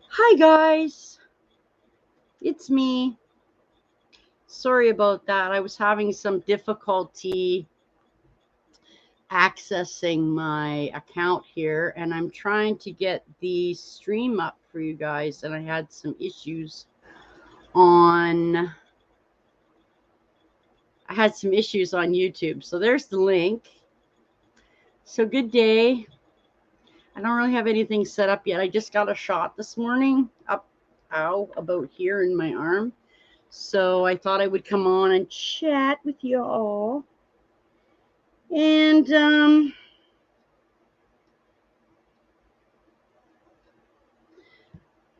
Hi guys, it's me. Sorry about that. I was having some difficulty accessing my account here, and I'm trying to get the stream up for you guys, and I had some issues on YouTube. So there's the link. So good day. I don't really have anything set up yet. I just got a shot this morning about here in my arm. So I thought I would come on and chat with y'all. And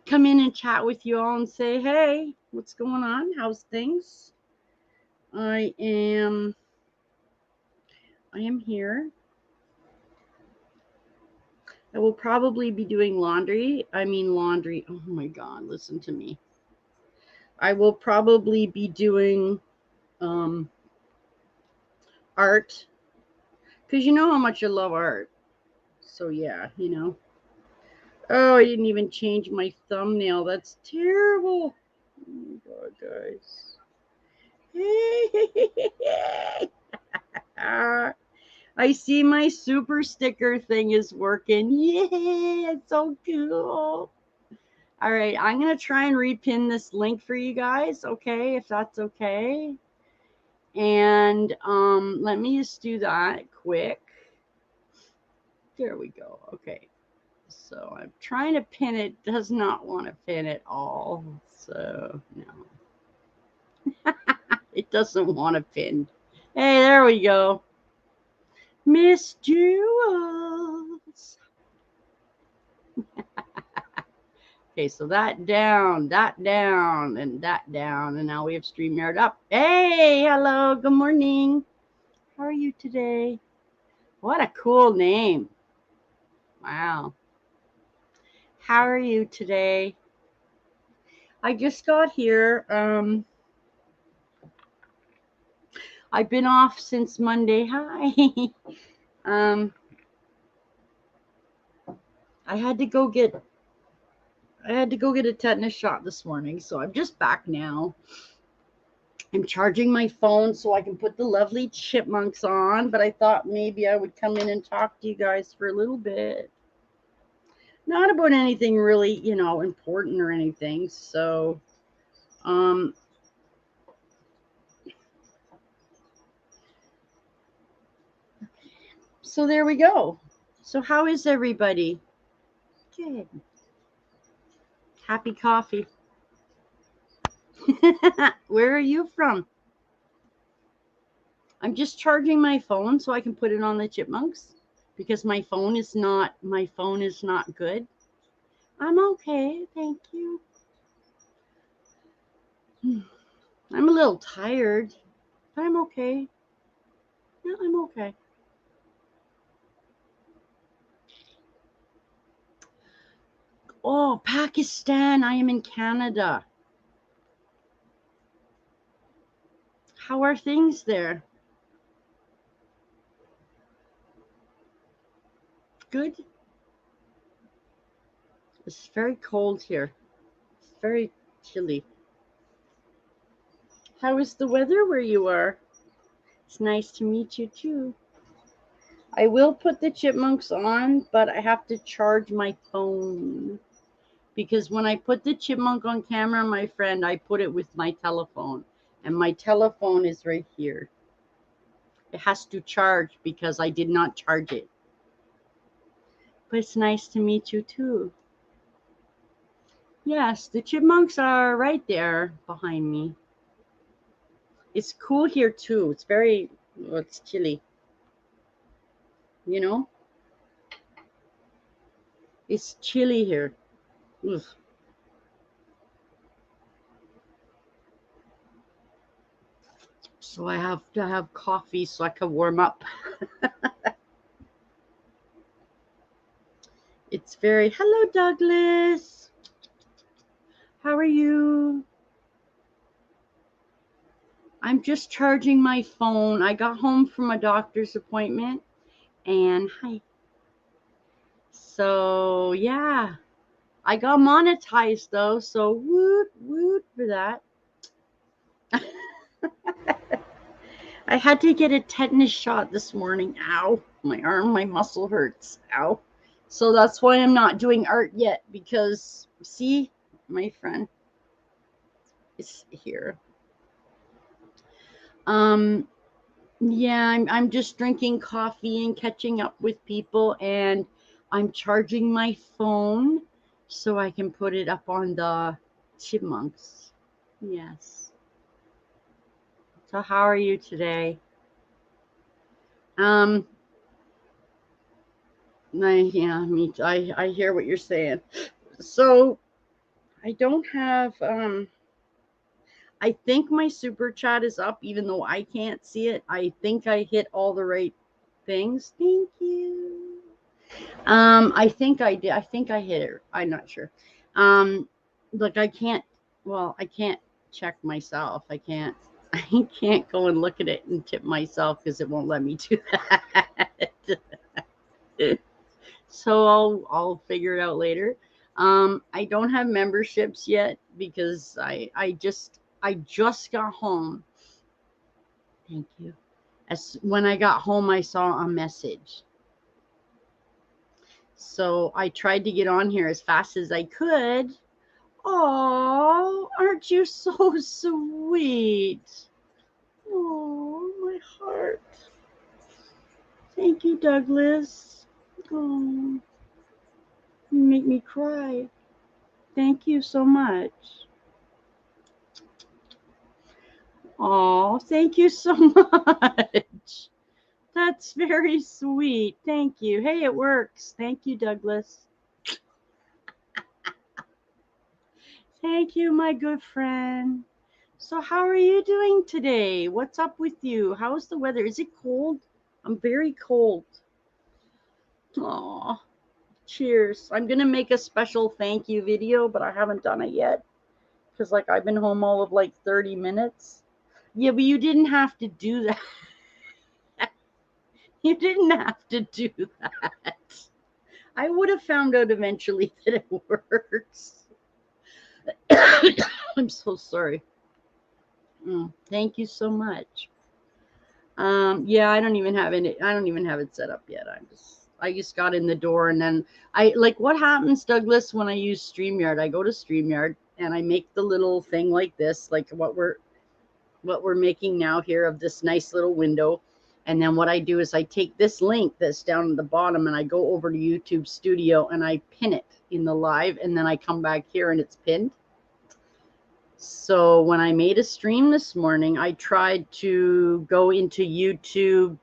come in and chat with you all and say, hey, what's going on? How's things? I am here. I will probably be doing laundry. Oh my God, listen to me. I will probably be doing art because you know how much I love art. So yeah, Oh, I didn't even change my thumbnail. That's terrible. Oh my God, guys. I see my super sticker thing is working. Yeah, it's so cool. All right, I'm going to try and repin this link for you guys, okay, if that's okay. And let me just do that quick. There we go. Okay. So I'm trying to pin it. Does not want to pin it all. So no. It doesn't want to pin. Hey, there we go. Miss Jewels. Okay, so that down, and that down. And now we have StreamYard up. Hey, hello, good morning. How are you today? What a cool name. Wow. How are you today? I just got here. I've been off since Monday. Hi. I had to go get a tetanus shot this morning, so I'm just back now. I'm charging my phone so I can put the lovely chipmunks on, but I thought maybe I would come in and talk to you guys for a little bit. Not about anything really, important or anything. So, so there we go. So how is everybody? Good. Happy coffee. Where are you from? I'm just charging my phone so I can put it on the chipmunks because my phone is not good. I'm okay, thank you. I'm a little tired, but I'm okay. Yeah, I'm okay. Oh, Pakistan. I am in Canada. How are things there? Good. It's very cold here. It's very chilly. How is the weather where you are? It's nice to meet you too. I will put the chipmunks on, but I have to charge my phone. Because when I put the chipmunk on camera, my friend, I put it with my telephone. And my telephone is right here. It has to charge because I did not charge it. But it's nice to meet you too. Yes, the chipmunks are right there behind me. It's cool here too. It's chilly. You know? It's chilly here. Ugh. So I have to have coffee so I can warm up. It's very, hello, Douglas. How are you? I'm just charging my phone. I got home from a doctor's appointment and hi. So yeah, I got monetized though, so woot woot for that. I had to get a tetanus shot this morning. Ow, my arm, my muscle hurts. Ow. So that's why I'm not doing art yet, because see, my friend is here. Yeah, I'm just drinking coffee and catching up with people, and I'm charging my phone so I can put it up on the Chipmunks. Yes. So how are you today? Um, yeah, I hear what you're saying. So I don't have I think my super chat is up even though I can't see it. I think I hit all the right things. Thank you. I think I did. I think I hit it. I'm not sure. Look, I can't. Well, I can't check myself. I can't. I can't go and look at it and tip myself because it won't let me do that. So I'll figure it out later. I don't have memberships yet because I just got home. Thank you. As when I got home, I saw a message. So I tried to get on here as fast as I could. Oh, aren't you so sweet? Oh, my heart. Thank you, Douglas. Oh, you make me cry. Thank you so much. Oh, thank you so much. That's very sweet. Thank you. Hey, it works. Thank you, Douglas. Thank you, my good friend. So, how are you doing today? What's up with you? How's the weather? Is it cold? I'm very cold. Aw, cheers. I'm going to make a special thank you video, but I haven't done it yet because, like, I've been home all of like 30 minutes. Yeah, but you didn't have to do that. You didn't have to do that. I would have found out eventually that it works. I'm so sorry. Thank you so much. Yeah, I don't even have it. I don't even have it set up yet. I just got in the door, and then what happens, Douglas, when I use StreamYard? I go to StreamYard and I make the little thing like this, like what we're making now here of this nice little window. And then what I do is I take this link that's down at the bottom and I go over to YouTube Studio and I pin it in the live, and then I come back here and it's pinned. So when I made a stream this morning, I tried to go into YouTube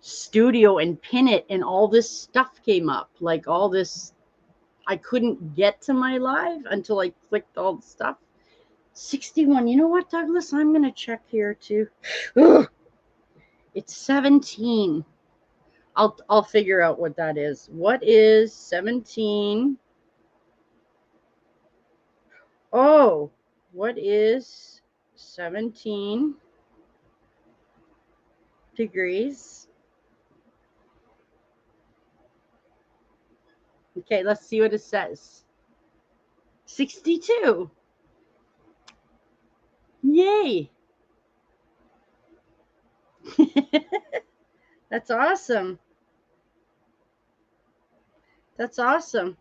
Studio and pin it, and all this stuff came up. Like all this, I couldn't get to my live until I clicked all the stuff. 61. You know what, Douglas? I'm going to check here too. Ugh, it's 17. I'll figure out what that is. What is 17? Oh, what is 17 degrees? Okay, let's see what it says. 62. Yay. That's awesome. That's awesome.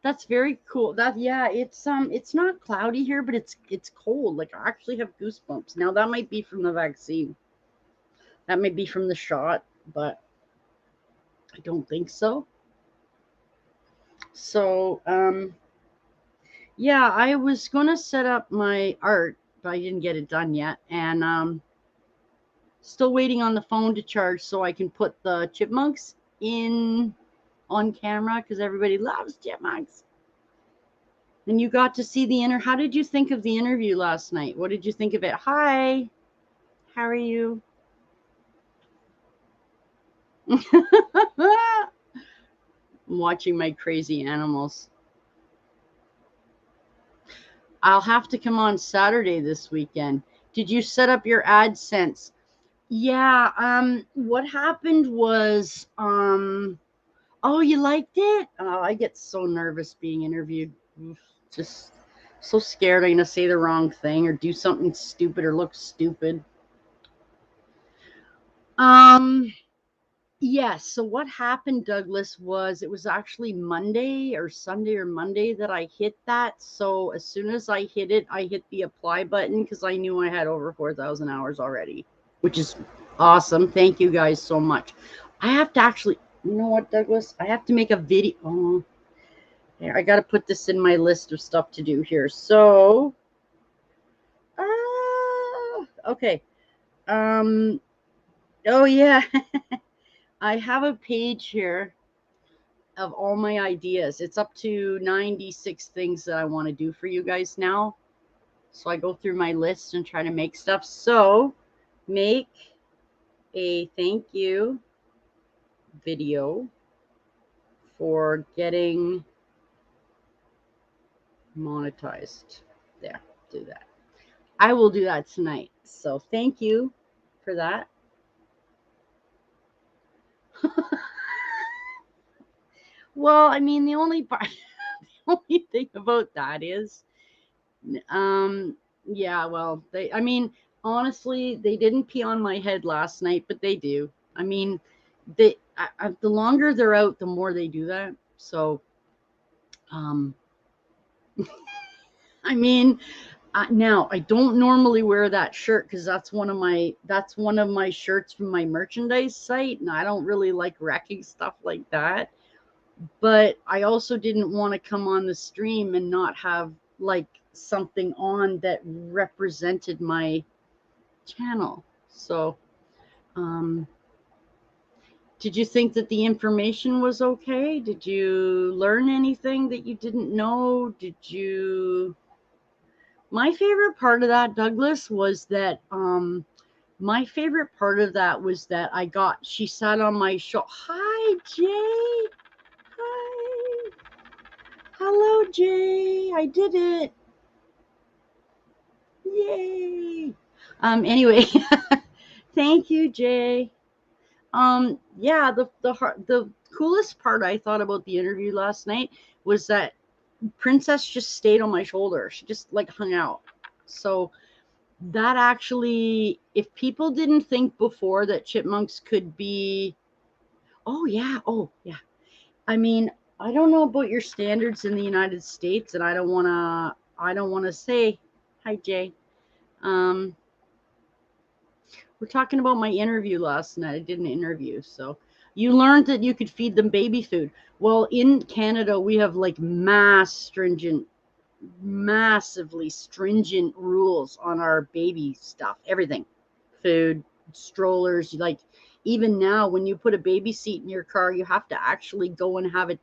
That's very cool. It's not cloudy here, but it's cold. Like I actually have goosebumps. Now that might be from the vaccine. That may be from the shot, but I don't think so. So, yeah, I was gonna set up my art, but I didn't get it done yet, and still waiting on the phone to charge so I can put the chipmunks in on camera because everybody loves chipmunks. And you got to see the How did you think of the interview last night? What did you think of it? Hi, how are you? I'm watching my crazy animals. I'll have to come on Saturday this weekend. Did you set up your AdSense? Yeah, what happened was, oh, you liked it? Oh, I get so nervous being interviewed. Just so scared I'm gonna say the wrong thing or do something stupid or look stupid. Yes. So what happened, Douglas, was it was actually Monday or Sunday or Monday that I hit that. So as soon as I hit it, I hit the apply button because I knew I had over 4,000 hours already, which is awesome. Thank you guys so much. I have to actually, you know what, Douglas? I have to make a video. Oh, yeah, I got to put this in my list of stuff to do here. So, okay. Oh yeah. I have a page here of all my ideas. It's up to 96 things that I want to do for you guys now. So I go through my list and try to make stuff. So make a thank you video for getting monetized. There, do that. I will do that tonight. So thank you for that. Well, I mean, the only part, the only thing about that is, yeah, well, I mean, honestly, they didn't pee on my head last night, but they do. I mean, the longer they're out, the more they do that. So, um, I mean, now I don't normally wear that shirt because that's one of my shirts from my merchandise site, and I don't really like wrecking stuff like that. But I also didn't want to come on the stream and not have like something on that represented my channel. So, um, did you think that the information was okay? Did you learn anything that you didn't know? Did you? My favorite part of that, Douglas, was that my favorite part of that was that she sat on my show. Hi, Jay. Hi. Hello, Jay. I did it. Yay. Anyway, thank you, Jay. Yeah, the coolest part I thought about the interview last night was that Princess just stayed on my shoulder. She just like hung out. So that actually, if people didn't think before that chipmunks could be, oh yeah. I mean, I don't know about your standards in the United States, and I don't wanna say, hi Jay. Um, we're talking about my interview last night. I did an interview, so you learned that you could feed them baby food. Well, in Canada, we have like massively stringent rules on our baby stuff, everything, food, strollers. Like even now, when you put a baby seat in your car, you have to actually go and have it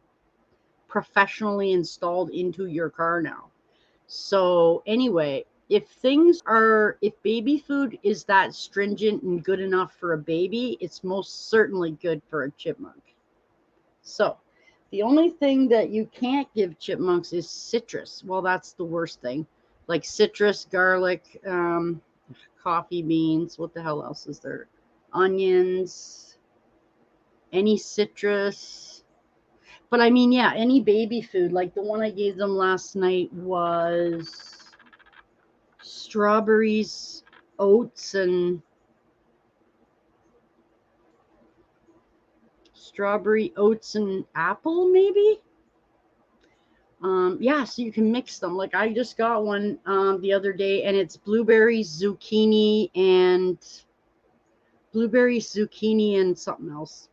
professionally installed into your car now. So anyway, if baby food is that stringent and good enough for a baby, it's most certainly good for a chipmunk. So the only thing that you can't give chipmunks is citrus. Well, that's the worst thing. Like citrus, garlic, coffee beans. What the hell else is there? Onions, any citrus. But I mean, yeah, any baby food. Like the one I gave them last night was strawberries, oats, and apple, maybe. Yeah, so you can mix them. Like I just got one the other day, and it's blueberries, zucchini, and something else.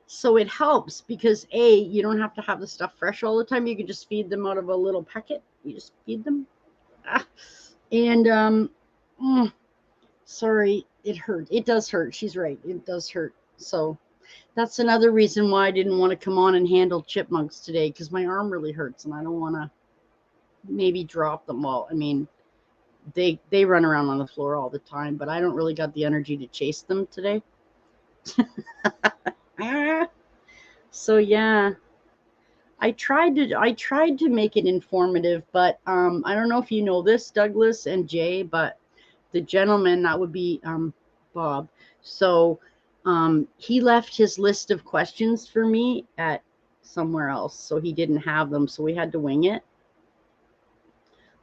So it helps because you don't have to have the stuff fresh all the time. You can just feed them out of a little packet. You just feed them. And sorry, it hurt. It does hurt. She's right. It does hurt. So that's another reason why I didn't want to come on and handle chipmunks today, because my arm really hurts and I don't want to maybe drop them all. I mean, they run around on the floor all the time, but I don't really got the energy to chase them today. So yeah. I tried to make it informative, but I don't know if you know this, Douglas and Jay, but the gentleman that would be Bob. So he left his list of questions for me at somewhere else, so he didn't have them, so we had to wing it.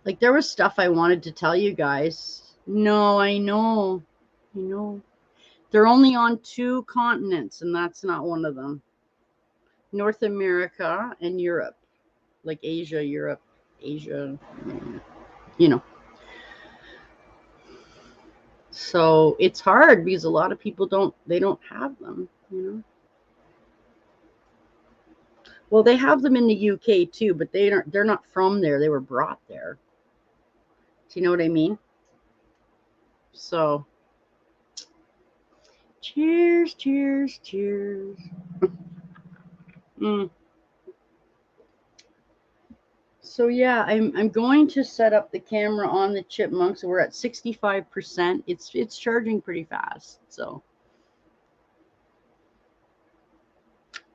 Like there was stuff I wanted to tell you guys. No, I know. They're only on 2 continents, and that's not one of them. North America and Europe, like Asia, Europe, Asia, you know. So it's hard because a lot of people don't have them, you know. Well, they have them in the UK too, but they're not from there. They were brought there. Do you know what I mean? So cheers, cheers, cheers. So yeah, I'm going to set up the camera on the Chipmunks. We're at 65%. It's charging pretty fast. So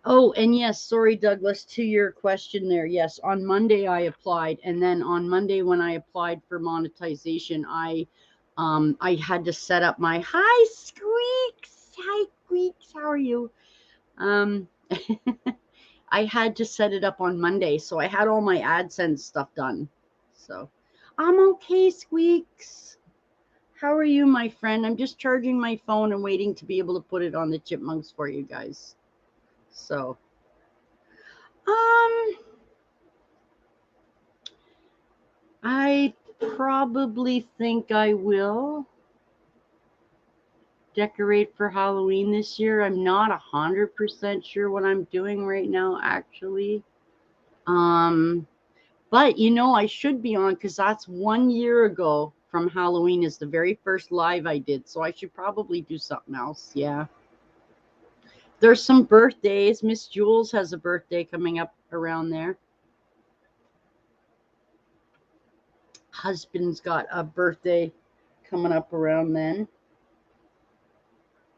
oh, and yes, sorry, Douglas, to your question there. Yes, on Monday I applied, and then on Monday when I applied for monetization, I had to set up my hi Squeaks. Hi Squeaks, how are you? I had to set it up on Monday, so I had all my AdSense stuff done. So I'm okay, Squeaks. How are you, my friend? I'm just charging my phone and waiting to be able to put it on the Chipmunks for you guys. So I probably think I will decorate for Halloween this year. I'm not 100% sure what I'm doing right now, actually. But you know, I should be on because that's 1 year ago from Halloween is the very first live I did. So I should probably do something else. Yeah. There's some birthdays. Miss Jules has a birthday coming up around there. Husband's got a birthday coming up around then.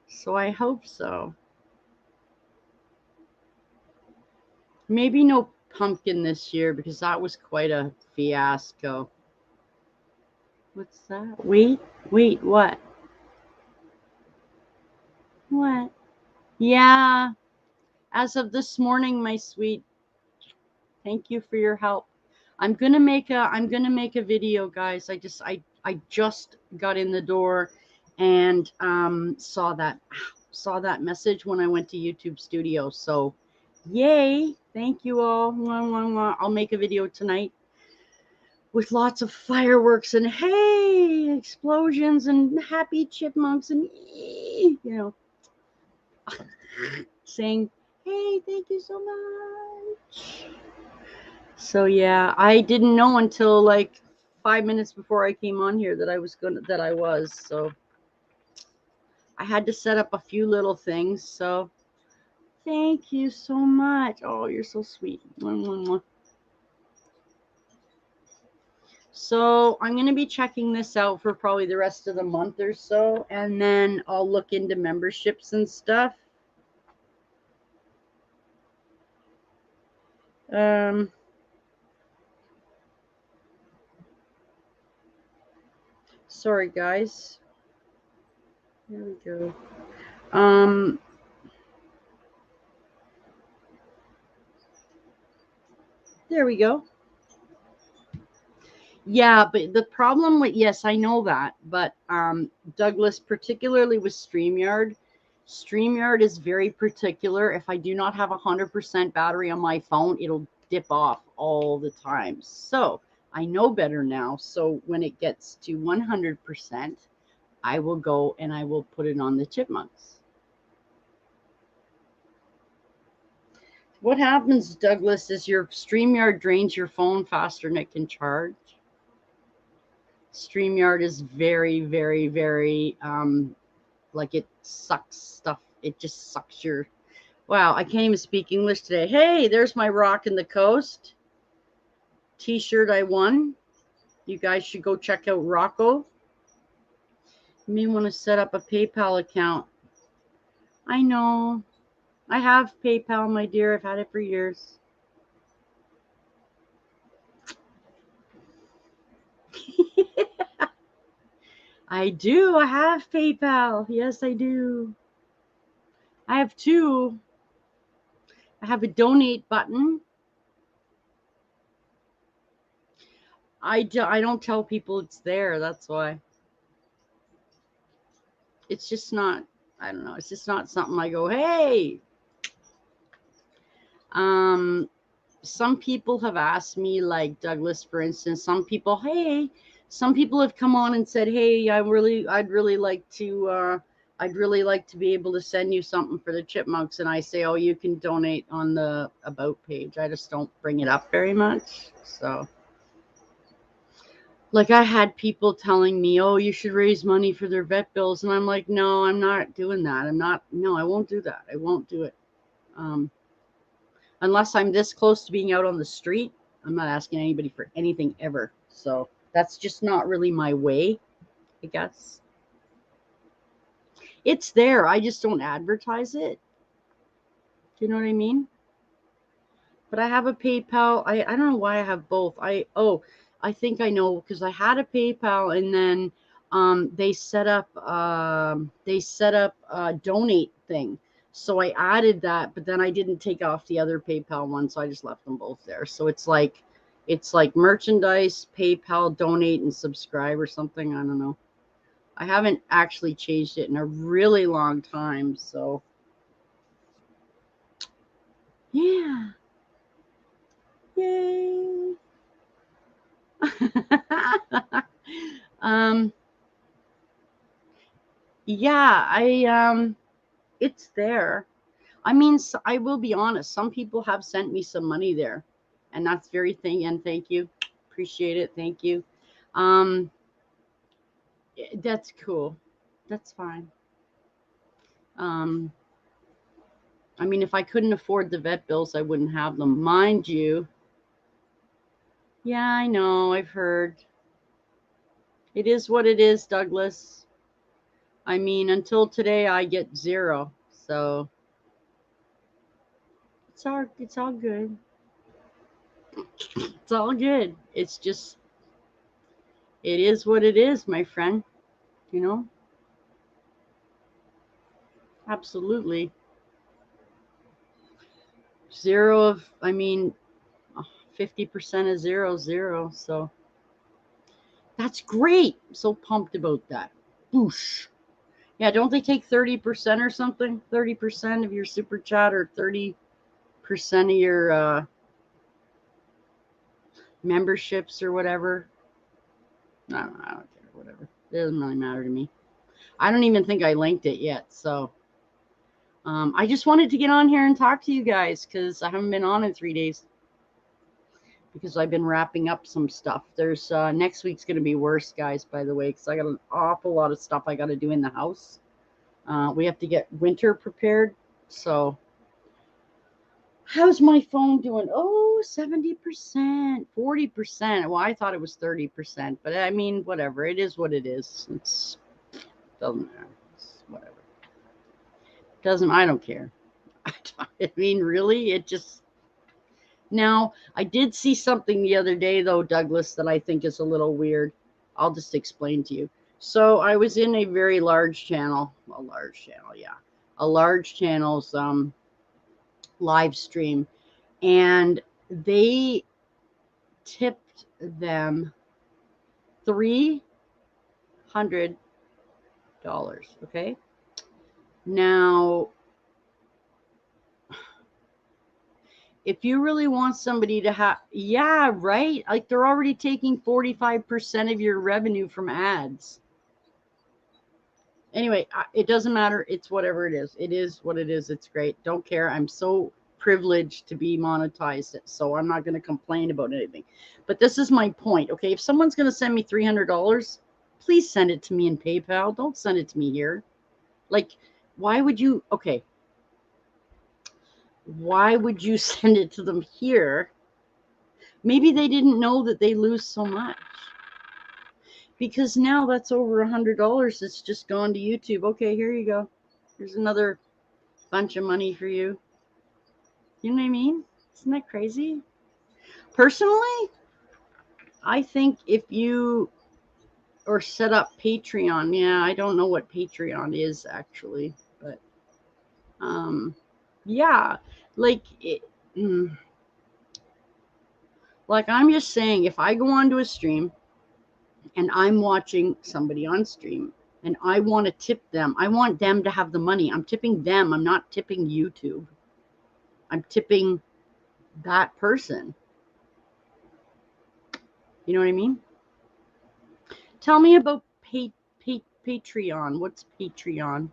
So I hope so. Maybe no pumpkin this year because that was quite a fiasco. What's that? Wait, what? What? Yeah. As of this morning, my sweet. Thank you for your help. I'm gonna make a video, guys. I just got in the door and saw that message when I went to YouTube Studio. So yay. Thank you all. I'll make a video tonight with lots of fireworks and hey, explosions and happy chipmunks and you know, saying, hey, thank you so much. So yeah, I didn't know until like 5 minutes before I came on here that I was. So I had to set up a few little things. So thank you so much. Oh, you're so sweet. So I'm going to be checking this out for probably the rest of the month or so, and then I'll look into memberships and stuff. Sorry, guys. There we go. There we go. Yeah, but the problem with, yes, I know that, but Douglas, particularly with StreamYard is very particular. If I do not have 100% battery on my phone, it'll dip off all the time. So I know better now. So when it gets to 100%, I will go and I will put it on the Chipmunks. What happens, Douglas, is your StreamYard drains your phone faster than it can charge. StreamYard is very, very, very, like it sucks stuff. It just sucks your, wow, I can't even speak English today. Hey, there's my Rockin' the Coast t-shirt I won. You guys should go check out Rocco. You may want to set up a PayPal account. I know. I have PayPal, my dear. I've had it for years. I do. I have PayPal. Yes, I do. I have two. I have a donate button. I don't tell people it's there. That's why. It's just not, I don't know. It's just not something I go, hey. Some people have asked me, like Douglas, for instance, some people have come on and said, hey, I'd really like to be able to send you something for the Chipmunks. And I say, oh, you can donate on the about page. I just don't bring it up very much. So like I had people telling me, oh, you should raise money for their vet bills. And I'm like, no, I'm not doing that. I won't do that. I won't do it. Unless I'm this close to being out on the street, I'm not asking anybody for anything ever. So that's just not really my way, I guess. It's there. I just don't advertise it. Do you know what I mean? But I have a PayPal. I don't know why I have both. I think I know because I had a PayPal and then they set up a donate thing. So I added that, but then I didn't take off the other PayPal one, so I just left them both there. So it's like merchandise, PayPal, donate, and subscribe or something. I don't know. I haven't actually changed it in a really long time, so yeah. Yay. um yeah, it's there. I mean, I will be honest, some people have sent me some money there, and that's thank you. Appreciate it. Thank you. Um that's cool. That's fine. Um I mean, if I couldn't afford the vet bills, I wouldn't have them. Mind you. Yeah, I know. I've heard. It is what it is, Douglas. I mean, until today, I get zero. So it's all good. It's all good. It's just, it is what it is, my friend. You know, absolutely. Zero of, I mean, 50% of zero, zero. So that's great. I'm so pumped about that. Boosh. Yeah, don't they take 30% or something? 30% of your super chat or 30% of your memberships or whatever? I don't care. Whatever. It doesn't really matter to me. I don't even think I linked it yet. So I just wanted to get on here and talk to you guys because I haven't been on in 3 days because I've been wrapping up some stuff. There's next week's going to be worse, guys, by the way, because I got an awful lot of stuff I got to do in the house. We have to get winter prepared. So how's my phone doing? Oh, 70%, 40%. Well, I thought it was 30%, but I mean, whatever. It is what it is. It's doesn't matter. It's whatever. I don't care. I mean, really, it just. Now, I did see something the other day, though, Douglas, that I think is a little weird. I'll just explain to you. So I was in a very large channel, yeah, a large channel's live stream, and they tipped them $300. Okay. Now, if you really want somebody to have, yeah, right? Like they're already taking 45% of your revenue from ads. Anyway, it doesn't matter. It's whatever it is. It is what it is. It's great. Don't care. I'm so privileged to be monetized, so I'm not going to complain about anything. But this is my point. Okay, if someone's going to send me $300, please send it to me in PayPal. Don't send it to me here. Like, why would you? Okay, why would you send it to them here? Maybe they didn't know that they lose so much. Because now that's over $100. It's just gone to YouTube. Okay, here you go. Here's another bunch of money for you. You know what I mean? Isn't that crazy? Personally, I think if you or set up Patreon. Yeah, I don't know what Patreon is actually, but yeah, like it, like I'm just saying, if I go onto a stream and I'm watching somebody on stream and I want to tip them, I want them to have the money. I'm tipping them. I'm not tipping YouTube. I'm tipping that person. You know what I mean? Tell me about Patreon. What's Patreon?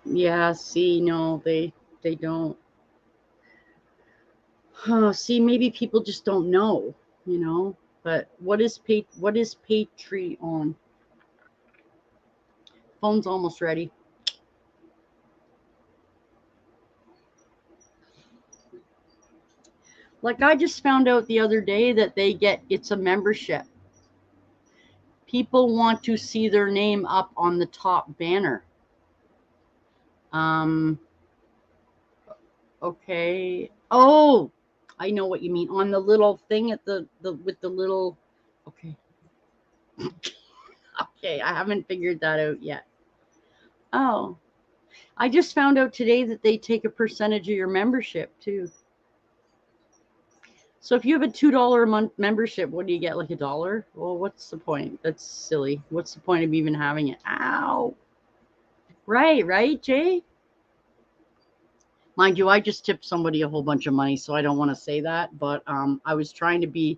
Yeah, see, no, they don't. See, maybe people just don't know, you know. But what is Patreon? Phone's almost ready. Like I just found out the other day that it's a membership. People want to see their name up on the top banner. Um, okay. Oh, I know what you mean. On the little thing at the with the little. Okay. Okay, I haven't figured that out yet. Oh, I just found out today that they take a percentage of your membership too. So if you have a $2 a month membership, what do you get? Like $1? Well, what's the point? That's silly. What's the point of even having it? Ow. Right, Jay? Mind you, I just tipped somebody a whole bunch of money, so I don't want to say that. But I was trying to be,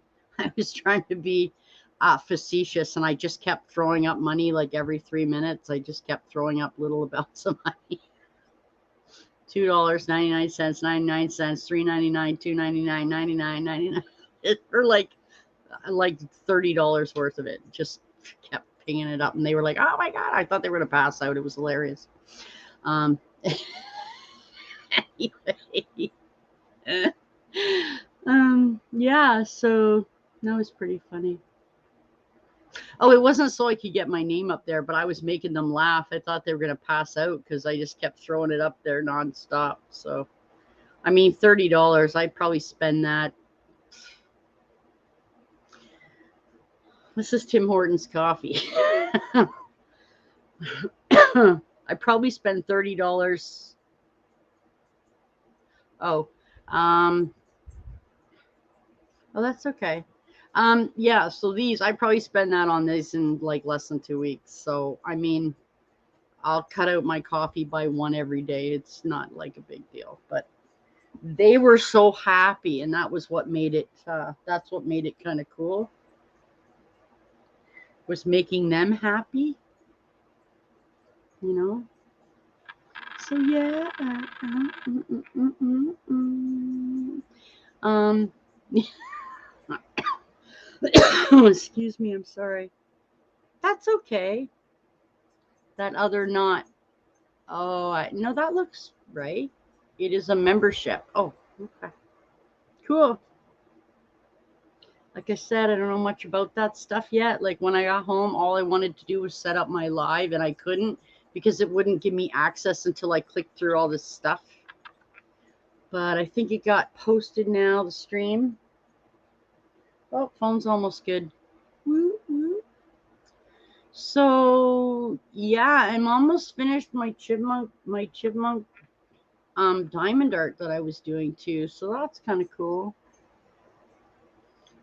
facetious, and I just kept throwing up money like every 3 minutes. I just kept throwing up little amounts of money. $2.99, 99 cents, $3.99, $2.99, 99, 99. Or like $30 worth of it. Just kept pinging it up, and they were like, "Oh my god!" I thought they were gonna pass out. It was hilarious. Anyway, yeah. So that was pretty funny. Oh, it wasn't so I could get my name up there, but I was making them laugh. I thought they were gonna pass out because I just kept throwing it up there nonstop. So, I mean, $30. I'd probably spend that. This is Tim Hortons coffee. I probably spend $30. Oh, um, oh, that's okay. Yeah. So I probably spend that on this in like less than 2 weeks. So I mean, I'll cut out my coffee by one every day. It's not like a big deal, but they were so happy, and that was what made it. That's what made it kind of cool. Was making them happy, you know. So yeah. Excuse me. I'm sorry. That's okay. That other not. Oh, no, that looks right. It is a membership. Oh, okay. Cool. Like I said, I don't know much about that stuff yet. Like when I got home, all I wanted to do was set up my live, and I couldn't because it wouldn't give me access until I clicked through all this stuff. But I think it got posted now, the stream. Oh, phone's almost good. Woo, woo. So yeah, I'm almost finished my chipmunk diamond art that I was doing too. So that's kind of cool.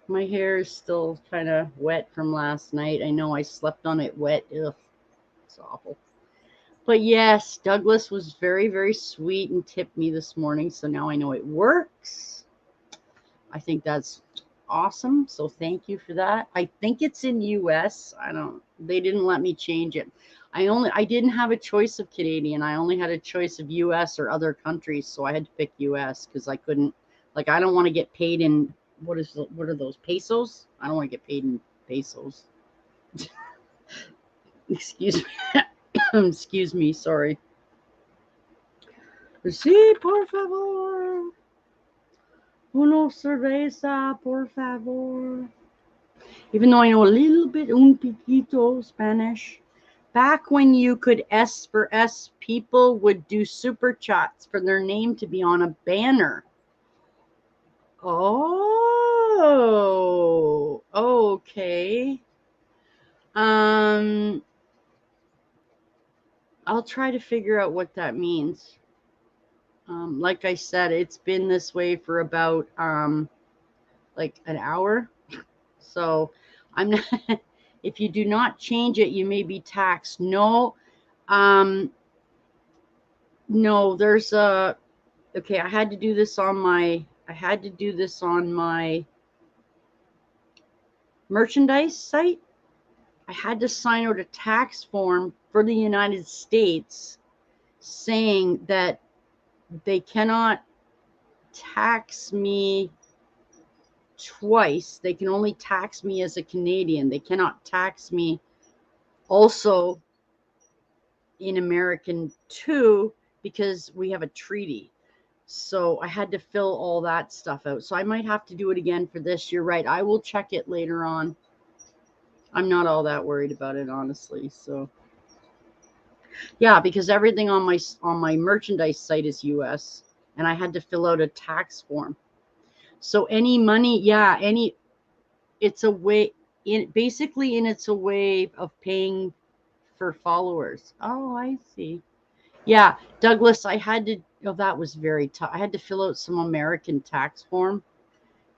My hair is still kind of wet from last night. I know I slept on it wet. Ugh, it's awful. But yes, Douglas was very, very sweet and tipped me this morning. So now I know it works. I think that's awesome. So thank you for that. I think it's in US. They didn't let me change it. I didn't have a choice of Canadian. I only had a choice of US or other countries. So I had to pick US because I couldn't, like, I don't want to get paid in, what are those, pesos? I don't want to get paid in pesos. Excuse me. Excuse me. Sorry. Sí, por favor. Uno cerveza, por favor. Even though I know a little bit, un poquito Spanish. Back when you could S for S, people would do super chats for their name to be on a banner. Oh, Okay. I'll try to figure out what that means. Like I said, it's been this way for about like an hour. So I'm not, if you do not change it, you may be taxed. No, um, no, there's a, okay, I had to do this on my merchandise site. I had to sign out a tax form for the United States saying that they cannot tax me twice. They can only tax me as a Canadian. They cannot tax me also in American too, because we have a treaty. So I had to fill all that stuff out. So I might have to do it again for this. You're right. I will check it later on. I'm not all that worried about it, honestly. So yeah, because everything on my merchandise site is US, and I had to fill out a tax form. So any money, yeah, any, it's a way in, basically, and it's a way of paying for followers. Oh, I see. Yeah, Douglas, I had to, oh, that was very tough. I had to fill out some American tax form,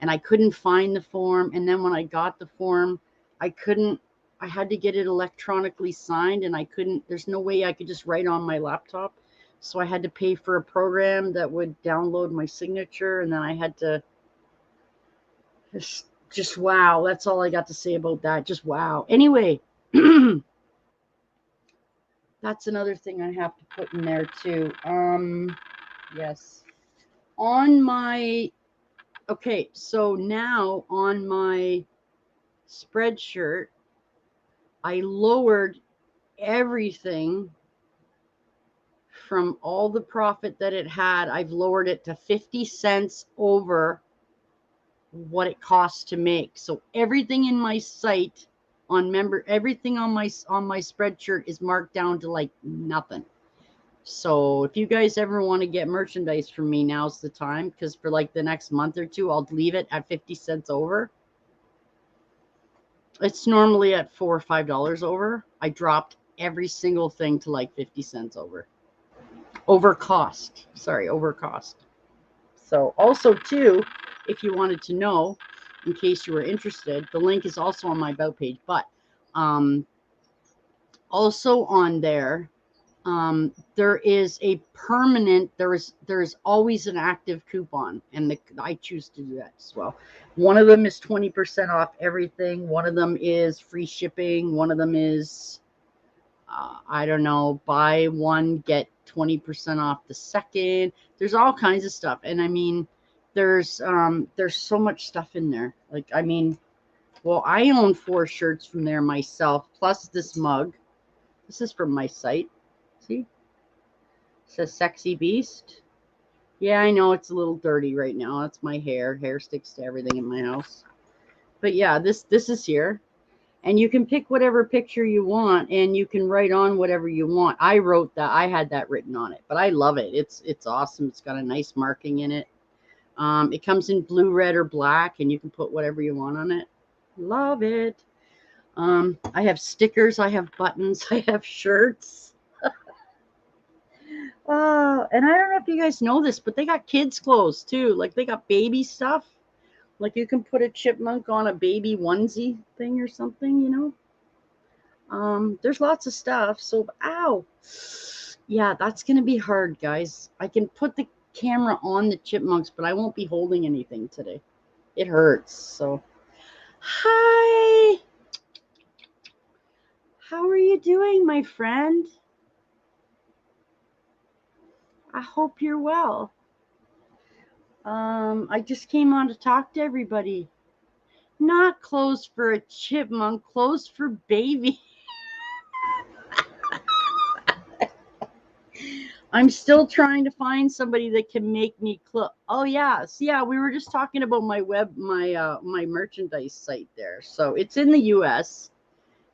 and I couldn't find the form. And then when I got the form, I couldn't, I had to get it electronically signed, and I couldn't, there's no way I could just write on my laptop. So I had to pay for a program that would download my signature, and then I had to just wow. That's all I got to say about that. Just wow. Anyway, that's another thing I have to put in there too. Yes. On my, okay, so now on my spreadshirt, I lowered everything from all the profit that it had. I've lowered it to 50 cents over what it costs to make. So everything in my site on member, everything on my spreadshirt is marked down to like nothing. So if you guys ever want to get merchandise from me, now's the time, because for like the next month or two, I'll leave it at 50 cents over. It's normally at $4 or $5 over. I dropped every single thing to like 50 cents over cost. Sorry, over cost. So also too, if you wanted to know, in case you were interested, the link is also on my about page, but also on there, there is a permanent, there's always an active coupon, and I choose to do that as well. One of them is 20% off everything. One of them is free shipping. One of them is, I don't know, buy one, get 20% off the second. There's all kinds of stuff. And I mean, there's so much stuff in there. Like, I mean, well, I own 4 shirts from there myself, plus this mug. This is from my site. See? It says Sexy Beast. Yeah, I know it's a little dirty right now. That's my hair. Hair sticks to everything in my house. But yeah, this is here. And you can pick whatever picture you want, and you can write on whatever you want. I wrote that. I had that written on it, but I love it. It's awesome. It's got a nice marking in it. It comes in blue, red, or black, and you can put whatever you want on it. Love it. I have stickers. I have buttons. I have shirts. And I don't know if you guys know this, but they got kids' clothes too. Like they got baby stuff. Like you can put a chipmunk on a baby onesie thing or something, you know. There's lots of stuff. So, ow. Yeah, that's going to be hard, guys. I can put the camera on the chipmunks, but I won't be holding anything today. It hurts. So, hi. How are you doing, my friend? I hope you're well. I just came on to talk to everybody. Not clothes for a chipmunk, clothes for baby. I'm still trying to find somebody that can make me clothes. Oh yes, yeah. We were just talking about my my merchandise site there. So it's in the U.S.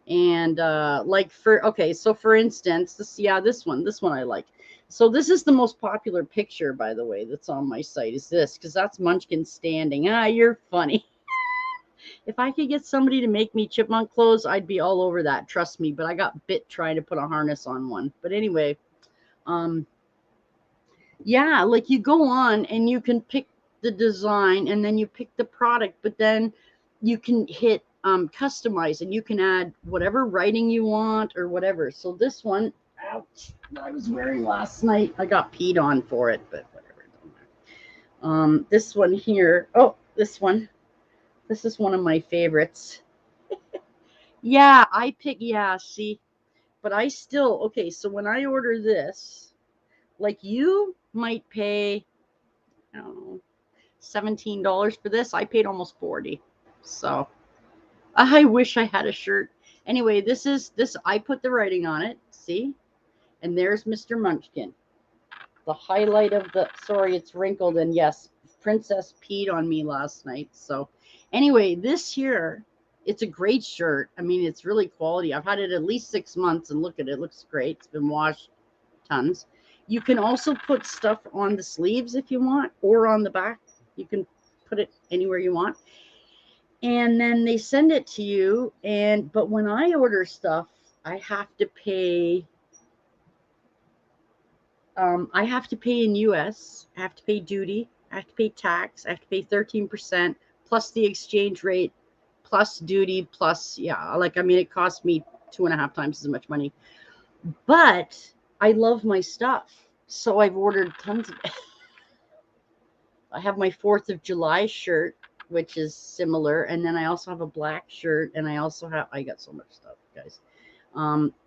and like for okay. So for instance, this one I like. So this is the most popular picture, by the way, that's on my site. Is this because that's Munchkin standing? Ah, you're funny. If I could get somebody to make me chipmunk clothes, I'd be all over that. Trust me. But I got bit trying to put a harness on one. But anyway, yeah, like you go on and you can pick the design and then you pick the product, but then you can hit customize and you can add whatever writing you want or whatever. So this one, ouch, I was wearing last night. I got peed on for it, but whatever. This one here. Oh, this one. This is one of my favorites. Yeah, I pick. Yeah, see, but I still okay. So when I order this, like you might pay, I don't know, $17 for this. I paid almost 40. So I wish I had a shirt. Anyway, this. I put the writing on it. See, and there's Mr. Munchkin. The highlight of the. Sorry, it's wrinkled, and yes, Princess peed on me last night. So anyway, this here, it's a great shirt. I mean, it's really quality. I've had it at least 6 months, and look at it. It looks great. It's been washed tons. You can also put stuff on the sleeves if you want, or on the back. You can put it anywhere you want. And then they send it to you. But when I order stuff, I have to pay. I have to pay in US. I have to pay duty. I have to pay tax. I have to pay 13% plus the exchange rate, plus duty, plus it cost me 2.5 times as much money. But I love my stuff, so I've ordered tons of it. I have my 4th of July shirt, which is similar, and then I also have a black shirt, and I got so much stuff, guys.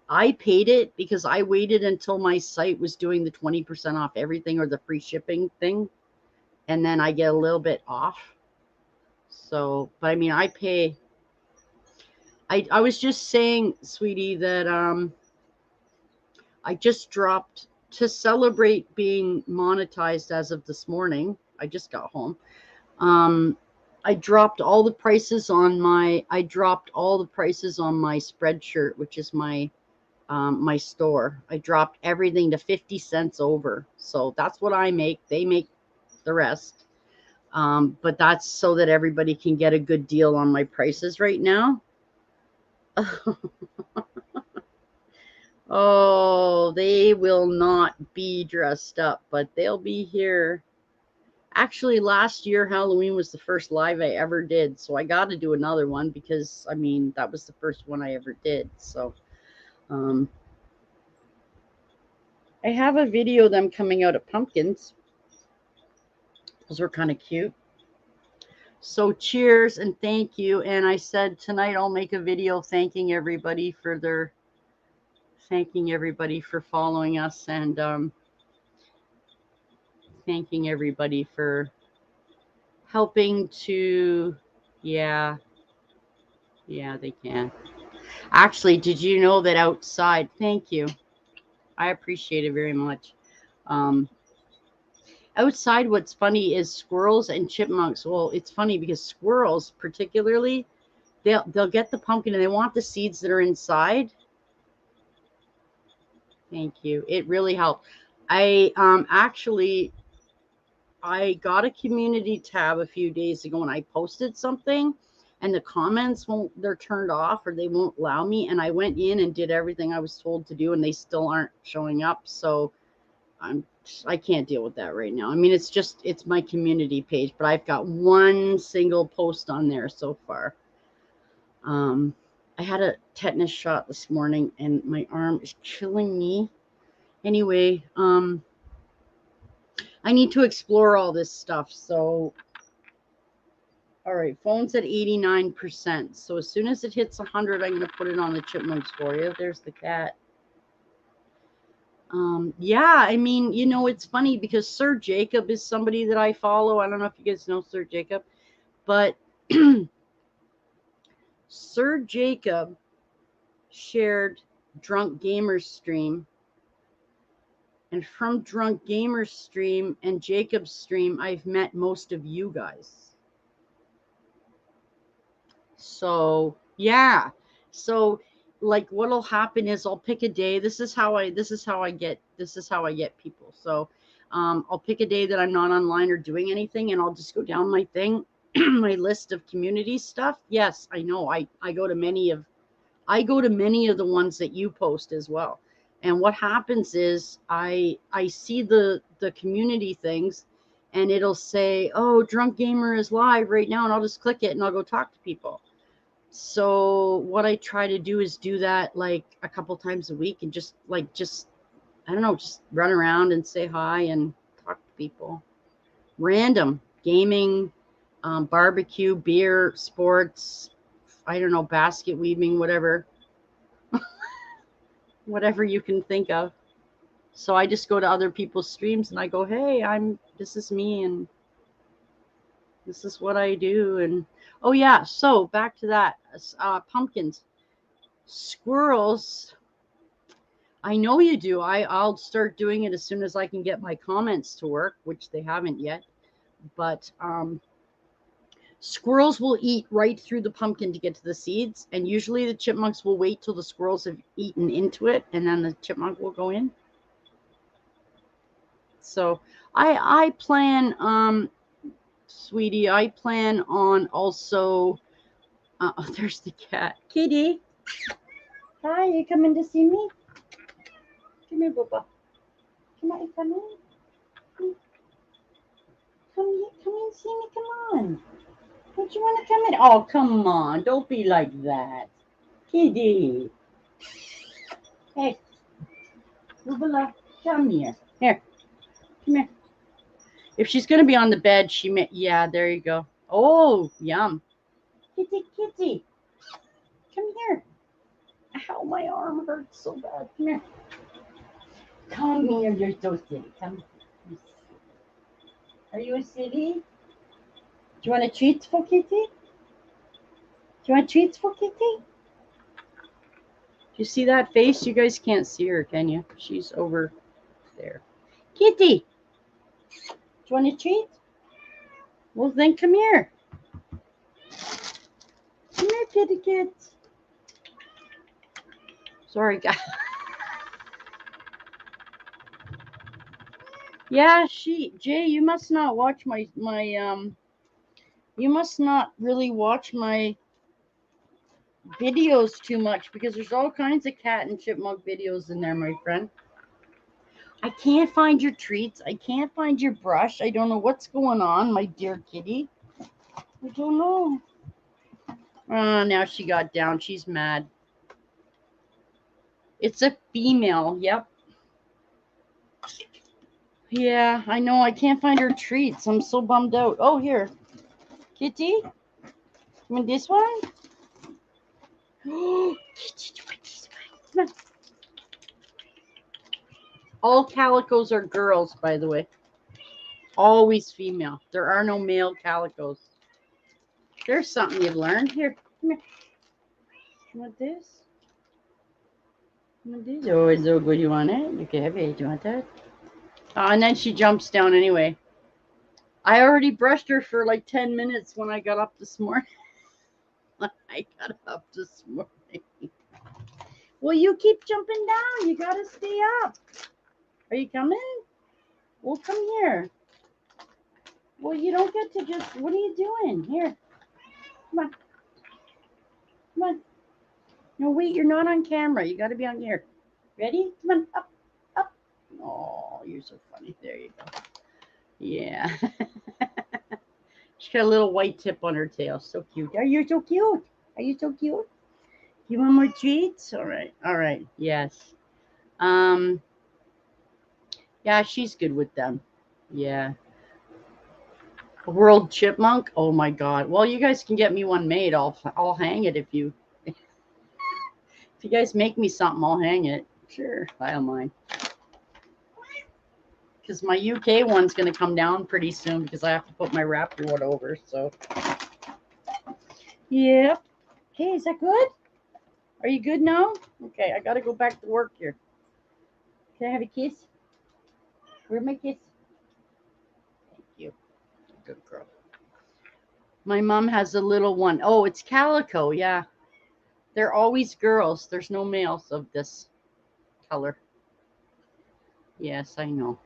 I paid it because I waited until my site was doing the 20% off everything or the free shipping thing, and then I get a little bit off. So, but I mean, I pay. I was just saying, sweetie, that I just dropped to celebrate being monetized as of this morning. I just got home. I dropped all the prices on my Spreadshirt, which is my store. I dropped everything to 50 cents over. So that's what I make. They make the rest. But that's so that everybody can get a good deal on my prices right now. Oh, they will not be dressed up, but they'll be here. Actually, last year, Halloween was the first live I ever did. So I got to do another one because, I mean, that was the first one I ever did. So I have a video of them coming out of pumpkins. Those were kind of cute. So cheers and thank you. And I said tonight I'll make a video thanking everybody for following us and thanking everybody for helping to, yeah, they can. Actually, did you know that outside, thank you. I appreciate it very much. Outside, what's funny is squirrels and chipmunks. Well, it's funny because squirrels particularly, they'll get the pumpkin and they want the seeds that are inside. Thank you. It really helped. I got a community tab a few days ago and I posted something and the comments they're turned off or they won't allow me. And I went in and did everything I was told to do and they still aren't showing up. So I can't deal with that right now. I mean, it's my community page, but I've got one single post on there so far. I had a tetanus shot this morning and my arm is killing me. Anyway, I need to explore all this stuff. So, all right, phone's at 89%. So as soon as it hits 100, I'm going to put it on the chipmunks for you. There's the cat. Yeah, I mean, it's funny because Sir Jacob is somebody that I follow. I don't know if you guys know Sir Jacob, but Sir Jacob shared Drunk Gamer's stream. And from Drunk Gamer's stream and Jacob's stream, I've met most of you guys. So, yeah. So, like what'll happen is I'll pick a day. This is how I get people. So I'll pick a day that I'm not online or doing anything and I'll just go down my thing my list of community stuff. Yes, I know. I go to many of the ones that you post as well. And what happens is I see the community things, and it'll say, "Oh, Drunk Gamer is live right now," and I'll just click it and I'll go talk to people. So what I try to do is do that like a couple times a week, and just I don't know, just run around and say hi and talk to people. Random gaming, barbecue, beer, sports, I don't know, basket weaving, whatever. Whatever you can think of. So I just go to other people's streams and I go, "Hey, this is me and this is what I do." And oh yeah, so back to that, pumpkins, squirrels. I know you do. I'll start doing it as soon as I can get my comments to work, which they haven't yet. But squirrels will eat right through the pumpkin to get to the seeds, and usually the chipmunks will wait till the squirrels have eaten into it, and then the chipmunk will go in. So I plan, sweetie, I plan on also. Oh, there's the cat, Kitty. Hi, you coming to see me? Come here, Bubba. Come on, you come in. Come in, see me. Come on. Don't you want to come in? Oh, come on. Don't be like that. Kitty. Hey. Bubba, come here. Here. Come here. If she's going to be on the bed, she may. Yeah, there you go. Oh, yum. Kitty, kitty. Come here. Ow, my arm hurts so bad. Come here. Come here. You're so silly. Come here. Are you a silly? Do you want a treat for Kitty? Do you want treats for Kitty? Do you see that face? You guys can't see her, can you? She's over there. Kitty, do you want a treat? Well, then come here. Come here, kitty kit. Sorry, guys. Yeah, Jay, you must not watch my you must not really watch my videos too much, because there's all kinds of cat and chipmunk videos in there, my friend. I can't find your treats. I can't find your brush. I don't know what's going on, my dear kitty. I don't know. Oh, now she got down. She's mad. It's a female. Yep. Yeah, I know. I can't find her treats. I'm so bummed out. Oh, here. Kitty? You want this one? Oh, Kitty, you want this one? Come on. All calicos are girls, by the way. Always female. There are no male calicos. There's something you've learned. Here, come here. You want this? You want this? Oh, it's so good. You want it? You can have it. You want that? And then she jumps down anyway. I already brushed her for like 10 minutes when I got up this morning. Well, you keep jumping down. You got to stay up. Are you coming? Well, come here. Well, you don't get to just, what are you doing? Here. Come on. Come on. No, wait, you're not on camera. You got to be on here. Ready? Come on. Up. Up. Oh, you're so funny. There you go. Yeah. She's got a little white tip on her tail. So cute. Are you so cute? Are you so cute? You want more treats? All right. All right. Yes. Yeah, she's good with them. Yeah. A world chipmunk? Oh my god. Well, you guys can get me one made. I'll hang it if you guys make me something, I'll hang it. Sure. I don't mind. Because my UK one's going to come down pretty soon, because I have to put my raptor one over. So, yep. Okay, is that good? Are you good now? Okay, I got to go back to work here. Can I have a kiss? Where's my kiss? Thank you. Good girl. My mom has a little one. Oh, it's calico. Yeah. They're always girls. There's no males of this color. Yes, I know.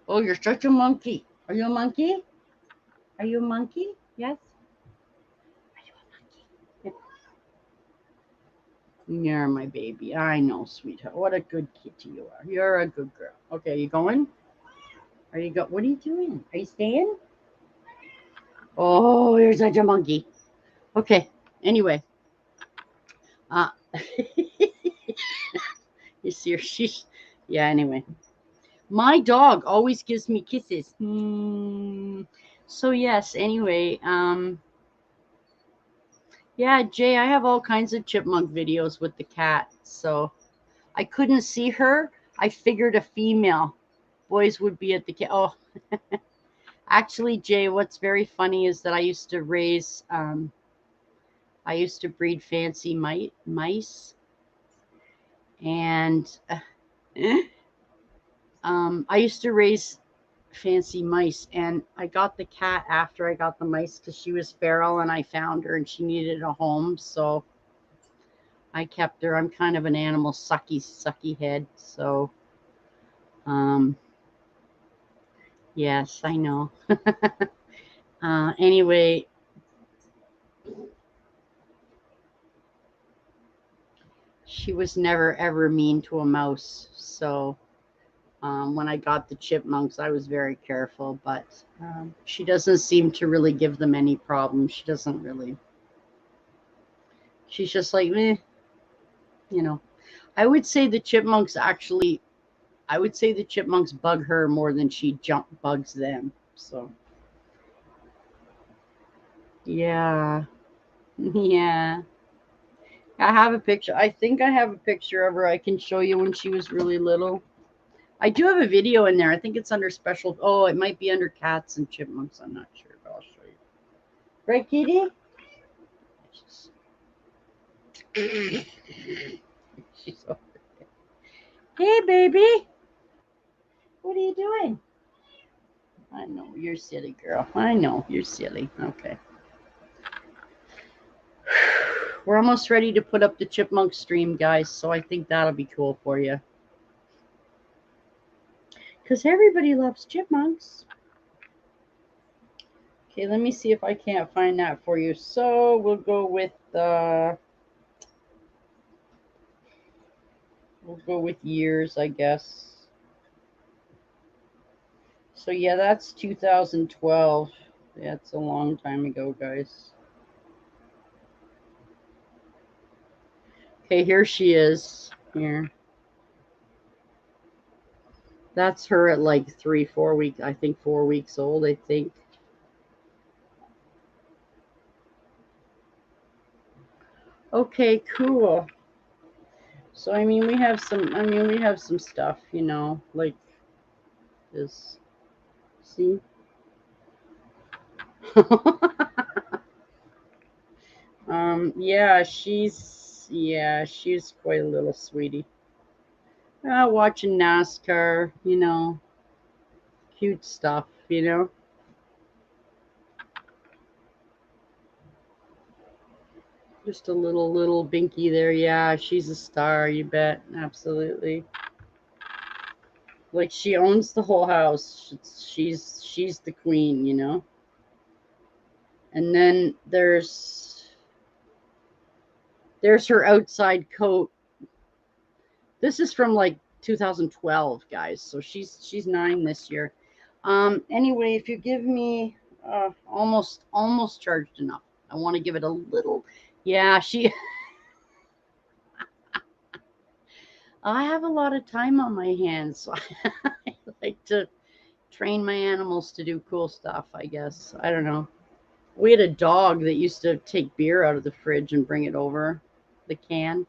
Oh, you're such a monkey. Are you a monkey? Are you a monkey? Yes? Are you a monkey? You're my baby. I know, sweetheart. What a good kitty you are. You're a good girl. Okay, you going? Are you go? What are you doing? Are you staying? Oh, you're such a monkey. Okay. Anyway. Uh you see her? She's yeah, anyway. My dog always gives me kisses. So yes, anyway, yeah, Jay, I have all kinds of chipmunk videos with the cat. So I couldn't see her. I figured a female. Boys would be at the cat. Oh, actually, Jay, what's very funny is that I used to breed fancy mice, and I used to raise fancy mice, and I got the cat after I got the mice because she was feral and I found her and she needed a home, so I kept her. I'm kind of an animal sucky head, so um yes, I know. Anyway, she was never ever mean to a mouse, so when I got the chipmunks, I was very careful, but she doesn't seem to really give them any problems. She doesn't really. She's just like, meh, you know. I would say the chipmunks actually, I would say the chipmunks bug her more than she bugs them. So, yeah, yeah. I have a picture. I think I have a picture of her I can show you when she was really little. I do have a video in there. I think it's under special. Oh, it might be under cats and chipmunks. I'm not sure, but I'll show you. Right, Kitty? She's over there. Hey, baby. What are you doing? I know, you're silly, girl. I know, you're silly. Okay. We're almost ready to put up the chipmunk stream, guys, so I think that'll be cool for you. Because everybody loves chipmunks. Okay, let me see if I can't find that for you. So we'll go with years, I guess. So yeah, that's 2012. Yeah, it's a long time ago, guys. Okay, here she is. Here. That's her at like 4 weeks. I think 4 weeks old, I think. Okay, cool. So I mean we have some stuff, like this. See? She's quite a little sweetie. Watching NASCAR, cute stuff. Just a little binky there. Yeah, she's a star, you bet. Absolutely. Like she owns the whole house. She's the queen. And then there's her outside coat. This is from like 2012, guys. So she's 9 this year. Anyway, if you give me almost charged enough. I want to give it a little. Yeah, I have a lot of time on my hands, so I like to train my animals to do cool stuff, I guess. I don't know. We had a dog that used to take beer out of the fridge and bring it over the can,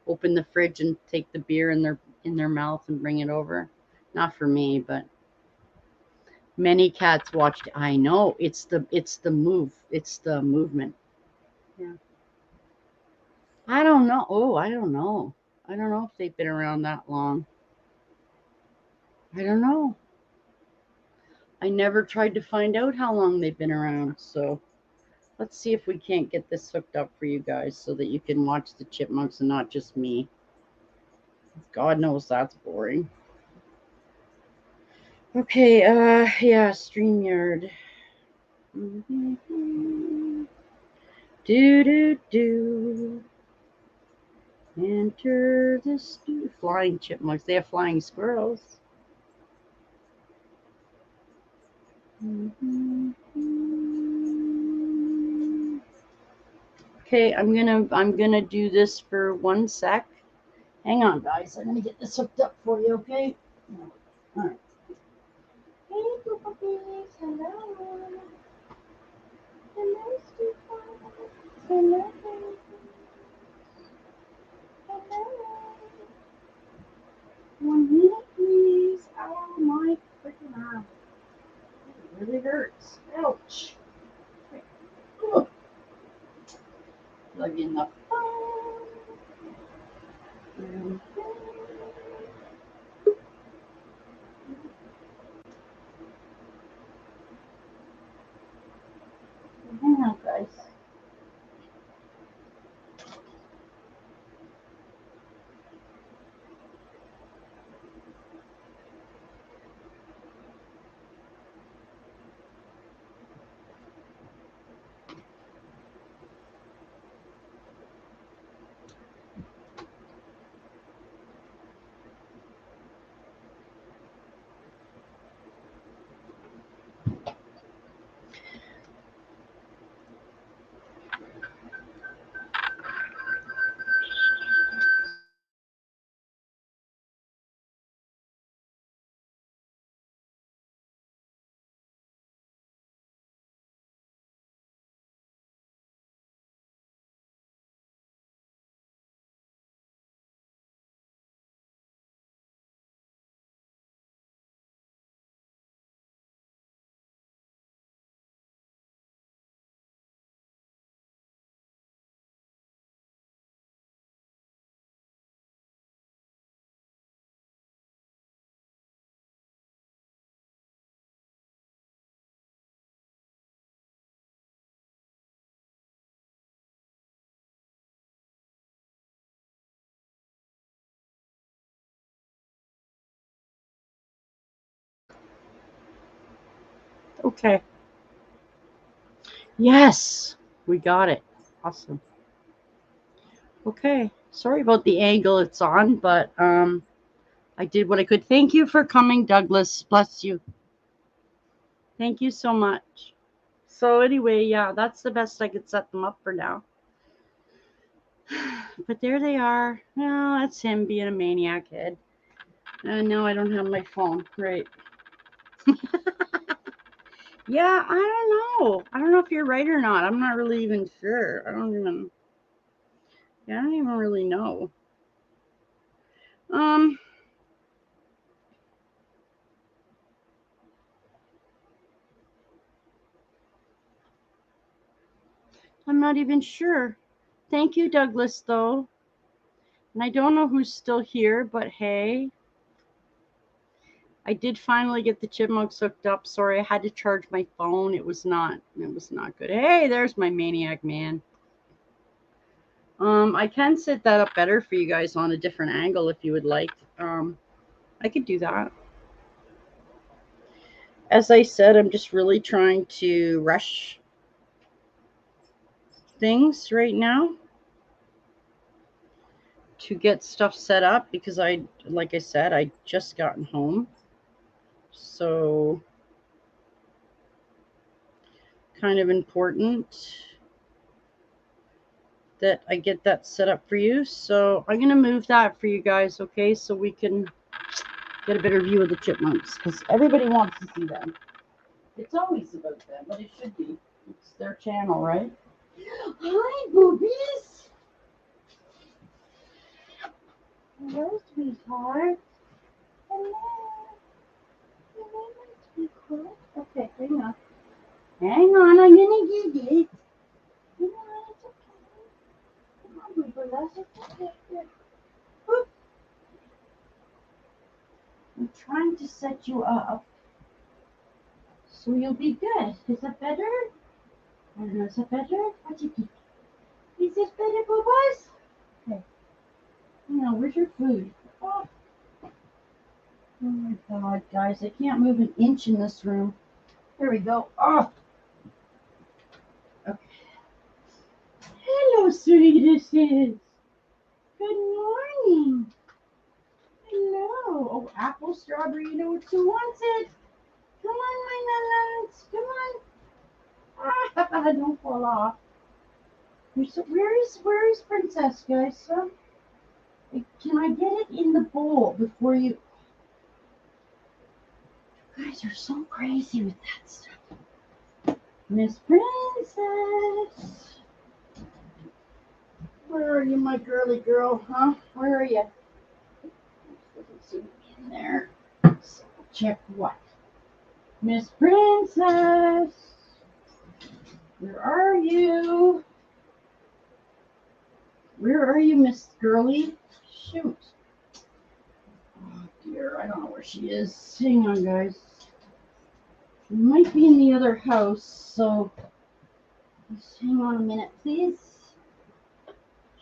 open the fridge and take the beer in their mouth and bring it over. Not for me, but many cats watched. I know it's the movement. Yeah. I don't know. Oh, I don't know. I don't know if they've been around that long. I don't know. I never tried to find out how long they've been around. So let's see if we can't get this hooked up for you guys so that you can watch the chipmunks and not just me. God knows that's boring. Okay, yeah, StreamYard. Do do do. Enter the flying chipmunks. They have flying squirrels. Okay, I'm gonna do this for 1 sec. Hang on, guys. I'm gonna get this hooked up for you. Okay. All right. Hey, little puppies. Hello. Hello, sweet puppies. Hello. Hello. 1 minute, please. Oh my freaking arm. It really hurts. Ouch. Ugh. Plug in the phone. Hang on, guys. Okay. Yes, we got it. Awesome. Okay. Sorry about the angle it's on, but I did what I could. Thank you for coming, Douglas. Bless you. Thank you so much. So anyway, yeah, that's the best I could set them up for now. But there they are. No, that's him being a maniac head. And now I don't have my phone. Right. Yeah, I don't know. I don't know if you're right or not. I'm not really even sure. I don't even really know. Um, I'm not even sure. Thank you, Douglas, though. And I don't know who's still here, but hey, I did finally get the chipmunks hooked up. Sorry, I had to charge my phone. It was not good. Hey, there's my maniac man. I can set that up better for you guys on a different angle if you would like. I could do that. As I said, I'm just really trying to rush things right now to get stuff set up because like I said, I just gotten home. So kind of important that I get that set up for you. So I'm going to move that for you guys, okay? So we can get a better view of the chipmunks because everybody wants to see them. It's always about them, but it should be. It's their channel, right? Hi, boobies. Hello, sweetheart. Hello. Hello, my sweetheart. Okay, hang on. Hang on, I'm gonna get it. Hang on, it's okay. Come on, boobies. It's okay. Here. Boop. I'm trying to set you up so you'll be good. Is that better? I don't know. Is that better? What do you think? Is this better, boobies? Okay. Now, where's your food? Oh. Oh my God, guys, I can't move an inch in this room. There we go. Oh, how sweet this is. Good morning. Hello. Oh, apple, strawberry, you know who wants it? Come on, my nuts. Come on. Ah, don't fall off. Where is Princess, guys? Can I get it in the bowl before you? You guys are so crazy with that stuff. Miss Princess. Where are you, my girly girl, huh? Where are you? Doesn't seem to be in there. So check what? Miss Princess. Where are you? Where are you, Miss Girly? Shoot. Oh dear, I don't know where she is. Hang on, guys. She might be in the other house, so just hang on a minute, please.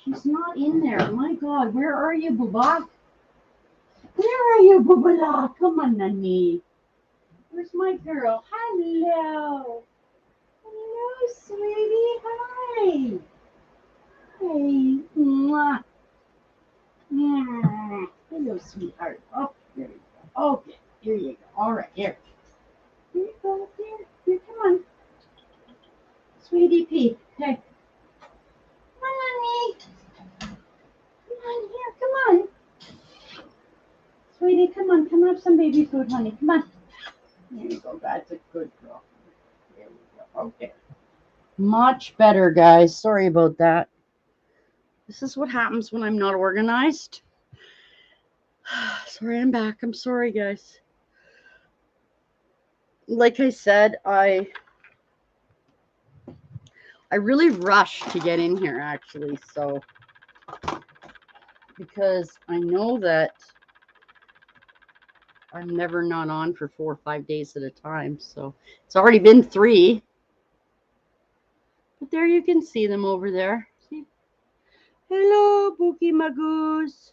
She's not in there. My God, where are you, Booba? Where are you, Booba? Come on, Nani. Where's my girl? Hello. Hello, sweetie. Hi. Hey. Mwah. Hello, sweetheart. Oh, there you go. Okay, here you go. All right, here. Here you go. Here, come on. Sweetie Pea. Hey. Come on, honey. Come on, here. Come on. Sweetie, come on. Come have some baby food, honey. Come on. There you go. That's a good girl. There we go. Okay. Much better, guys. Sorry about that. This is what happens when I'm not organized. Sorry, I'm back. I'm sorry, guys. Like I said, I really rushed to get in here, actually. So, because I know that I'm never not on for 4 or 5 days at a time. So, it's already been 3. But there you can see them over there. See? Hello, Bookie Magoos.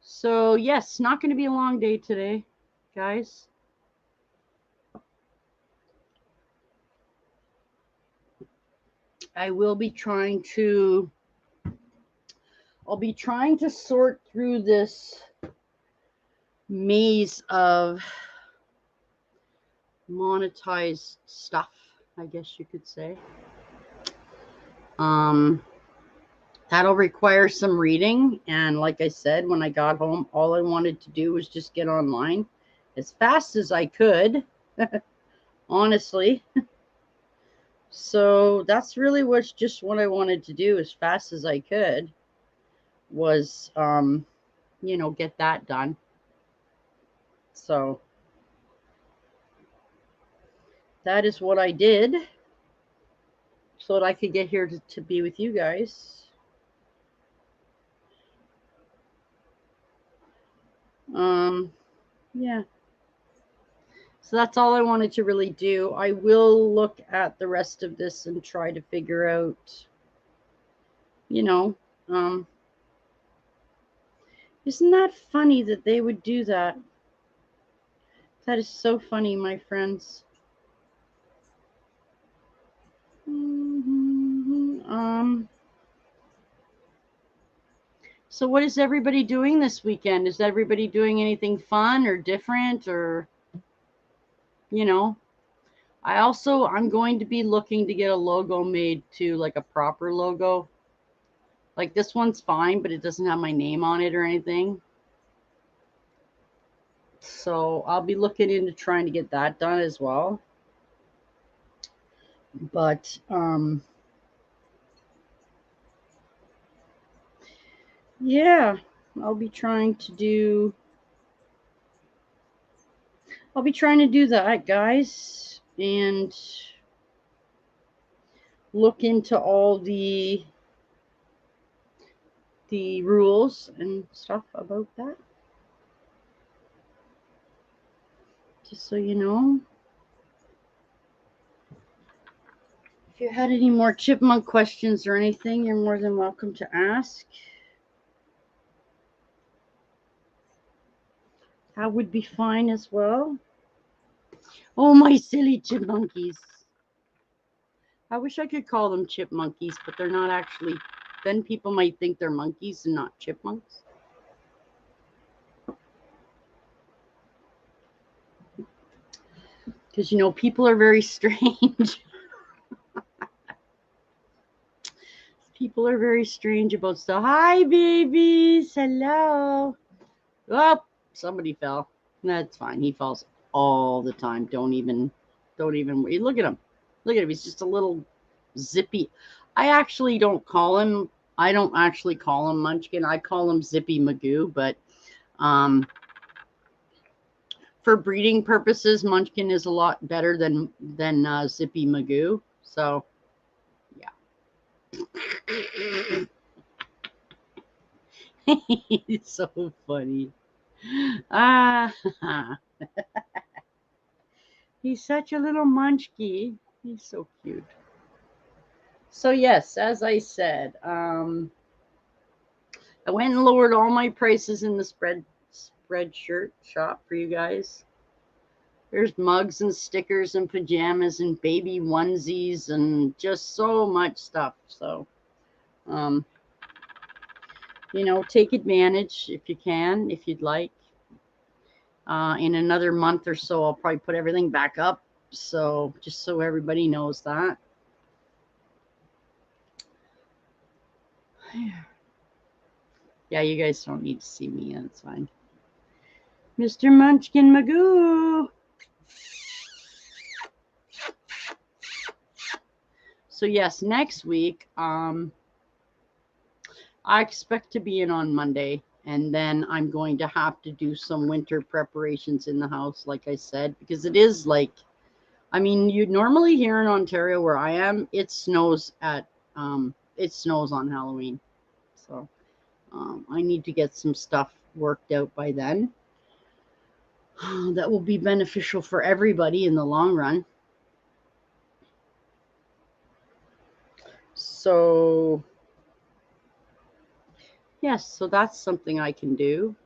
So, yes, not going to be a long day today, guys. I'll be trying to sort through this maze of monetized stuff, I guess you could say. That'll require some reading, and like I said, when I got home, all I wanted to do was just get online as fast as I could, honestly. So that's really what I wanted to do as fast as I could was, get that done. So that is what I did so that I could get here to be with you guys. Yeah. So that's all I wanted to really do. I will look at the rest of this and try to figure out, isn't that funny that they would do that? That is so funny, my friends. So what is everybody doing this weekend? Is everybody doing anything fun or different or, I'm going to be looking to get a logo made too, like a proper logo. Like this one's fine, but it doesn't have my name on it or anything. So I'll be looking into trying to get that done as well. But, yeah, I'll be trying to do that, guys, and look into all the rules and stuff about that. Just so you know. If you had any more chipmunk questions or anything, you're more than welcome to ask. That would be fine as well. Oh, my silly chipmunkies. I wish I could call them chipmunkies, but they're not actually. Then people might think they're monkeys and not chipmunks. Because, you know, people are very strange. People are very strange about stuff. Hi, babies. Hello. Oh, somebody fell. That's fine. He falls all the time. Don't even worry. Look at him. Look at him. He's just a little zippy. I don't actually call him Munchkin. I call him Zippy Magoo, but for breeding purposes, Munchkin is a lot better than Zippy Magoo. So, yeah. He's so funny. He's such a little munchkie. He's so cute. So yes, as I said, I went and lowered all my prices in the spreadshirt shop for you guys. There's mugs and stickers and pajamas and baby onesies and just so much stuff. So, you know, take advantage if you can, if you'd like. In another month or so, I'll probably put everything back up. So just so everybody knows that. Yeah, you guys don't need to see me. That's fine. Mr. Munchkin Magoo. So yes, next week, I expect to be in on Monday, and then I'm going to have to do some winter preparations in the house, like I said, because it is like, I mean, you normally here in Ontario where I am, it snows on Halloween. So I need to get some stuff worked out by then. That will be beneficial for everybody in the long run. So yes, so that's something I can do.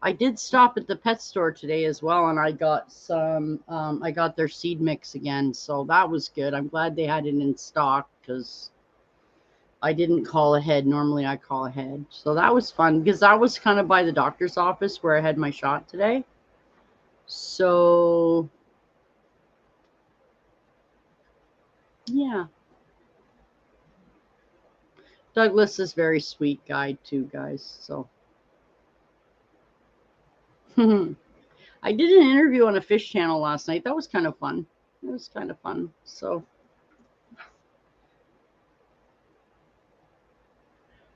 I did stop at the pet store today as well, and I got some, I got their seed mix again, so that was good. I'm glad they had it in stock because I didn't call ahead. Normally I call ahead. So that was fun because that was kind of by the doctor's office where I had my shot today. So, yeah. Douglas is very sweet guy too, guys. So, I did an interview on a fish channel last night. That was kind of fun. It was kind of fun. So,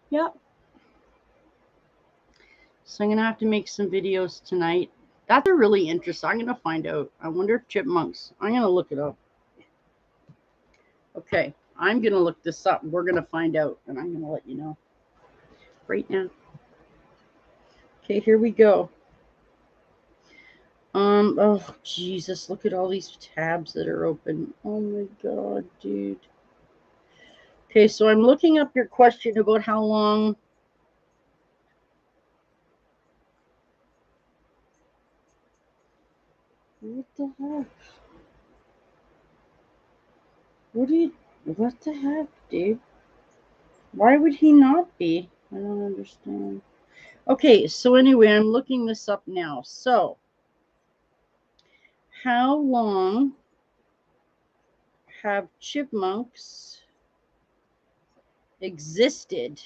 yeah. So I'm going to have to make some videos tonight. That's a really interesting. I'm going to find out. I wonder if chipmunks. I'm going to look it up. Okay. I'm going to look this up. We're going to find out, and I'm going to let you know right now. Okay, here we go. Oh, Jesus. Look at all these tabs that are open. Oh, my God, dude. Okay, so I'm looking up your question about how long. What the heck? What the heck, dude? Why would he not be? I don't understand. Okay, so anyway, I'm looking this up now. So, how long have chipmunks existed?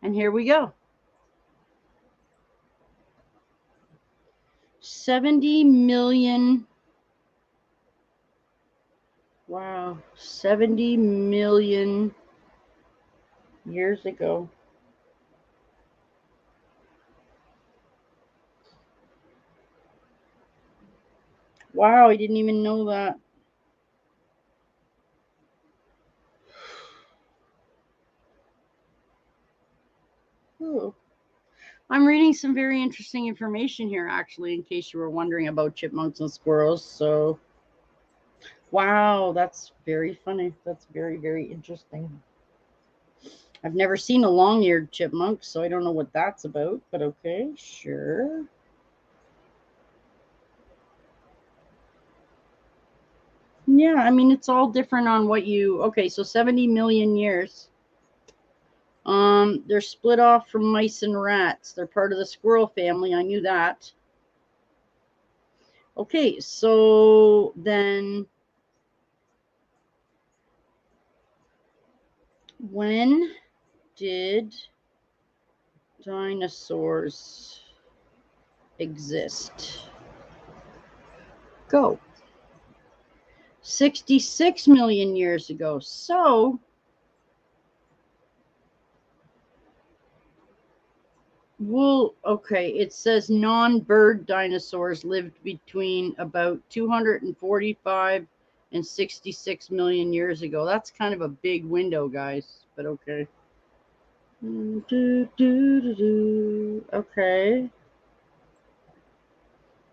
And here we go. 70 million. Wow, 70 million years ago. Wow, I didn't even know that. Ooh. I'm reading some very interesting information here, actually, in case you were wondering about chipmunks and squirrels. So, wow, that's very funny. That's very, very interesting. I've never seen a long-eared chipmunk, so I don't know what that's about, but okay, sure. Yeah, I mean, it's all different on what you, okay, so 70 million years. They're split off from mice and rats. They're part of the squirrel family. I knew that. Okay, so then when did dinosaurs exist? Go. 66 million years ago. So well, okay, it says non-bird dinosaurs lived between about 245 and 66 million years ago. That's kind of a big window, guys, but okay. Okay.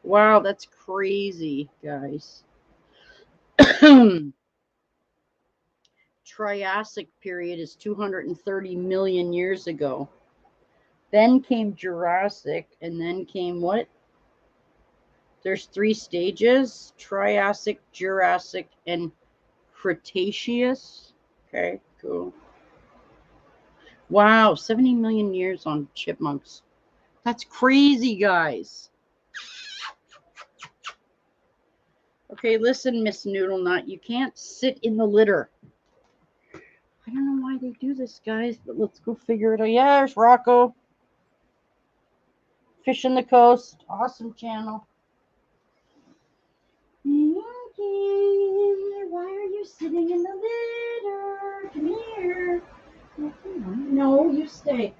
Wow, that's crazy, guys. Triassic period is 230 million years ago. Then came Jurassic, and then came what? There's 3 stages: Triassic, Jurassic, and Cretaceous. Okay, cool. Wow, 70 million years on chipmunks. That's crazy, guys. Okay, listen, Miss Noodle Nut, you can't sit in the litter. I don't know why they do this, guys, but let's go figure it out. Yeah, there's Rocco. Fishing the Coast. Awesome channel. Why are you sitting in the litter? Come here. No, you stay.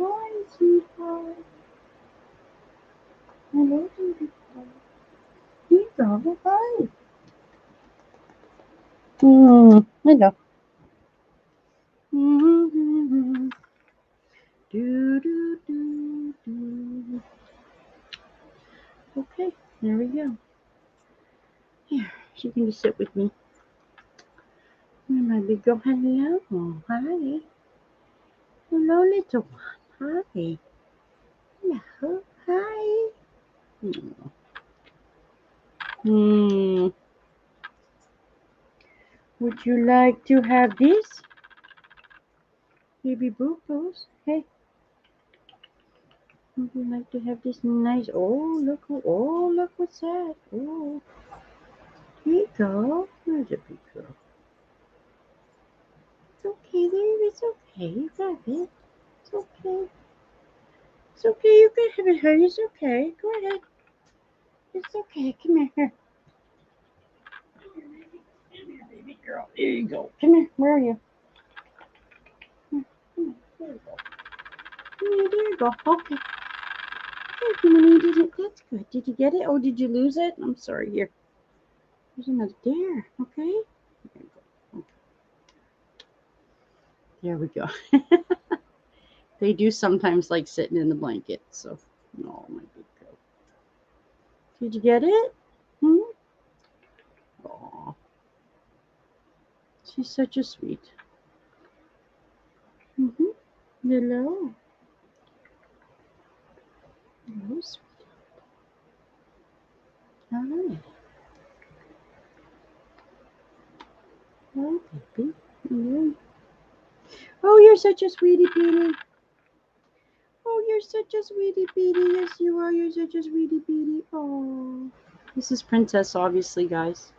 Hi, sweetheart. Hello, sweetheart. You go. Hi. Hello. Do, do, do, do. Okay, there we go. Here, she can just sit with me. My big girl. Hello. Hi. Hello, little one. Hi. Hello. Hi. Would you like to have this? Baby boo boos? Hey. Would you like to have this nice? Oh, look what's that? Oh, here you go. There's a big girl. It's okay, there. It's okay. You got it. It's okay. It's okay. You can have it, honey. It's okay. Go ahead. It's okay. Come here. Come here, baby girl. There you go. Come here. Where are you? Come here. There you go. There you go. Okay. You did it. That's good. Did you get it? Oh, did you lose it? I'm sorry. Here. There's another there. Okay. There you go. Okay. There we go. They do sometimes like sitting in the blanket. So, oh my big girl. Did you get it? Oh, she's such a sweet. Hello. Hello, sweet. Hi. Hi, baby. Yeah. Oh, you're such a sweetie Petey. Oh, you're such a sweetie Petey. Yes, you are. You're such a sweetie Petey. Oh. This is Princess, obviously, guys.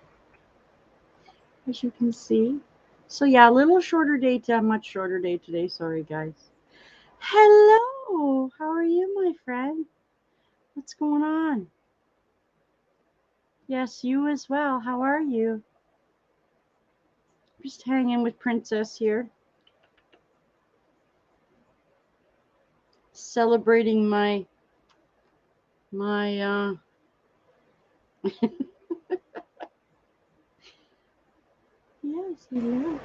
As you can see. So, yeah, a little shorter day to a much shorter day today. Sorry, guys. Hello. How are you, my friend? What's going on? Yes, you as well. How are you? Just hanging with Princess here. Celebrating my yes, hello.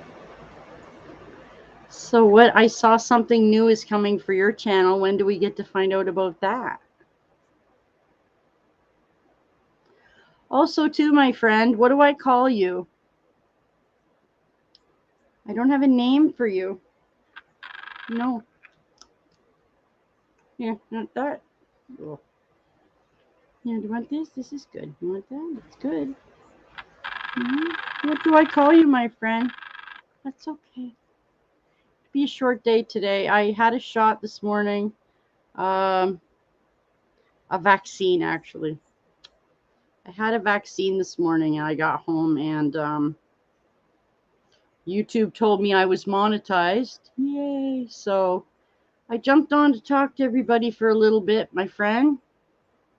So what, I saw something new is coming for your channel. When do we get to find out about that? Also, too, my friend, what do I call you? I don't have a name for you. No. Yeah, not that. Oh. Yeah, do you want this? This is good. You want that? It's good. What do I call you, my friend? That's okay. Be a short day today. I had a shot this morning. Um, a vaccine, actually. I had a vaccine this morning and I got home and YouTube told me I was monetized. Yay. So I jumped on to talk to everybody for a little bit, my friend.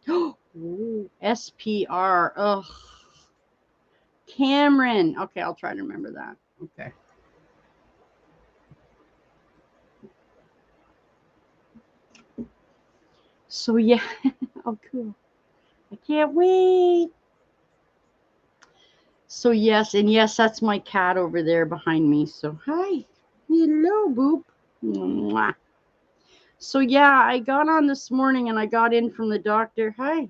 Ooh, SPR. Ugh. Cameron. Okay, I'll try to remember that. Okay. So yeah. Oh, cool. I can't wait. So yes, and yes, that's my cat over there behind me. So hi. Hello, Boop. Mwah. So yeah, I got on this morning and I got in from the doctor. Hi.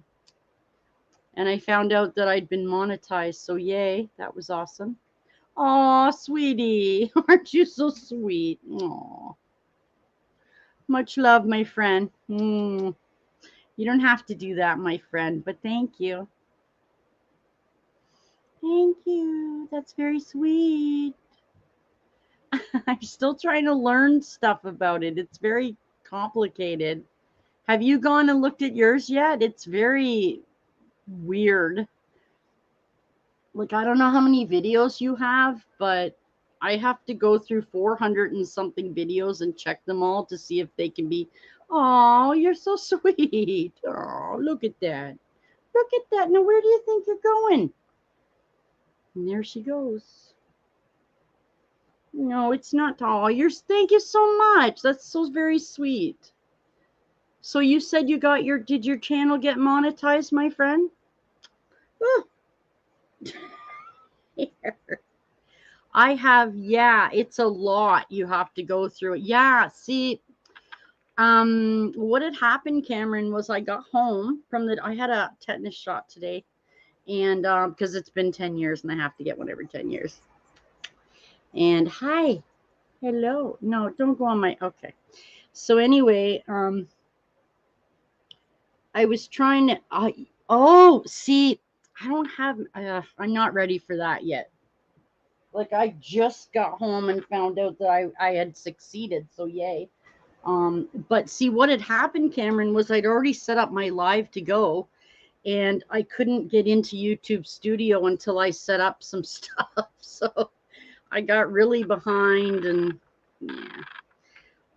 And I found out that I'd been monetized. So yay, that was awesome. Aw, sweetie. Aren't you so sweet? Aw. Much love, my friend. You don't have to do that, my friend, but thank you. Thank you. That's very sweet. I'm still trying to learn stuff about it. It's very complicated. Have you gone and looked at yours yet? It's very weird. Like, I don't know how many videos you have, but I have to go through 400 and something videos and check them all to see if they can be. Oh, you're so sweet. Oh, look at that. Look at that. Now, where do you think you're going? And there she goes. No, it's not tall. Thank you so much. That's so very sweet. So you said you got did your channel get monetized, my friend? Oh. I have, yeah, it's a lot you have to go through. Yeah, see, what had happened, Cameron, was I got home I had a tetanus shot today, and because it's been 10 years and I have to get one every 10 years. And hi, hello. No, don't go on okay. So anyway, I was trying to, see, I don't have, I'm not ready for that yet. Like, I just got home and found out that I had succeeded, so yay. But see, what had happened, Cameron, was I'd already set up my live to go, and I couldn't get into YouTube Studio until I set up some stuff. So I got really behind, and yeah.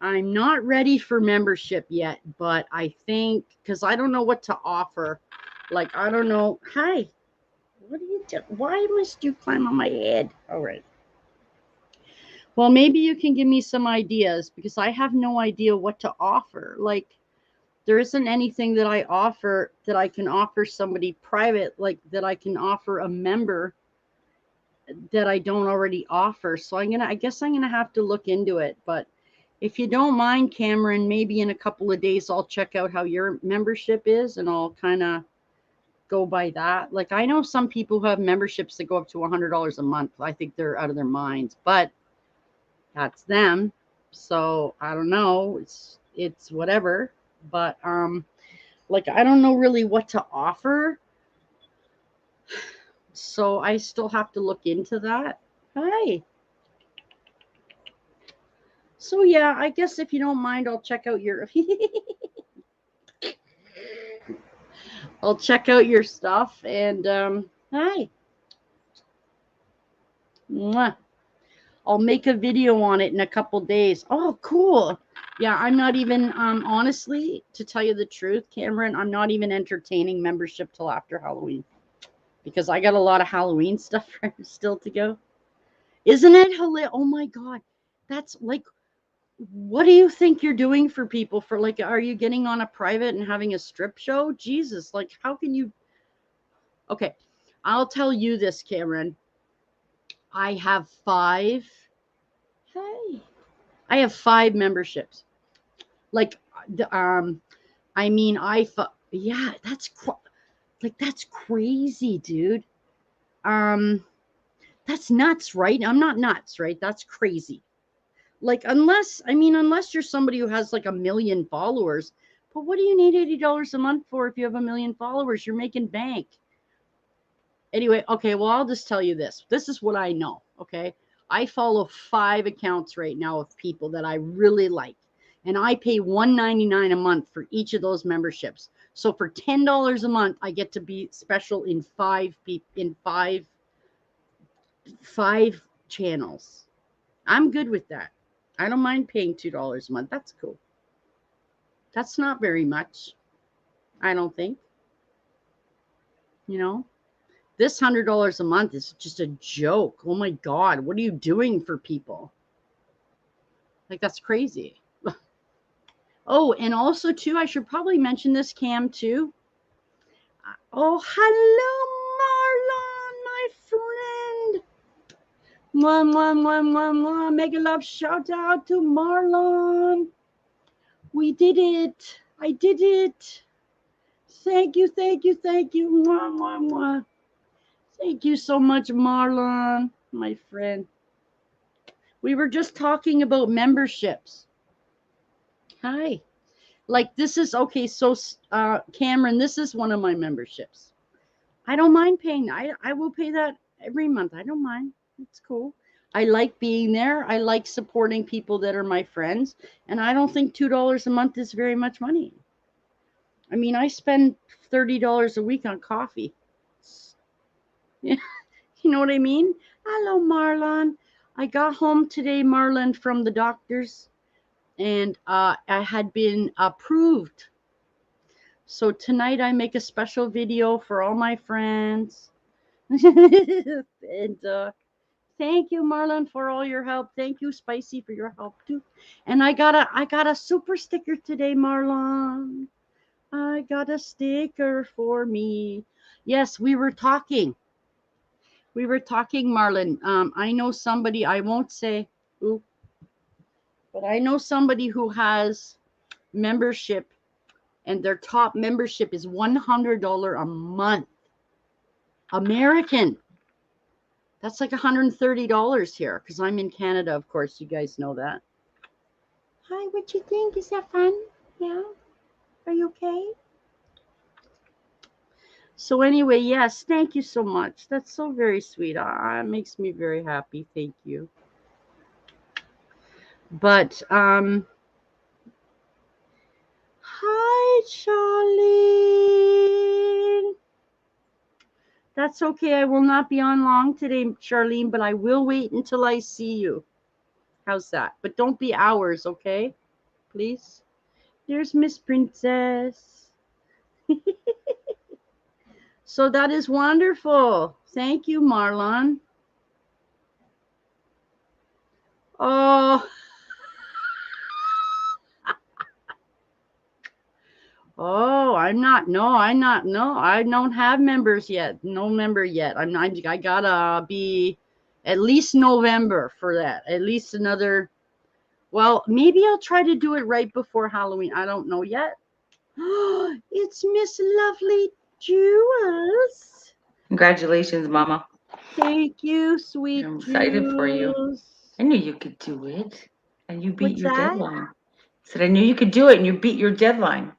I'm not ready for membership yet, but I think, because I don't know what to offer. Like, I don't know. Hi, what are you doing? Why must you climb on my head? All right. Well, maybe you can give me some ideas because I have no idea what to offer. Like, there isn't anything that I offer that I can offer somebody private, like that I can offer a member that I don't already offer. So I guess I'm gonna have to look into it. But if you don't mind, Cameron, maybe in a couple of days I'll check out how your membership is and I'll kind of go by that. Like, I know some people who have memberships that go up to $100 a month. I think they're out of their minds, but that's them. So I don't know. It's whatever. But like, I don't know really what to offer. So I still have to look into that. Hi. So yeah, I guess if you don't mind, I'll check out your I'll check out your stuff and hi. Mwah. I'll make a video on it in a couple days. Oh, cool. Yeah, I'm not even honestly, to tell you the truth, Cameron, I'm not even entertaining membership till after Halloween because I got a lot of Halloween stuff still to go. Isn't it hilarious? Oh my God. That's like, what do you think you're doing for people? For like, are you getting on a private and having a strip show? Jesus, like, how can you? Okay, I'll tell you this, Cameron. I have five. Hey, I have five memberships. Like, I mean, yeah, that's crazy, dude. Um, that's nuts, right? I'm not nuts, right? That's crazy. Like, unless you're somebody who has like 1 million followers, But what do you need $80 a month for if you have 1 million followers? You're making bank. Anyway, okay, well, I'll just tell you this. This is what I know, okay? I follow 5 accounts right now of people that I really like. And I pay $1.99 a month for each of those memberships. So for $10 a month, I get to be special in five channels. I'm good with that. I don't mind paying $2 a month. That's cool. That's not very much, I don't think. You know, this $100 a month is just a joke. Oh my God, what are you doing for people? Like, that's crazy. Oh, and also too, I should probably mention this, Cam, too. Oh, hello, Marlon, my friend. Mwah, mwah, mwah, mwah, mwah. Mega love shout out to Marlon. We did it. I did it. Thank you, thank you, thank you. Mwah, mwah, mwah. Thank you so much, Marlon, my friend. We were just talking about memberships. Hi. Like, this is, okay, so Cameron, this is one of my memberships. I don't mind paying. I will pay that every month. I don't mind. It's cool. I like being there. I like supporting people that are my friends. And I don't think $2 a month is very much money. I mean, I spend $30 a week on coffee. Yeah. You know what I mean? Hello, Marlon. I got home today, Marlon, from the doctors, and I had been approved. So tonight I make a special video for all my friends. And thank you, Marlon, for all your help. Thank you, Spicy, for your help too. And I got a super sticker today, Marlon. I got a sticker for me. Yes, we were talking. We were talking, Marlon. I know somebody, I won't say who, but I know somebody who has membership, and their top membership is $100 a month. American. That's like $130 here, because I'm in Canada, of course. You guys know that. Hi, what you think? Is that fun? Yeah? Are you okay? So anyway, yes, thank you so much. That's so very sweet. It makes me very happy. Thank you. But hi, Charlene. That's okay. I will not be on long today, Charlene, but I will wait until I see you. How's that? But don't be hours, okay? Please. There's Miss Princess. So that is wonderful. Thank you, Marlon. Oh. Oh, I don't have members yet. No member yet. I gotta be at least November for that. At least another, well, maybe I'll try to do it right before Halloween. I don't know yet. It's Miss Lovely Jules. Congratulations, Mama. Thank you, sweet I'm excited for you. Jules. I knew you could do it. And you beat What's your that? deadline. I said I knew you could do it and you beat your deadline.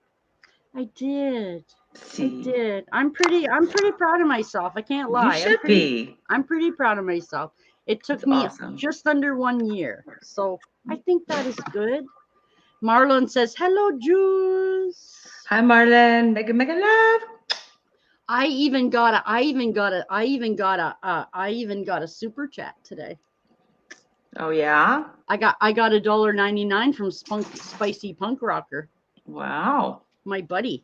I did. I See. did. I'm pretty proud of myself. I can't You lie. should be. I'm pretty proud of myself. It It's took me awesome. just under 1 year. So I think that is good. Marlon says, hello, Jules. Hi, Marlon. Mega love. I even got a super chat today. Oh yeah? I got $1.99 from Spicy Punk Rocker, Wow. my buddy.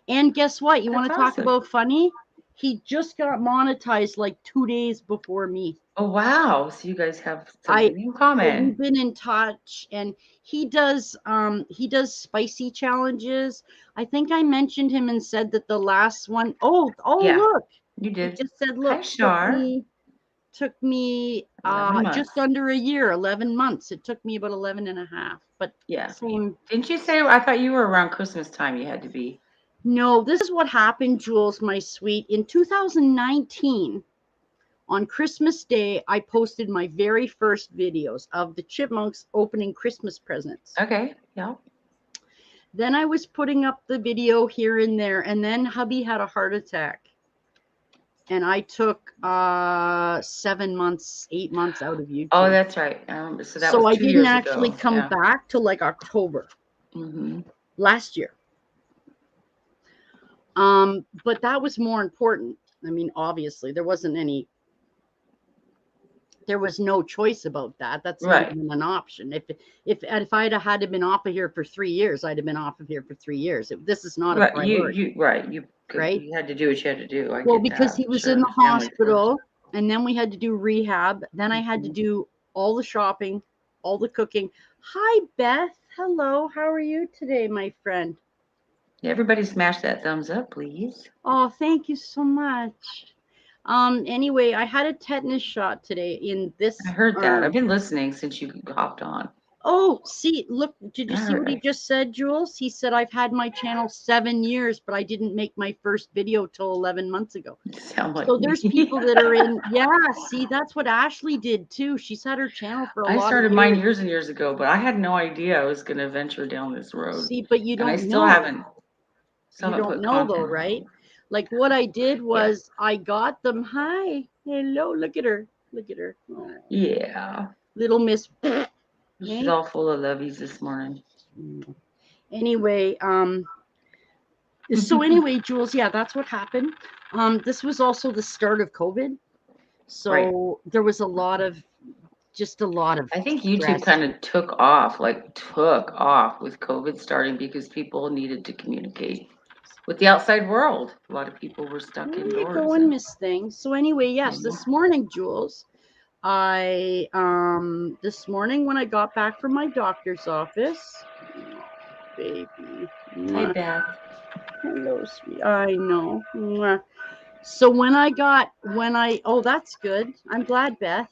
And guess what? You want That's to talk awesome. about funny? He just got monetized like 2 days before me. Oh wow. So you guys have I something in so we've common. been in touch, and he does spicy challenges. I think I mentioned him and said that the last one, oh Yeah, look. you He did. just said, Hi, look, Shar. took me 11 just months. under a year, 11 months. It took me about 11 and a half, but Yeah. same. Didn't you say, I thought you were around Christmas time you had to be? No, this is what happened, Jules, my sweet. In 2019, on Christmas Day, I posted my very first videos of the Chipmunks opening Christmas presents. Okay. Yeah. Then I was putting up the video here and there, and then hubby had a heart attack. And I took 7 months, 8 months out of YouTube. Oh, that's right. So that was I 2 didn't years actually ago. come back till like October last year. But that was more important. I mean, obviously, there was no choice about that. That's not even an option. If I'd have had to been off of here for 3 years, I'd have been off of here for 3 years. This is not a priority. You had to do what you had to do. Well, because he was in the hospital, and then we had to do rehab. Then I had to do all the shopping, all the cooking. Hi, Beth. Hello. How are you today, my friend? Everybody smash that thumbs up, please. Oh, thank you so much. Anyway, I had a tetanus shot today in this. I heard that. I've been listening since you hopped on. Oh, see, look, did you see what he just said, Jules? He said, I've had my channel 7 years, but I didn't make my first video till 11 months ago. So there's people that are in, see, that's what Ashley did too. She's had her channel for a lot of years. I started mine years and years ago, but I had no idea I was going to venture down this road. See, but you don't know. I still haven't. You don't know though, right? Like what I did was I got them. Hi, hello, look at her. Look at her. Oh. Yeah. Little Miss. She's all full of lovies this morning. Anyway, so anyway, Jules, that's what happened. This was also the start of COVID. So there was a lot of I think YouTube kind of took off with COVID starting because people needed to communicate with the outside world. A lot of people were stuck indoors. You go and miss things. So anyway, yes, this morning, Jules, this morning when I got back from my doctor's office, baby. Hi, Beth. Hello, sweet. I know. So oh, that's good. I'm glad, Beth.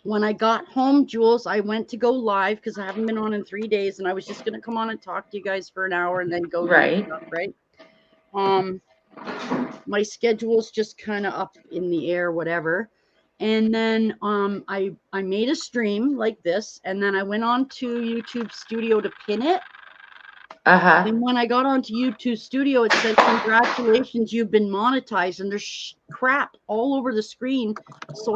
When I got home, Jules, I went to go live because I haven't been on in 3 days, and I was just gonna come on and talk to you guys for an hour and then go do stuff, right? My schedule's just kind of up in the air, whatever. And then I made a stream like this, and then I went on to YouTube Studio to pin it. And when I got onto YouTube Studio, it said, "Congratulations, you've been monetized." And there's crap all over the screen. So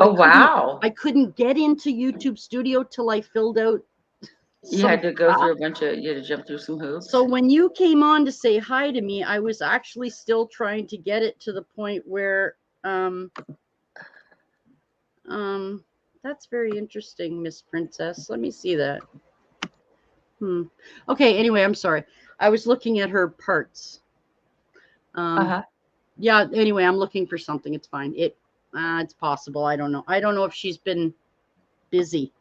I couldn't get into YouTube Studio till I filled out. You had to go through you had to jump through some hoops. So when you came on to say hi to me, I was actually still trying to get it to the point where, that's very interesting, Miss Princess. Let me see that. Okay, anyway, I'm sorry. I was looking at her parts. Yeah, anyway, I'm looking for something. It's fine. It's possible. I don't know. I don't know if she's been busy.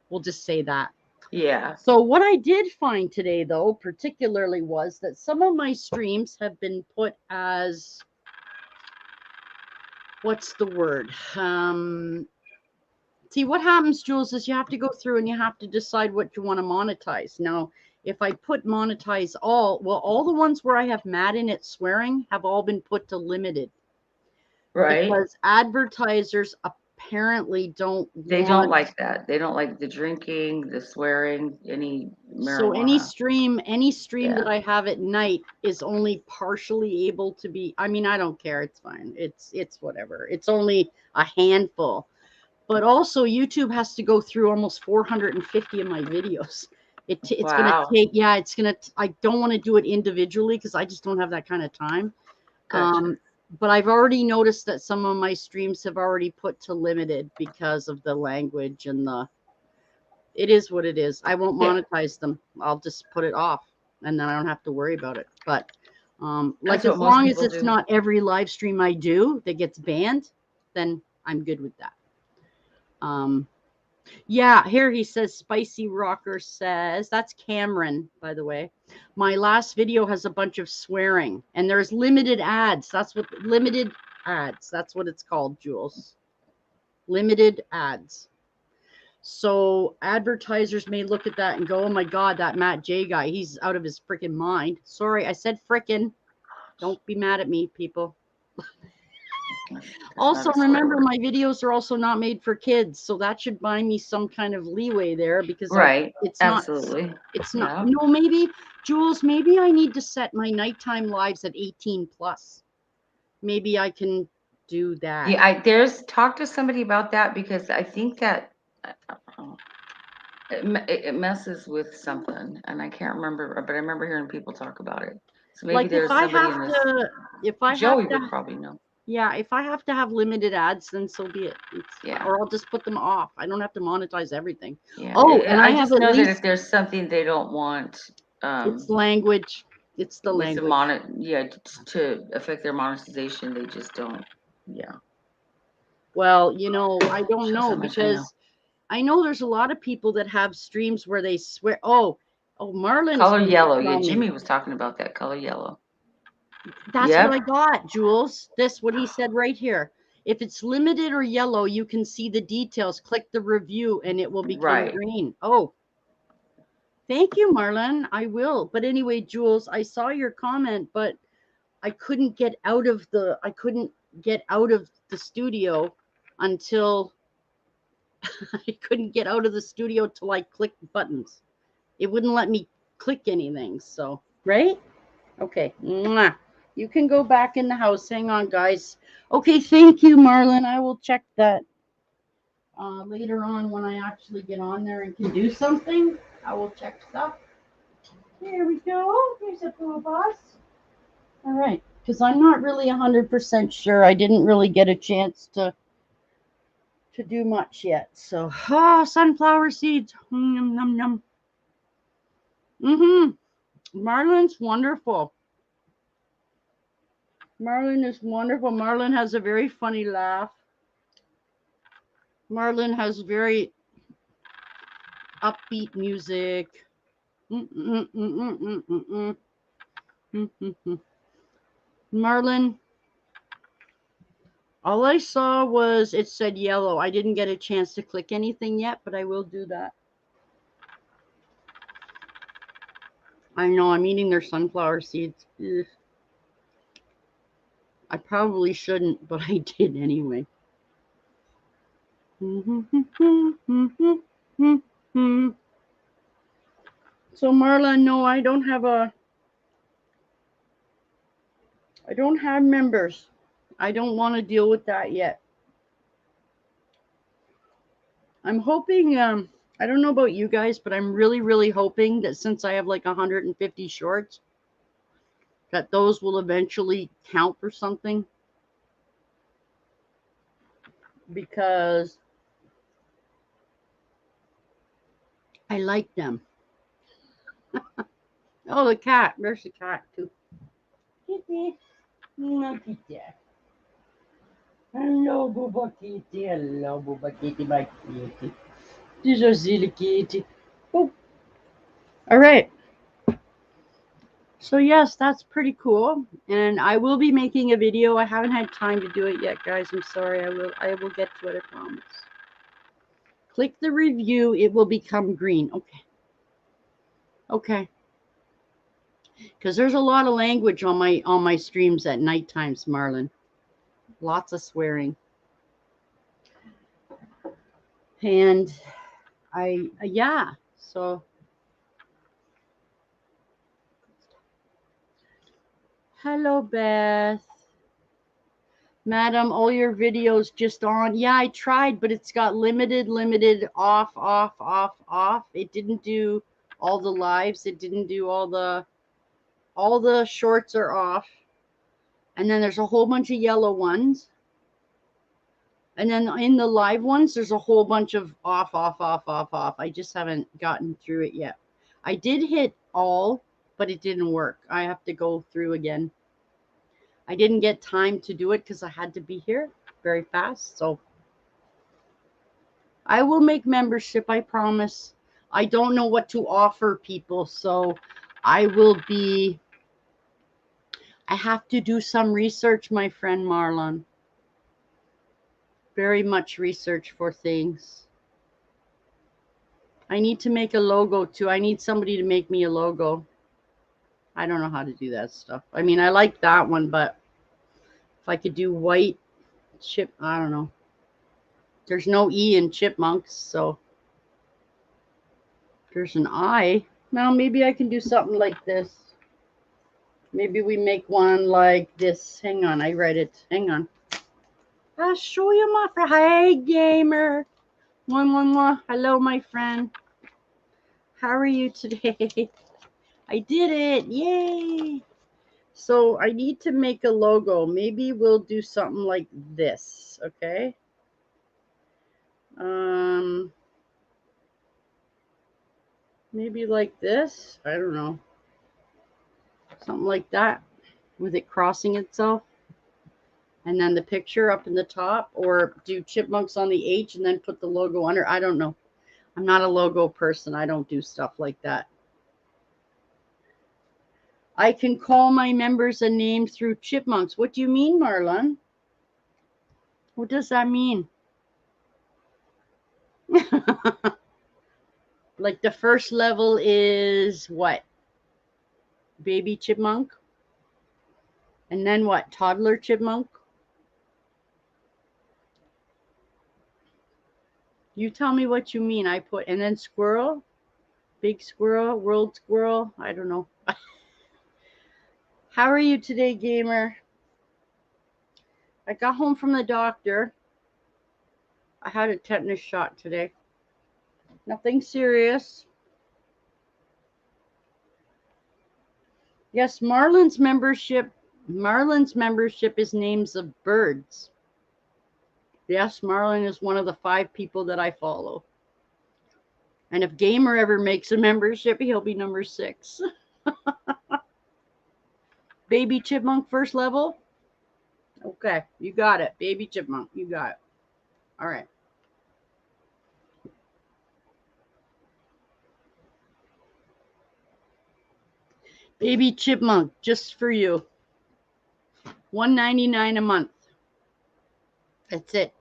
We'll just say that. Yeah. So what I did find today, though, particularly was that some of my streams have been put as, what's the word? See, what happens, Jules, is you have to go through and you have to decide what you want to monetize. Now, if I put monetize all the ones where I have mad in it swearing have all been put to limited. Right. Because advertisers apparently don't like that. They don't like the drinking, the swearing, any marijuana. So any stream that I have at night is only partially able to be, I mean, I don't care. It's fine. It's whatever. It's only a handful. But also YouTube has to go through almost 450 of my videos. It's going to take, I don't want to do it individually because I just don't have that kind of time. Gotcha. But I've already noticed that some of my streams have already put to limited because of the language and it is what it is. I won't monetize them. I'll just put it off and then I don't have to worry about it. But as long as it's not every live stream I do that gets banned, then I'm good with that. Here he says, Spicy Rocker says, that's Cameron, by the way. My last video has a bunch of swearing and there's limited ads. Limited ads. That's what it's called, Jules. Limited ads. So advertisers may look at that and go, oh my God, that Matt J guy, he's out of his freaking mind. Sorry, I said frickin'. Don't be mad at me, people. That's Also, not a swear remember, word. my videos are also not made for kids, so that should buy me some kind of leeway there because Right. it's not, Absolutely. it's not, Yeah. no, maybe, Jules, maybe I need to set my nighttime lives at 18 plus. Maybe I can do that. Yeah, talk to somebody about that because I think that it messes with something, and I can't remember, but I remember hearing people talk about it. So maybe Like there's somebody in this. if I have Joey would to, probably know. yeah, if I have to have limited ads, then so be it. Yeah. Or I'll just put them off. I don't have to monetize everything. Yeah. Oh, and I I have just at know that if least, there's something they don't want, it's language. It's the with the language. to affect their monetization, they just don't. Yeah. Well, you know, I don't Shows know how much I know. because I know there's a lot of people that have streams where they swear. Oh, Marlon's Color going to yellow. Yeah, tell me. Jimmy was talking about that color yellow. That's what Yep. I got, Jules. This, what he said right here. If it's limited or yellow, you can see the details. Click the review and it will become Right. green. Oh, thank you, Marlon. I will. But anyway, Jules, I saw your comment, but I couldn't get out of the studio until I couldn't get out of the studio till I clicked buttons. It wouldn't let me click anything. So, right? Okay. Mwah. You can go back in the house. Hang on, guys. Okay. Thank you, Marlon. I will check that later on when I actually get on there and can do something. I will check stuff. Here we go. Here's a blue bus. All right. Because I'm not really 100% sure. I didn't really get a chance to do much yet. So, sunflower seeds. Num, num, num. Marlon's wonderful. Marlon is wonderful. Marlon has a very funny laugh. Marlon has very upbeat music. Marlon, all I saw was it said yellow. I didn't get a chance to click anything yet, but I will do that. I know I'm eating their sunflower seeds. Ugh. I probably shouldn't, but I did anyway. So Marlon, no, I don't have members. I don't want to deal with that yet. I'm hoping, I don't know about you guys, but I'm really, really hoping that since I have like 150 shorts, that those will eventually count for something. Because I like them. Oh, the cat. There's the cat too. Kitty. No, kitty. Hello, Booba Kitty. Hello, Booba Kitty, my kitty. This is a silly kitty. Oh. All right. So yes, that's pretty cool. And I will be making a video. I haven't had time to do it yet, guys. I'm sorry. I will get to it, I promise. Click the review. It will become green. Okay. Okay. Because there's a lot of language on my streams at night times, Marlon. Lots of swearing. And yeah, so hello, Beth. Madam, all your videos just on. Yeah, I tried, but it's got limited, off, off, off, off. It didn't do all the lives. It didn't do all the shorts are off. And then there's a whole bunch of yellow ones. And then in the live ones, there's a whole bunch of off, off, off, off, off. I just haven't gotten through it yet. I did hit all, but it didn't work. I have to go through again. I didn't get time to do it because I had to be here very fast. So I will make membership, I promise. I don't know what to offer people, so I have to do some research, my friend Marlon. Very much research for things. I need to make a logo too. I need somebody to make me a logo. I don't know how to do that stuff. I mean, I like that one, but if I could do white I don't know. There's no E in chipmunks, so there's an I. Now maybe I can do something like this. Maybe we make one like this. Hang on, I read it. Hang on. I'll show you my friend. Hey, gamer. Mwah. Hello, my friend. How are you today? I did it. Yay. So I need to make a logo. Maybe we'll do something like this. Okay. Maybe like this. I don't know. Something like that with it crossing itself. And then the picture up in the top, or do chipmunks on the H and then put the logo under. I don't know. I'm not a logo person. I don't do stuff like that. I can call my members a name through chipmunks. What do you mean, Marlon? What does that mean? Like the first level is what? Baby chipmunk? And then what? Toddler chipmunk? You tell me what you mean. I put, and then squirrel, big squirrel, world squirrel. I don't know. How are you today, gamer? I got home from the doctor. I had a tetanus shot today. Nothing serious. Yes, Marlon's membership is names of birds. Yes, Marlon is one of the 5 people that I follow. And if Gamer ever makes a membership, he'll be number 6. Baby chipmunk first level? Okay, you got it. Baby chipmunk, you got it. All right. Baby chipmunk, just for you. $1.99 a month. That's it.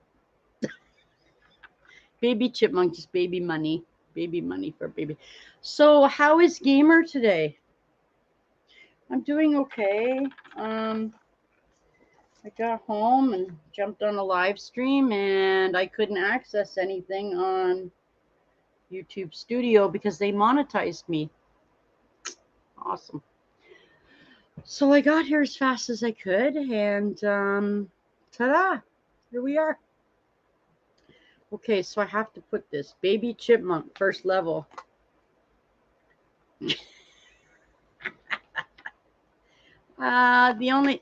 Baby chipmunk, just baby money. Baby money for baby. So how is Gamer today? I'm doing okay. I got home and jumped on a live stream, and I couldn't access anything on YouTube Studio because they monetized me. Awesome. So I got here as fast as I could, and ta-da! Here we are. Okay, so I have to put this baby chipmunk first level. The only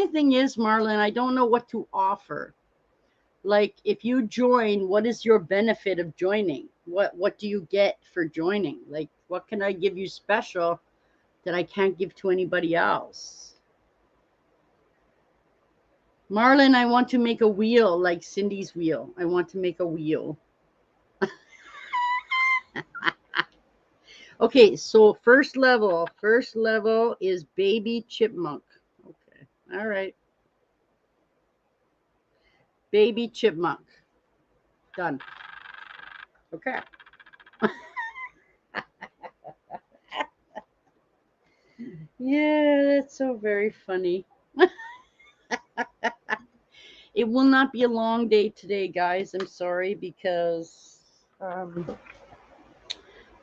thing is, Marlon, I don't know what to offer. Like, if you join, what is your benefit of joining? What do you get for joining? Like, what can I give you special that I can't give to anybody else? Marlon, I want to make a wheel like Cindy's wheel. I want to make a wheel. Okay, so first level is baby chipmunk. Okay, all right. Baby chipmunk. Done. Okay. Yeah, that's so very funny. It will not be a long day today, guys. I'm sorry, because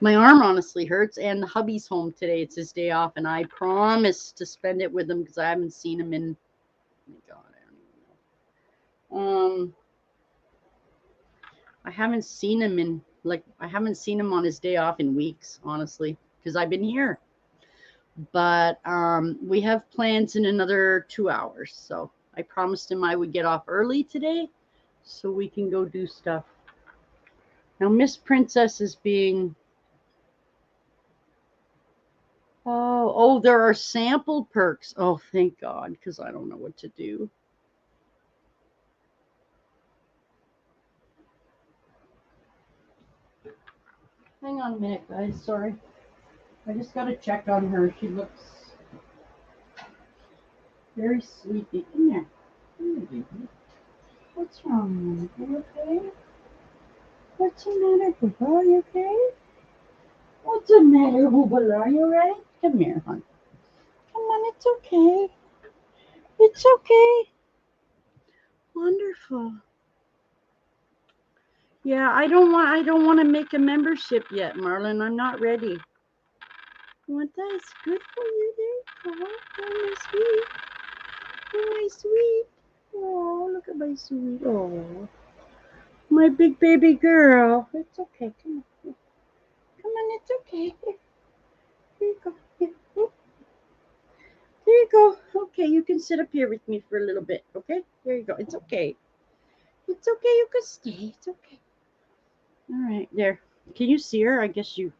my arm honestly hurts, and the hubby's home today. It's his day off, and I promised to spend it with him because I haven't seen him in, oh my God, I don't even know. I haven't seen him on his day off in weeks, honestly, because I've been here. But we have plans in another 2 hours, so I promised him I would get off early today so we can go do stuff. Now, Miss Princess is being... Oh, there are sample perks. Oh, thank God, because I don't know what to do. Hang on a minute, guys. Sorry. I just got to check on her. She looks very sleepy. Come here. Come here, baby. What's wrong? You okay? What's the matter, Booba? Are you okay? What's the matter, Booba? Are you alright? Come here, hon. Come on, it's okay. It's okay. Wonderful. Yeah, I don't want to make a membership yet, Marlon. I'm not ready. You want that? It's good for you. There you go. Oh, my sweet. Oh, my sweet. Oh, look at my sweet. Oh, my big baby girl. It's okay. Come on. Come on, it's okay. Here you go. Here. There you go. Okay, you can sit up here with me for a little bit. Okay? There you go. It's okay. It's okay. You can stay. It's okay. All right, there. Can you see her? I guess you.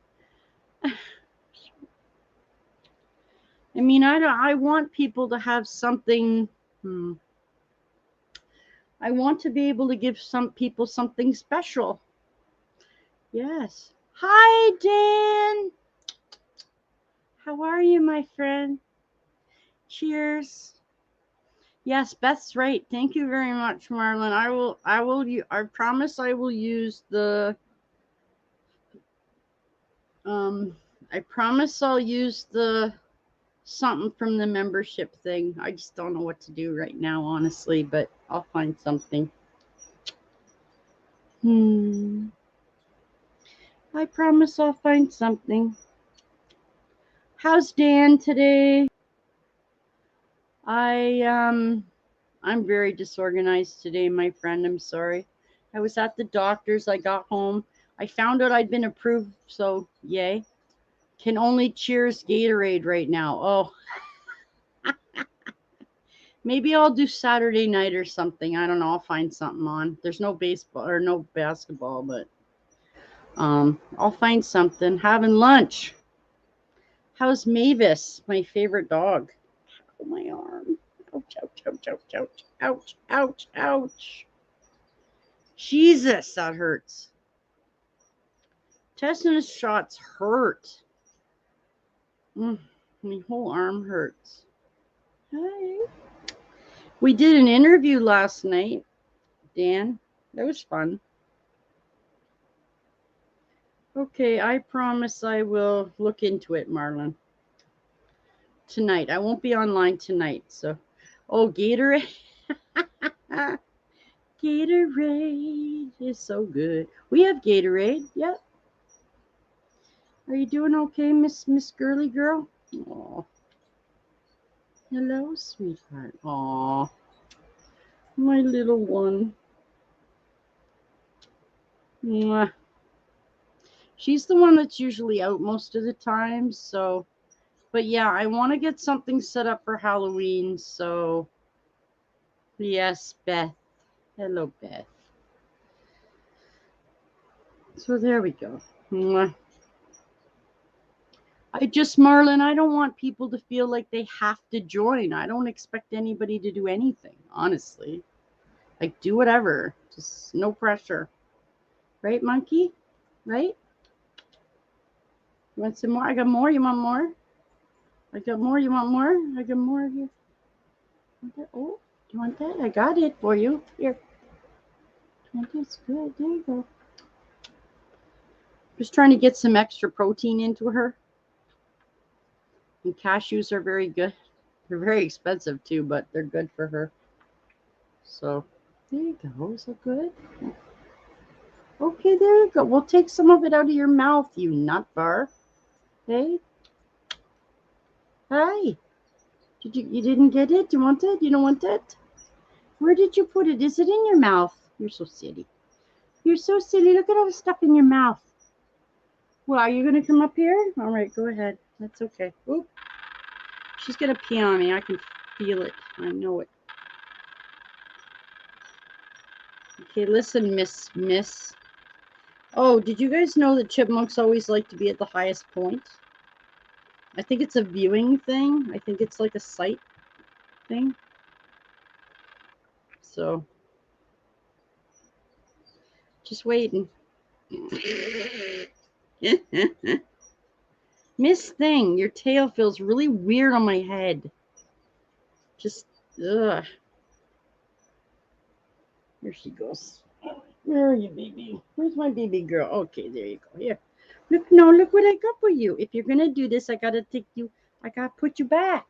I mean, I want people to have something. I want to be able to give some people something special. Yes. Hi, Dan. How are you, my friend? Cheers. Yes, Beth's right. Thank you very much, Marlon. I promise I will use the, I promise I'll use the something from the membership thing. I just don't know what to do right now, honestly, but I'll find something. I promise I'll find something. How's Dan today? I'm very disorganized today, my friend. I'm sorry. I was at the doctor's. I got home. I found out I'd been approved, so yay. Can only cheers Gatorade right now. Oh, maybe I'll do Saturday night or something. I don't know. I'll find something on. There's no baseball or no basketball, but I'll find something. Having lunch. How's Mavis, my favorite dog? Oh, my arm. Ouch, ouch, ouch, ouch, ouch, ouch, ouch, ouch. Jesus, that hurts. Tetanus shots hurt. My whole arm hurts. Hi. We did an interview last night, Dan. That was fun. Okay, I promise I will look into it, Marlon. Tonight. I won't be online tonight, so. Oh, Gatorade. Gatorade is so good. We have Gatorade. Yep. Are you doing okay, Miss Girly Girl? Oh. Hello, sweetheart. Aw. My little one. Mwah. She's the one that's usually out most of the time, so. But yeah, I want to get something set up for Halloween, so. Yes, Beth. Hello, Beth. So there we go. Mwah. Marlon, I don't want people to feel like they have to join. I don't expect anybody to do anything, honestly. Like, do whatever. Just no pressure. Right, monkey? Right? You want some more? I got more. You want more? I got more. You want more? I got more here. Oh, do you want that? I got it for you. Here. That's good. There you go. Just trying to get some extra protein into her. And cashews are very good. They're very expensive too, but they're good for her. So there you go. So good. Okay, there you go. We'll take some of it out of your mouth, you nut bar. Hey. Hi. You didn't get it? You want it? You don't want it? Where did you put it? Is it in your mouth? You're so silly. You're so silly. Look at all the stuff in your mouth. Well, are you going to come up here? All right, go ahead. That's okay. Oop. She's going to pee on me. I can feel it. I know it. Okay, listen, Miss. Oh, did you guys know that chipmunks always like to be at the highest point? I think it's a viewing thing. I think it's like a sight thing. So, just waiting. Miss Thing, your tail feels really weird on my head. Just, ugh. Here she goes. Where are you, baby? Where's my baby girl? Okay, there you go. Here. Look, no, look what I got for you. If you're going to do this, I got to put you back.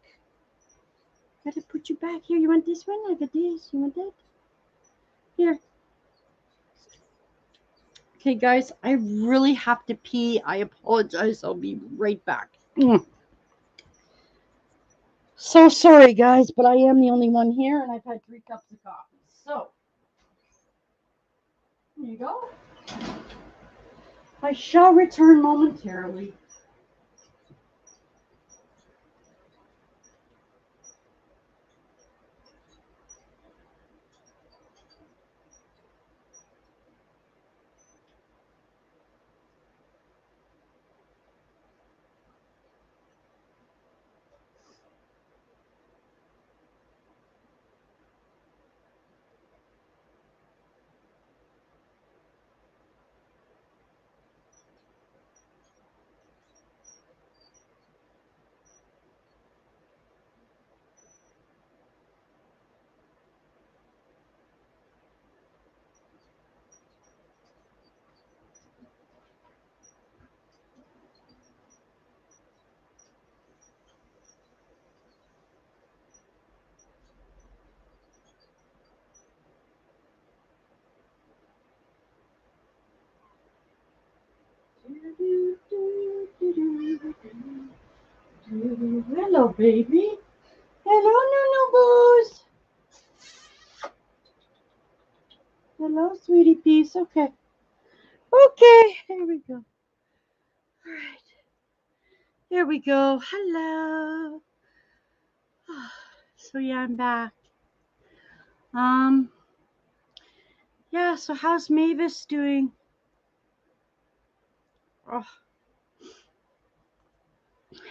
Got to put you back. Here, you want this one? I got this. You want that? Here. Okay, guys, I really have to pee. I apologize. I'll be right back. So sorry, guys, but I am the only one here, and I've had 3 cups of coffee. So, here you go. I shall return momentarily. Hello, baby. Hello, Nunu Boos. Hello, sweetie piece. Okay. Okay, here we go. All right. Here we go. Hello. So yeah, I'm back. Yeah, so how's Mavis doing? Oh.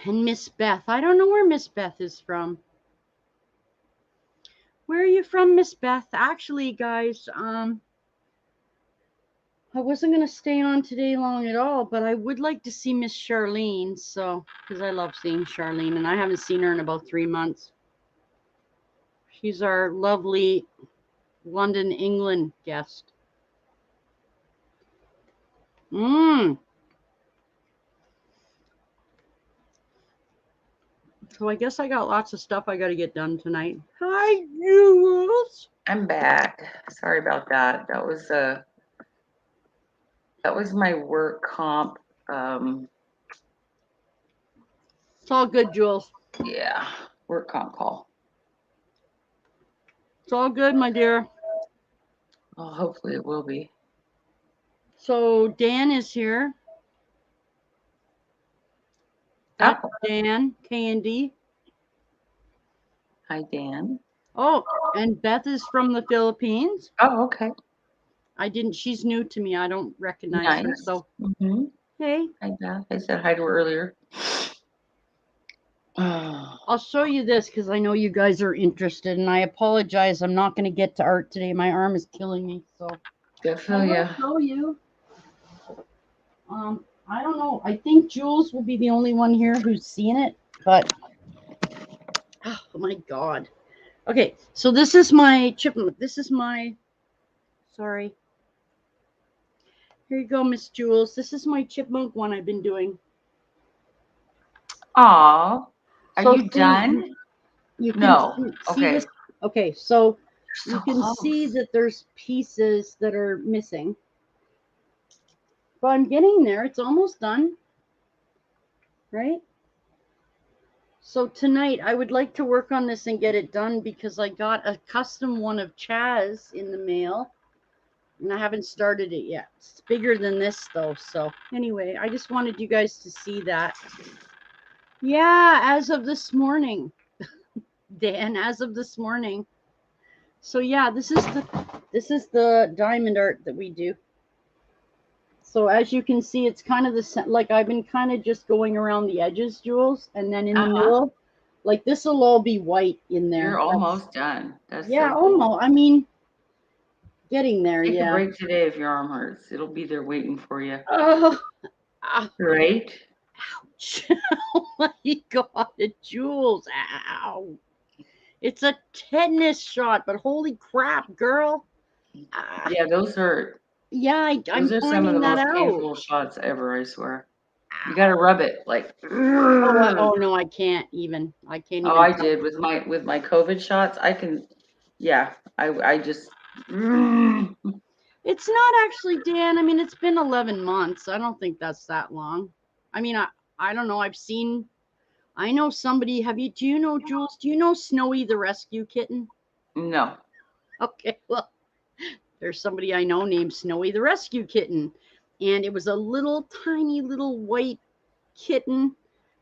And Miss Beth. I don't know where Miss Beth is from. Where are you from, Miss Beth? Actually, guys, I wasn't going to stay on today long at all, but I would like to see Miss Charlene, so, because I love seeing Charlene, and I haven't seen her in about 3 months. She's our lovely London, England guest. So I guess I got lots of stuff I got to get done tonight. Hi, Jules. I'm back. Sorry about that. That was my work comp. It's all good, Jules. Yeah, work comp call. It's all good, my dear. Well, hopefully it will be. So Dan is here. That's Dan, Candy. Hi, Dan. Oh, and Beth is from the Philippines. Oh, okay. She's new to me. I don't recognize her. So, hey. Hi, Beth. I said hi to her earlier. I'll show you this because I know you guys are interested, and I apologize. I'm not going to get to art today. My arm is killing me. So, I feel ya. I'll show you. I don't know. I think Jules will be the only one here who's seen it, but oh my God. Okay, so this is my chipmunk. This is my, sorry. Here you go, Miss Jules. This is my chipmunk one I've been doing. Aw, are So you done? You can No. see Okay. this. Okay, so So you can see close. that there's pieces that are missing. But I'm getting there. It's almost done. Right? So tonight I would like to work on this and get it done because I got a custom one of Chaz in the mail. And I haven't started it yet. It's bigger than this though. So anyway, I just wanted you guys to see that. Yeah, as of this morning. Dan, as of this morning. So yeah, this is the diamond art that we do. So as you can see, it's kind of like I've been kind of just going around the edges, Jules, and then in the middle, like this will all be white in there. You're almost done. That's yeah, so cool. almost. I mean, getting there. Take yeah. a break today if your arm hurts. It'll be there waiting for you. Oh, Right? ouch! Oh my God, Jules! Ow! It's a tetanus shot, but holy crap, girl! Yeah, those hurt. Yeah, I'm Those are some of the finding that most out. painful shots ever, I swear. You gotta rub it like. Oh no, I can't even. I can't even. Oh, I did with my COVID shots. I can. Yeah, I just It's not actually, Dan. I mean, it's been 11 months. I don't think that's that long. I mean, I don't know. I know somebody. Do you know, Jules? Do you know Snowy the rescue kitten? No. Okay, well, there's somebody I know named Snowy the rescue kitten. And it was a little tiny little white kitten.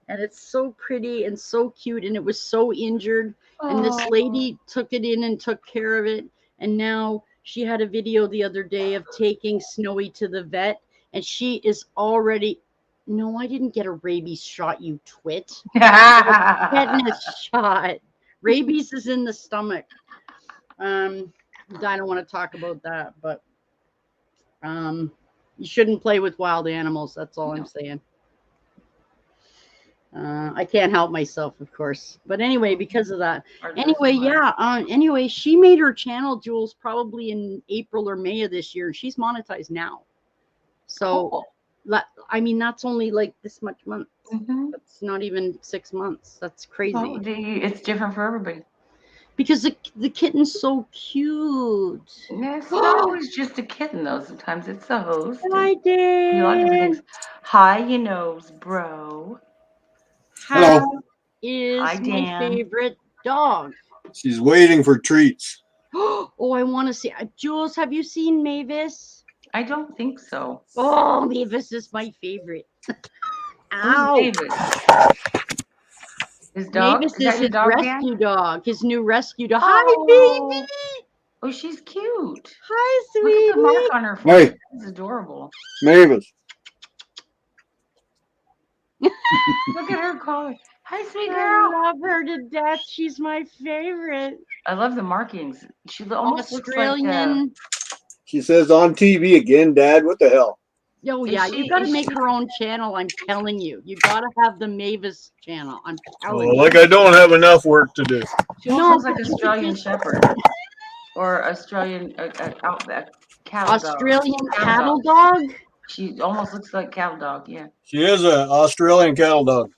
And it's so pretty and so cute. And it was so injured. And this lady took it in and took care of it. And now she had a video the other day of taking Snowy to the vet. And she is already. No, I didn't get a rabies shot, you twit. Tetanus shot. Rabies is in the stomach. I don't want to talk about that, but you shouldn't play with wild animals. That's all I'm saying. I can't help myself, of course. But anyway, because of that. Anyway, yeah. Anyway, she made her channel, Jules, probably in April or May of this year. She's monetized now. So, cool. I mean, that's only like this much month. It's not even 6 months. That's crazy. Oh, it's different for everybody. Because the kitten's so cute. It's not always just a kitten, though. Sometimes it's the host. Hi, Dan. Hi, you knows, bro. How is my favorite dog? She's waiting for treats. Oh, I want to see. Jules, have you seen Mavis? I don't think so. Oh, Mavis is my favorite. Ow. Mavis? His dog? Mavis is his rescue dog. His new rescue dog. Oh. Hi, baby. Oh, she's cute. Hi, sweetie. Look at the mark on her face. Hey. It's adorable. Mavis. Look at her collar. Hi, sweet girl. I love her to death. She's my favorite. I love the markings. She almost Australian. Looks like, she says on TV again, Dad. What the hell? Oh, yeah. You got to make her own channel. I'm telling you. You got to have the Mavis channel. I'm telling you. Like I don't have enough work to do. She looks like Australian Shepherd or Australian cattle Australian dog. Cattle dog? She almost looks like cattle dog, yeah. She is an Australian cattle dog.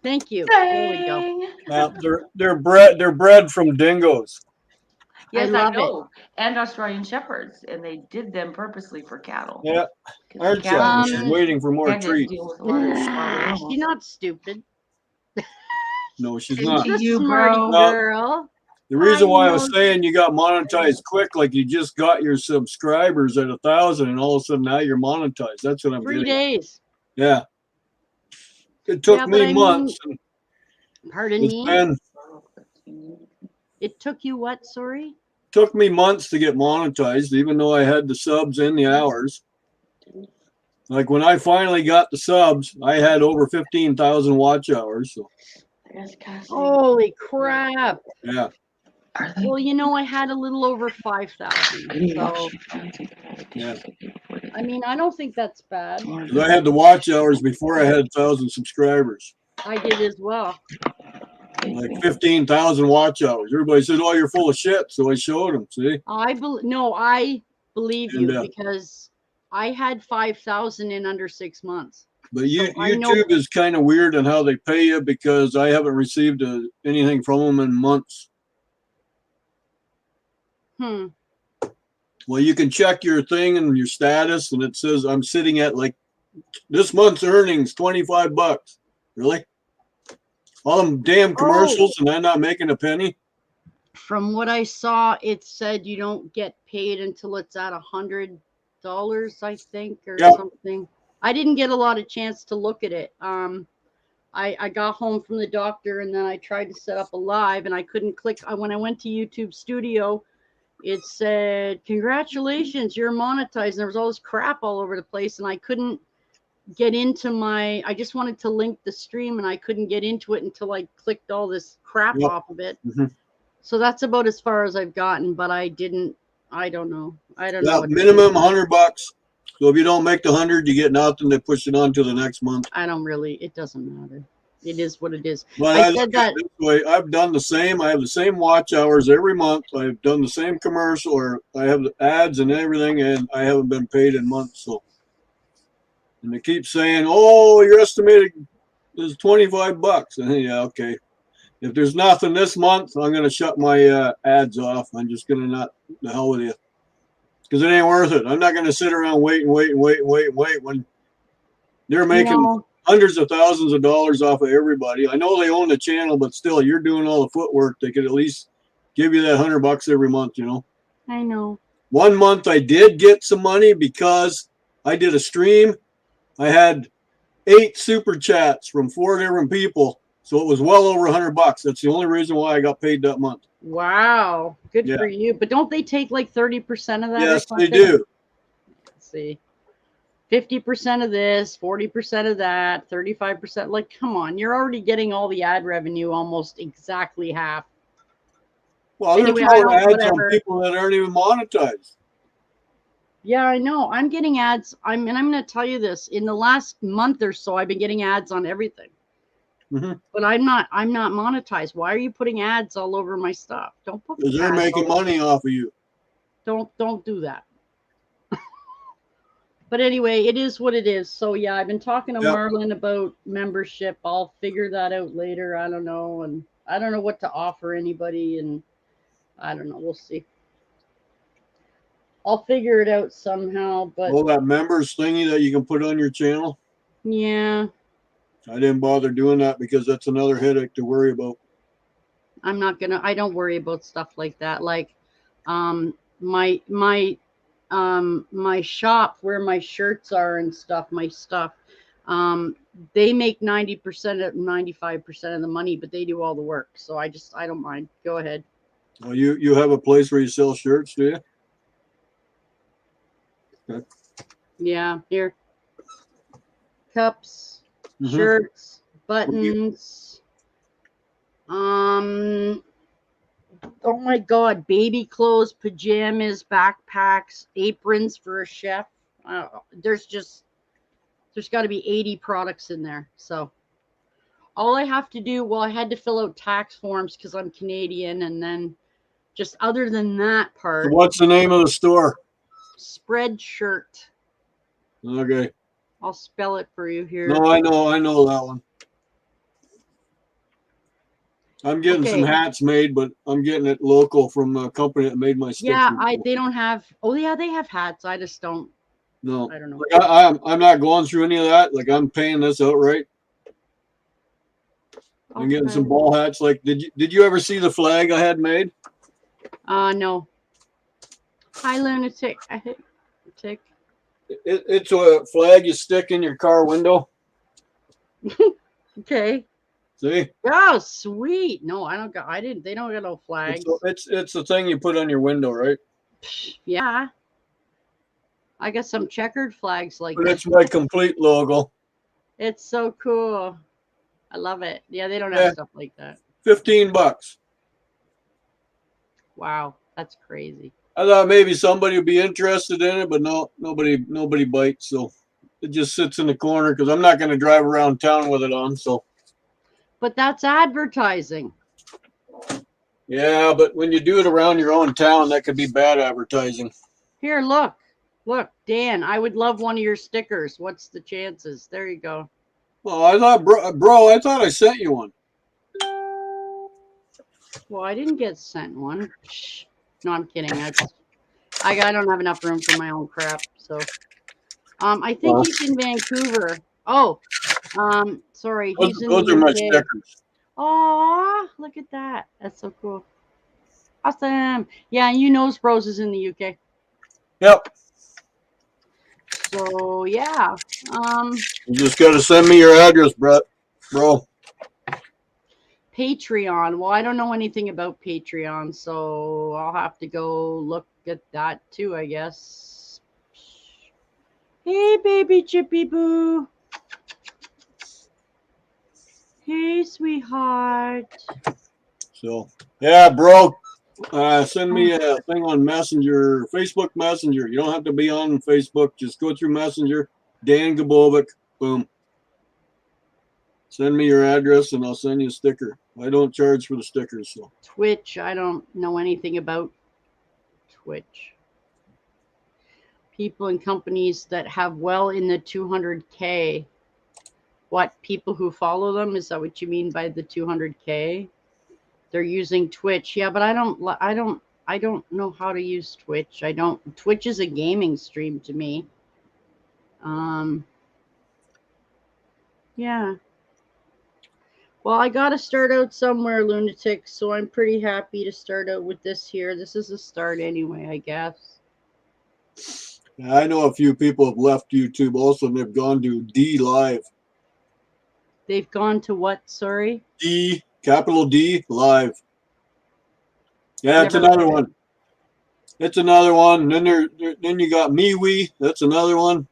Thank you. There we go. Now they're bred from dingoes. Yes, I know. It. And Australian Shepherds, and they did them purposely for cattle. Yeah. Aren't you? She's waiting for more treats. She's not stupid. No, she's not. She's a smart girl. The reason why I was saying you got monetized quick, like you just got your subscribers at 1,000, and all of a sudden now you're monetized. That's what I'm getting. 3 days. Yeah. It took me months. Pardon me? It took you what, sorry? Took me months to get monetized, even though I had the subs and the hours. Like when I finally got the subs, I had over 15,000 watch hours. So. Holy crap. Yeah. Well, you know, I had a little over 5,000. So, yeah. I mean, I don't think that's bad. I had the watch hours before I had 1,000 subscribers. I did as well. Like 15,000 watch hours. Everybody said, "Oh, you're full of shit." So I showed them. See? I believe you because I had 5,000 in under 6 months. But YouTube is kind of weird on how they pay you because I haven't received anything from them in months. Well, you can check your thing and your status, and it says I'm sitting at like this month's earnings, $25. Really? All them damn commercials, and I'm not making a penny. From what I saw, it said you don't get paid until it's at $100, I think, or something. I didn't get a lot of chance to look at it. I got home from the doctor, and then I tried to set up a live, and I couldn't click. When I went to YouTube Studio, it said, "Congratulations, you're monetized." And there was all this crap all over the place, and I couldn't get into I just wanted to link the stream, and I couldn't get into it until I clicked all this crap off of it. So that's about as far as I've gotten, but I don't know. I don't know. Minimum $100. So if you don't make the 100, you get nothing. They push it on to the next month. It doesn't matter. It is what it is. But I said that this way, I've done the same. I have the same watch hours every month. I've done the same commercial, or I have the ads and everything, and I haven't been paid in months. So, and they keep saying, "Oh, your estimated is $25." And yeah, okay. If there's nothing this month, I'm going to shut my ads off. I'm just going to not the hell with you. because it ain't worth it. I'm not going to sit around wait when they're making No, hundreds of thousands of dollars off of everybody. I know they own the channel, but still, you're doing all the footwork. They could at least give you that $100 every month, you know. I know. One month I did get some money because I did a stream. I had 8 super chats from 4 different people, so it was well over $100. That's the only reason why I got paid that month. Wow, good Yeah. for you. But don't they take like 30% of that? or Yes, they something? do. Let's see. 50% of this, 40% of that, 35%. Like, come on, you're already getting all the ad revenue, almost exactly half. Well, Anyway, there's I no don't, ads on whatever. people that aren't even monetized. Yeah, I know. I'm getting ads. I'm going to tell you this. In the last month or so, I've been getting ads on everything. Mhm. But I'm not monetized. Why are you putting ads all over my stuff? Don't put Because they're ads making all over. money off of you. Don't do that. But anyway, it is what it is. So yeah, I've been talking to Yep. Marlon about membership. I'll figure that out later. I don't know, and I don't know what to offer anybody, and I don't know. We'll see. I'll figure it out somehow. But Oh, that members thingy that you can put on your channel. yeah, I didn't bother doing that because that's another headache to worry about. I don't worry about stuff like that. Like, my shop where my shirts are and stuff, my stuff, they make 90% of 95% of the money, but they do all the work. So I don't mind. Go ahead. Well, you have a place where you sell shirts, do you? Okay. Yeah, here. Cups, Mhm. shirts, buttons. Oh my God, baby clothes, pajamas, backpacks, aprons for a chef. There's got to be 80 products in there. So all I have to do, well, I had to fill out tax forms because I'm Canadian, and then just other than that So part, what's the name of the store? spread shirt. Okay. I'll spell it for you here. No, I know that one. I'm getting some Okay. hats made, but I'm getting it local from a company that made my stickers. Yeah, they don't have. Oh yeah, they have hats. I just don't. No, I don't know. like I'm not going through any of that. Like I'm paying this outright. I'm getting some Okay. ball hats. Like, did you ever see the flag I had made? No. Hi, lunatic. I hit tick. It's a flag you stick in your car window. Okay. See? Oh, sweet. No, I don't got. I didn't. They don't got no flags. It's the thing you put on your window, right? Yeah. I got some checkered flags like But that. it's my complete logo. It's so cool. I love it. Yeah, they don't Yeah. have stuff like that. $15. Wow, that's crazy. I thought maybe somebody would be interested in it, but no, nobody bites. So it just sits in the corner because I'm not going to drive around town with it on. So But that's advertising. yeah, but when you do it around your own town, that could be bad advertising. Here, look, Dan. I would love one of your stickers. What's the chances? There you go. Well, I thought, bro, I thought I sent you one. Well, I didn't get sent one. No, I'm kidding. I don't have enough room for my own crap. So, I think he's in Vancouver. Oh, sorry, he's in Those the are my UK. stickers. Aw, look at that. That's so cool. Awesome. Yeah, you Nose Bros is in the UK. Yep. So yeah. You just got to send me your address, bro. Patreon. Well, I don't know anything about Patreon, so I'll have to go look at that too, I guess. Hey, baby Chippy Boo. Hey, sweetheart. So yeah, bro. Send me a thing on Messenger, Facebook Messenger. You don't have to be on Facebook. Just go through Messenger. Dan Gabovic. Boom. Send me your address and I'll send you a sticker. I don't charge for the stickers. So Twitch. I don't know anything about Twitch. People and companies that have well in the 200K. What, people who follow them? Is that what you mean by the 200K? They're using Twitch. Yeah, but I don't I don't know how to use Twitch. Twitch is a gaming stream to me. Yeah. Well, I got to start out somewhere, lunatic, so I'm pretty happy to start out with this here. This is a start anyway, I guess. I know a few people have left YouTube also, and they've gone to D Live. They've gone to what? Sorry? D, capital D, Live. Yeah, it's Never another heard it. one. It's another one. Then you got MeWe. That's another one.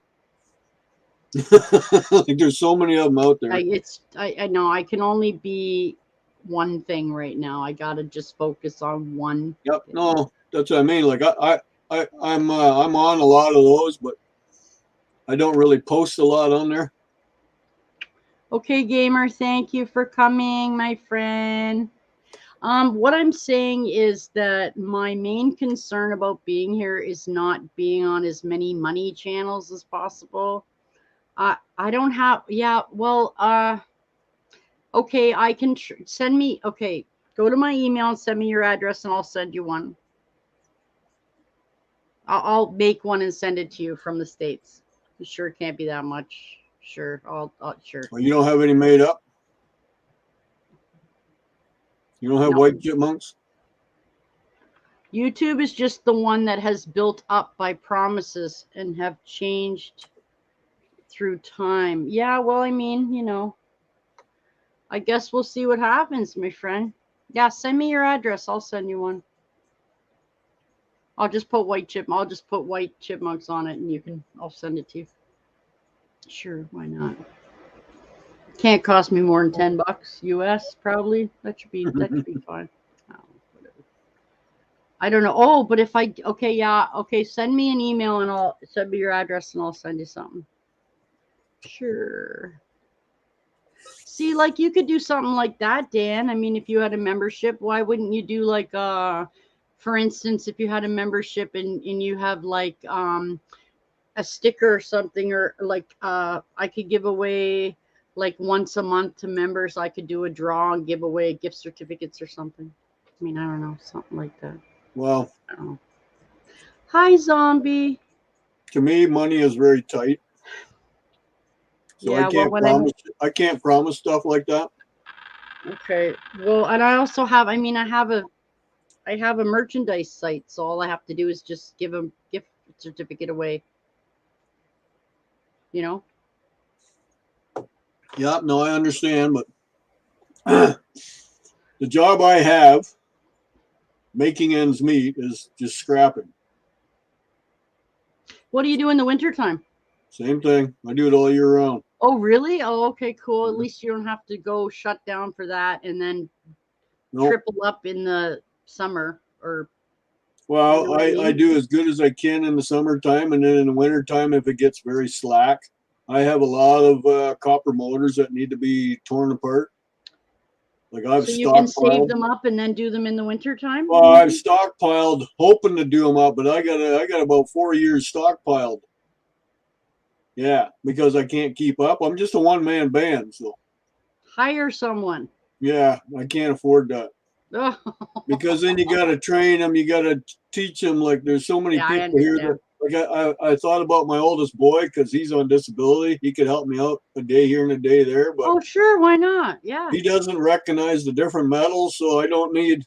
Like there's so many of them out there. I know I can only be one thing right now. I gotta just focus on one. Yep. thing. No, that's what I mean. Like I'm on a lot of those, but I don't really post a lot on there. Okay, gamer, thank you for coming, my friend. What I'm saying is that my main concern about being here is not being on as many money channels as possible. I don't have, yeah, well, okay, I can send me, okay, go to my email and send me your address and I'll send you one. I'll make one and send it to you from the States. Sure, it can't be that much. Sure, sure. Well, you don't have any made up? You don't have No. white chipmunks? YouTube is just the one that has built up by promises and have changed through time. Yeah, well, I mean, you know, I guess we'll see what happens, my friend. Yeah, send me your address. I'll send you one. I'll just put white chipmunks on it and I'll send it to you. Sure, why not? Can't cost me more than $10 US, probably. That should be fine. Oh, whatever. I don't know. Oh, but if okay, send me an email and I'll send me your address and I'll send you something. Sure. See, like you could do something like that, Dan. I mean, if you had a membership, why wouldn't you do like for instance, if you had a membership and you have like a sticker or something, or like I could give away like once a month to members. I could do a draw and give away gift certificates or something. I mean, I don't know, something like that. Well, I don't know. Hi, zombie. to me, money is very tight. So Yeah, I can't promise stuff like that. Okay. Well, and I also have, I mean, I have a merchandise site, so all I have to do is just give a gift certificate away. You know? Yeah, no, I understand, but the job I have, making ends meet, is just scrapping. What do you do in the wintertime? Same thing. I do it all year round. Oh, really? Oh, okay, cool. At least you don't have to go shut down for that and then triple up in the summer or. Well, you know what I mean? I do as good as I can in the summertime, and then in the wintertime, if it gets very slack, I have a lot of copper motors that need to be torn apart. Like I've so you can save stockpiled. them up and then do them in the wintertime? Well, I've stockpiled, hoping to do them up, but I got about 4 years stockpiled. Yeah, because I can't keep up. I'm just a one-man band, so. Hire someone. Yeah, I can't afford that. Oh. Because then you got to train them, you got to teach them. Like there's so many people here that, like I thought about my oldest boy because he's on disability. He could help me out a day here and a day there, but oh sure, why not? Yeah. he doesn't recognize the different metals, so I don't need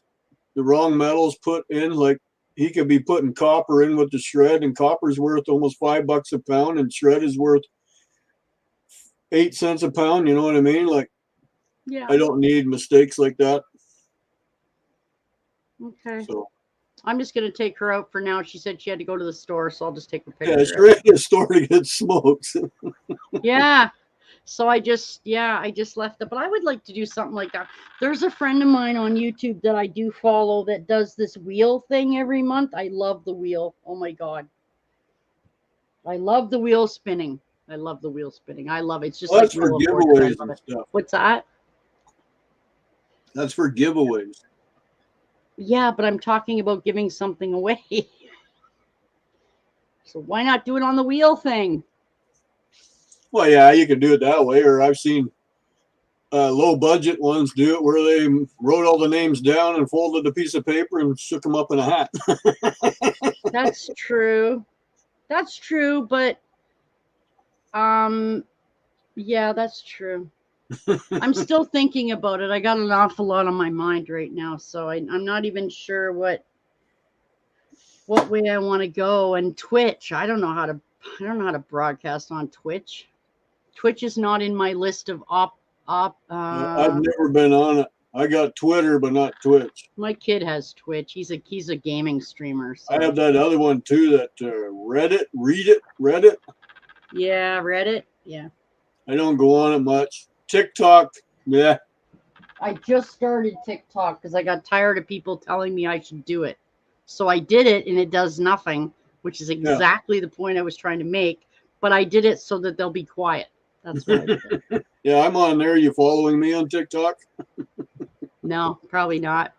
the wrong metals put in. Like he could be putting copper in with the shred, and copper's worth almost $5 a pound, and shred is worth 8 cents a pound. You know what I mean? Like, yeah, I don't need mistakes like that. Okay. So I'm just gonna take her out for now. She said she had to go to the store, so I'll just take her picture. Yeah, she ran to the store to get smokes. Yeah. So I just left it. But I would like to do something like that. There's a friend of mine on YouTube that I do follow that does this wheel thing every month. I love the wheel. Oh my God. I love the wheel spinning. I love the wheel spinning. I love it. It's just Well, like that's for Wheel of Fortune. I giveaways love and it. stuff. What's that? That's for giveaways. Yeah, but I'm talking about giving something away. So why not do it on the wheel thing? Well, yeah, you can do it that way. Or I've seen low budget ones do it where they wrote all the names down and folded a piece of paper and shook them up in a hat. That's true. That's true, but yeah, that's true. I'm still thinking about it. I got an awful lot on my mind right now, so I'm not even sure what way I want to go. And Twitch, I don't know how to broadcast on Twitch. Twitch is not in my list of I've never been on it. I got Twitter, but not Twitch. My kid has Twitch. He's a gaming streamer. So. I have that other one too. That Reddit. Yeah, Reddit. Yeah. I don't go on it much. TikTok. Yeah. I just started TikTok because I got tired of people telling me I should do it. So I did it, and it does nothing, which is exactly the point I was trying to make. But I did it so that they'll be quiet. That's what I did. Yeah, I'm on there. You following me on TikTok? No, probably not.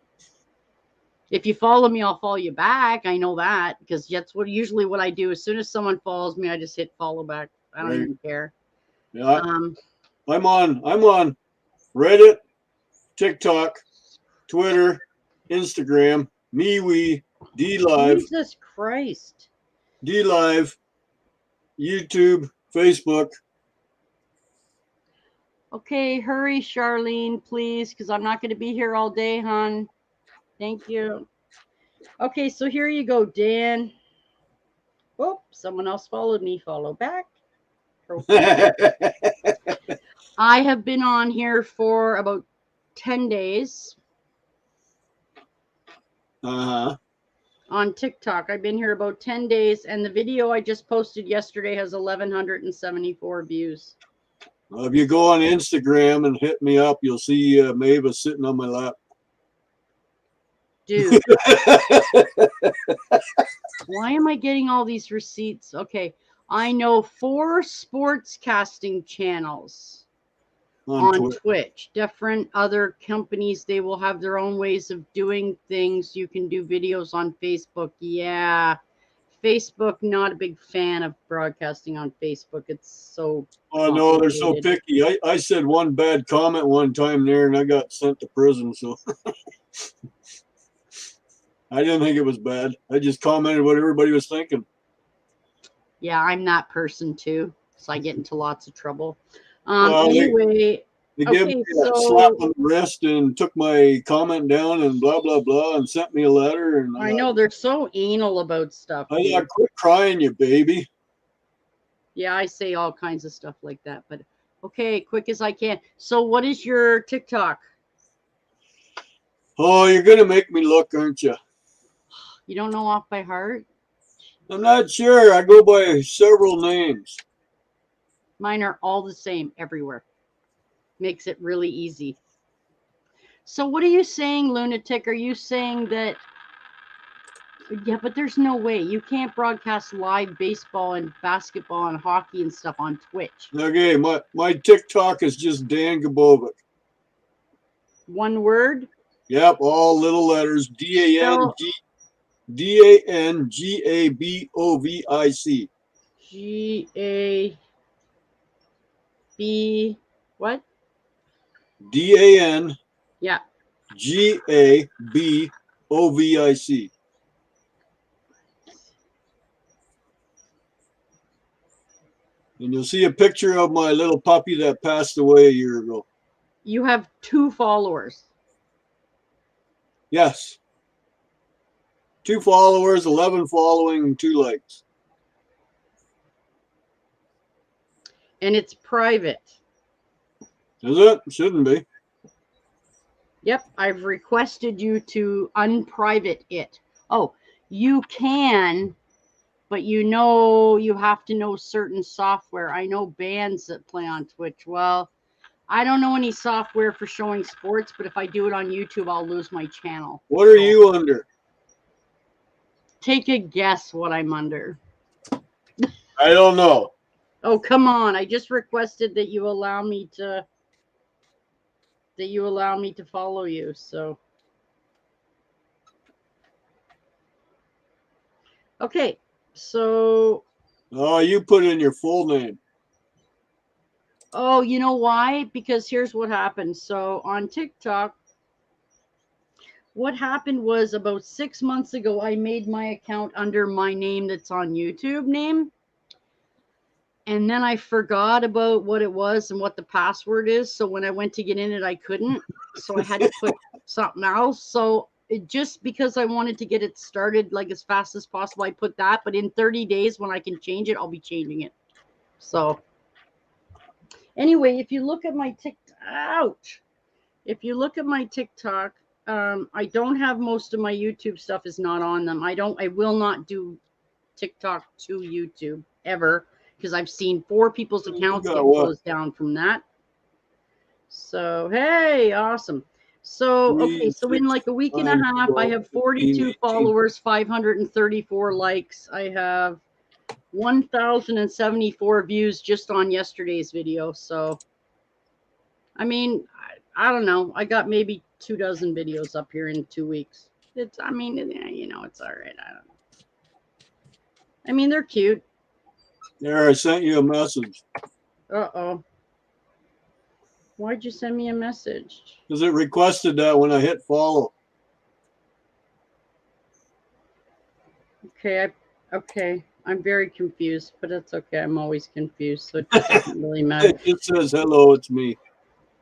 If you follow me, I'll follow you back. I know that because that's usually what I do. As soon as someone follows me, I just hit follow back. I don't even care. Yeah, I'm on Reddit, TikTok, Twitter, Instagram, MeWe, DLive. Jesus Christ. DLive, YouTube, Facebook. Okay, hurry, Charlene, please, because I'm not going to be here all day, hon. Thank you. Okay, so here you go, Dan. Oh, someone else followed me. Follow back. Okay. I have been on here for about 10 days. Uh-huh. On TikTok. I've been here about 10 days, and the video I just posted yesterday has 1,174 views. If you go on Instagram and hit me up, you'll see Maeva sitting on my lap. Dude. Why am I getting all these receipts? Okay. I know 4 sportscasting channels on Twitch. Different other companies, they will have their own ways of doing things. You can do videos on Facebook. Yeah. Facebook, not a big fan of broadcasting on Facebook. It's so no, they're so picky. I said one bad comment one time there and I got sent to prison, so I didn't think it was bad. I just commented what everybody was thinking. Yeah, I'm that person too, so I get into lots of trouble. Anyway, they gave me a slap on the wrist and took my comment down and blah blah blah and sent me a letter. And I know they're so anal about stuff. I thought, quit crying, you baby. Yeah, I say all kinds of stuff like that, but okay, quick as I can. So, what is your TikTok? Oh, you're gonna make me look, aren't you? You don't know off by heart? I'm not sure. I go by several names. Mine are all the same everywhere. Makes it really easy. So what are you saying, lunatic? Are you saying that, yeah, but there's no way. You can't broadcast live baseball and basketball and hockey and stuff on Twitch. Okay, my TikTok is just Dan Gabovic. One word? Yep, all little letters. DANGABOVIC. GAB what? DAN. Yeah. GABOVIC. And you'll see a picture of my little puppy that passed away a year ago. You have 2 followers. Yes. 2 followers, 11 following, 2 likes. And it's private. Is it? Shouldn't be. Yep, I've requested you to unprivate it. Oh, you can, but you have to know certain software. I know bands that play on Twitch. Well, I don't know any software for showing sports, but if I do it on YouTube, I'll lose my channel. What are you under? Take a guess what I'm under. I don't know. Oh, come on. I just requested that you allow me to follow you. So okay. So oh, you put in your full name. Oh, you know why? Because here's what happened. So on TikTok, what happened was about 6 months ago, I made my account under my name that's on YouTube name. And then I forgot about what it was and what the password is. So when I went to get in it, I couldn't. So I had to put something else. So it just because I wanted to get it started like as fast as possible, I put that. But in 30 days, when I can change it, I'll be changing it. So anyway, if you look at my if you look at my TikTok, I don't have most of my YouTube stuff is not on them. I will not do TikTok to YouTube ever because I've seen 4 people's accounts get closed down from that. So, hey, awesome. So, okay, so in like a week and a half, I have 42 followers, 534 likes. I have 1,074 views just on yesterday's video. So, I mean, I don't know. I got maybe 24 videos up here in 2 weeks. It's, I mean, you know, it's all right. I don't know. I mean, they're cute. There, I sent you a message. Uh-oh. Why'd you send me a message? Because it requested that when I hit follow. Okay, okay. I'm very confused, but that's okay. I'm always confused, so it doesn't really matter. It says, hello, it's me.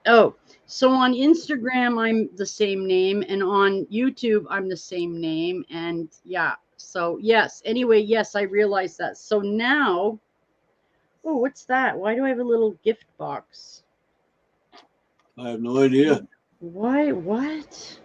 Oh, so on Instagram, I'm the same name, and on YouTube, I'm the same name, and yeah. So, yes. Anyway, yes, I realized that. So now, oh, what's that? Why do I have a little gift box? I have no idea. Why? What?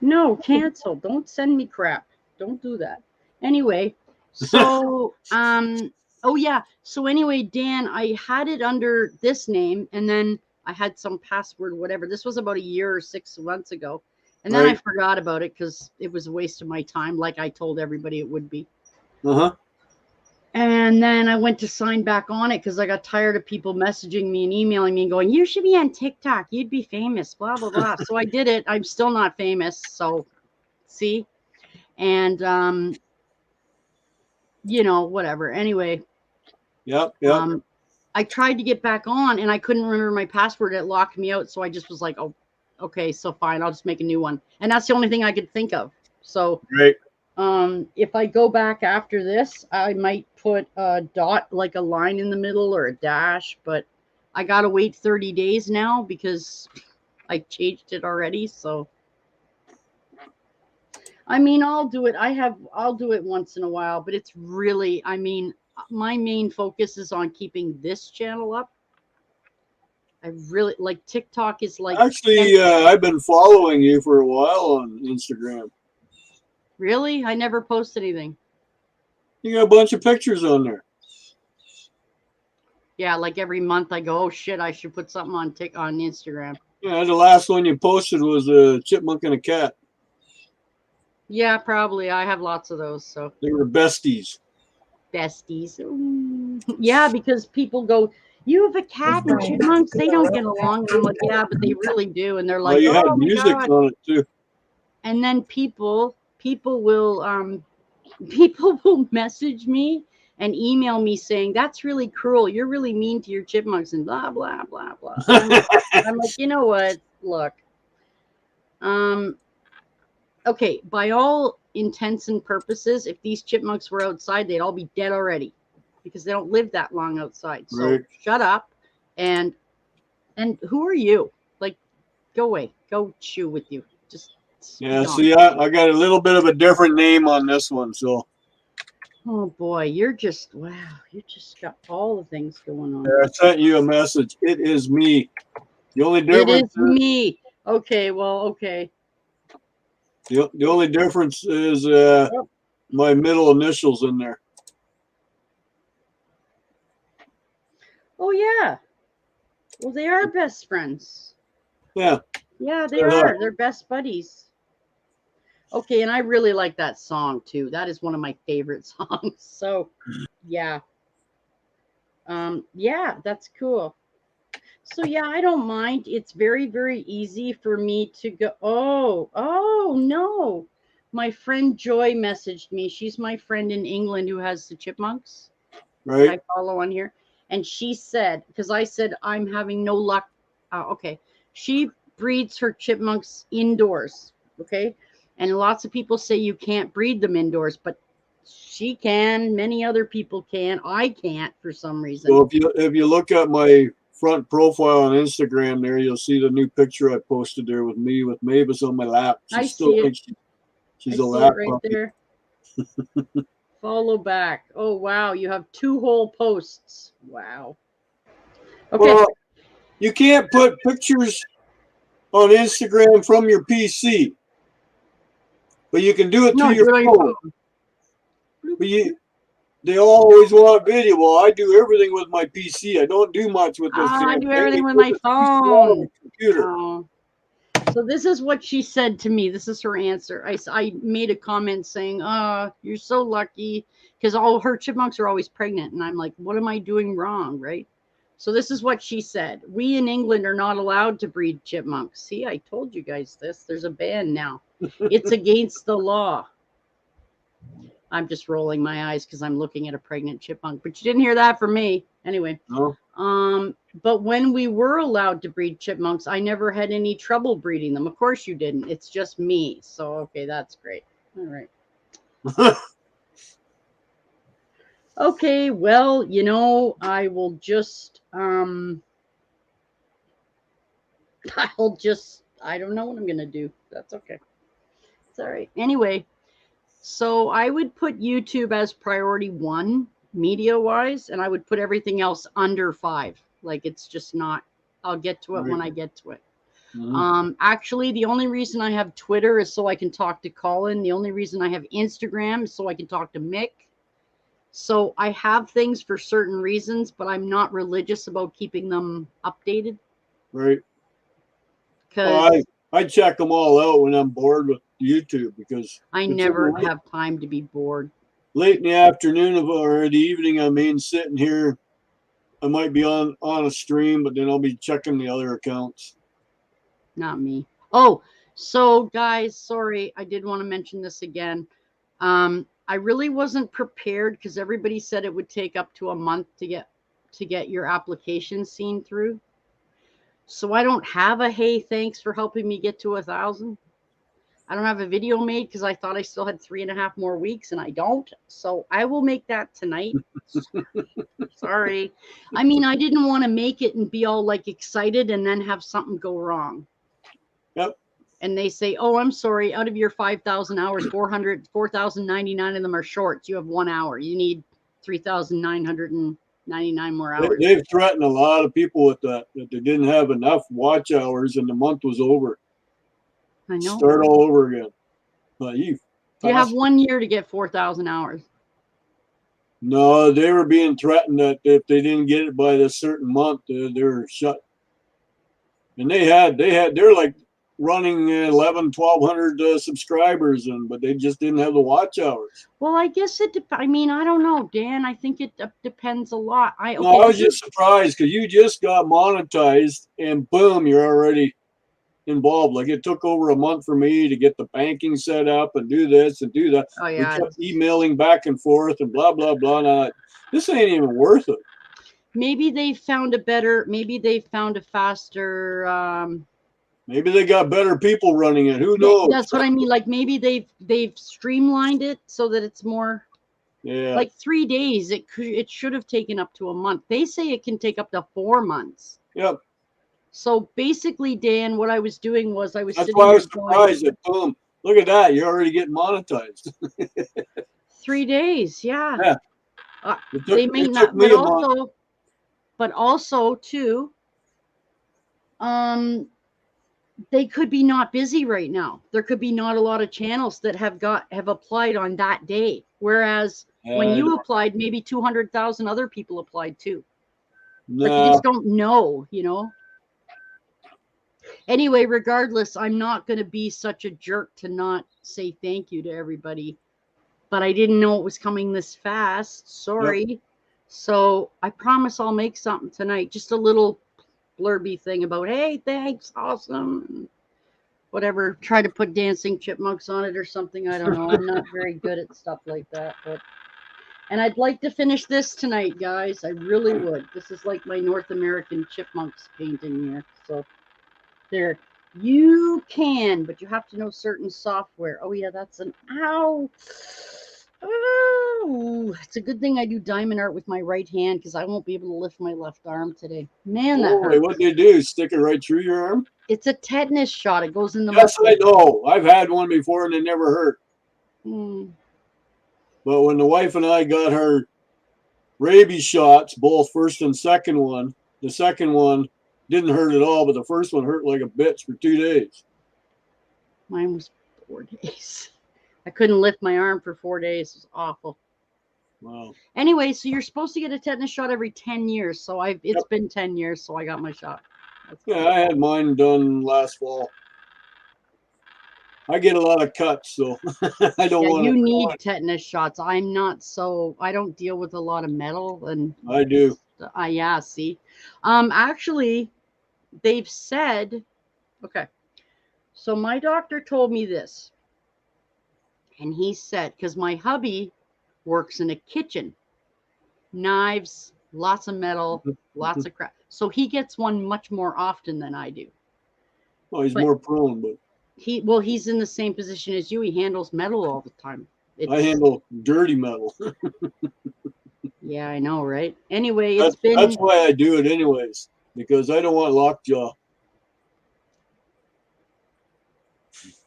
No, cancel. Don't send me crap. Don't do that. Anyway, so oh yeah. So anyway, Dan, I had it under this name and then I had some password, whatever. This was about a year or 6 months ago. And then I forgot about it because it was a waste of my time, like I told everybody it would be. Uh-huh. And then I went to sign back on it because I got tired of people messaging me and emailing me and going, you should be on TikTok. You'd be famous, blah, blah, blah. So I did it. I'm still not famous. So see? And, you know, whatever. Anyway. Yep. I tried to get back on and I couldn't remember my password. It locked me out. So I just was like, oh, okay, so fine. I'll just make a new one. And that's the only thing I could think of. So great. If I go back after this, I might put a dot, like a line in the middle or a dash, but I got to wait 30 days now because I changed it already. So, I mean, I'll do it. I'll do it once in a while, but it's really, I mean, my main focus is on keeping this channel up. I really like TikTok is like. Actually, I've been following you for a while on Instagram. Really? I never post anything. You got a bunch of pictures on there. Yeah, like every month I go, oh shit, I should put something on Instagram. Yeah, the last one you posted was a chipmunk and a cat. Yeah, probably. I have lots of those. So they were besties. Besties. Ooh. Yeah, because people go, you have a cat and chipmunks, they don't get along. I'm like, yeah, but they really do. And they're like, you had oh my music God. on it too. And then people will message me and email me saying, that's really cruel. You're really mean to your chipmunks and blah, blah, blah, blah. I'm like, you know what? Look. Okay, by all intents and purposes, if these chipmunks were outside, they'd all be dead already because they don't live that long outside. So shut up. And who are you? Like, go away. Go chew with you. Just see, I got a little bit of a different name on this one, so. Oh boy, you're just wow. You just got all the things going on. I sent you a message. It is me. The only difference is me. Okay, well, okay. The only difference is my middle initials in there. Oh yeah. Well, they are best friends. Yeah. Yeah, they are. They're best buddies. Okay, and I really like that song too. That is one of my favorite songs. So, yeah. Yeah, that's cool. So yeah, I don't mind. It's very, very easy for me to go. Oh no. My friend Joy messaged me. She's my friend in England who has the chipmunks. Right. I follow on here. And she said, because I said I'm having no luck. Okay. She breeds her chipmunks indoors. Okay. And lots of people say you can't breed them indoors, but she can. Many other people can. I can't for some reason. So if you look at my front profile on Instagram there, you'll see the new picture I posted there with me with Mavis on my lap. I see it. She's I a see lap it right puppy. there. Follow back. Oh, wow. You have 2 whole posts. Wow. Okay. Well, you can't put pictures on Instagram from your PC, but you can do it through your phone. But they always want video. Well, I do everything with my PC. I don't do much with this. I do everything with my phone. Computer. Oh. So this is what she said to me. This is her answer. I made a comment saying, you're so lucky, because all her chipmunks are always pregnant. And I'm like, what am I doing wrong, right? So this is what she said. We in England are not allowed to breed chipmunks. See, I told you guys this. There's a ban now. It's against the law. I'm just rolling my eyes because I'm looking at a pregnant chipmunk. But you didn't hear that from me. Anyway. No. But when we were allowed to breed chipmunks, I never had any trouble breeding them. Of course you didn't. It's just me. So, okay, that's great. All right. Okay, well, you know, I will just, I don't know what I'm going to do. That's okay. It's all right. Anyway, so I would put YouTube as priority 1, media-wise, and I would put everything else under 5. Like, it's just not, I'll get to it when I get to it. Mm-hmm. Actually, the only reason I have Twitter is so I can talk to Colin. The only reason I have Instagram is so I can talk to Mick. So I have things for certain reasons, but I'm not religious about keeping them updated. Right. Because I check them all out when I'm bored with YouTube, because I never have time to be bored. Late in the afternoon or the evening, I mean, sitting here, I might be on a stream, but then I'll be checking the other accounts. Not me. Oh, so guys, sorry, I did want to mention this again. I really wasn't prepared because everybody said it would take up to a month to get your application seen through. So I don't have a hey, thanks for helping me get to 1,000. I don't have a video made because I thought I still had 3.5 more weeks, and I don't. So I will make that tonight. Sorry. I mean, I didn't want to make it and be all like excited and then have something go wrong. Yep. And they say, oh, I'm sorry, out of your 5,000 hours, 4,099 of them are shorts. You have 1 hour. You need 3,999 more hours. They've threatened a lot of people with that they didn't have enough watch hours and the month was over. I know. Start all over again. You have 1 year to get 4,000 hours. No, they were being threatened that if they didn't get it by this certain month, they're shut. And they're like running 1,200 subscribers, but they just didn't have the watch hours. Well, I guess I mean, I don't know, Dan. I think it depends a lot. I was just surprised because you just got monetized and boom, you're already involved. Like, it took over a month for me to get the banking set up and do this and do that. Oh, yeah. We kept emailing back and forth and blah, blah, blah. Now, this ain't even worth it. Maybe they found a faster, maybe they got better people running it. Who knows? That's what I mean. Like, maybe they've streamlined it so that it's more. Yeah. Like 3 days. It should have taken up to a month. They say it can take up to 4 months. Yep. So basically, Dan, what I was doing was That's why I was surprised that boom, look at that, you're already getting monetized. 3 days, yeah. Yeah. They may not, but also too, they could be not busy right now. There could be not a lot of channels that have applied on that day. Whereas when you applied, maybe 200,000 other people applied too. No. Like, you just don't know, you know. Anyway, regardless, I'm not going to be such a jerk to not say thank you to everybody. But I didn't know it was coming this fast. Sorry. Yep. So I promise I'll make something tonight. Just a little blurby thing about, hey, thanks, awesome. Whatever. Try to put dancing chipmunks on it or something. I don't know. I'm not very good at stuff like that. But And I'd like to finish this tonight, guys. I really would. This is like my North American Chipmunks painting here. So there, you can, but you have to know certain software. Oh yeah, that's an ow. Oh, it's a good thing I do diamond art with my right hand because I won't be able to lift my left arm today. Man, that Boy, hurts. what they do? Stick it right through your arm? It's a tetanus shot. It goes in the Yes, muscle. I know. I've had one before and they never hurt. Hmm. But when the wife and I got her rabies shots, both first and second one, the second one didn't hurt at all, but the first one hurt like a bitch for 2 days. Mine was 4 days. I couldn't lift my arm for 4 days. It was awful. Wow. Anyway, so you're supposed to get a tetanus shot every 10 years. So it's Yep. been 10 years, so I got my shot. That's Yeah, I had mine done last fall. I get a lot of cuts, so I don't want you to. need tetanus shots. I don't deal with a lot of metal, and I do. yeah, see. Actually, they've said, okay. So my doctor told me this. And he said, because my hubby works in a kitchen, knives, lots of metal, lots of crap. So he gets one much more often than I do. Well, he's But more prone, but he's in the same position as you. He handles metal all the time. I handle dirty metal. Yeah, I know, right? Anyway, That's why I do it anyways, because I don't want lockjaw.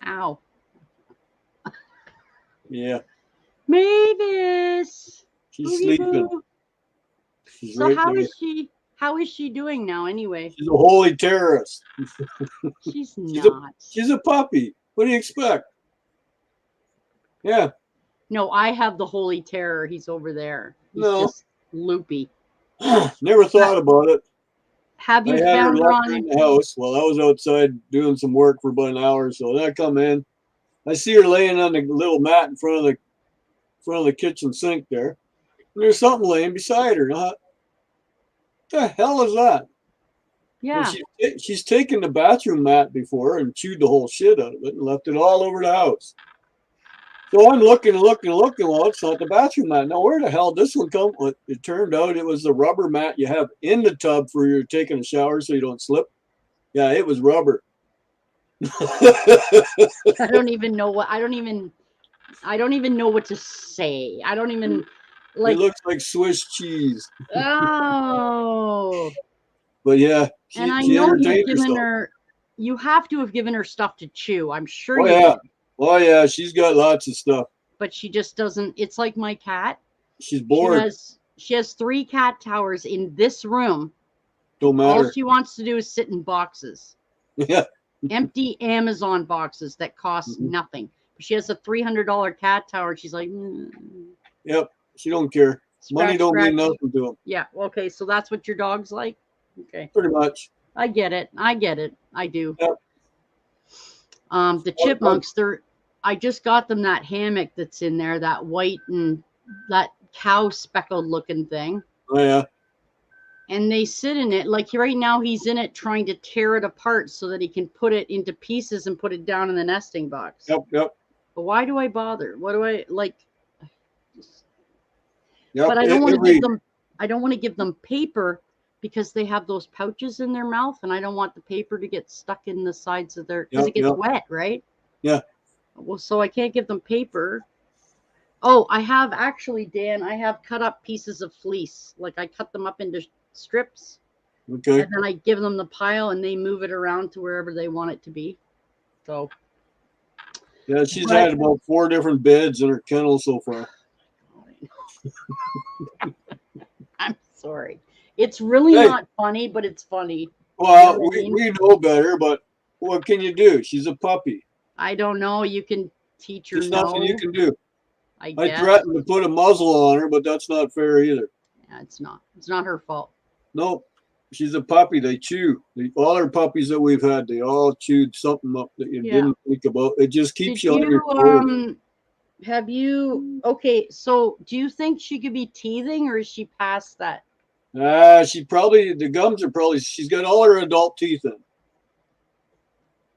Ow. Yeah. Mavis. She's Boogie sleeping. boo. She's So right how there. is she? How is she doing now? Anyway, She's a holy terrorist. she's not. She's a puppy. What do you expect? Yeah. No, I have the holy terror. He's over there. He's just loopy. Never thought about it. Have you I had her found locked in the house while I was outside doing some work for about an hour or so. Then I come in, I see her laying on the little mat in front of the kitchen sink there. And there's something laying beside her. What the hell is that? Yeah. And she's taken the bathroom mat before and chewed the whole shit out of it and left it all over the house. So I'm looking. Well, it's not the bathroom mat. Now, where the hell did this one come? Well, it turned out it was the rubber mat you have in the tub for you taking a shower so you don't slip. Yeah, it was rubber. I don't even know what to say. I don't even like. It looks like Swiss cheese. Oh. But yeah, and I she know you've entertained given herself. her. You have to have given her stuff to chew. I'm sure. Oh you yeah. did. Oh yeah, she's got lots of stuff. But she just doesn't. It's like my cat. She's bored. She has 3 cat towers in this room. Don't matter. All she wants to do is sit in boxes. Yeah. Empty Amazon boxes that cost nothing. She has a $300 cat tower. She's like, Yep. She don't care. Money don't mean nothing to them. Yeah. Okay. So that's what your dog's like. Okay. Pretty much. I get it. I do. Yep. The chipmunks, I just got them that hammock that's in there, that white and that cow speckled looking thing. Oh yeah. And they sit in it. Like right now he's in it trying to tear it apart so that he can put it into pieces and put it down in the nesting box. Yep. But why do I bother? What do I like? Yep. But I don't want to give them. I don't want to give them paper because they have those pouches in their mouth, and I don't want the paper to get stuck in the sides of their because it gets wet, right? Yeah. Well, so I can't give them paper. Oh, I have actually, Dan. I have cut up pieces of fleece. Like I cut them up into strips. Okay. And then I give them the pile, and they move it around to wherever they want it to be. So. Yeah, she's had about 4 different beds in her kennel so far. I'm sorry. It's really not funny, but it's funny. Well, you know we know better, but what can you do? She's a puppy. I don't know. You can teach her. There's nothing you can do. I threatened to put a muzzle on her, but that's not fair either. Yeah, it's not. It's not her fault. Nope. She's a puppy. They chew. All our puppies that we've had, they all chewed something up that you didn't think about. It just keeps you on your toes. Have you? Okay, so do you think she could be teething, or is she past that? She probably, the gums are probably, she's got all her adult teeth in.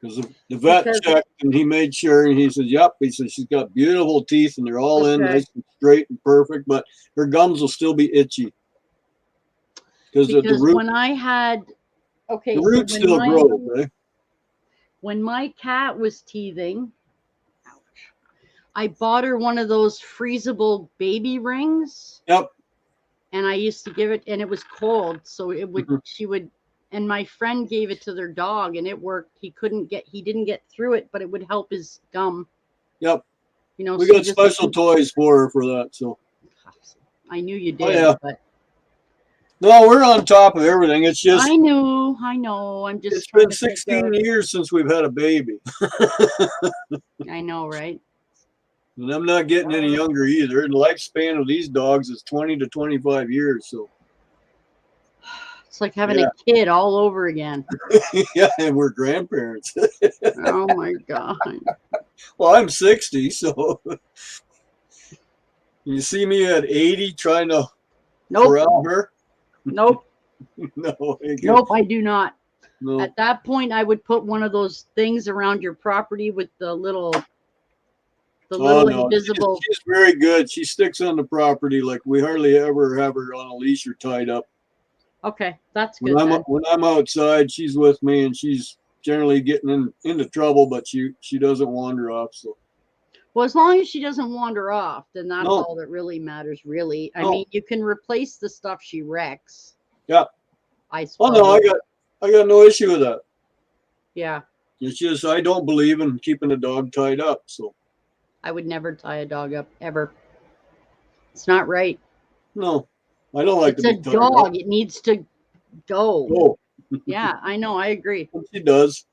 Because the vet Because- checked and he made sure, and he said, "Yep." He said she's got beautiful teeth and they're all in Okay. nice and straight and perfect, but her gums will still be itchy because the root, when I had, okay, the so root still grows. Eh? when my cat was teething, I bought her one of those freezable baby rings. Yep. And I used to give it, and it was cold, so it would, Mhm. she would, and my friend gave it to their dog, and it worked. He didn't get through it, but it would help his gum. Yep. You know, We so got special toys for her for that. So I knew you did, Oh, yeah. but no, we're on top of everything. It's just I know. I'm just. it's trying been to think 16 years since we've had a baby, I know, right? and I'm not getting any younger either. The lifespan of these dogs is 20 to 25 years. So It's like having Yeah. a kid all over again. yeah, and we're grandparents. Oh my god. Well, I'm 60, so you see me at 80 trying to Nope. corral her? Nope. No, ain't good. Nope. I do not. No. At that point, I would put one of those things around your property with the little Oh, no. invisible. She's very good. She sticks on the property like we hardly ever have her on a leash or tied up. Okay, that's good. When I'm outside, she's with me, and she's generally getting into trouble, but she doesn't wander off. So Well, as long as she doesn't wander off, then that's No. all that really matters. Really, I No. mean, you can replace the stuff she wrecks. Yeah. I oh suppose. no, I got no issue with that. Yeah, It's just I don't believe in keeping a dog tied up. So I would never tie a dog up ever. It's not right. no, I don't like It's to a be tied dog. up. It needs to go. Oh, Yeah, I know. I agree. she does.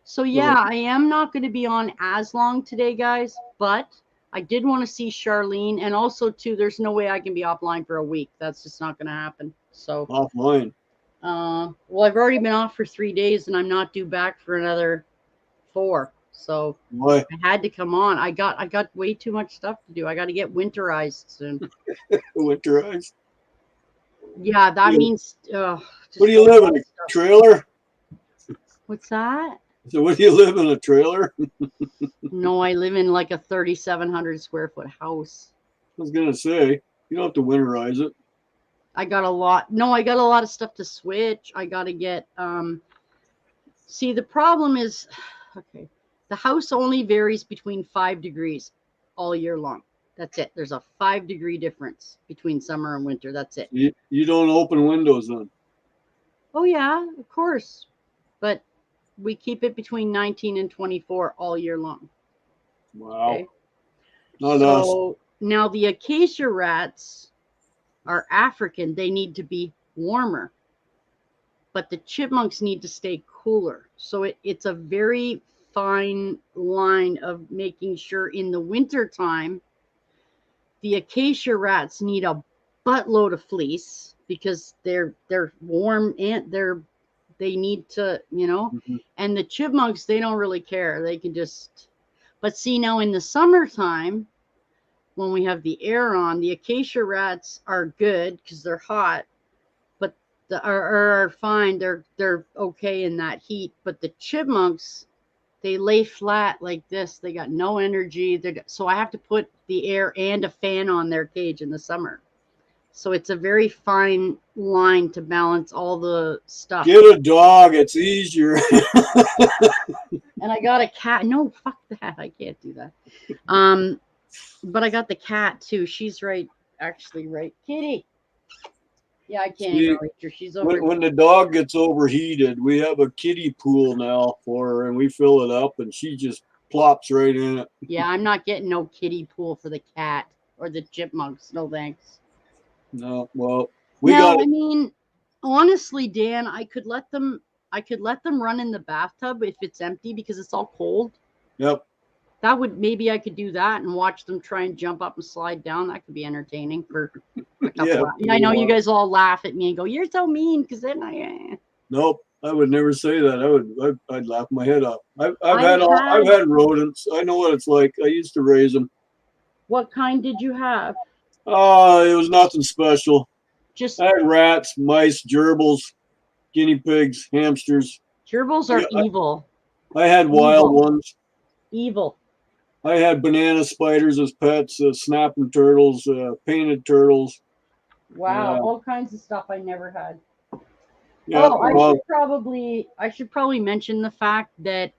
So yeah, I am not going to be on as long today, guys, but I did want to see Charlene, and also too, there's no way I can be offline for a week. That's just not going to happen. So, Offline. well, I've already been off for 3 days, and I'm not due back for another 4. So Why? I had to come on. I got way too much stuff to do. I got to get winterized soon. Winterized. Yeah, that Yeah. means. Where do you live in a trailer? What's that? So where do you live in a trailer? No, I live in like a 3,700 square foot house. I was gonna say you don't have to winterize it. I got a lot. No, I got a lot of stuff to switch. I got to get. See, the problem is, okay, the house only varies between 5 degrees all year long. That's it. There's a 5-degree difference between summer and winter. That's it. You don't open windows then. Oh yeah, of course, but we keep it between 19 and 24 all year long. Wow. Okay. Not us. So now the acacia rats are African. They need to be warmer, but the chipmunks need to stay cooler. So it's a very fine line of making sure in the winter time, the acacia rats need a buttload of fleece because they're warm and they need to, Mhm. and the chipmunks, they don't really care. They can just, but see now in the summertime, when we have the air on, the acacia rats are good because they're hot, but are fine. They're okay in that heat. But the chipmunks, they lay flat like this. They got no energy. So I have to put the air and a fan on their cage in the summer. So it's a very fine line to balance all the stuff. Get a dog. It's easier. And I got a cat. No, fuck that. I can't do that. But I got the cat too. She's actually right. Kitty. Yeah, I can't even reach her. She's over. When the dog gets overheated, we have a kiddie pool now for her, and we fill it up, and she just plops right in it. Yeah, I'm not getting no kiddie pool for the cat or the chipmunks. No thanks. No, well, I mean, honestly, Dan, I could let them run in the bathtub if it's empty because it's all cold. Yep. Maybe I could do that and watch them try and jump up and slide down. That could be entertaining for a couple Yeah, hours. I know you guys all laugh at me and go, "You're so mean," because then Nope, I would never say that. I'd laugh my head off. I've had rodents. I know what it's like. I used to raise them. What kind did you have? It was nothing special. Just I had rats, mice, gerbils, guinea pigs, hamsters. Gerbils are Yeah, evil. I had wild Evil. ones. Evil. I had banana spiders as pets, snapping turtles, painted turtles. Wow, all kinds of stuff I never had. Yeah, Oh, well, I should probably mention the fact that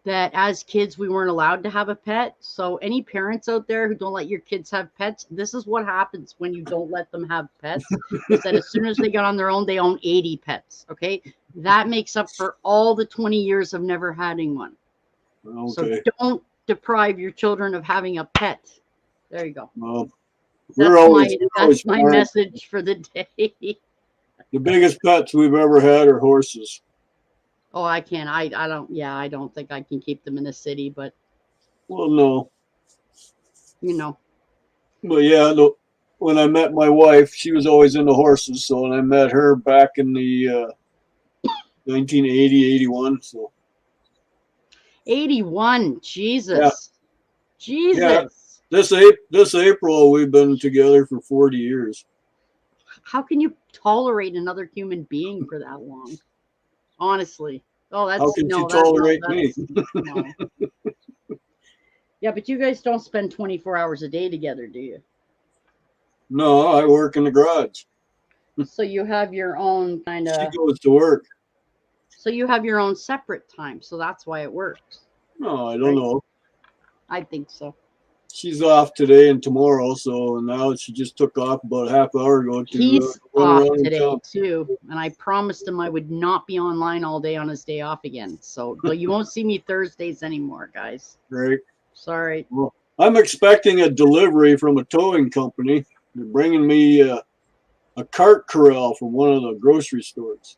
that as kids we weren't allowed to have a pet. So any parents out there who don't let your kids have pets, this is what happens when you don't let them have pets. Is that as soon as they get on their own, they own 80 pets. Okay, that makes up for all the 20 years of never having one. So okay. don't deprive your children of having a pet. There you go. Well, That's my message for the day. The biggest pets we've ever had are horses. Oh, I can't. I don't. Yeah, I don't think I can keep them in the city. But Well, no. you know, But yeah, when I met my wife, she was always into horses. So when I met her back in the 1980, 81. So 81. Jesus. yeah, Jesus. this April we've been together for 40 years. How can you tolerate another human being for that long? Honestly. Oh, that's How can no. she tolerate me? No. Yeah, but you guys don't spend 24 hours a day together, do you? No, I work in the garage. So you have your own kind She of. goes to work. So you have your own separate time. So that's why it works. No, I don't Right. know. I think so. She's off today and tomorrow, so now she just took off about a half hour ago to He's run off around in today town. too, and I promised him I would not be online all day on his day off again. So you won't see me Thursdays anymore, guys. Right. Sorry. Well, I'm expecting a delivery from a towing company. They're bringing me a cart corral from one of the grocery stores.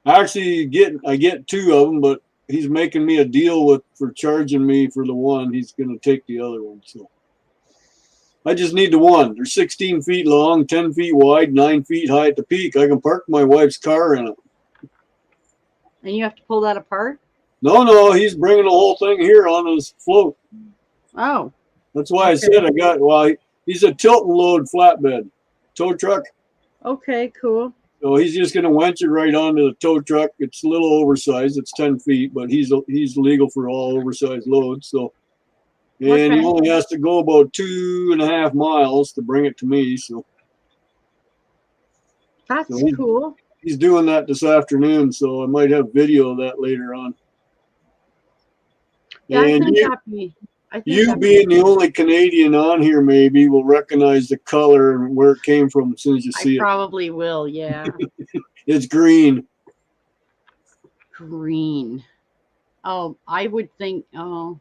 Actually, I get two of them, but he's making me a deal for charging me for the one. He's going to take the other one. So I just need the one. They're 16 feet long, 10 feet wide, 9 feet high at the peak. I can park my wife's car in it. And you have to pull that apart? No, he's bringing the whole thing here on his float. Oh. That's why I said he's a tilt and load flatbed tow truck. Okay, cool. So he's just going to winch it right onto the tow truck. It's a little oversized. It's 10 feet, but he's legal for all oversized loads. So, and he only has to go about 2.5 miles to bring it to me. So that's cool. He's doing that this afternoon, so I might have video of that later on. Yeah, and you being the only Canadian on here, maybe will recognize the color and where it came from as soon as you see it. I probably will, yeah. It's green. Green. Oh, I would think. Oh.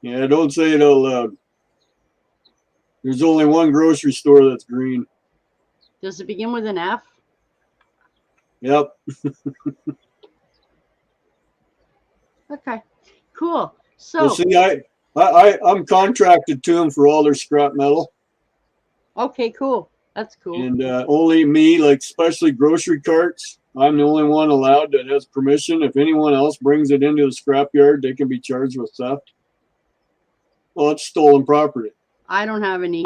Yeah, don't say it out loud. There's only one grocery store that's green. Does it begin with an F? Yep. Okay. Cool. So well, see, I'm contracted to them for all their scrap metal. Okay, cool. That's cool. And only me, like especially grocery carts, I'm the only one allowed that has permission. If anyone else brings it into the scrapyard, they can be charged with theft. Well, it's stolen property. I don't have any.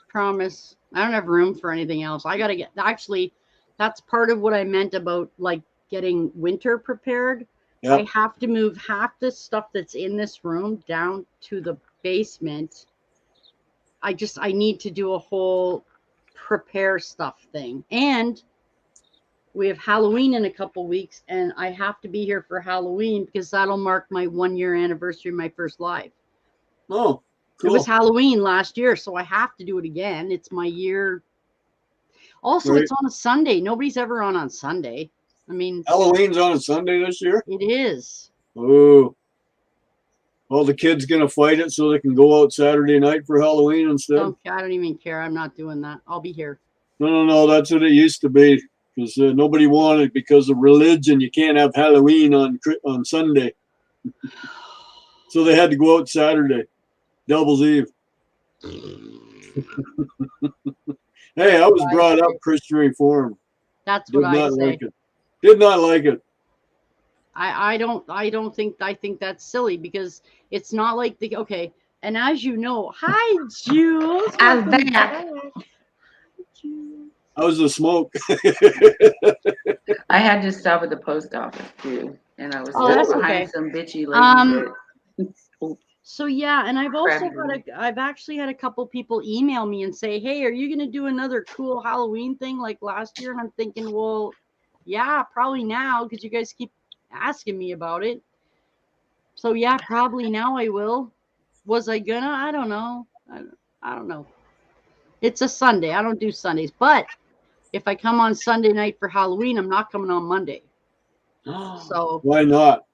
Promise. I don't have room for anything else. I gotta actually, that's part of what I meant about like getting winter prepared. Yep. I have to move half the stuff that's in this room down to the basement. I need to do a whole prepare stuff thing. And we have Halloween in a couple weeks, and I have to be here for Halloween because that'll mark my 1-year anniversary of my first live. Oh, cool. It was Halloween last year, so I have to do it again. It's my year. Also, It's on a Sunday. Nobody's ever on Sunday. I mean, Halloween's on a Sunday this year? It is. Oh. All the kids going to fight it so they can go out Saturday night for Halloween instead? Okay, I don't even care. I'm not doing that. I'll be here. No. That's what it used to be. Because nobody wanted it because of religion. You can't have Halloween on Sunday. So they had to go out Saturday. Devil's Eve. Hey, I was brought up Christian Reform. That's what I say. Did not like it. I think that's silly because it's not like okay. And as you know, hi Jules. I'm back. Jules. How's the smoke? I had to stop at the post office too, and I was Oh, stuck that's behind okay. some bitchy lady Um, that. So yeah, and I've also Crabby I've actually had a couple people email me and say, "Hey, are you going to do another cool Halloween thing like last year?" And I'm thinking, "Well, yeah, probably now because you guys keep asking me about it." So yeah, probably now I will. Was I gonna? I don't know. I don't know. It's a Sunday. I don't do Sundays, but if I come on Sunday night for Halloween, I'm not coming on Monday. So Why not?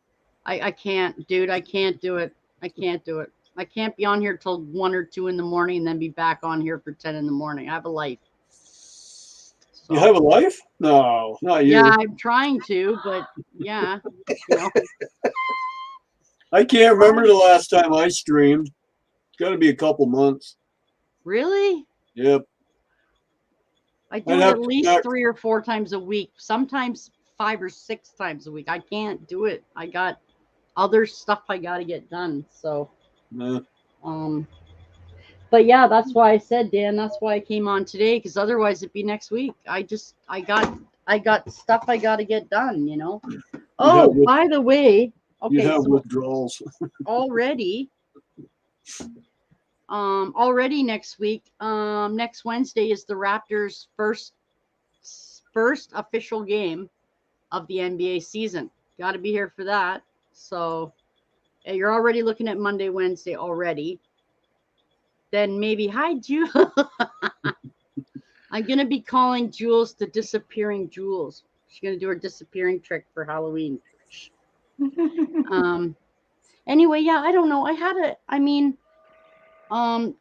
I can't, dude. I can't do it. I can't do it. I can't be on here till 1 or 2 in the morning and then be back on here for 10 in the morning. I have a life. So, You have a life? No, not you. yeah, I'm trying to, but yeah, you know. I can't remember the last time I streamed. It's got to be a couple months. Really? Yep. I do I'd it have at to least check. 3 or 4 times a week, sometimes 5 or 6 times a week. I can't do it. I got other stuff I got to get done. So, Nah. but yeah, that's why I said, Dan, that's why I came on today, because otherwise it'd be next week. I got stuff I got to get done, you know. Oh, by the way, You okay, have so withdrawals. already next week, next Wednesday is the Raptors' first official game of the NBA season. Got to be here for that. So you're already looking at Monday, Wednesday already. Then maybe hi, Jules. I'm gonna be calling Jules the disappearing Jules. She's gonna do her disappearing trick for Halloween. Anyway, yeah, I don't know.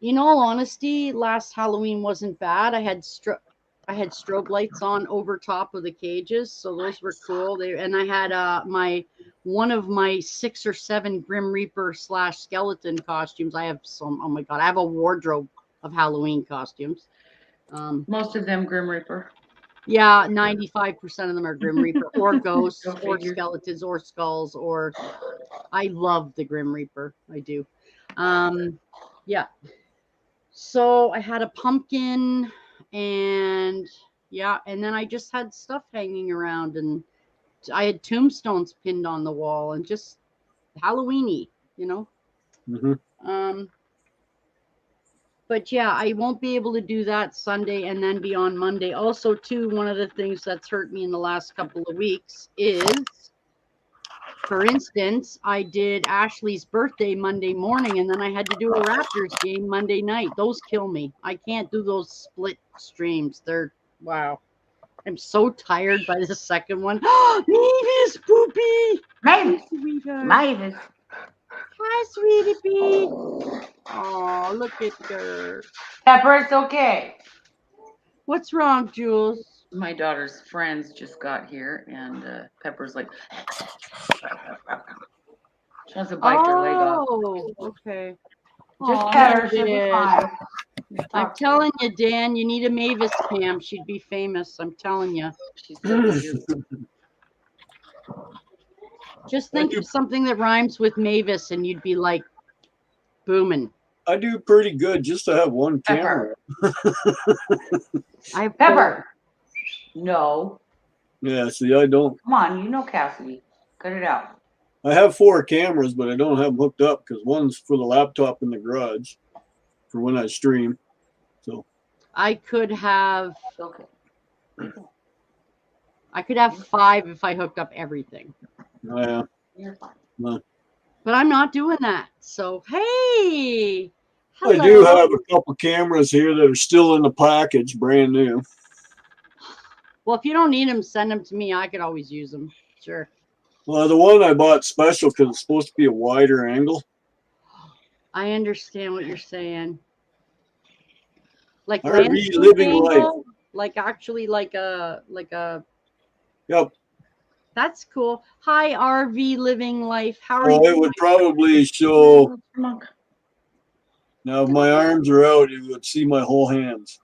In all honesty, last Halloween wasn't bad. I had strobe lights on over top of the cages, so those were cool. And I had one of my 6 or 7 Grim Reaper / skeleton costumes. I have some. Oh my god, I have a wardrobe of Halloween costumes. Most of them Grim Reaper. Yeah, 95% of them are Grim Reaper or ghosts Go or figure. skeletons or skulls or I love the Grim Reaper. I do. Yeah. So I had a pumpkin and yeah, and then I just had stuff hanging around and I had tombstones pinned on the wall and just Halloweeny, you know. Mm-hmm. But yeah, I won't be able to do that Sunday and then be on Monday. Also, too, one of the things that's hurt me in the last couple of weeks is, for instance, I did Ashley's birthday Monday morning and then I had to do a Raptors game Monday night. Those kill me. I can't do those split streams. They're, wow. I'm so tired by the second one. Mavis, Poopy! Mavis. Sweetheart. Mavis. Hi, sweetie pea. Oh, look at her. Pepper, it's okay. What's wrong, Jules? My daughter's friends just got here, and Pepper's like, she wants to bite her leg off. Oh, okay. Just Aw, pet her, she'll be Mavis. fine. I'm telling you, Dan, you need a Mavis cam. She'd be famous. I'm telling you. She's so cute. Just think of something that rhymes with Mavis, and you'd be like booming. I do pretty good just to have one camera. I have Pepper. No. Yeah, see, I don't. Come on, you know Cassidy. Cut it out. I have 4 cameras, but I don't have them hooked up because one's for the laptop in the garage for when I stream. So I could have. Okay. I could have 5 if I hooked up everything. yeah. You're fine. No. But I'm not doing that. So hey, hello. I do have a couple cameras here that are still in the package, brand new. Well, if you don't need them, send them to me. I could always use them. Sure. Well, the one I bought special because it's supposed to be a wider angle. I understand what you're saying. Like RV living life. Like actually like a Yep. That's cool. Hi, RV living life. How are Oh, you? it would probably show. Now, if my arms are out, you would see my whole hands.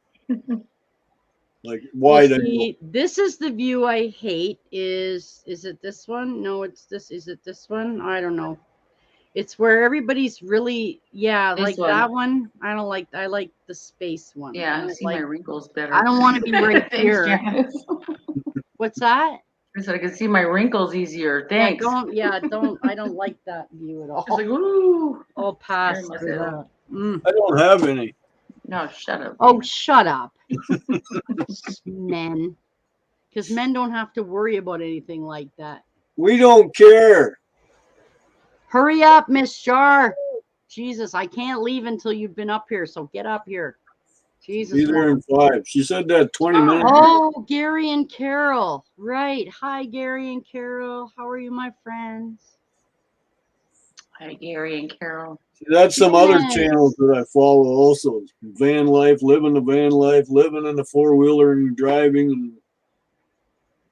Like wide angle. This is the view I hate. Is it this one? No, it's this. Is it this one? I don't know. It's where everybody's really, yeah, This like one. that one. I don't like. I like the space one. Yeah, I don't see my like. wrinkles better. I don't want to be right Thanks, here. Janice. What's that? I said I can see my wrinkles easier. Yeah, Thanks. don't. Yeah, don't. I don't like that view at all. It's like, ooh. I'll pass Scaring through myself. that. Mm. I don't have any. No, shut up. Oh, shut up, men. Because men don't have to worry about anything like that. We don't care. Hurry up, Miss Jar. Jesus, I can't leave until you've been up here. So get up here. Jesus. Be there in 5. She said that 20 minutes. Oh, Gary and Carol. Right. Hi, Gary and Carol. How are you, my friends? Hi, Gary and Carol. That's some other Yes. channels that I follow also. Van life, living the van life, living in the 4-wheeler and driving. And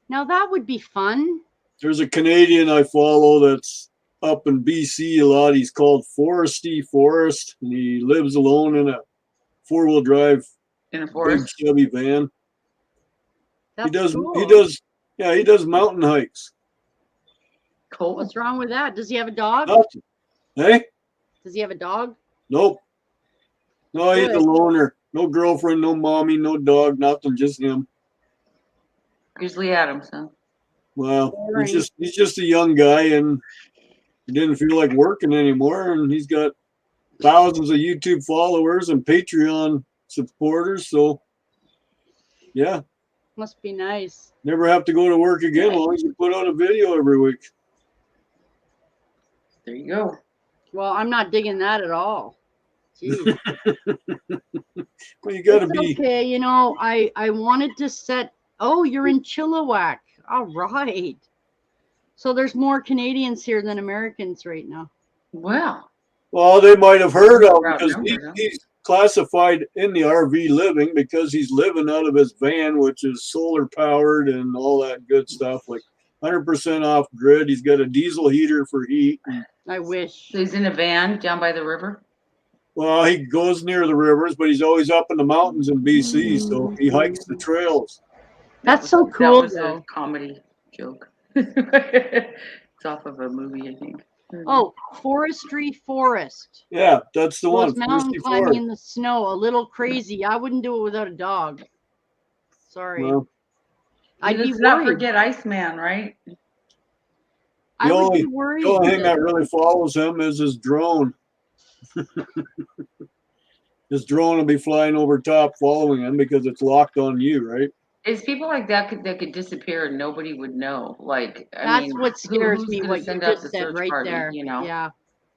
Now that would be fun. there's a Canadian I follow that's up in BC a lot. He's called Foresty Forest, and he lives alone in a 4-wheel drive In a big forest. Chevy van. That's cool. He does mountain hikes. Cool. What's wrong with that? Does he have a dog? Nothing. Hey? Does he have a dog? Nope. No, he's a Good. loner. No girlfriend, no mommy, no dog, nothing, just him. Usually Adams, huh? Well, Boring. he's just a young guy, and he didn't feel like working anymore, and he's got thousands of YouTube followers and Patreon supporters, so yeah, Must be nice. never have to go to work again as long as you put out a video every week. There you go. Well, I'm not digging that at all. Jeez. Well, you gotta It's be. okay. You know, I wanted to set. Oh, you're in Chilliwack. All right. So there's more Canadians here than Americans right now. Well, Well, they might have heard of him Proud because number, huh? he's classified in the RV living because he's living out of his van, which is solar powered and all that good stuff, like 100% off grid. He's got a diesel heater for heat. And, I wish. so he's in a van down by the river. well, he goes near the rivers, but he's always up in the mountains in BC, so he hikes the trails. That's so cool, That was though. a comedy joke. It's off of a movie, I think. Oh, Forestry Forest. Yeah, that's the So one. it's mountain 54. climbing in the snow. A little crazy. I wouldn't do it without a dog. Sorry. Well, I'd be Let's not worried. forget Iceman, right? I would be worried. the only thing because- that really follows him is his drone. His drone will be flying over top following him because it's locked on you, right? It's people like that could disappear and nobody would know. Like, I That's mean, what scares who's me. gonna What you send out just the said search right party, there. you know? Yeah.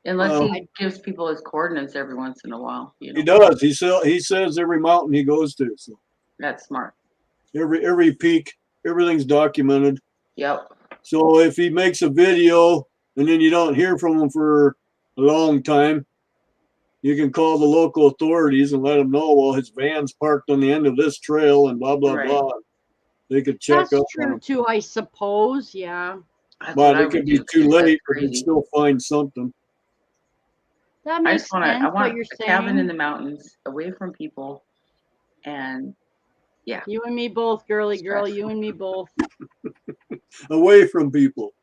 Unless Well, he gives people his coordinates every once in a while. You know? He does. He says every mountain he goes to. So That's smart. every peak, everything's documented. Yep. So if he makes a video and then you don't hear from him for a long time, you can call the local authorities and let them know, well, his van's parked on the end of this trail and blah, blah, Right. blah. They could check That's up on true him. too, I suppose. Yeah. That's But what I it would could be do, too 'cause that's late, but you'd crazy. still find something. That I makes just want sense. I what want you're a saying. cabin in the mountains, away from people, and You and me both, girly girl. Stress. You and me both. Away from people.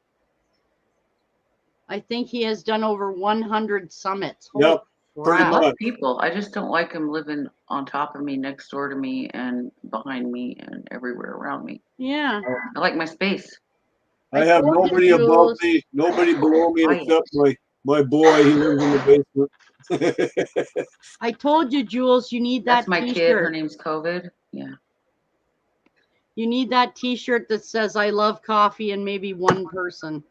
I think he has done over 100 summits. Yep, Holy pretty I crap. much. love people. I just don't like them living on top of me, next door to me, and behind me, and everywhere around me. Yeah. I like my space. I I have told you, nobody above Jules. me, nobody below me Quiet. except my boy. He lives in the basement. I told you, Jules, you need That's that my kid. Her t-shirt. name's COVID. Yeah. You need that t-shirt that says I love coffee and maybe one person.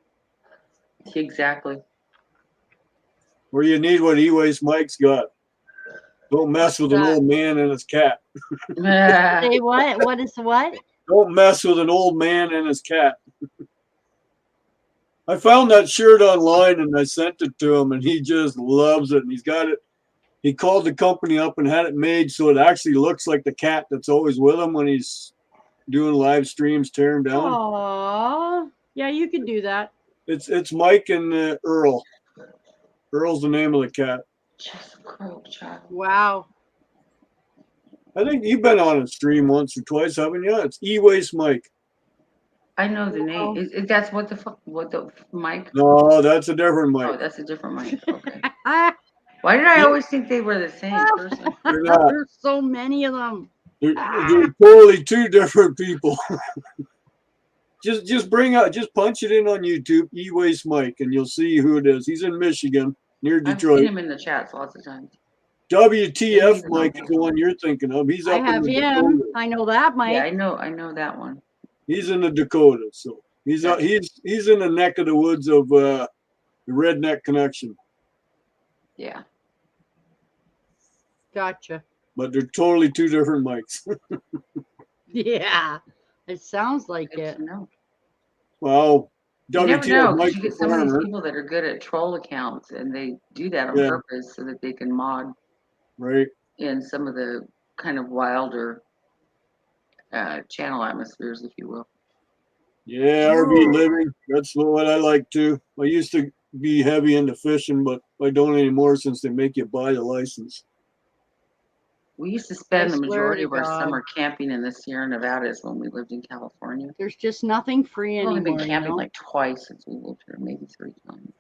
Exactly. Or you need what E-Waste Mike's got. Don't mess with an that? old man and his cat. Say what? What is what? Don't mess with an old man and his cat. I found that shirt online and I sent it to him and he just loves it. And he's got it. He called the company up and had it made so it actually looks like the cat that's always with him when he's doing live streams, tearing down. Aww. Yeah, you can do that. It's Mike and Earl. Earl's the name of the cat. Just a croak, child. Wow. I think you've been on a stream once or twice, haven't you? It's E-Waste Mike. I know the name. That's what the mic? No, that's a different Oh, mic. that's a different mic. Okay. Why did I Yeah. always think they were the same person? They're not. There's so many of them. They're totally two different people. just punch it in on YouTube, E-Waste Mike, and you'll see who it is. He's in Michigan, near I've Detroit. seen him in the chats lots of times. WTF Mike is the one you're thinking of. He's I up have in the him. Dakotas. I know that, Mike. Yeah, I know that one. He's in the Dakotas, so he's in the neck of the woods of the Redneck Connection. Yeah. Gotcha. But they're totally two different mics. Yeah, it sounds like Good it. to know. Well, You never WTF know, 'cause Mike you the get some of these farmer. people that are good at troll accounts, and they do that on Yeah. purpose so that they can mod Right. in some of the kind of wilder channel atmospheres, if you will. Yeah, RV living. That's what I like too. I used to be heavy into fishing, but I don't anymore since they make you buy the license. We used to spend I the swear majority to of our God. summer camping in the Sierra Nevadas when we lived in California. There's just nothing free I've only anymore. been camping You know? like twice since we lived here, maybe 3 times.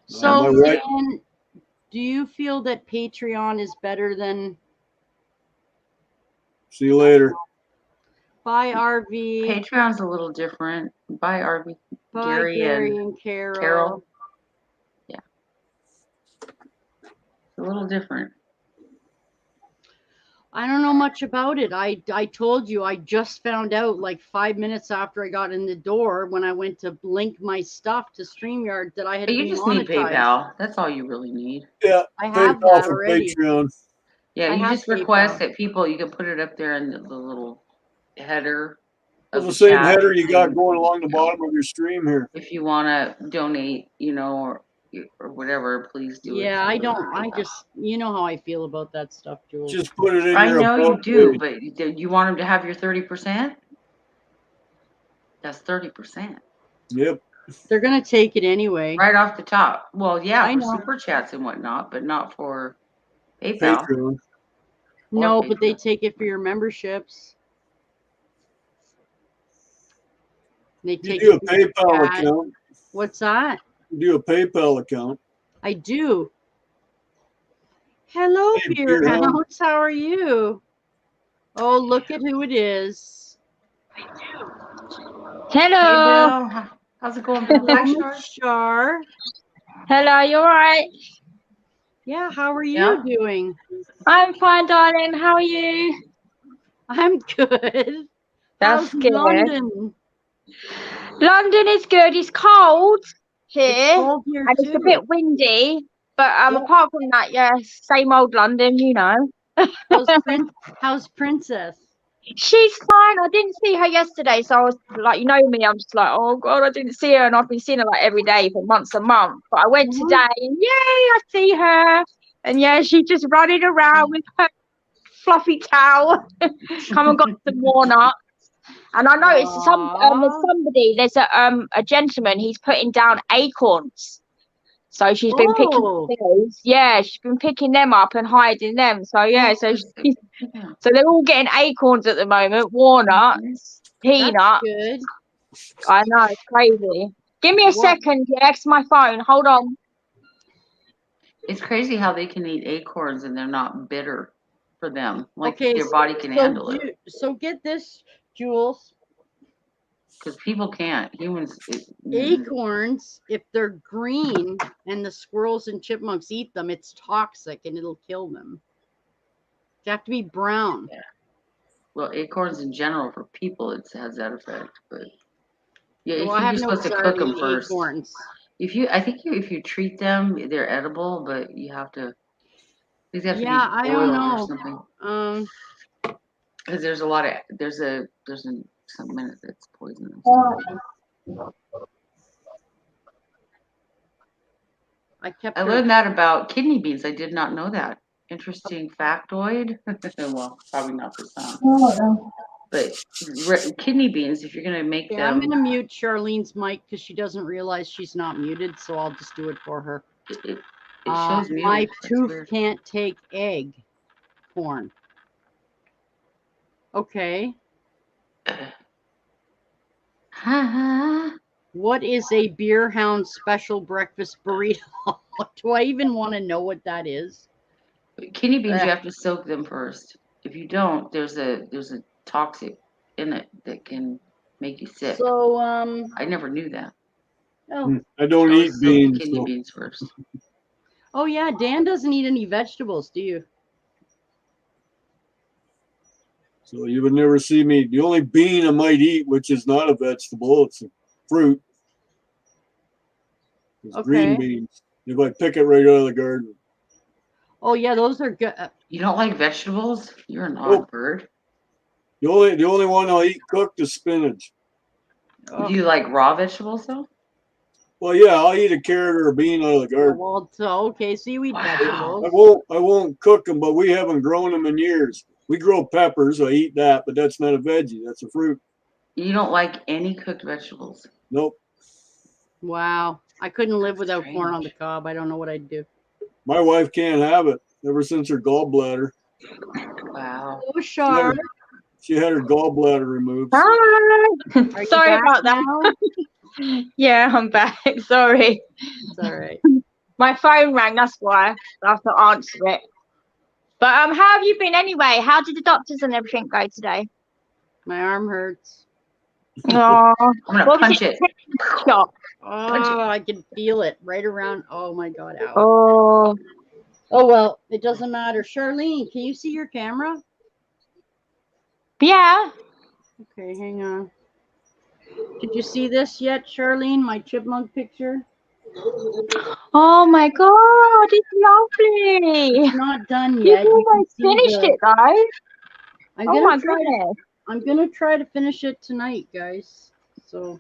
So, my wife- Dan, do you feel that Patreon is better than See you later. Buy RV, Patreon's a little different. Buy RV, Buy Gary and Carol? Yeah. It's a little different. I don't know much about it. I told you I just found out like 5 minutes after I got in the door when I went to link my stuff to StreamYard that I had But you been just need monetized. PayPal. That's all you really need. Yeah, I have PayPal that for already. Patreon. Yeah, I you have just request PayPal. that people, you can put it up there in the little header of Well, the same chat, header you got and, going along the you know, bottom of your stream here. if you want to donate, or whatever, please do it. Yeah, through I the don't. I PayPal. just, you know how I feel about that stuff, Jules. Just put it in I your know you about do, page. but you want them to have your 30%? That's 30%. Yep. They're gonna take it anyway. Right off the top. Well, yeah, I for know. super chats and whatnot, but not for PayPal. Patreon. No, but they Patreon. take it for your memberships. They You take do a it for your PayPal chat. account. What's that? You do a PayPal account. I do. Hello, Hey, Beer Beer Hound. Hounds. How are you? Oh, look at who it is. Hey, Hello. Bill. How's it going, Bill? Hi, Hello, Shar. Shar. Hello, you alright? Yeah, how are you Yeah. doing? I'm fine, darling. How are you? I'm good. That's How's good. London? London is good. It's cold here, It's cold here and it's too. a bit windy. But Yeah. apart from that, yeah, same old London, you know. How's Princess? She's fine. I didn't see her yesterday, so I was like, you know me, I'm just like, oh God, I didn't see her, and I've been seeing her like every day for months and months. But I went Mhm. today, and yay, I see her, and yeah, she's just running around with her fluffy towel. Come and got some walnuts. And I noticed there's a gentleman, he's putting down acorns. So she's been picking Oh. those. Yeah, she's been picking them up and hiding them. So yeah, so they're all getting acorns at the moment, walnuts, That's peanuts. good. I know, it's crazy. Give me a second, yeah, 'cause my phone. Hold on. It's crazy how they can eat acorns and they're not bitter for them. Like Okay, their body can handle it. So get this, Jules. Because people can't. Humans. Acorns, if they're green and the squirrels and chipmunks eat them, it's toxic and it'll kill them. They have to be brown. Yeah. Well, acorns in general for people, it has that effect. But yeah, Well, I have you're no supposed to desire cook to them eat first. acorns. If you treat them, they're edible, but you have to. These have to be Yeah, I don't boiled or know. something. Because there's something in it that's poisonous. I learned that about kidney beans. I did not know that. Interesting factoid. Well, probably not for some. But kidney beans, if you're gonna make Okay, them, I'm gonna mute Charlene's mic because she doesn't realize she's not muted, so I'll just do it for her. it shows muted. My That's tooth weird. can't take egg corn. Okay. What is a beer hound special breakfast burrito? Do I even want to know what that is? Kidney beans, you have to soak them first. If you don't, there's a toxic in it that can make you sick. So I never knew that. Oh, I don't eat beans. Kidney beans first. Oh yeah, Dan doesn't eat any vegetables, do you? So you would never see me. The only bean I might eat, which is not a vegetable, it's a fruit. It's green beans. If I pick it right out of the garden. Oh yeah, those are good. You don't like vegetables? You're an odd bird. The only one I'll eat cooked is spinach. Do you like raw vegetables though? Well, yeah, I'll eat a carrot or a bean out of the garden. Well, so okay, so you eat vegetables. I won't cook them, but we haven't grown them in years. We grow peppers. I eat that, but that's not a veggie. That's a fruit. You don't like any cooked vegetables? Nope. Wow, I couldn't live without corn on the cob. I don't know what I'd do. My wife can't have it ever since her gallbladder. Wow. Oh, Char. She had her gallbladder removed. Hi. Sorry about that. Yeah, I'm back. Sorry. It's all right. My phone rang. That's why I have to answer it. But how have you been anyway? How did the doctors and everything go today? My arm hurts. Oh, I'm gonna punch it. Oh, I can feel it right around. Oh my God. Ow. Oh, well, it doesn't matter. Charlene, can you see your camera? Yeah. Okay, hang on. Did you see this yet, Charlene? My chipmunk picture? Oh my God, it's lovely. It's not done yet. You've almost finished it, guys. I'm gonna try to finish it tonight, guys. So.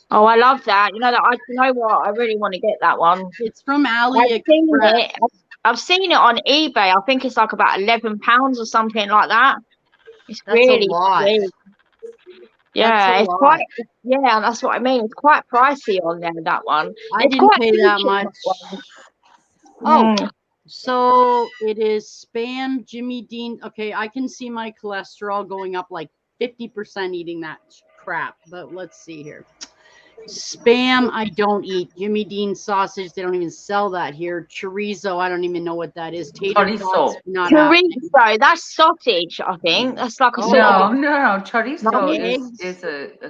Oh, I love that. You know what? I really want to get that one. It's from AliExpress. I've seen it on eBay. I think it's like about £11 or something like that. It's That's really a lot. cheap. Yeah, it's quite. Yeah, that's what I mean. It's quite pricey on there. That one. I didn't pay that much. Oh, so it is Spam Jimmy Dean. Okay, I can see my cholesterol going up like 50% eating that crap. But let's see here. Spam, I don't eat. Jimmy Dean sausage, they don't even sell that here. Chorizo, I don't even know what that is. Tater tots, not chorizo, that's sausage, I think. That's like a sausage. No. Chorizo is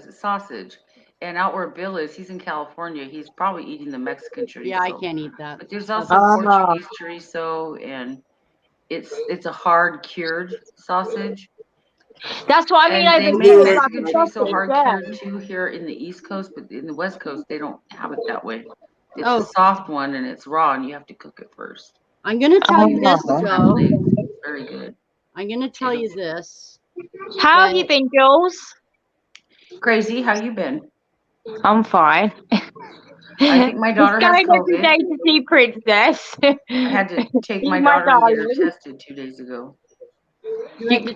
a sausage. And out where Bill is, he's in California. He's probably eating the Mexican chorizo. Yeah, I can't eat that. But there's also Portuguese chorizo, and it's a hard cured sausage. That's what I mean. And they make Mexican chorizo hard cured too here in the East Coast, but in the West Coast they don't have it that way. It's a soft one and it's raw, and you have to cook it first. I'm gonna tell you this, though. It's very good. I'm gonna tell you this. How have you been, Jules? Crazy. How you been? I'm fine. I think my daughter has COVID. Every day to see Princess. I had to take my daughter and get her tested 2 days ago.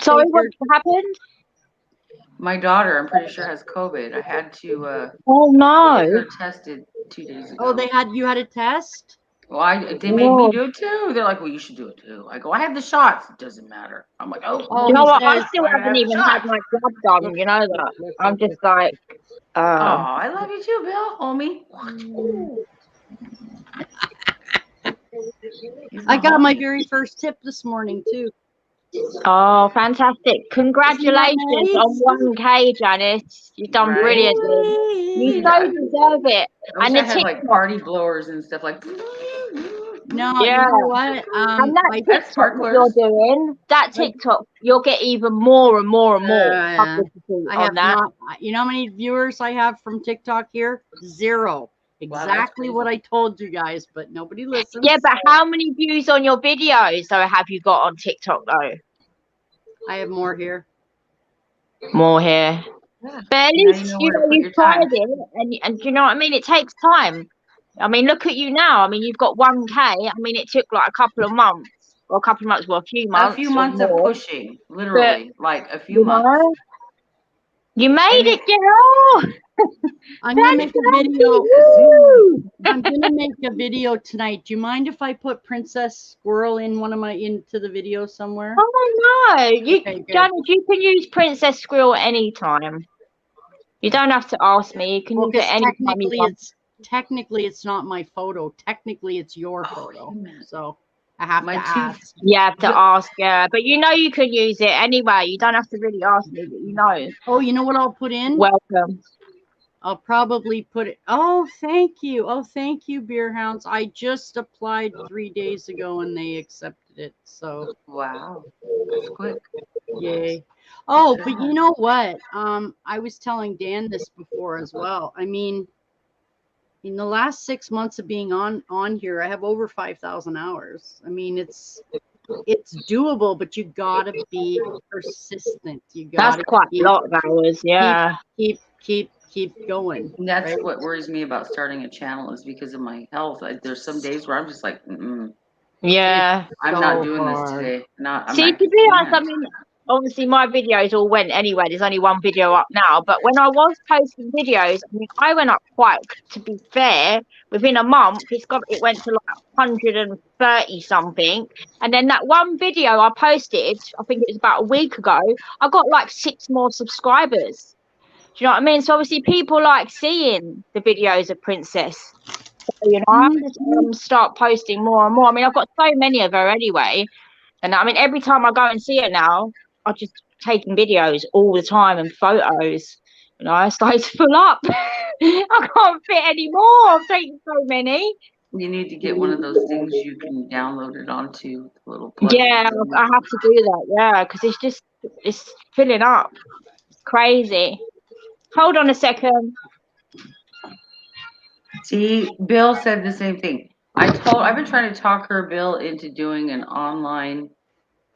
Sorry, what happened? My daughter, I'm pretty sure, has COVID. I had to oh no, get her tested 2 days ago. Oh, you had a test? Well, they made me do it too. They're like, well, you should do it too. I go, I had the shots. It doesn't matter. I'm like, oh. You know what? I still haven't even had my job done. You know that. I'm just like. Oh, I love you too, Bill, homie. I got my very first tip this morning too. Oh, fantastic. Congratulations on 1K, Janice. You've done brilliantly. You so deserve it. And I had like party blowers and stuff like. No, you know what? And that TikTok you're doing, that TikTok, you'll get even more and more and more. I have not. You know how many viewers I have from TikTok here? 0. Exactly what I told you guys, but nobody listens. Yeah, but how many views on your videos though have you got on TikTok though? I have more here. More here. Yeah. But at least you've tried it, and you know what I mean? It takes time. I mean, look at you now. I mean, you've got 1K. I mean, it took like a couple of months, or a few months. A few months of pushing, literally, like a few months. You made it, girl. I'm gonna make a video. I'm gonna make a video tonight. Do you mind if I put Princess Squirrel in into the video somewhere? Oh no, Janet, you can use Princess Squirrel anytime. You don't have to ask me. You can use it anytime you want. Technically, it's not my photo. Technically, it's your photo. So I have to ask. You have to ask, yeah. But you know you can use it anyway. You don't have to really ask me, but you know. Oh, you know what I'll put in? Welcome. I'll probably put it. Oh, thank you. Oh, thank you, Beer Hounds. I just applied 3 days ago and they accepted it. So wow, that's quick. Yay. Oh, but you know what? I was telling Dan this before as well. I mean, in the last 6 months of being on here, I have over 5,000 hours. I mean, it's doable, but you gotta be persistent. You gotta. That's quite a lot of hours. Yeah. Keep going. And that's right? What worries me about starting a channel is because of my health. There's some days where I'm just like, yeah, I'm not doing this today. To be honest, I mean, obviously my videos all went anyway. There's only one video up now, but when I was posting videos, I mean, I went up quite. To be fair, within a month, it went to like 130 something, and then that one video I posted, I think it was about a week ago, I got like 6 more subscribers. Do you know what I mean? So obviously people like seeing the videos of Princess. So, you know, I have to start posting more and more. I mean, I've got so many of her anyway. And I mean, every time I go and see her now, I'm just taking videos all the time and photos. You know, I started to fill up. I can't fit anymore. I'm taking so many. You need to get one of those things you can download it onto. Little yeah, I have to do that. Yeah, because it's filling up. It's crazy. Hold on a second. See, Bill said the same thing. I've been trying to talk her, Bill, into doing an online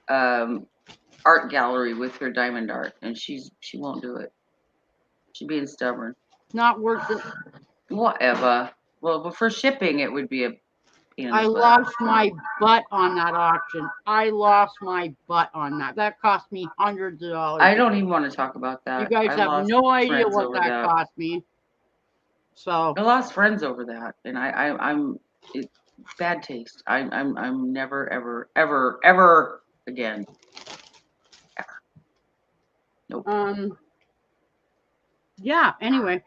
art gallery with her diamond art, and she won't do it. She's being stubborn. Not worth it. Whatever. Well, but for shipping, it would be a pain in the I butt. lost my butt on that auction. I lost my butt on that. That cost me hundreds of dollars. I don't even want to talk about that. You guys have no idea what that cost me. So I lost friends over that, and I'm it's bad taste. I'm never ever again. Ever. Nope. Yeah. Anyway.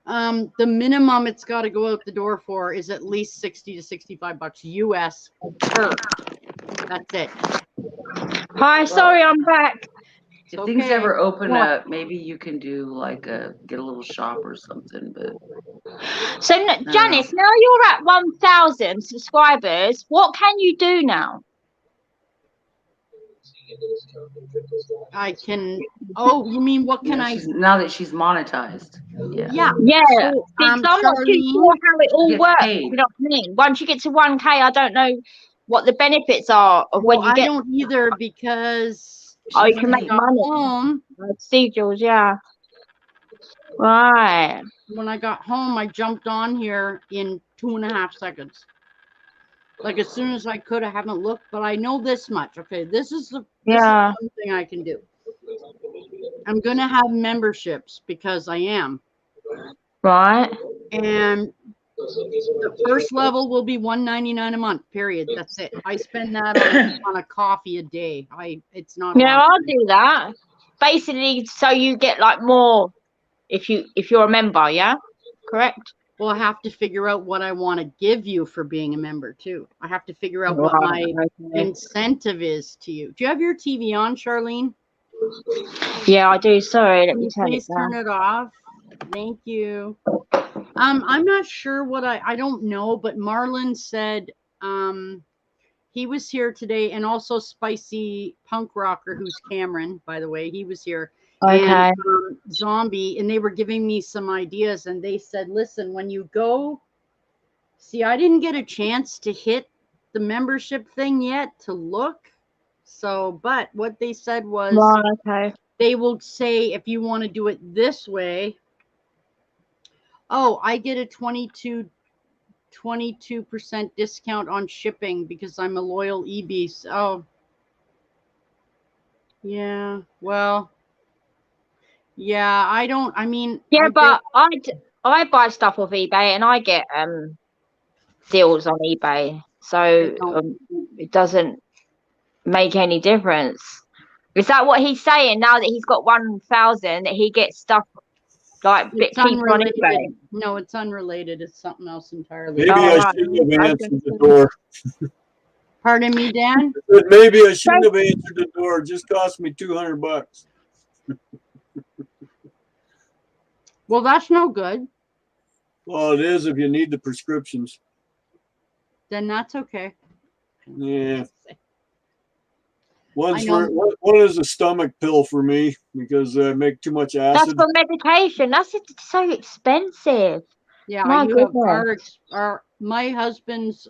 The minimum it's got to go out the door for is at least 60 to 65 bucks US per. That's it. Hi, sorry, I'm back. If things ever open up, maybe you can do like get a little shop or something. But so, Janice, now you're at 1,000 subscribers. What can you do now? I can. Oh, you mean what can I? Now that she's monetized. Yeah. So, I'm not too sure how it all works. You know what I mean? Once you get to 1K, I don't know what the benefits are of when you get. I don't either because. You can make money. See, Jules, yeah. Right. When I got home, I jumped on here in 2.5 seconds. Like as soon as I could. I haven't looked, but I know this much. Okay, this is one thing I can do. I'm gonna have memberships because I am. Right. And the first level will be $1.99 a month. Period. That's it. I spend that on a coffee a day. It's not. Yeah, I'll do that. Basically, so you get like more if you're a member. Yeah, correct. Well, I have to figure out what I want to give you for being a member too. I have to figure out what my incentive is to you. Do you have your TV on, Charlene? Yeah, I do. Sorry, let me turn it off. Thank you. I'm not sure what I don't know, but Marlon said he was here today, and also Spicy Punk Rocker, who's Cameron, by the way, he was here. Okay. And Zombie, and they were giving me some ideas, and they said, listen, when you go, see, I didn't get a chance to hit the membership thing yet to look. So, but what they said was they will say, if you want to do it this way, oh, I get a 22% discount on shipping because I'm a loyal eBeast. Oh, yeah, well. Yeah, I mean. Yeah, but I buy stuff off eBay and I get deals on eBay. So it doesn't make any difference. Is that what he's saying now that he's got 1,000 that he gets stuff like bit cheaper on eBay? No, it's unrelated. It's something else entirely. Maybe I shouldn't have answered the door. Pardon me, Dan? Maybe I shouldn't have answered the door. It just cost me $200. Well, that's no good. Well, it is if you need the prescriptions. Then that's okay. Yeah. One is a stomach pill for me because I make too much acid. That's for medication. That's so expensive. Yeah, my husband's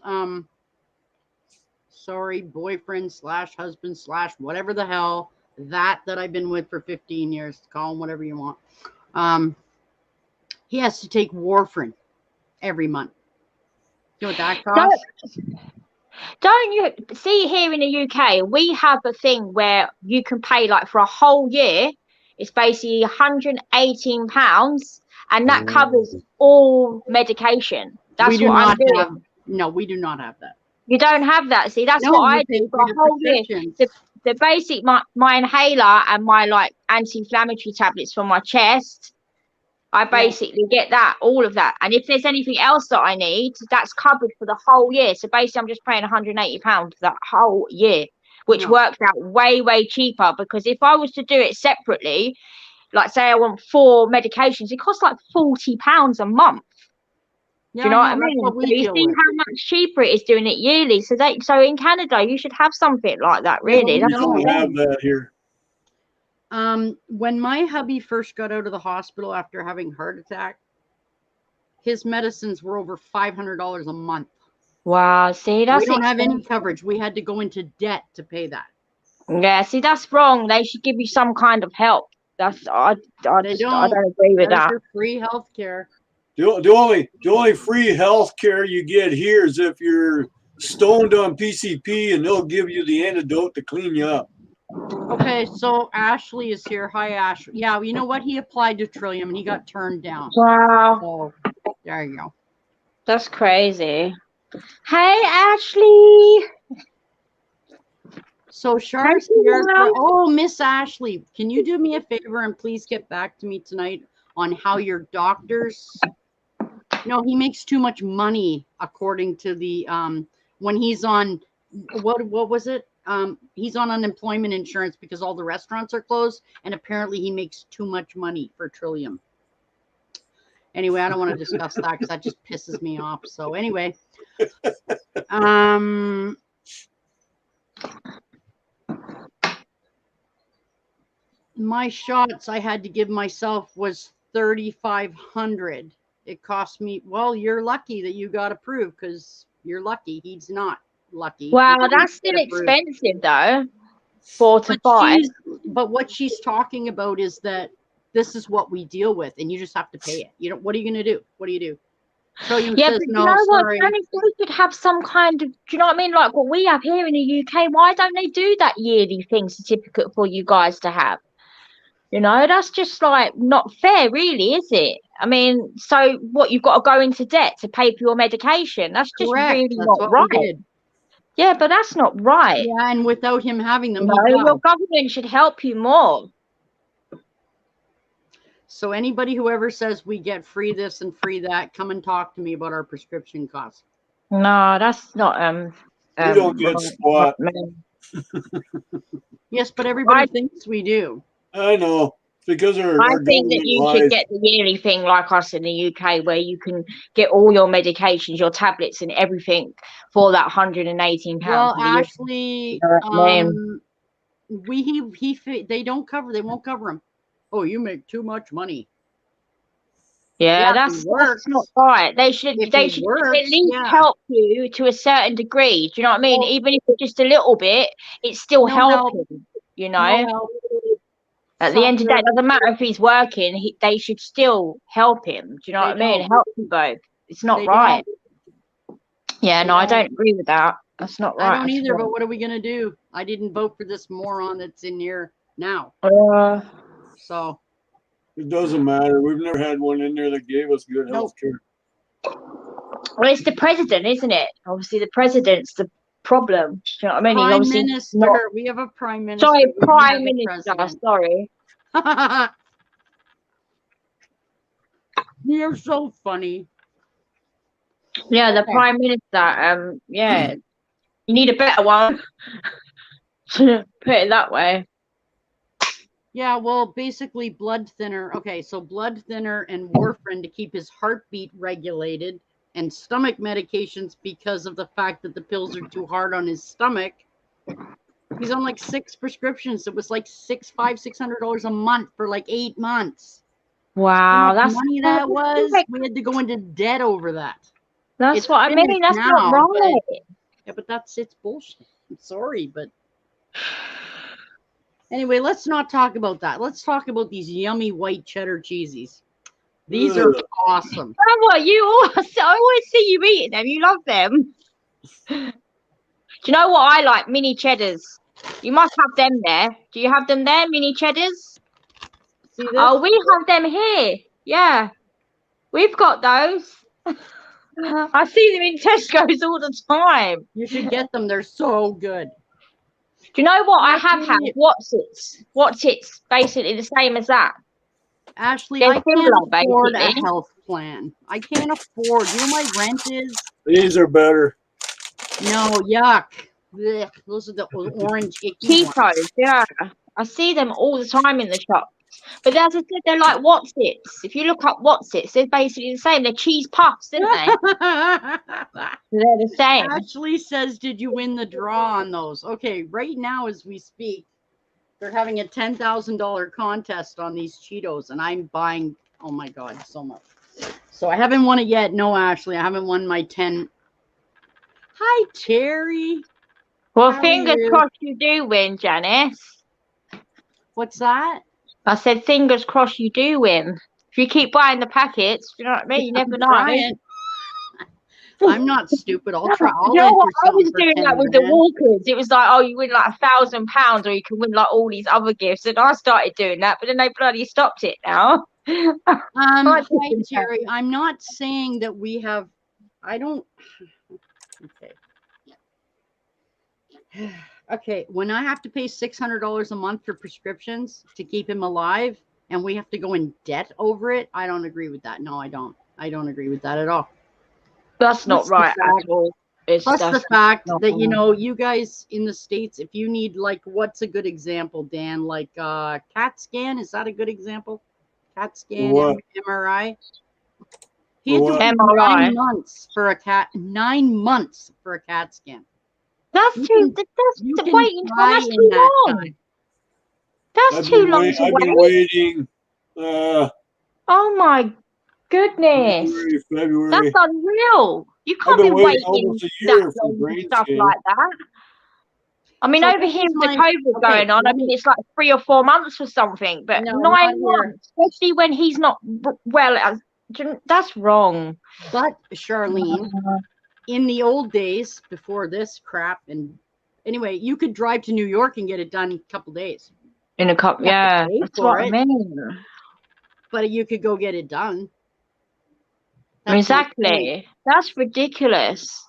boyfriend / husband / whatever the hell that I've been with for 15 years. Call him whatever you want. He has to take warfarin every month. You know what that costs? Don't you see here in the UK, we have a thing where you can pay like for a whole year, it's basically £118 and that covers all medication. That's what I'm doing. No, we do not have that. You don't have that. See, that's what I do for a whole year. The basic, my inhaler and my like anti-inflammatory tablets for my chest, I basically get that, all of that. And if there's anything else that I need, that's covered for the whole year. So basically, I'm just paying £180 for that whole year, which works out way, way cheaper. Because if I was to do it separately, like say I want 4 medications, it costs like £40 a month. Do you know what I mean? So you see how much cheaper it is doing it yearly. So in Canada, you should have something like that, really. We don't have that here. When my hubby first got out of the hospital after having a heart attack, his medicines were over $500 a month. Wow, see, that's we don't have any coverage. We had to go into debt to pay that. Yeah, see, that's wrong. They should give you some kind of help. I don't agree with that. Your free health care. The only free health care you get here is if you're stoned on PCP and they'll give you the antidote to clean you up. Okay, so Ashley is here. Hi, Ashley. Yeah, you know what? He applied to Trillium and he got turned down. Wow. So, there you go. That's crazy. Hey, Ashley. So Char's here. Oh, Miss Ashley, can you do me a favor and please get back to me tonight on how your doctors... No, he makes too much money according to the when he's on what was it? He's on unemployment insurance because all the restaurants are closed, and apparently he makes too much money for Trillium. Anyway, I don't want to discuss that because that just pisses me off. So anyway, my shots I had to give myself was $3,500. It cost me. Well, you're lucky that you got approved because you're lucky. He's not lucky. Wow, that's still expensive though. 4 to 5. But what she's talking about is that this is what we deal with, and you just have to pay it. You know, what are you going to do? What do you do? Trillium says, but no, you know what? They should have some kind of, do you know what I mean? Like what we have here in the UK. Why don't they do that yearly thing certificate for you guys to have? You know, that's just like not fair, really, is it? I mean, so what, you've got to go into debt to pay for your medication? That's just really not right. Yeah, but that's not right. Yeah, and without him having them, your government should help you more. So anybody who ever says we get free this and free that, come and talk to me about our prescription costs. No, that's not you don't get squat. Yes, but everybody thinks we do. I know. Because I think that you should get the yearly thing like us in the UK, where you can get all your medications, your tablets, and everything for that £118. Well, Ashley, they don't cover. They won't cover them. Oh, you make too much money. Yeah, that's not right. They should at least help you to a certain degree. Do you know what I mean? Well, even if it's just a little bit, it's still helping. You know. At the end of the day, it doesn't matter if he's working, they should still help him. Do you know what I mean? Help you both. It's not right. Yeah, no, I don't agree with that. That's not right. I don't either, but what are we going to do? I didn't vote for this moron that's in here now. So. It doesn't matter. We've never had one in there that gave us good health care. Well, it's the president, isn't it? Obviously, the president's the problem. Do you know what I mean? Prime Obviously Minister. not. We have a Prime Minister. Sorry, We don't Prime have a Minister. president. Sorry. You're so funny. Yeah, the Prime Minister. Yeah, you need a better one. Put it that way. Yeah, well, basically blood thinner. Okay, so blood thinner and warfarin to keep his heartbeat regulated, and stomach medications because of the fact that the pills are too hard on his stomach. He's on like 6 prescriptions. It was like $600 a month for like 8 months. Wow, How much that's money that was. We had to go into debt over that. That's It's what I mean. finished That's now, not right. Yeah, but it's bullshit. I'm sorry, but anyway, let's not talk about that. Let's talk about these yummy white cheddar cheesies. These are awesome. You know what? I always see you eating them. You love them. Do you know what I like? Mini cheddars. You must have them there. Do you have them there, mini cheddars? See this? Oh, we have them here. Yeah, we've got those. I see them in Tesco's all the time. You should get them. They're so good. Do you know what I have had? What's it's basically the same as that. Ashley, They're I can't similar, afford a basically. health plan. I can't afford. You know my rent is? These are better. No, yuck. Blech. Those are the orange icky ones. Cheetos, yeah. I see them all the time in the shop. But as I said, they're like What's-Its. If you look up What's-Its, they're basically the same. They're cheese puffs, aren't they? They're the same. Ashley says, did you win the draw on those? Okay, right now as we speak, they're having a $10,000 contest on these Cheetos, and I'm buying, oh my God, so much. So I haven't won it yet. No, Ashley, I haven't won my 10. Hi, Terry. Well, How are fingers you? crossed you do win, Janice. What's that? I said fingers crossed you do win. If you keep buying the packets, you know what I mean? You never know. I'm not stupid. I'll try. I'll You know what? I enter was something doing for that 10 with the grand. walkers. It was like, oh, you win like £1,000, or you can win like all these other gifts. And I started doing that, but then they bloody stopped it now. Hi, Terry. I'm not saying that we have. I don't. Okay. Okay. When I have to pay $600 a month for prescriptions to keep him alive, and we have to go in debt over it, I don't agree with that. No, I don't. I don't agree with that at all. That's not right at all. Plus the fact that, you know, you guys in the States, if you need, like, what's a good example, Dan? Like CAT scan, is that a good example? CAT scan, MRI. He had to wait 9 months for a CAT. 9 months for a CAT scan. That's too. That's waiting. That's too long. That's too long to wait. I've been waiting. Oh my goodness! February. That's unreal. You can't be waiting almost a year for brain stuff scan. like that. I mean, So over here with the COVID going on, I mean, it's like 3 or 4 months for something, but 9 months, especially when he's not well. That's wrong. But Charlene, in the old days before this crap, and anyway, you could drive to New York and get it done in a couple days. In a couple, yeah, that's what I mean. But you could go get it done. Exactly. That's ridiculous.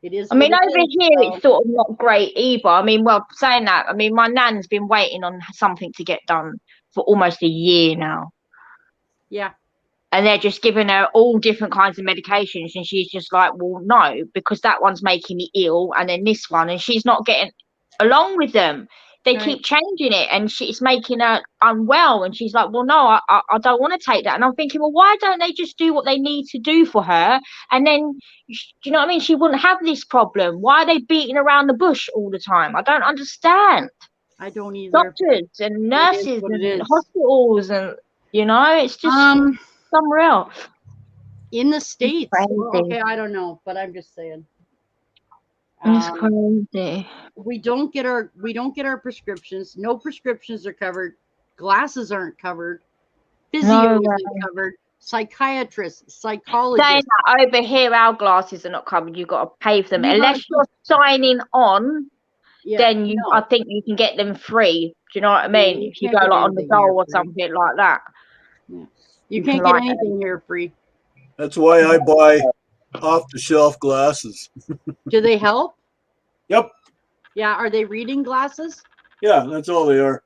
It is. I mean, over here it's sort of not great either. I mean, well, saying that, I mean, my nan's been waiting on something to get done for almost a year now. Yeah. And they're just giving her all different kinds of medications, and she's just like, well, no, because that one's making me ill, and then this one, and she's not getting along with them. They keep changing it, and it's making her unwell, and she's like, well, no, I don't want to take that. And I'm thinking, well, why don't they just do what they need to do for her, and then, do you know what I mean, she wouldn't have this problem. Why are they beating around the bush all the time? I don't understand. I don't either. Doctors and nurses and hospitals, and you know, it's just unreal. In the States, okay, I don't know, but I'm just saying. It's crazy. We don't get our prescriptions. No prescriptions are covered. Glasses aren't covered. Physio isn't covered. Psychiatrists, psychologists. Saying that over here, our glasses are not covered. You've got to pay for them unless you're signing on. Yeah, then I think you can get them free. Do you know what I mean? If you go like on the dole or something like that. Yeah. You can't get anything here free. That's why I buy off-the-shelf glasses. Do they help? Yep. Yeah. Are they reading glasses? Yeah, that's all they are.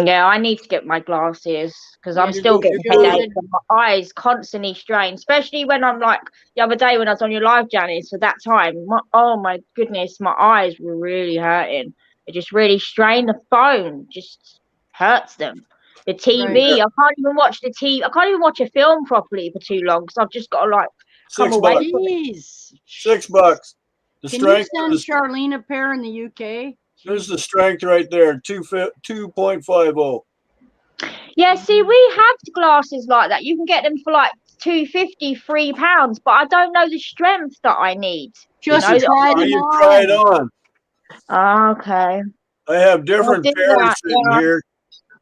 Yeah, I need to get my glasses because Yeah, I'm still you getting should. headaches and my eyes constantly strained, especially when I'm like the other day when I was on your live, Janice, for that time. Oh my goodness, my eyes were really hurting. It just really strained the phone, just hurts them. The TV, Right. I can't even watch the TV. I can't even watch a film properly for too long because I've just got to like come away $6. from it. Jeez. $6. The Can you strength. send Charlene a pair in the UK? There's the strength right there. 2.50. Yeah, see, we have glasses like that. You can get them for like £2.50, £3, but I don't know the strength that I need. Just you know, try them You try it on. on. Okay. I have different do pairs that, sitting yeah. here.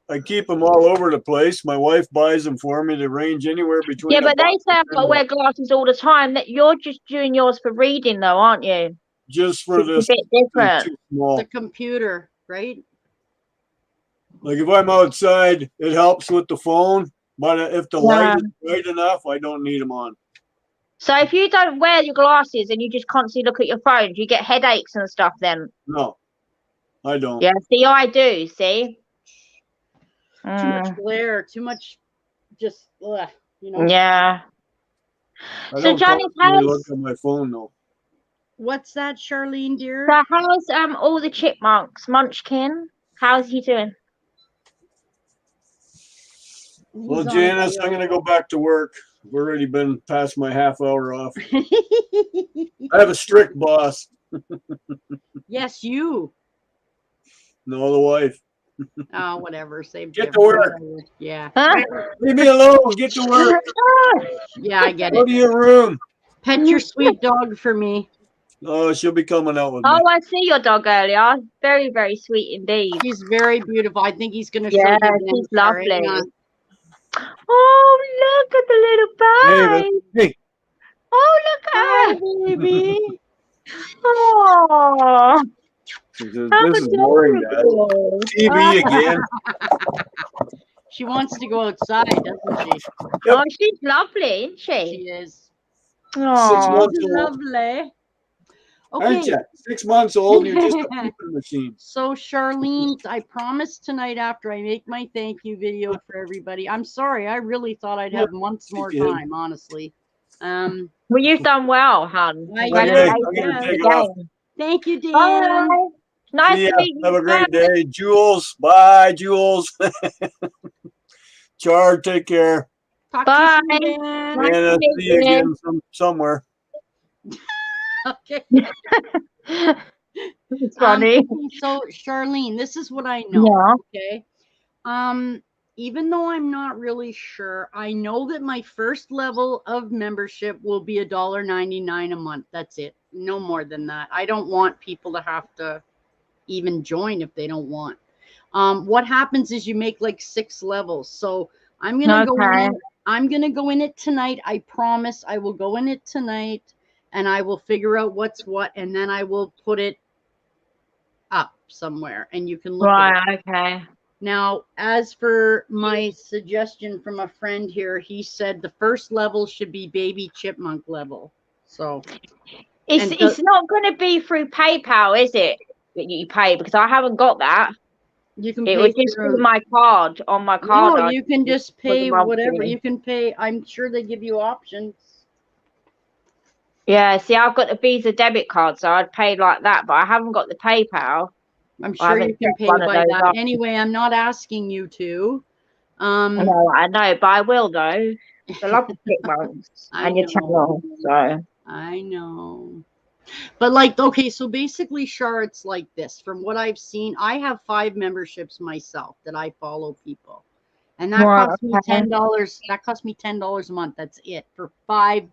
I keep them all over the place. My wife buys them for me. They range anywhere between. Yeah, but they say I've got to wear glasses all the time. That you're just doing yours for reading, though, aren't you? Just for It's this. a bit different. Too small. The computer, right? Like if I'm outside, it helps with the phone. But if the light is bright enough, I don't need them on. So if you don't wear your glasses and you just constantly look at your phone, do you get headaches and stuff then? No, I don't. Yeah, see, I do, see? Too much glare, too much just, you know. Yeah. So Johnny, look at my phone though. What's that, Charlene, dear? So how's all the chipmunks? Munchkin, how's he doing? Well, Janice, I'm going to go back to work. I've already been past my half hour off. I have a strict boss. Yes, you. No, the wife. Oh, whatever. Same. Get to work. Yeah. Leave me alone. Get to work. Yeah, I get it. Go to your room. Pet your sweet dog for me. Oh, she'll be coming out with me. Oh, I see your dog earlier. Very, very sweet indeed. He's very beautiful. I think he's going to show you. He's lovely. Oh, look at the little baby. Hey. Oh, look at her, baby. Oh. This is boring, Dad. TV again. She wants to go outside, doesn't she? Yep. Oh, she's lovely, isn't she? She is. Oh, she's lovely. Okay. Aren't you? 6 months old, you're just a peeping machine. So, Charlene, I promised tonight after I make my thank you video for everybody. I'm sorry. I really thought I'd have months more time, honestly. Well, you've done well, hon. I'm gonna take off. Thank you, Dan. Bye. Nice to meet you. Have a great day. Jules. Bye, Jules. Char, take care. Talk Bye. to you, Dan. And see you again somewhere. Okay. It's funny. So, Charlene, this is what I know. Yeah. Okay. Even though I'm not really sure, I know that my first level of membership will be $1.99 a month. That's it. No more than that. I don't want people to have to even join if they don't want. What happens is you make like 6 levels. So I'm gonna go in. I'm gonna go in it tonight. I promise. I will go in it tonight, and I will figure out what's what, and then I will put it up somewhere, and you can look at it. Okay. Now, as for my suggestion from a friend here, he said the first level should be baby chipmunk level. So it's not going to be through PayPal, is it? That you pay, because I haven't got that. You can. It was just through my card on my card. No, you can just pay whatever. You can pay. I'm sure they give you options. Yeah, see, I've got the Visa debit card, so I'd pay like that, but I haven't got the PayPal. I'm sure you can pay by that. Anyway, I'm not asking you to. No, I know, but I will though. I love the chipmunks and your channel, so. I know. But like, okay, so basically, Char, it's like this. From what I've seen, I have 5 memberships myself that I follow people. And that costs me $10. That costs me $10 a month. That's it for 5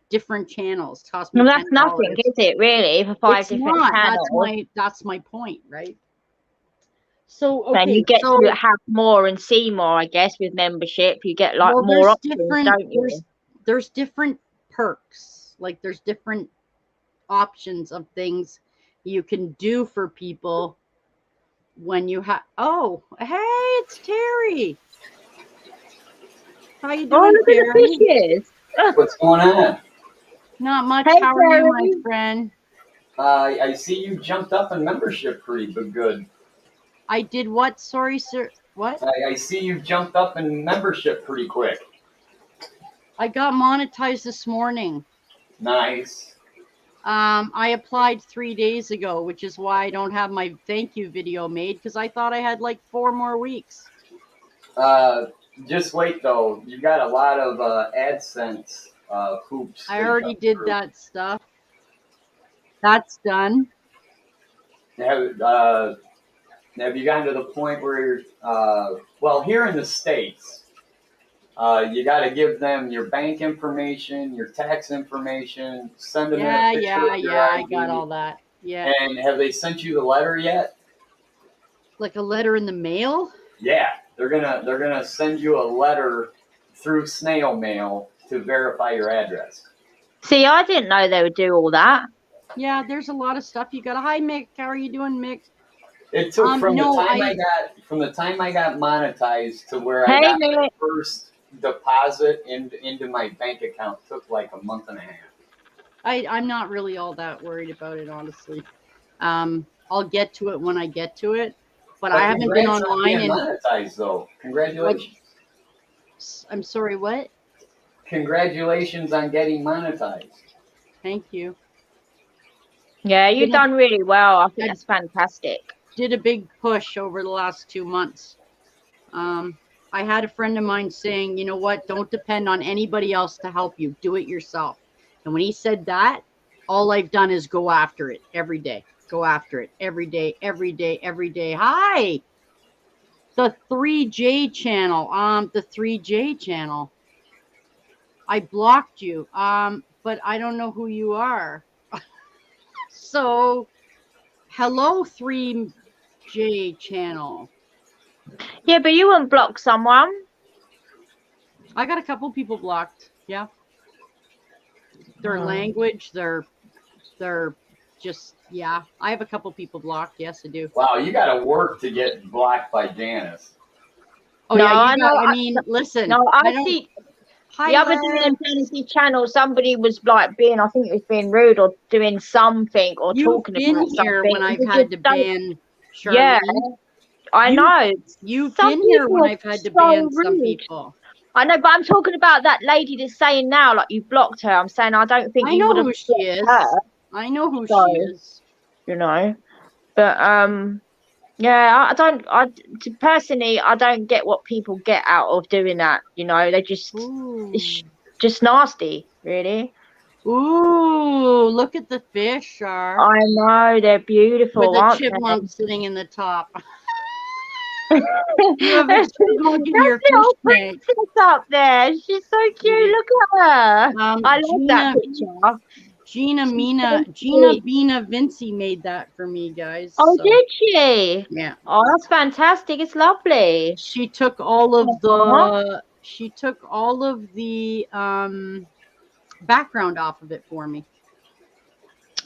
different channels. Cost me. Well, that's nothing, is it? Really, for 5 different channels. That's my point, right? So okay, then you get to have more and see more, I guess, with membership. You get like more options, don't you? There's different perks. Like there's different options of things you can do for people when you have. Oh, hey, it's Terry. How you doing, Look Terry? at the fishes. What's going on? Not much. Hey, How are you, my Terry. friend? I see you jumped up in membership pretty good. I did what? Sorry, sir. What? I see you jumped up in membership pretty quick. I got monetized this morning. Nice. I applied 3 days ago, which is why I don't have my thank you video made, because I thought I had like 4 more weeks. Just wait though. You got a lot of AdSense hoops. I already did that stuff. That's done. Have you gotten to the point where well, here in the States, you got to give them your bank information, your tax information, send them a picture of your I ID. got all that. Yeah. And have they sent you the letter yet? Like a letter in the mail? Yeah, they're gonna send you a letter through snail mail to verify your address. See, I didn't know they would do all that. Yeah, there's a lot of stuff you got. Hi, Mick. How are you doing, Mick? It took from the time I got monetized to where I got my first deposit into my bank account took like a month and a half. I'm not really all that worried about it, honestly. I'll get to it when I get to it, but I haven't been online and monetized though. Congratulations. I'm sorry, what? Congratulations on getting monetized. Thank you. Yeah, you've done really well. I think that's fantastic. Did a big push over the last 2 months. I had a friend of mine saying, you know what, don't depend on anybody else to help you. Do it yourself. And when he said that, all I've done is go after it every day. Go after it every day, every day, every day. Hi. The 3J channel. The 3J channel. I blocked you. But I don't know who you are. So, hello, 3J channel. Yeah, but you wouldn't block someone. I got a couple people blocked. Yeah. Their language, their just, yeah. I have a couple people blocked. Yes, I do. Wow, you got to work to get blocked by Janice. Oh, no, yeah. I mean, listen. No, I see. The other day on Fantasy Channel, somebody was like being, I think it was being rude or doing something or talking about something. You've been here when I've had to ban Charlene. Yeah, I know. You've been here when I've had to ban some people. I know, but I'm talking about that lady that's saying now, like you blocked her. I'm saying I don't think you would have blocked her. I know who she is. You know, but yeah, personally, I don't get what people get out of doing that. You know, they it's just nasty, really. Ooh, look at the fish, Char. I know, they're beautiful. With a chipmunk sitting in the top. You have a chipmunk in your fish tank. Up there. She's so cute. Look at her. I love that picture. Gina Bina Vinci made that for me, guys. Oh, so. Did she? Yeah. Oh, that's fantastic. It's lovely. She took all of the background off of it for me.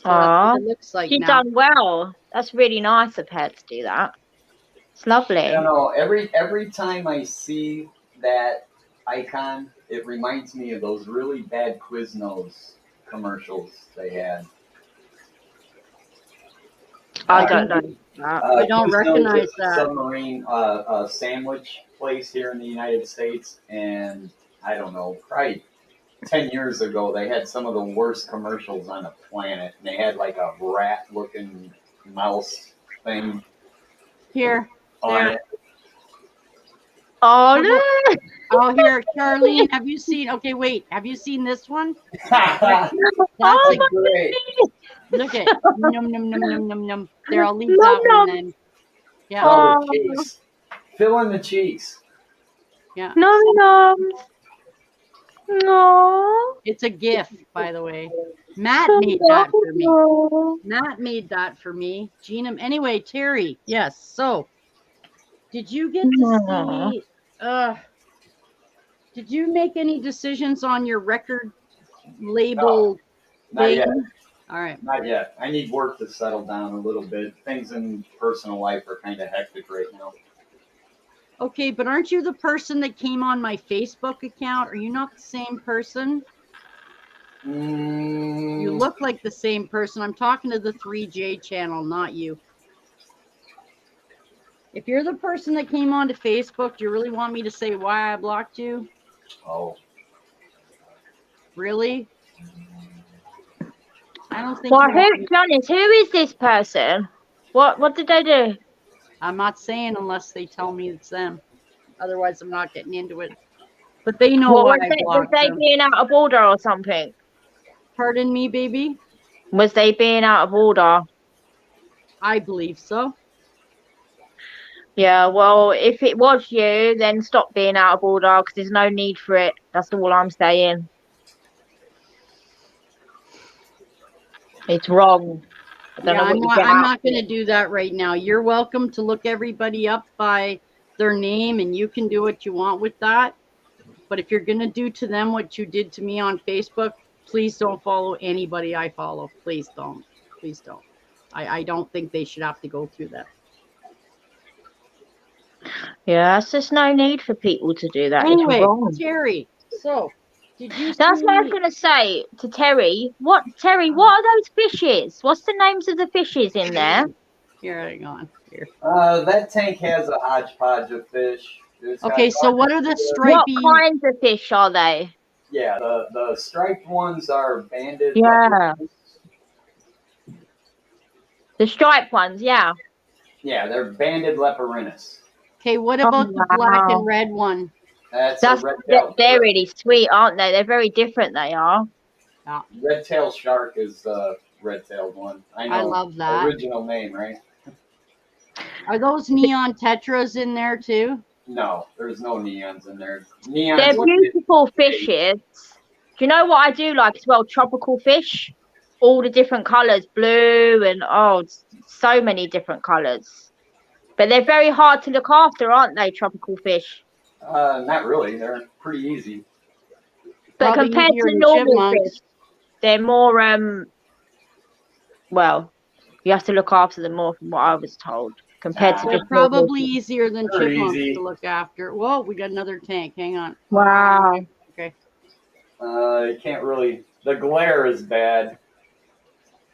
So that's what it looks like. She's done well. That's really nice of her to do that. It's lovely. I don't know. Every time I see that icon, it reminds me of those really bad Quiznos commercials they had. I don't know. I don't recognize that. Submarine sandwich place here in the United States, and I don't know, probably 10 years ago, they had some of the worst commercials on the planet, and they had like a rat-looking mouse thing. Here. There. Oh, no. Oh, here, Charlene, have you seen, okay, wait, have you seen this one? That's great. Look at, num, num, num, num, num, num. There, I'll leave that one then. Yeah. Oh, cheeks. Fill in the cheeks. Yeah. No. No. It's a gift, by the way. Matt made that for me. Matt made that for me. Gina, anyway, Terry, yes, so. Did you get to see, did you make any decisions on your record label thing? Not yet. All right. Not yet. I need work to settle down a little bit. Things in personal life are kind of hectic right now. Okay, but aren't you the person that came on my Facebook account? Are you not the same person? You look like the same person. I'm talking to the 3J channel, not you. If you're the person that came onto Facebook, do you really want me to say why I blocked you? Oh. Really? I don't think. Well, Janice, who is this person? What did they do? I'm not saying unless they tell me it's them. Otherwise, I'm not getting into it. But they know why I blocked was they them. being out of order or something? Pardon me, baby? Was they being out of order? I believe so. Yeah, well, if it was you, then stop being out of order because there's no need for it. That's all I'm saying. It's wrong. Yeah, I'm not going to do that right now. You're welcome to look everybody up by their name, and you can do what you want with that. But if you're going to do to them what you did to me on Facebook, please don't follow anybody I follow. Please don't. Please don't. I don't think they should have to go through that. Yeah, there's just no need for people to do that. Anyway, it's wrong. Terry, so did you That's what I was going to say to Terry. Terry, what are those fishes? What's the names of the fishes in there? Here, hang on. Here. That tank has a hodgepodge of fish. Okay, so what are the stripy? What kinds of fish are they? Yeah, the striped ones are banded. Yeah. The striped ones, yeah. Yeah, they're banded leporinis. Okay, what about the black and red one? That's a red-tailed. They're really sweet, aren't they? They're very different, they are. Yeah. Red-tailed shark is the red-tailed one. I know. I love that. Original name, right? Are those neon tetras in there too? No, there's no neons in there. They're beautiful fishes. Do you know what I do like as well? Tropical fish. All the different colours, blue and so many different colours. But they're very hard to look after, aren't they, tropical fish? Not really. They're pretty easy. But Probably compared to normal fish, they're more well, you have to look after them more from what I was told. Compared to they're probably easier than chipmunks to look after. Whoa, we got another tank. Hang on. Wow. Okay. You can't really. The glare is bad.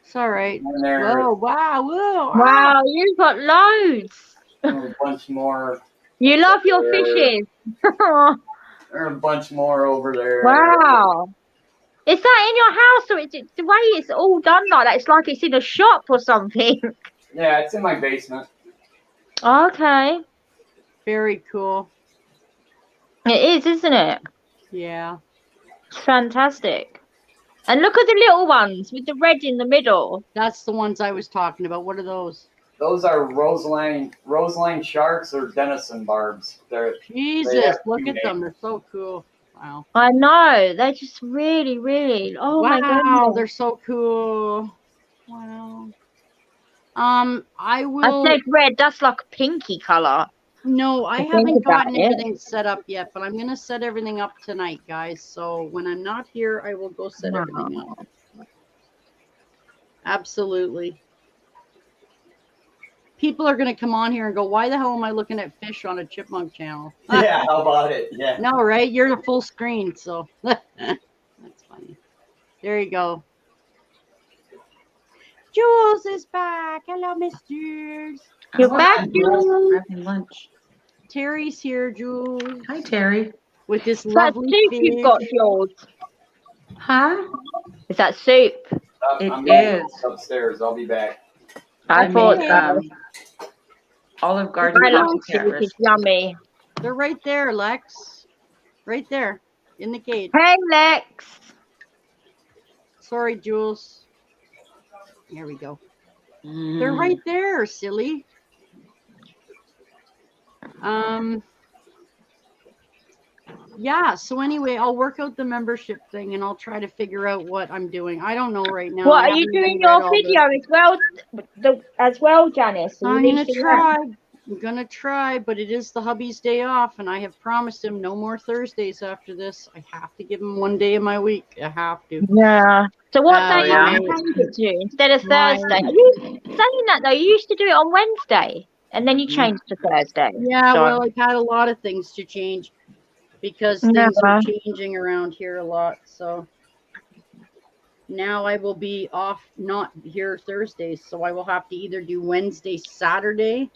It's all right. Whoa! Wow! Whoa! Wow! You've got loads. A bunch more. You love your fishes. There are a bunch more over there. Wow! Is that in your house, or is it the way it's all done like that? It's like it's in a shop or something. Yeah, it's in my basement. Okay. Very cool. It is, isn't it? Yeah. It's fantastic. And look at the little ones with the red in the middle. That's the ones I was talking about. What are those? Those are roseline sharks or denison barbs. Jesus, look at them. They're so cool. Wow. I know. They're just really, really. Oh my goodness. They're so cool. Wow. I will. I said red. That's like a pinky color. No, I haven't gotten everything set up yet, but I'm going to set everything up tonight, guys. So when I'm not here, I will go set everything up. Absolutely. People are going to come on here and go, why the hell am I looking at fish on a chipmunk channel? Yeah, how about it? Yeah. No, right? You're the full screen, so that's funny. There you go. Jules is back. Hello, Miss Jules. You're back, Jules. Having lunch. Terry's here, Jules. Hi, Terry. With this lovely soup fish. you've got, Jules. Huh? Is that soup? I'm is upstairs. I'll be back. I thought Olive Garden. I love it. It's yummy. They're right there, Lex. Right there in the cage. Hey, Lex. Sorry, Jules. Here we go. They're right there, silly. Yeah, so anyway, I'll work out the membership thing and I'll try to figure out what I'm doing. I don't know right now. What are you doing your video as well, Janice? I'm gonna try. I'm gonna try, but it is the hubby's day off, and I have promised him no more Thursdays after this. I have to give him one day of my week. I have to. Yeah. So what day are you change it to instead of Thursday? Are you saying that though? You used to do it on Wednesday, and then you changed to Thursday. Yeah, well, I've had a lot of things to change because things are changing around here a lot. So now I will be off, not here Thursdays, so I will have to either do Wednesday, Saturday,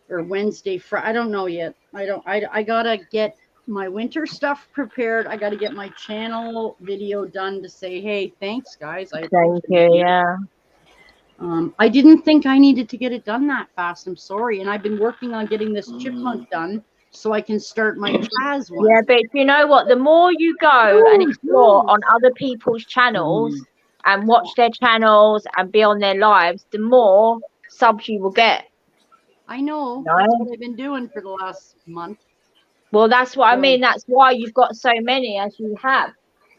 or Wednesday, Friday. I don't know yet. I gotta get my winter stuff prepared. I gotta get my channel video done to say, hey, thanks guys. Thank you. Yeah. I didn't think I needed to get it done that fast. I'm sorry. And I've been working on getting this chipmunk done so I can start my jazz one. Yeah, but you know what? The more you go and explore on other people's channels and watch their channels and be on their lives, the more subs you will get. I know. That's what I've been doing for the last month. Well, that's what I mean. That's why you've got so many as you have.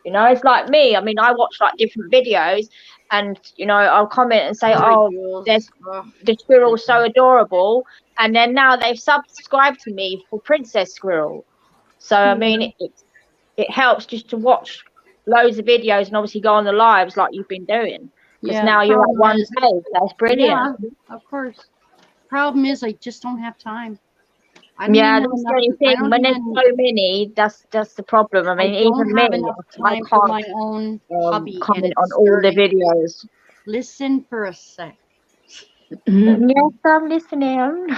You know, it's like me. I mean, I watch like different videos and, you know, I'll comment and say, the squirrel's so adorable. And then now they've subscribed to me for Princess Squirrel. So, I mean, it helps just to watch loads of videos and obviously go on the lives like you've been doing. Because now you're at one page. That's brilliant. Yeah, of course. Problem is, I just don't have time. That's the only thing. When there's so many, that's the problem. I mean, even me, I can't for my own hobby comment on all the videos. Listen for a sec. Yes, I'm listening.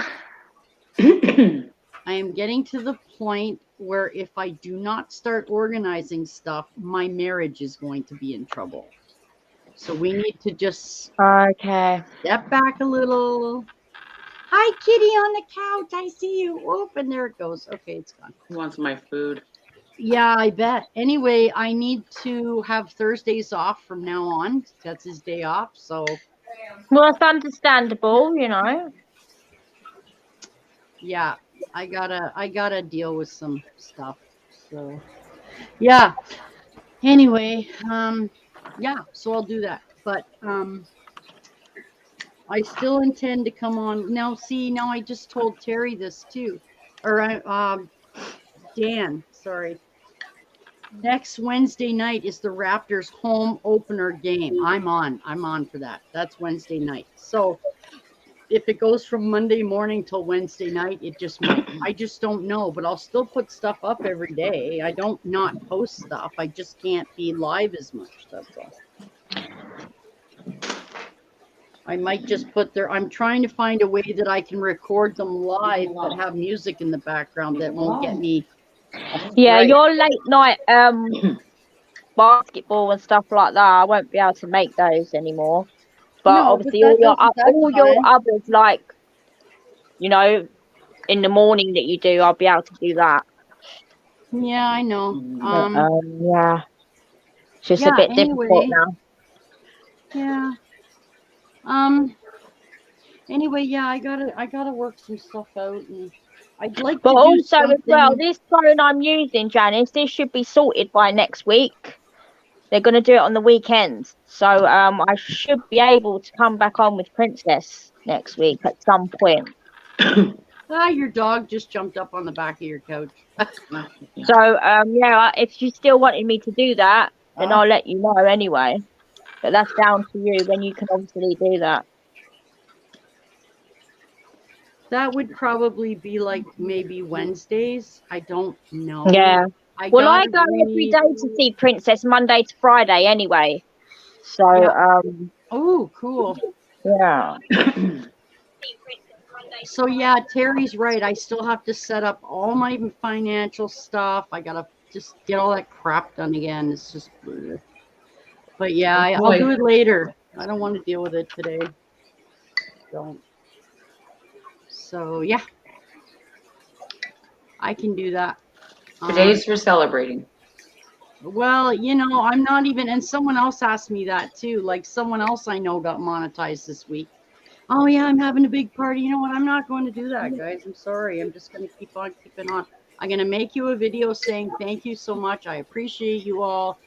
I am getting to the point where if I do not start organizing stuff, my marriage is going to be in trouble. So we need to just step back a little. Hi, kitty on the couch. I see you. Whoop, and there it goes. Okay, it's gone. He wants my food. Yeah, I bet. Anyway, I need to have Thursdays off from now on. That's his day off. So, well, it's understandable, you know. Yeah, I gotta deal with some stuff. So, yeah. Anyway, yeah. So I'll do that. But I still intend to come on. Now, see, now I just told Terry this too. Or Dan, sorry. Next Wednesday night is the Raptors home opener game. I'm on for that. That's Wednesday night. So if it goes from Monday morning till Wednesday night, it just might. I just don't know, but I'll still put stuff up every day. I don't not post stuff. I just can't be live as much. That's all. I might just put there. I'm trying to find a way that I can record them live, but have music in the background that won't get me. Yeah, your late night basketball and stuff like that, I won't be able to make those anymore. But obviously, all your others, like, you know, in the morning that you do, I'll be able to do that. Yeah, I know. Yeah, it's just a bit difficult now. Yeah. Anyway, yeah, I gotta work some stuff out, and I'd like to do also something. As well, this phone I'm using, Janice, this should be sorted by next week. They're going to do it on the weekends, so I should be able to come back on with Princess next week at some point. Your dog just jumped up on the back of your couch. So yeah, if you still wanted me to do that, then I'll let you know anyway. But that's down to you when you can obviously do that. That would probably be like maybe Wednesdays. I don't know. Yeah. I go every day to see Princess Monday to Friday anyway. So oh, cool. Yeah. So yeah, Terry's right. I still have to set up all my financial stuff. I gotta just get all that crap done again. It's just, but yeah, I'll do it later. I don't want to deal with it today. Don't. So yeah, I can do that. Today's for celebrating. Well, you know, I'm not even, and someone else asked me that too. Like someone else I know got monetized this week. Oh yeah, I'm having a big party. You know what? I'm not going to do that, guys. I'm sorry. I'm just going to keep on keeping on. I'm going to make you a video saying thank you so much. I appreciate you all.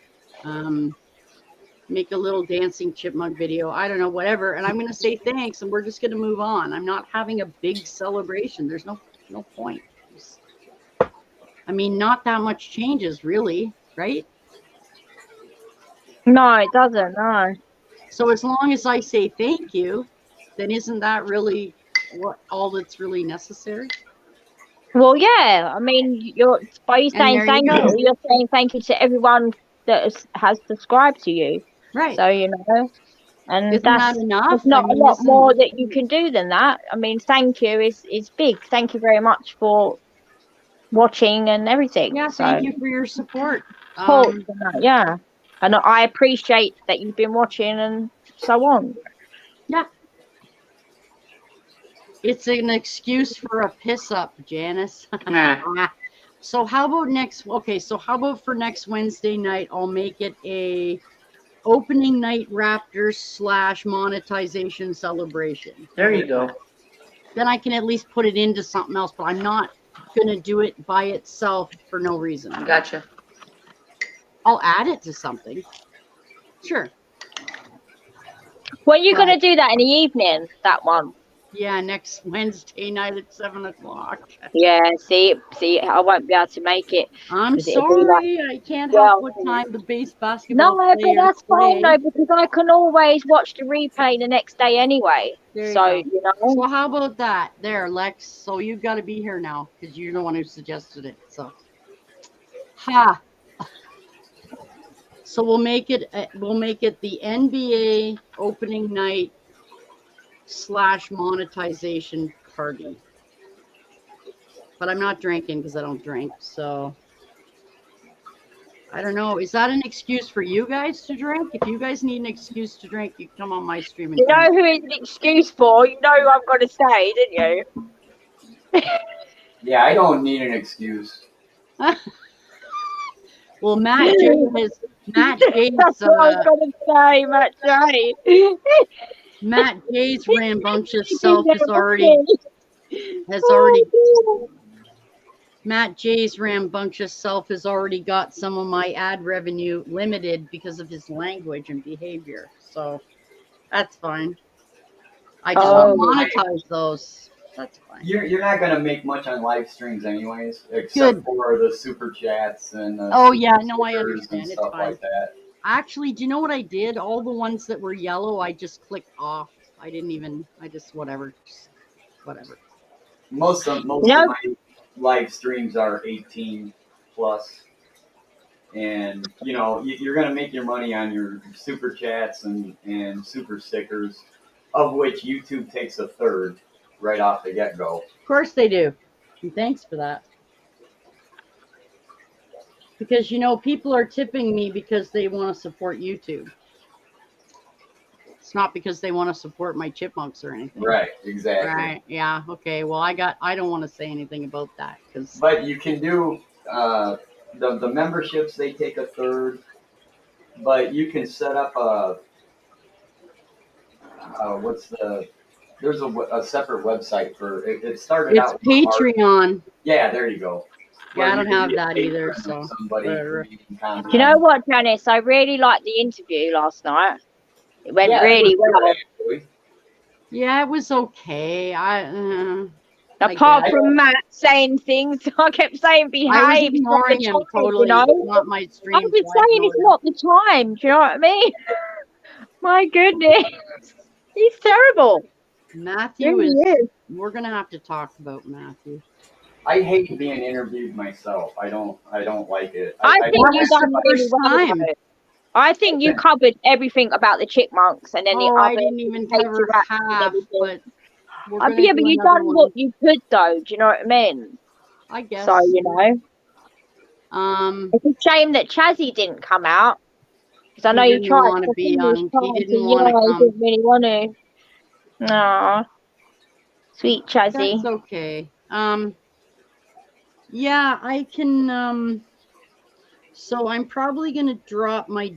Make a little dancing chipmunk video. I don't know, whatever. And I'm going to say thanks, and we're just going to move on. I'm not having a big celebration. There's no point. I mean, not that much changes, really, right? No, it doesn't. No. So as long as I say thank you, then isn't that really all that's really necessary? Well, yeah. I mean, by you saying thank you, you're saying thank you to everyone that has subscribed to you. Right. So, you know, and Isn't that enough? there's not I mean, a lot more that you can do than that. I mean, thank you is big. Thank you very much for watching and everything. Yeah, so, thank you for your support. Yeah, and I appreciate that you've been watching and so on. Yeah. It's an excuse for a piss up, Janice. So how about for next Wednesday night, I'll make it a opening night Raptors / monetization celebration. There you go. Then I can at least put it into something else, but I'm not going to do it by itself for no reason. Gotcha. I'll add it to something. Sure. Well, you're going to do that in the evening, that one. Yeah, next Wednesday night at 7 o'clock. Yeah, see, I won't be able to make it. I'm sorry, I can't help what time the base basketball No, but that's fine play. though, because I can always watch the replay the next day anyway. There so you know. So how about that? There, Lex. So you've got to be here now because you're the one who suggested it. So, So we'll make it the NBA opening night / monetization party. But I'm not drinking because I don't drink. So I don't know. Is that an excuse for you guys to drink? If you guys need an excuse to drink, you come on my stream. And you know who it's an excuse for? You know who I'm going to say, didn't you? Yeah, I don't need an excuse. Well, Matt J's. That's what I was going to say, Matt J. Matt J's rambunctious self has already. Matt J's rambunctious self has already got some of my ad revenue limited because of his language and behavior. So that's fine. I just monetize those. That's fine. You're not gonna make much on live streams anyways, except for the super chats and I understand. It's fine. Like that. Actually, do you know what I did? All the ones that were yellow, I just clicked off. I just whatever. Most of my live streams are 18 plus, and you know you're gonna make your money on your super chats and super stickers, of which YouTube takes a third right off the get-go. Of course they do. And thanks for that. Because, you know, people are tipping me because they want to support YouTube. It's not because they want to support my chipmunks or anything. Right, exactly. Right, yeah, okay. Well, I don't want to say anything about that. But you can do, the memberships, they take a third. But you can set up there's a separate website for it. Started out. It's Patreon. Yeah, there you go. Yeah, I don't have that either. So. You know what, Janice? I really liked the interview last night. It went really well. Yeah, it was okay. Apart from Matt saying things, I kept saying behave. I was ignoring him totally. You know? Not my stream. I've been saying it's not the time. Do you know what I mean? My goodness, he's terrible. Matthew We're gonna have to talk about Matthew. I hate being interviewed myself. I don't like it. I think you done really well. I think you covered everything about the chipmunks, and then the other. I didn't even cover half, but. Yeah, but you done what you could, though. Do you know what I mean? I guess. So you know. It's a shame that Chazzy didn't come out, because I know you tried to be on. He didn't want to come. He didn't really want to. No. Sweet Chazzy. That's okay. Yeah, I can. So I'm probably gonna drop my.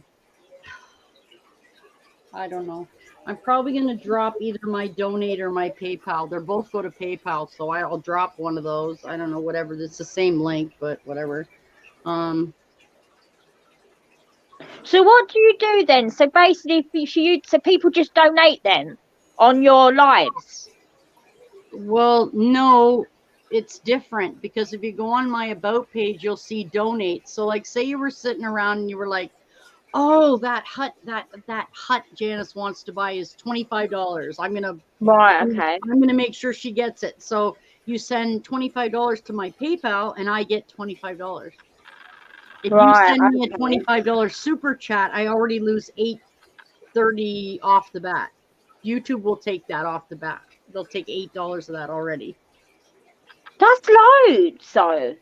I don't know. I'm probably going to drop either my donate or my PayPal. They're both go to PayPal, so I'll drop one of those. I don't know, whatever. It's the same link, but whatever. So what do you do then? So basically, so people just donate then on your lives? Well, no, it's different, because if you go on my About page, you'll see donate. So, like, say you were sitting around and you were like, oh, that hut Janice wants to buy is $25. I'm gonna make sure she gets it. So you send $25 to my PayPal, and I get $25. If you send me a $25 super chat, I already lose $8.30 off the bat. YouTube will take that off the bat. They'll take $8 of that already. That's loads, so.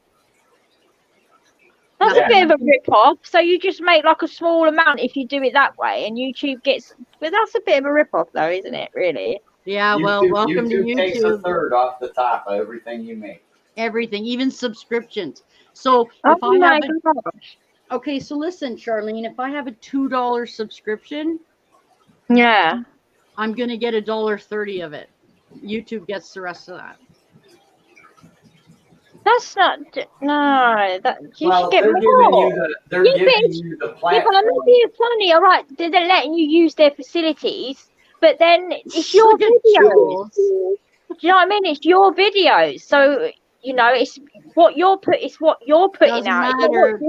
That's a bit of a rip-off. So you just make like a small amount if you do it that way, and YouTube gets. But that's a bit of a rip-off, though, isn't it? Really? Yeah. Well, welcome to YouTube. Takes a third off the top of everything you make. Everything, even subscriptions. So if I have okay, so listen, Charlene, if I have a $2 subscription, yeah, I'm gonna get $1.30 of it. YouTube gets the rest of that. That's not no. That you should get they're more. They're giving you the platform. Yeah, but I'm not being funny. All right, they're letting you use their facilities, but then it's your videos. Do you know what I mean? It's your videos, so you know it's what you're putting out. Matter.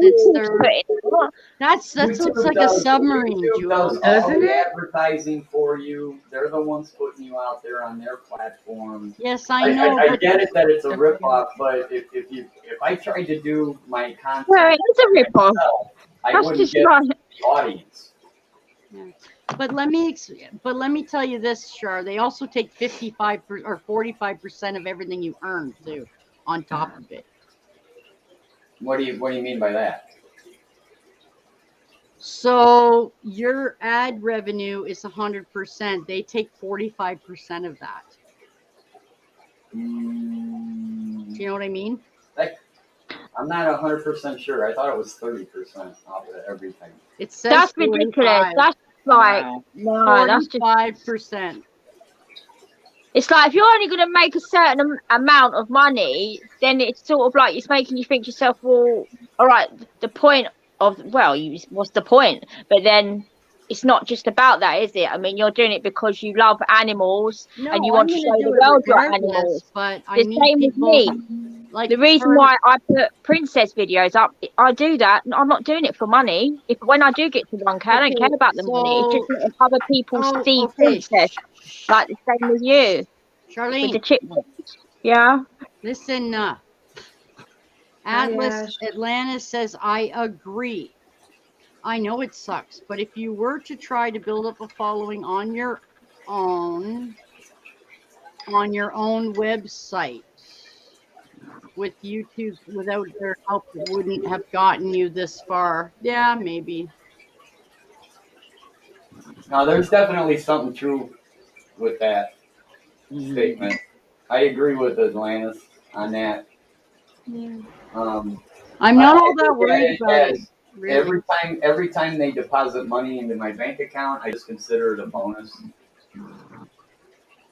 That looks like a submarine, Jules. Doesn't it? Advertising for you. They're the ones putting you out there on their platform. Yes, I know. I get it that it's a ripoff, but if I tried to do my content, it's a ripoff. I wouldn't get the audience. Yeah. But let me tell you this, Char. They also take 55 or 45% of everything you earn too, on top of it. What do you mean by that? So your ad revenue is 100%. They take 45% of that. Do you know what I mean? I'm not 100% sure. I thought it was 30% off of everything. It says that's ridiculous. That's like no, that's just 5%. It's like if you're only going to make a certain amount of money, then it's sort of like it's making you think to yourself, well, all right, the point of what's the point? But then it's not just about that, is it? I mean, you're doing it because you love animals and you want to show the world your animals. But the same with me. Like the reason why I put princess videos up, I do that. I'm not doing it for money. When I do get to 1K, I don't care about the money. It's just if other people see princess, like the same with you, Charlene. With the chipmunks. Yeah. Listen, Atlas Atlantis says I agree. I know it sucks, but if you were to try to build up a following on your own website with YouTube without their help, it wouldn't have gotten you this far. Yeah, maybe. Now, there's definitely something true with that statement. I agree with Atlantis on that. Yeah. I'm not all that worried about it. Really. Every time they deposit money into my bank account, I just consider it a bonus.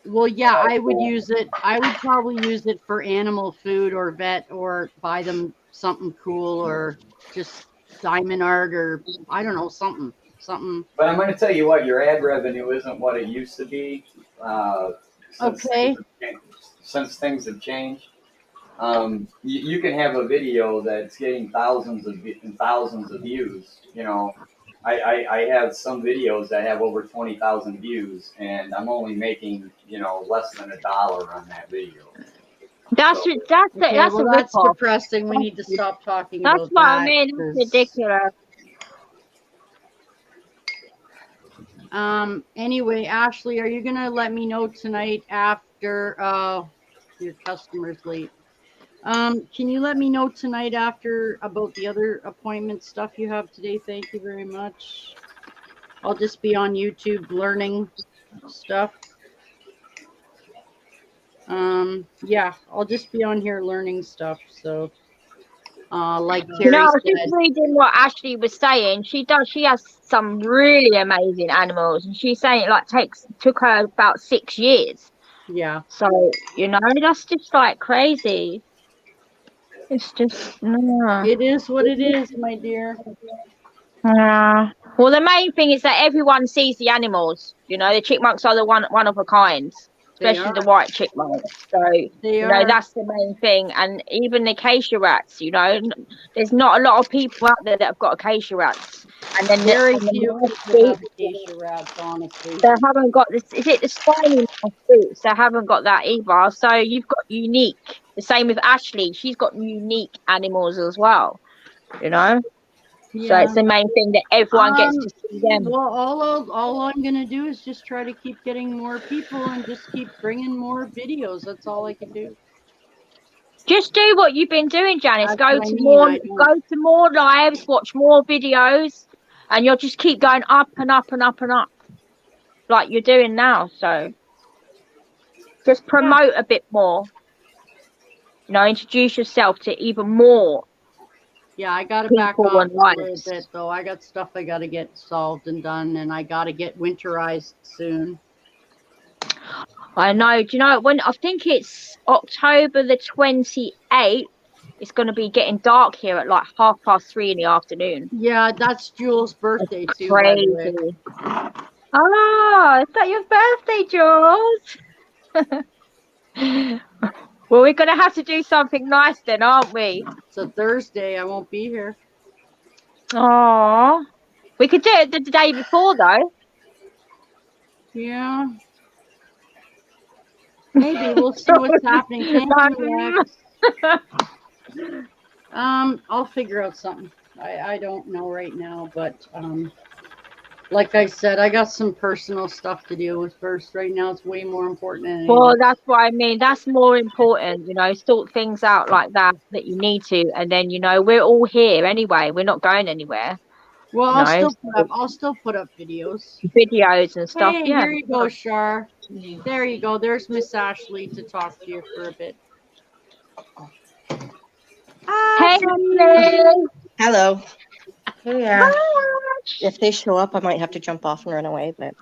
Well, yeah, I would use it. I would probably use it for animal food or vet or buy them something cool or just diamond art or I don't know, something. But I'm going to tell you what, your ad revenue isn't what it used to be. Since things have changed. You can have a video that's getting thousands of views. You know, I have some videos that have over 20,000 views, and I'm only making less than $1 on that video. That's depressing. We need to stop talking about that. That's what I mean. It's ridiculous. Anyway, Ashley, are you gonna let me know tonight after your customer's late? Can you let me know tonight after about the other appointment stuff you have today? Thank you very much. I'll just be on YouTube learning stuff. Yeah, I'll just be on here learning stuff. So, like Terry I was said, just reading what Ashley was saying. She has some really amazing animals, and she's saying it took her about 6 years. Yeah. So that's just like crazy. It's just no. It is what it is, my dear. Well, the main thing is that everyone sees the animals. The chipmunks are the one of a kind, especially the white chipmunks. So that's the main thing. And even the acacia rats. There's not a lot of people out there that have got acacia rats. And then very few people have acacia rats, honestly. They haven't got this. Is it the spiny fruits? They haven't got that either. So you've got unique. The same with Ashley. She's got unique animals as well. So it's the main thing that everyone gets to see them. Well, all I'm gonna do is just try to keep getting more people and just keep bringing more videos. That's all I can do. Just do what you've been doing, Janice. That's Go what I to mean, more lives, watch more videos, and you'll just keep going up and up and up and up, like you're doing now. So just promote a bit more. You know, introduce yourself to even more. Yeah, I gotta back off a little bit though. I got stuff I gotta get solved and done, and I gotta get winterized soon. I know. Do you know when? I think it's October the 28th. It's going to be getting dark here at like 3:30 in the afternoon. Yeah, that's Jules' birthday That's too. crazy. By the way. Oh, is that your birthday, Jules? Well, we're going to have to do something nice then, aren't we? It's a Thursday. I won't be here. Oh, we could do it the day before though. Yeah. Maybe we'll see what's happening. Thank you, Lex. I'll figure out something. I don't know right now, but like I said, I got some personal stuff to deal with first. Right now, it's way more important than anything. Well, that's what I mean. That's more important, you know, sort things out like that you need to, and then, you know, we're all here anyway. We're not going anywhere. Well, I'll still put up videos and stuff. Hey, yeah. Here you go, Shar. There you go. There's Miss Ashley to talk to you for a bit. Hey, Ashley. Hello. Yeah. If they show up, I might have to jump off and run away, but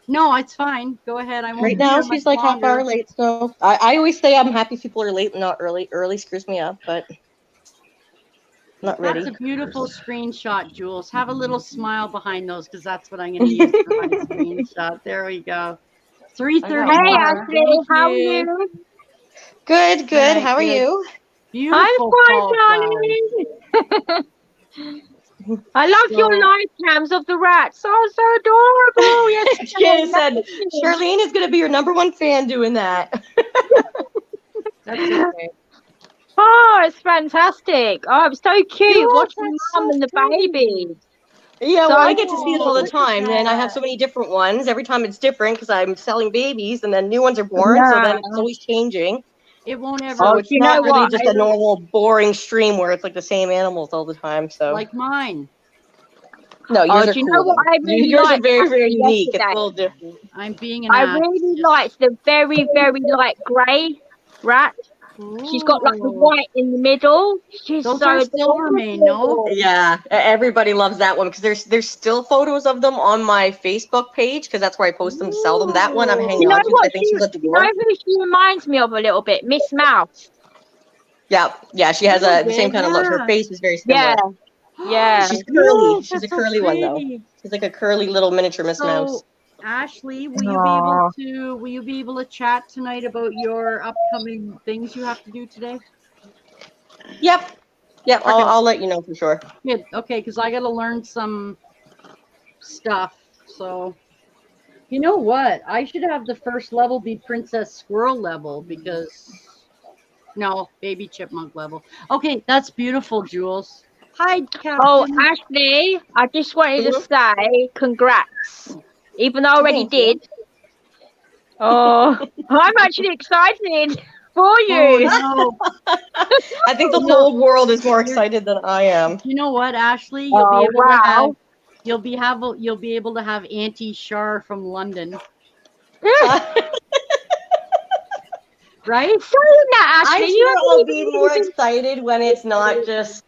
no, it's fine. Go ahead. I won't. Right now, she's like half hour late, so I always say I'm happy people are late and not early. Early screws me up, but not ready. That's a beautiful screenshot, Jules. Have a little smile behind those because that's what I'm going to use for my screenshot. There we go. 3:30. Hey, Ashley. How are you? Good, good. Right, how are you? Beautiful. I'm fine, darling. I love your live cams of the rats. Oh, so adorable. Yes, Jen said Charlene is going to be your #1 fan doing that. That's okay. Oh, it's fantastic. Oh, it's so cute watching Mum and the babies. Yeah, well, I get to see it all the time. Then I have so many different ones. Every time it's different because I'm selling babies and then new ones are born. So then it's always changing. It won't ever. So it's not really just a normal boring stream where it's like the same animals all the time. So like mine. No, yours are cool. You know what I really yours like are very, very unique. It's a little different. I'm being an I really liked the very, very light grey rat. Ooh. She's got like the white in the middle. She's Those so are Silvermane, no? Yeah, everybody loves that one because there's still photos of them on my Facebook page because that's where I post them to sell them. That one I'm hanging on to because I think she's adorable. You know who she reminds me of a little bit? Miss Mouse. Yeah, she has the same kind of look. Her face is very similar. Yeah. She's curly. She's a curly one though. She's like a curly little miniature Miss Mouse. Ashley, will you be able to chat tonight about your upcoming things you have to do today? Yep. Okay. I'll let you know for sure. Good. Okay, because I got to learn some stuff. So, you know what? I should have the first level be Princess Squirrel level because no, baby chipmunk level. Okay, that's beautiful, Jules. Hi, Captain. Oh, Ashley, I just wanted to say congrats. Even though I already did. Oh, I'm actually excited for you. Oh, no. I think the whole world is more excited than I am. You know what, Ashley? You'll be able to have you'll be able to have Auntie Shar from London. Right? Saying that, Ashley, I'll be more excited when it's not just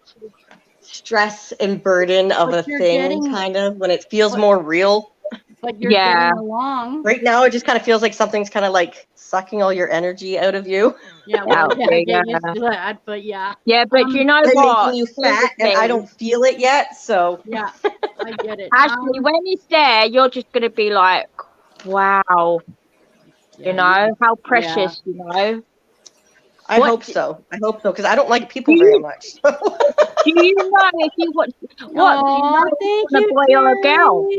stress and burden of a thing, kind of when it feels more real. But you're getting along. Right now, it just kind of feels like something's kind of like sucking all your energy out of you. Yeah, well, I get used to that, but yeah. Yeah, but you know what? Making you fat, and I don't feel it yet, so. Yeah, I get it. Actually, when it's there, you're just going to be like, wow. You know, how precious, you know. I hope so, because I don't like people very much. Do you know if you want, what? Oh, do you know, a boy or a girl?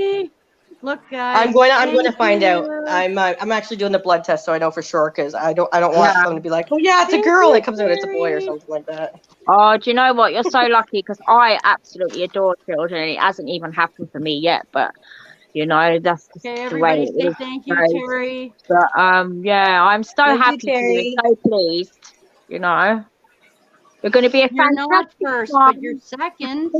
Look, guys. I'm going to find out. I'm actually doing the blood test, so I know for sure. Because I don't want someone to be like, oh yeah, it's a girl. And it comes out it's a boy or something like that. Oh, do you know what? You're so lucky because I absolutely adore children. It hasn't even happened for me yet, but you know that's just Okay, the way everybody it say is. thank you, Terry. But yeah, I'm so Thank you, happy for you, Terry. so pleased. You know, you're going to be a You're not fantastic first, mom. but you're second.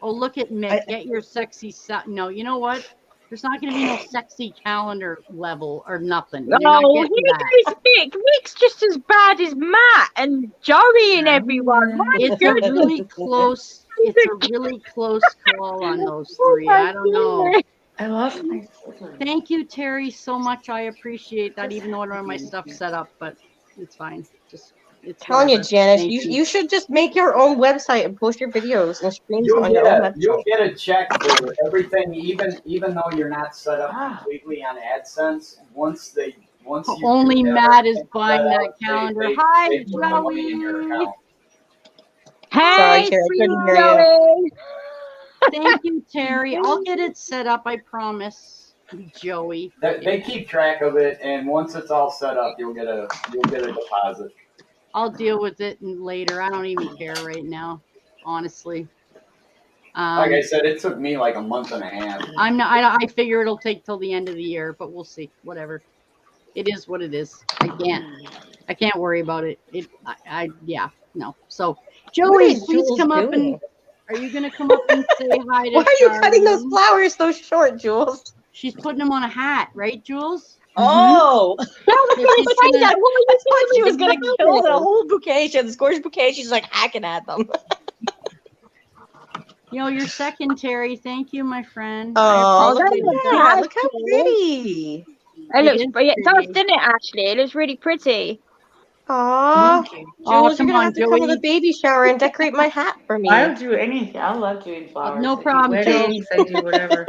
Oh, look at Mick. Get your sexy no, you know what? There's not going to be no sexy calendar level or nothing. You're not Oh, getting here that. goes Mick. Mick's just as bad as Matt and Joey and everyone. My It's a really close. It's a really close call on those three. I don't know. I lost my scissors. Thank you, Terry, so much. I appreciate that, even though I don't have my stuff set up, but it's fine. Just it's Telling you, whatever. Janice, Thank you should just make your own website and post your videos and streams on your own website. You'll get a check for everything, even though you're not set up completely on AdSense. Once you only get Matt is everything buying set that up, calendar. they Hi, put the money in your Joey. account. Hey, Sorry, Terry, I couldn't hear you. Joey. Thank you, Terry. I'll get it set up. I promise, Joey. They keep track of it, and once it's all set up, you'll get a deposit. I'll deal with it later. I don't even care right now, honestly. Like I said, it took me like a month and a half. I figure it'll take till the end of the year, but we'll see. Whatever. It is what it is. I can't worry about it. Yeah, no. So, Joey, please come up and. Are you gonna come up and say hi to Why are you Charlene? cutting those flowers so short, Jules? She's putting them on a hat, right, Jules? Oh, That was Yeah, gonna she's say gonna- that. What were I you thought she was doing? gonna kill the whole bouquet. She had this gorgeous bouquet. She's like hacking at them. You're second, Terry. Thank you, my friend. Oh, look I at appreciate that! it. Look how pretty. It looks, is it does, pretty. didn't it, Ashley? It looks really pretty. Aw, Oh, Jules, you're come gonna on, have to come to Joey. the baby shower and decorate my hat for me. I'll do anything. I love doing flowers. No I do problem, Joe. weddings, I do whatever.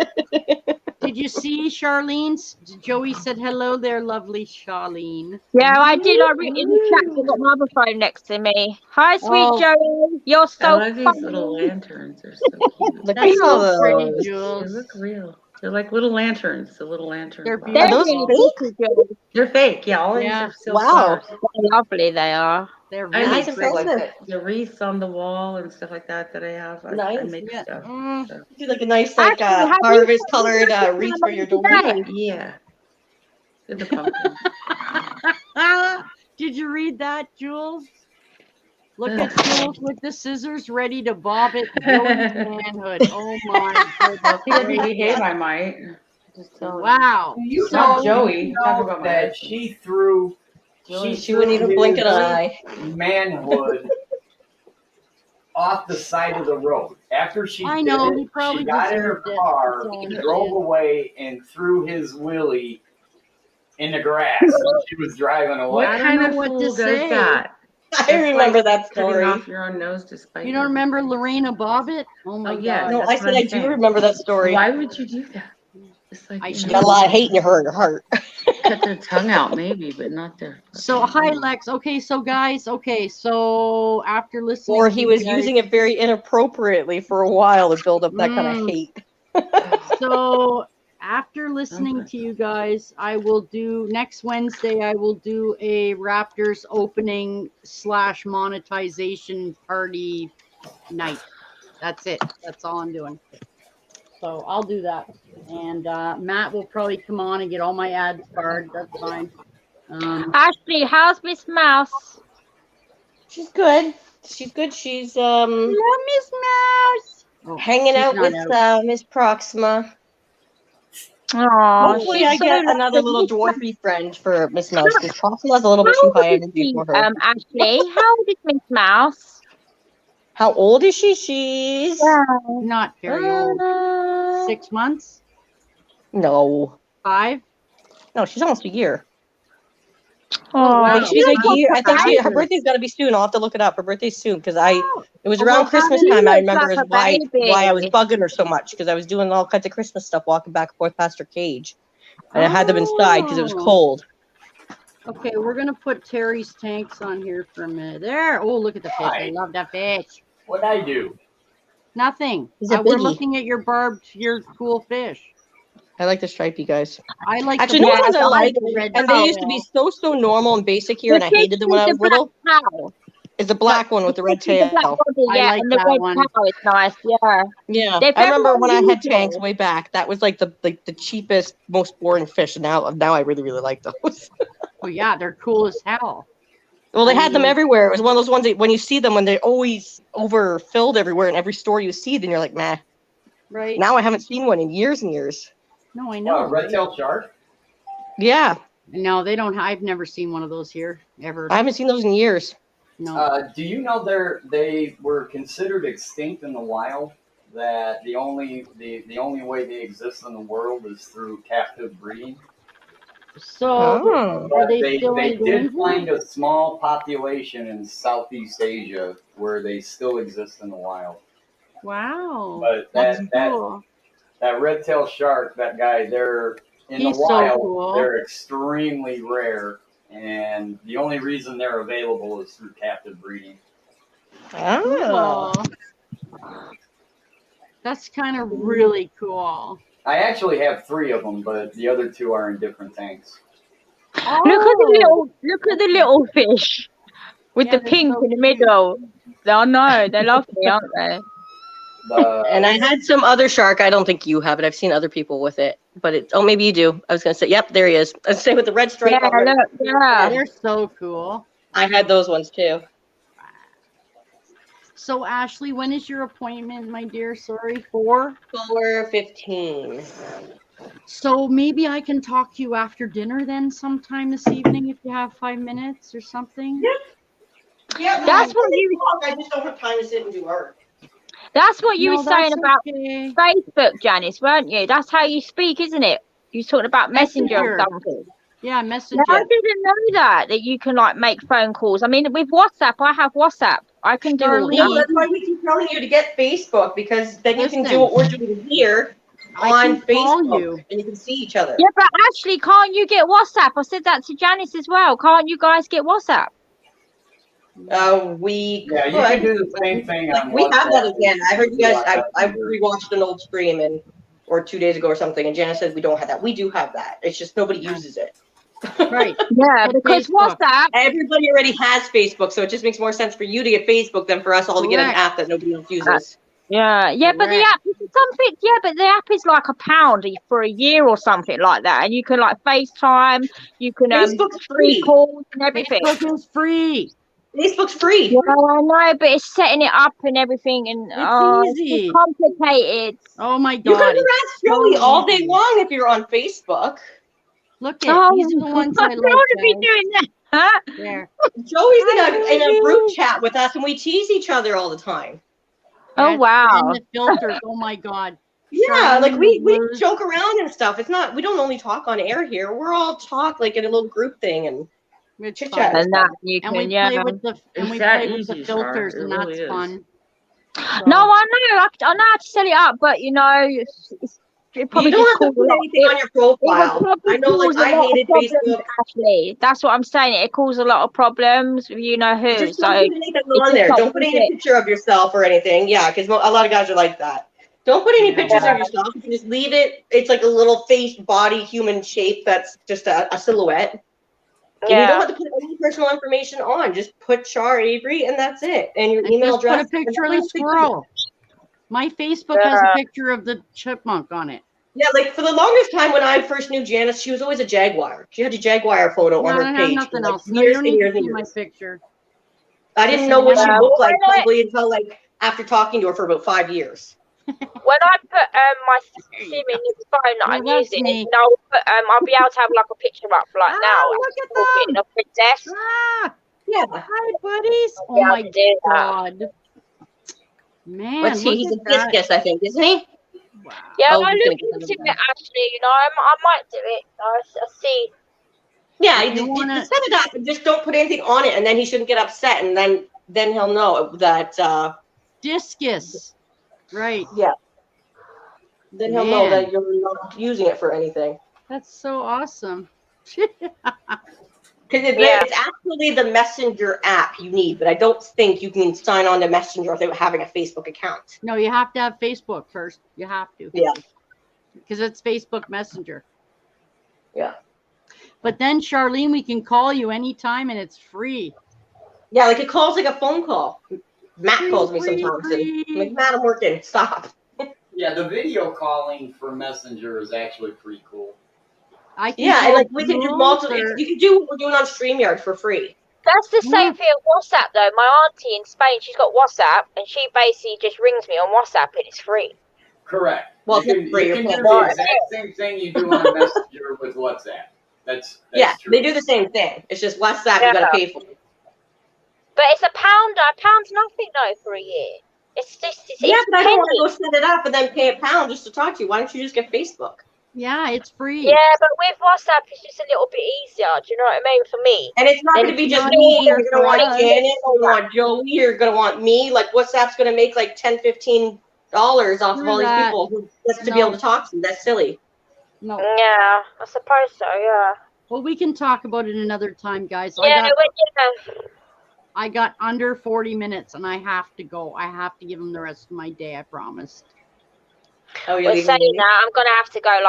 Did you see Charlene's? Joey said hello there, lovely Charlene. Yeah, I did. I wrote in the chat. I got my other phone next to me. Hi, sweet Oh. Joey. You're I so love these funny. little lanterns. They're so cute. Look That's at all so pretty, those. They Jules. look real. They're like little lanterns. The little lanterns. They're They're Are those beautiful. really pretty, Joey. They're fake. Yeah, all Yeah. these are still Wow. flowers. They're lovely they are. They're I really make Nice, stuff like impressive. that. The wreaths on the wall and stuff like that I have. I Nice. make Yeah. stuff. So. Do like a nice Actually, have you harvest put colored the wreath camera for your door. today? Yeah. Did the pumpkin. Did you read that, Jules? Look at Jules with the scissors ready to bob it. Joey's manhood. Oh my Well, if he doesn't goodness. behave, I might. Just tell him. Wow. It's not Joey. know Talk about my that husband. she threw. She wouldn't even blink an eye. Manhood off the side of the road. After she I did know, it, he probably she got in her deserved it. car, That's all I'm drove saying. away, and threw his willy in the grass. And she was driving away. What I don't kind know of what fool to does say. that? I remember that Cutting story. off your own nose to spite You don't her. remember Lorena Bobbitt? Oh my yeah. God. No, That's I what said I'm I saying. do remember that story. Why would you do that? It's like, I you She know, got a lot of hate in your heart. cut their tongue out maybe, but not their. So hi Lex. Okay, so guys. Okay, so after listening, Or to he you was guys- using it very inappropriately for a while to build up that kind of hate. So after listening to you guys, I will do next Wednesday. I will do a Raptors opening / monetization party night. That's it. That's all I'm doing. So I'll do that, and Matt will probably come on and get all my ads barred. That's fine. Ashley, how's Miss Mouse? She's good. She's good. She's Hello, Miss Mouse. Oh, hanging she's out not with Miss Proxima. Oh, Hopefully I get another little dwarfy friend for Miss Mouse because Proxima has a little bit How too high old is energy she, for her. Ashley, how old is Miss Mouse? How old is she? She's Not very old. 6 months? no. 5? No, she's almost a year. Oh, I think she's a year. I think her Wow. birthday's got to be soon. I'll have to look it up. Her birthday's soon because it was Oh, around well, Christmas how time. do I you remember look is like a why I was baby? bugging her so much because I was doing all kinds of Christmas stuff, walking back and forth past her cage, and I had them inside because it was cold. Okay, we're gonna put Terry's tanks on here for a minute. There. Oh, look at the fish. I Hi. love that fish. What'd I do? Nothing. He's a We're biggie. looking at your cool fish. I like the stripy guys. I like Actually, the no black ones I like, and the red and they used to be so normal and basic here, and I hated them when I was little. Is the black one with the red tail. I like and the that red one. cow is nice. Yeah. Yeah, They're I remember very when I had unusual. tanks way back. That was like the cheapest, most boring fish. And now I really like those. Well, yeah, they're cool as hell. Well, they I had them mean- everywhere. It was one of those ones that when you see them, when they're always overfilled everywhere in every store you see, then you're like, meh. Right. Now I haven't seen one in years and years. No, I know. Red-tailed shark? Yeah, No, they don't. I've never seen one of those here ever. I haven't seen those in years. No. Do you know they were considered extinct in the wild? That the only way they exist in the world is through captive breeding. So Oh. are they They still did endangered? find a small population in Southeast Asia where they still exist in the wild. Wow. But That's cool. that red-tailed shark, that guy, they're in He's the so wild. cool. They're extremely rare, and the only reason they're available is through captive breeding. Oh. Cool. That's kind of really cool. I actually have 3 of them, but the other 2 are in different tanks. Look at the little fish with Yeah, the they're pink so in the cute. middle. I know they're lovely, aren't they? And I had some other shark. I don't think you have it. I've seen other people with it, but maybe you do. I was gonna say, yep, there he is. I was saying with the red stripe. Yeah, look, yeah. They're so cool. I had those ones too. So Ashley, when is your appointment, my dear? Sorry, 4:15. So maybe I can talk to you after dinner then sometime this evening if you have 5 minutes or something. Yeah, That's what you. I just don't have time to sit and do art. That's what you No, were saying that's about okay. Facebook, Janice, weren't you? That's how you speak, isn't it? You were talking about Messenger or Messenger. something. Yeah, Messenger. No, I didn't know that you can like make phone calls. I mean, with WhatsApp, I have WhatsApp. I can do all Yeah, that. that's why we keep telling you to get Facebook, because then you can Listen. do what we're doing here I on can call Facebook, you. and you can see each other. Yeah, but actually, can't you get WhatsApp? I said that to Janice as well. Can't you guys get WhatsApp? We Yeah, you can do the same thing on we have that WhatsApp. again. I heard you guys. I Yeah. rewatched an old stream or 2 days ago or something, and Janice said we don't have that. We do have that. It's just nobody uses it. Right. Yeah, Get because Facebook. WhatsApp. Everybody already has Facebook, so it just makes more sense for you to get Facebook than for us all to get an Correct. app that nobody else uses. Yeah, but the Correct. app something. Yeah, but the app is like £1 for a year or something like that, and you can like FaceTime. You can Facebook's free. calls and everything. Facebook is free. Facebook's free. Yeah, I know, but it's setting it up and everything, and It's easy. it's complicated. Oh my You can God. harass Joey all day long if you're on Facebook. Look at these are the ones I I like. don't want to be guys. doing that. Huh? There. Joey's in a group chat with us, and we tease each other all the time. Oh That's wow. in the filters. Oh my God. Yeah, like we Charlene, joke around and stuff. It's not, we don't only talk on air here. We're all talk like in a little group thing and It's chit fun. chat. And that you And can, we yeah. play with the It's that the easy, filters, Char. and It that's really is. fun. No, I know how to set it up, but you know, it probably You don't just have to causes put a lot. anything on your profile. I know, like, I hated Facebook. Actually, that's what I'm saying. It causes a lot of problems with you know who. Just So don't put anything on just there. not Don't put worth any it. picture of yourself or anything. Yeah, because a lot of guys are like that. Don't put any pictures Yeah. of yourself. You can just leave it. It's like a little face, body, human shape that's just a silhouette. And you don't have to put any personal information on. Just put Char Avery, and that's it. And your And email just address. put a picture of the and that's it. squirrel. My Facebook has a picture of the chipmunk on it. Yeah, like for the longest time when I first knew Janice, she was always a jaguar. She had a jaguar photo No, on I her don't have page. nothing for, like, else. No, you years don't and need years to and see my years. picture. I didn't Listen, know what she yeah. looked like probably until like after talking to her for about 5 years. When I put my SIM in the phone that Yeah, I'm that's using, me. I'll be able to have like a picture up like now. Look at Talking them. a princess. Ah, Yeah. hi, buddies. Oh Yeah, my I did that. God. Man, Let's see, look he's a at that. discus, I think, isn't he? Wow. Yeah, Oh, I he's look gonna into get it another actually. You know, I might do it. I see. Yeah, If you you wanna- just set it up and just don't put anything on it, and then he shouldn't get upset, and then he'll know that. Discus. Right. Then he'll know Man. that you're not using it for anything. That's so awesome. Because it's actually the Messenger app you need, but I don't think you can sign on to Messenger without having a Facebook account. No, you have to have Facebook first. You have to. Yeah. because it's Facebook Messenger. Yeah. But then, Charlene, we can call you anytime and it's free. Yeah, like it calls like a phone call. Matt calls me Free, sometimes. free. And I'm like, Matt, I'm working. Stop. Yeah, the video calling for Messenger is actually pretty cool. Yeah, and like we can do multiple. You can do what we're doing on StreamYard for free. That's the same thing on WhatsApp though. My auntie in Spain, she's got WhatsApp, and she basically just rings me on WhatsApp, and it's free. Correct. Well, you can do the exact same thing you do on Messenger with WhatsApp. That's yeah, true. they do the same thing. It's just WhatsApp you gotta pay for. But it's a pound. A pound's nothing though for a year. It's just yeah, but I don't want to go set it up and then pay a pound just to talk to you. Why don't you just get Facebook? Yeah, it's free. Yeah, but with WhatsApp, it's just a little bit easier. Do you know what I mean? For me, and it's not going to be just me. You're going to want Janet. You're going to want Joey. You're going to want me. Like WhatsApp's going to make like $10, $15 off of all these people who just to be able to talk to them. That's silly. No. Yeah, I suppose so. Yeah. Well, we can talk about it another time, guys. Yeah, I got under 40 minutes, and I have to go. I have to give them the rest of my day. I promised. Oh, you're saying that I'm gonna have to go in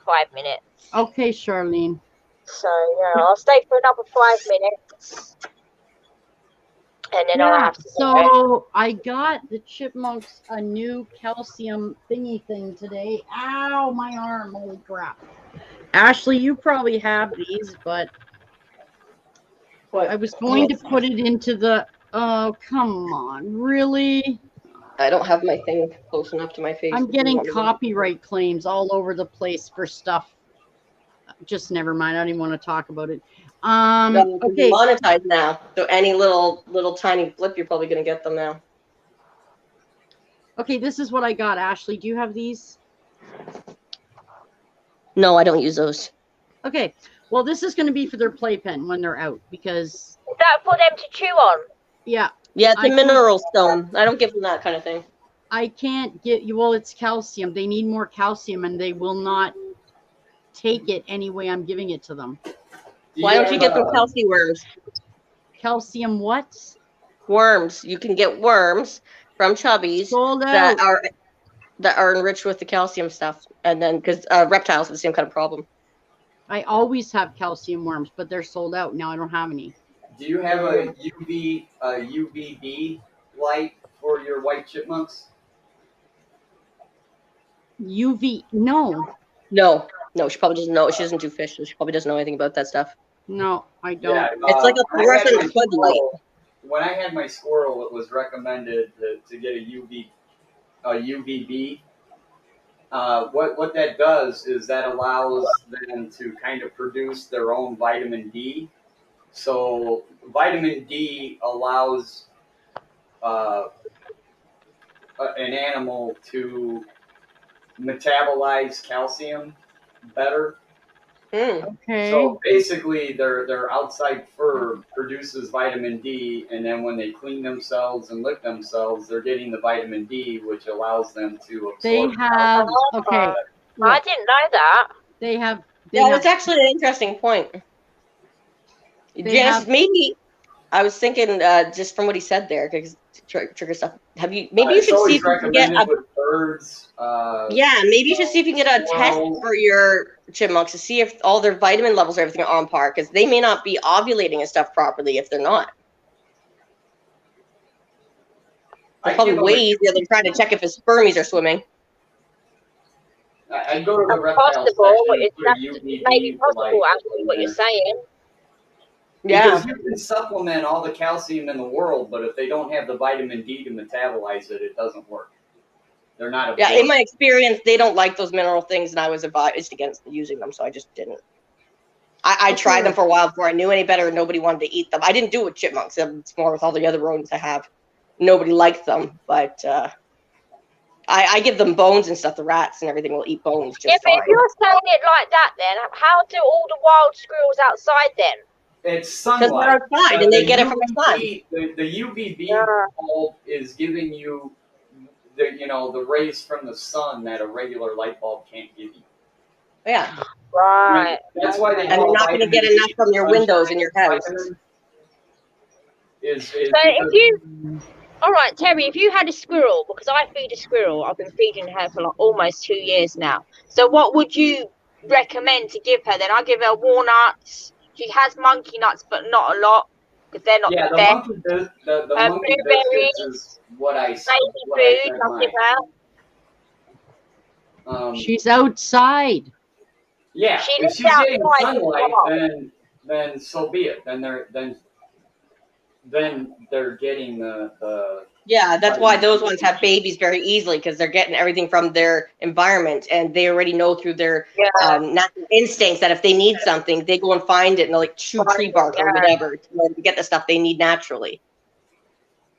5 minutes. Okay, Charlene. So yeah, I'll stay for another 5 minutes, and then I'll have to go. So I got the Chipmunks a new calcium thingy thing today. Ow, my arm! Holy crap! Ashley, you probably have these, but I was going to put it into the. Oh, come on! Really? I don't have my thing close enough to my face. I'm getting copyright claims all over the place for stuff. Just never mind. I don't even want to talk about it. Okay. Monetized now, so any little tiny blip, you're probably going to get them now. Okay, this is what I got. Ashley, do you have these? No, I don't use those. Okay. Well, this is going to be for their playpen when they're out because. Is that for them to chew on? Yeah. Yeah, it's a mineral stone. I don't give them that kind of thing. I can't get you. Well, it's calcium. They need more calcium, and they will not take it any way I'm giving it to them. Why don't you get them calcium worms? Calcium what? Worms. You can get worms from Chubbies that are enriched with the calcium stuff, and then because reptiles have the same kind of problem. I always have calcium worms, but they're sold out now. I don't have any. Do you have a UVB light for your white chipmunks? UV? No. No, she probably doesn't know. She doesn't do fish, so she probably doesn't know anything about that stuff. No, I don't. Yeah, it's like a fluorescent floodlight. When I had my squirrel, it was recommended to get a UVB. What that does is that allows them to kind of produce their own vitamin D. So vitamin D allows an animal to metabolize calcium better. Okay. So basically, their outside fur produces vitamin D, and then when they clean themselves and lick themselves, they're getting the vitamin D, which allows them to absorb. They have okay. I didn't know that. They have. That's actually an interesting point. Janice, maybe I was thinking just from what he said there, because trigger stuff. Have you? Maybe you should see if you can get with birds. Yeah, maybe you should see if you can get a test for your chipmunks to see if all their vitamin levels or everything are on par, because they may not be ovulating and stuff properly if they're not. It's probably way easier than trying to check if his spermies are swimming. I go to the reptile section. Maybe possible, actually, what you're saying. Yeah. Because you can supplement all the calcium in the world, but if they don't have the vitamin D to metabolize it, it doesn't work. They're not. Yeah, in my experience, they don't like those mineral things, and I was advised against using them, so I just didn't. I tried them for a while before I knew any better. Nobody wanted to eat them. I didn't do it with chipmunks. It's more with all the other rodents I have. Nobody liked them, but I give them bones and stuff. The rats and everything will eat bones just fine. If you're saying it like that, then how do all the wild squirrels outside then? It's sunlight. Because they're outside and they get it from the sun. The UVB bulb is giving you the rays from the sun that a regular light bulb can't give you. Yeah. Right. That's why and you're not going to get enough from your windows in your house. So if you All right, Terry, if you had a squirrel, because I feed a squirrel, I've been feeding her for like almost 2 years now. So what would you recommend to give her then? I give her walnuts. She has monkey nuts, but not a lot because they're not Yeah, the best. the monkey biscuits is Blueberries, what I baby food, fed I'll give her. She's outside. Yeah, She if lives she's getting outside as sunlight, well. then so be it. Then they're getting the Yeah, that's why vitamin those D. ones have babies very easily because they're getting everything from their environment and they already know through their Yeah, natural instincts that if they need something, they go and find it and they'll like chew tree bark or whatever to get the stuff they need naturally.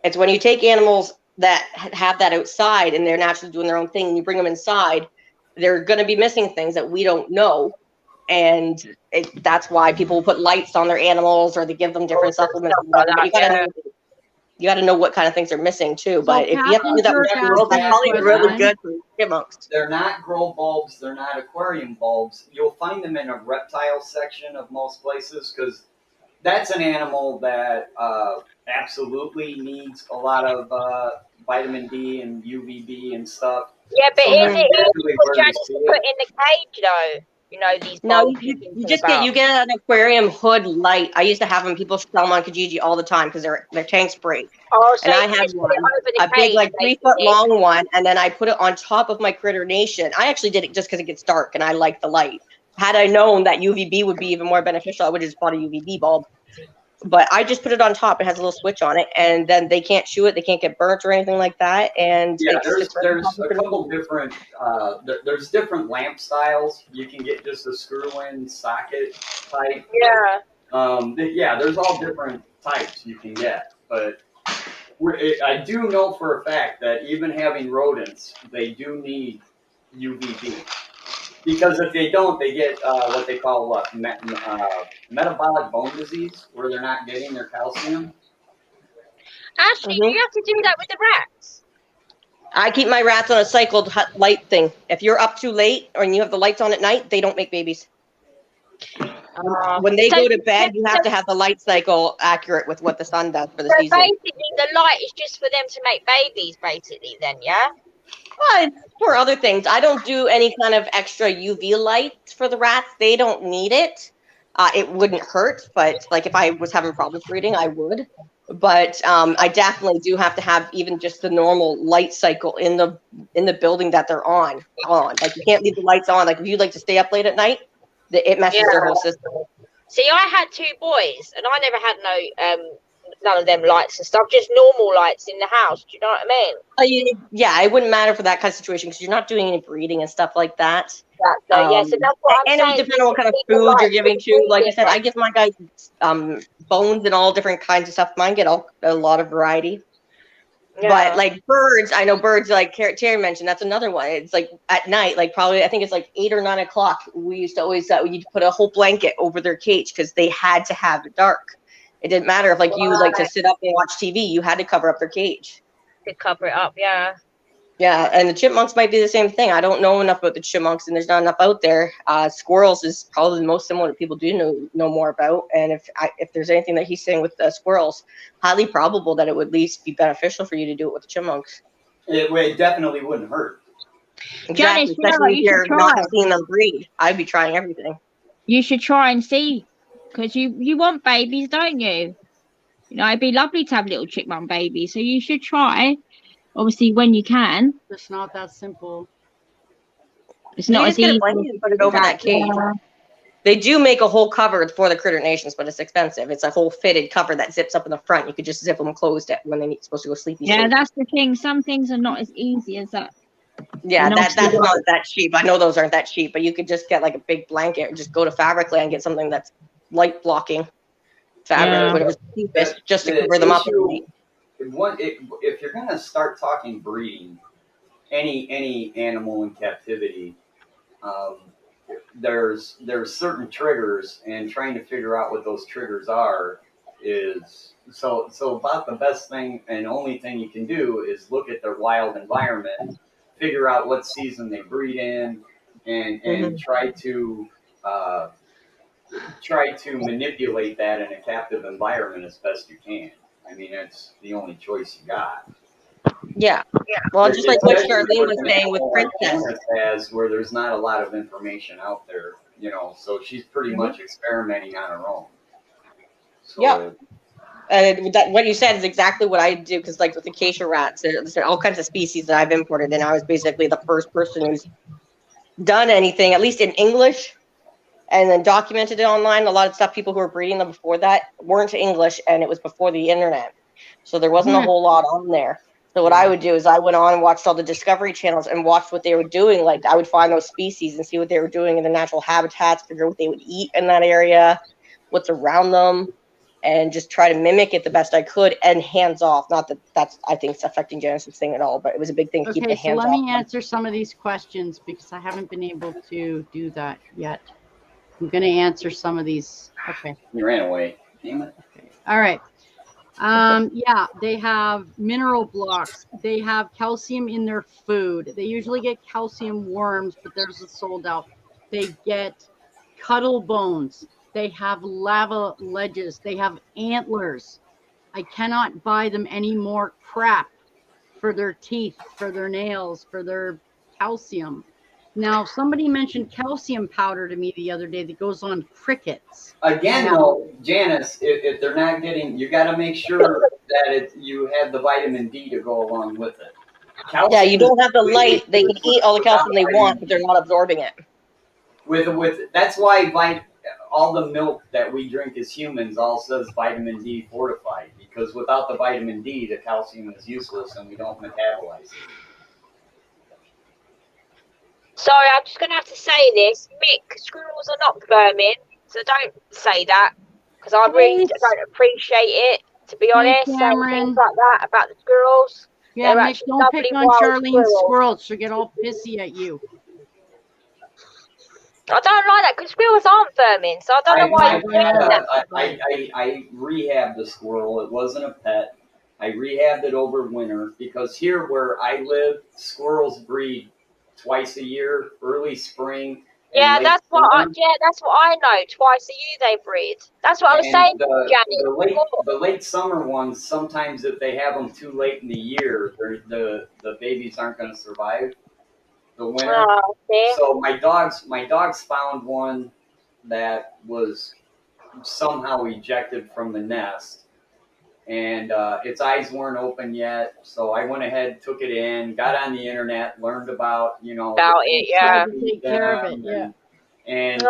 It's when you take animals that have that outside and they're naturally doing their own thing and you bring them inside, they're going to be missing things that we don't know. And that's why people put lights on their animals or they give them different supplements. But you got to know what kind of things they're missing too. So But if you have to do that with squirrels, that's probably really good for chipmunks. They're not grow bulbs. They're not aquarium bulbs. You'll find them in a reptile section of most places because that's an animal that absolutely needs a lot of vitamin D and UVB and stuff. yeah, but So is that's it easy exactly for where you Janice see to put it. in the cage though? You know these No, bulbs you just get an aquarium hood light. I used to have them. People sell them on Kijiji all the time because their tanks break. Oh, so And I you had just put it one, over the a big cage, like 3-foot basically. long one, and then I put it on top of my Critter Nation. I actually did it just because it gets dark and I like the light. Had I known that UVB would be even more beneficial, I would have just bought a UVB bulb. But I just put it on top. It has a little switch on it, and then they can't chew it. They can't get burnt or anything like that. And Yeah, it's there's a couple different there's different lamp styles. You can get just a screw-in socket type. Yeah. Yeah, there's all different types you can get, but I do know for a fact that even having rodents, they do need UVB because if they don't, they get what they call metabolic bone disease, where they're not getting their calcium. Ashley, do you have to do that with the rats? I keep my rats on a cycled light thing. If you're up too late or you have the lights on at night, they don't make babies. When they go to bed, you have to have the light cycle accurate with what the sun does for the season. Basically, the light is just for them to make babies, basically, then, yeah? Well, it's for other things. I don't do any kind of extra UV light for the rats. They don't need it. It wouldn't hurt, but like if I was having problems breeding, I would. But I definitely do have to have even just the normal light cycle in the building that they're on. Like you can't leave the lights on. Like if you like to stay up late at night, it messes their whole system. See, I had 2 boys, and I never had none of them lights and stuff. Just normal lights in the house. Do you know what I mean? Yeah, it wouldn't matter for that kind of situation because you're not doing any breeding and stuff like that. Yeah, so that's what I'm saying. And it would depend on what kind of food you're giving to. Like I said, I give my guys bones and all different kinds of stuff. Mine get a lot of variety. Yeah. But like birds, I know birds like Terry mentioned, that's another one. It's like at night, like probably I think it's like 8 or 9 o'clock. We used to always we'd put a whole blanket over their cage because they had to have it dark. It didn't matter if like you like to sit up and watch TV, you had to cover up their cage. To cover it up, yeah. Yeah, and the chipmunks might be the same thing. I don't know enough about the chipmunks, and there's not enough out there. Squirrels is probably the most similar that people do know more about. And if there's anything that he's saying with the squirrels, highly probable that it would at least be beneficial for you to do it with the chipmunks. It definitely wouldn't hurt. Exactly, Janice, especially if you're not seeing them breed. I'd be trying everything. You should try and see, because you want babies, don't you? You know, it'd be lovely to have little chipmunk babies. So you should try. Obviously, when you can. It's not that simple. It's not as easy to put it over that cage. Yeah. They do make a whole cover for the Critter Nations, but it's expensive. It's a whole fitted cover that zips up in the front. You could just zip them closed when they're supposed to go sleepy. Yeah, that's the thing. Some things are not as easy as that. Yeah, that's not that cheap. I know those aren't that cheap, but you could just get like a big blanket or just go to Fabricland and get something that's light blocking fabric, whatever's cheapest, just to cover them up. If you're gonna start talking breeding, any animal in captivity, there's certain triggers, and trying to figure out what those triggers are is so about the best thing and only thing you can do is look at their wild environment, figure out what season they breed in, and try to manipulate that in a captive environment as best you can. I mean, that's the only choice you got. Yeah. Well, just like what Charlene was saying with Princess. Has where there's not a lot of information out there, you know, so she's pretty much experimenting on her own. So, yeah. And what you said is exactly what I do, because like with the acacia rats, there's all kinds of species that I've imported, and I was basically the first person who's done anything, at least in English, and then documented it online. A lot of stuff, people who were breeding them before that weren't English, and it was before the internet. So there wasn't a whole lot on there. So what I would do is I went on and watched all the Discovery channels and watched what they were doing. Like I would find those species and see what they were doing in the natural habitats, figure out what they would eat in that area, what's around them, and just try to mimic it the best I could, and hands off. Not that that's, I think, it's affecting Genesis thing at all, but it was a big thing to keep the hands off. Okay, so let me answer some of these questions because I haven't been able to do that yet. I'm going to answer some of these. Okay. You ran away. Damn it. Okay. All right. Yeah, they have mineral blocks. They have calcium in their food. They usually get calcium worms, but theirs is sold out. They get cuttle bones. They have lava ledges. They have antlers. I cannot buy them any more crap for their teeth, for their nails, for their calcium. Now, somebody mentioned calcium powder to me the other day that goes on crickets. Again, though, Janice, if they're not getting, you got to make sure that you have the vitamin D to go along with it. Calcium, yeah, you don't have the light. They can eat all the calcium they want, but they're not absorbing it. That's why all the milk that we drink as humans all says vitamin D fortified, because without the vitamin D, the calcium is useless and we don't metabolize it. Sorry, I'm just going to have to say this. Mick, squirrels are not vermin, so don't say that, because I really don't appreciate it, to be honest, saying things like that about the squirrels. Yeah, Mick, don't pick on Charlene's squirrels. She'll get all pissy at you. I don't like that, because squirrels aren't vermin, so I don't know why you're saying that. I rehabbed the squirrel. It wasn't a pet. I rehabbed it over winter, because here where I live, squirrels breed twice a year, early spring. Yeah, that's what I know. Twice a year they breed. That's what I was saying, Janet. The late summer ones, sometimes if they have them too late in the year, the babies aren't going to survive the winter. Oh, okay. So my dogs found one that was somehow ejected from the nest. And its eyes weren't open yet, so I went ahead, took it in, got on the internet, learned about it, yeah. Take care of it, yeah. And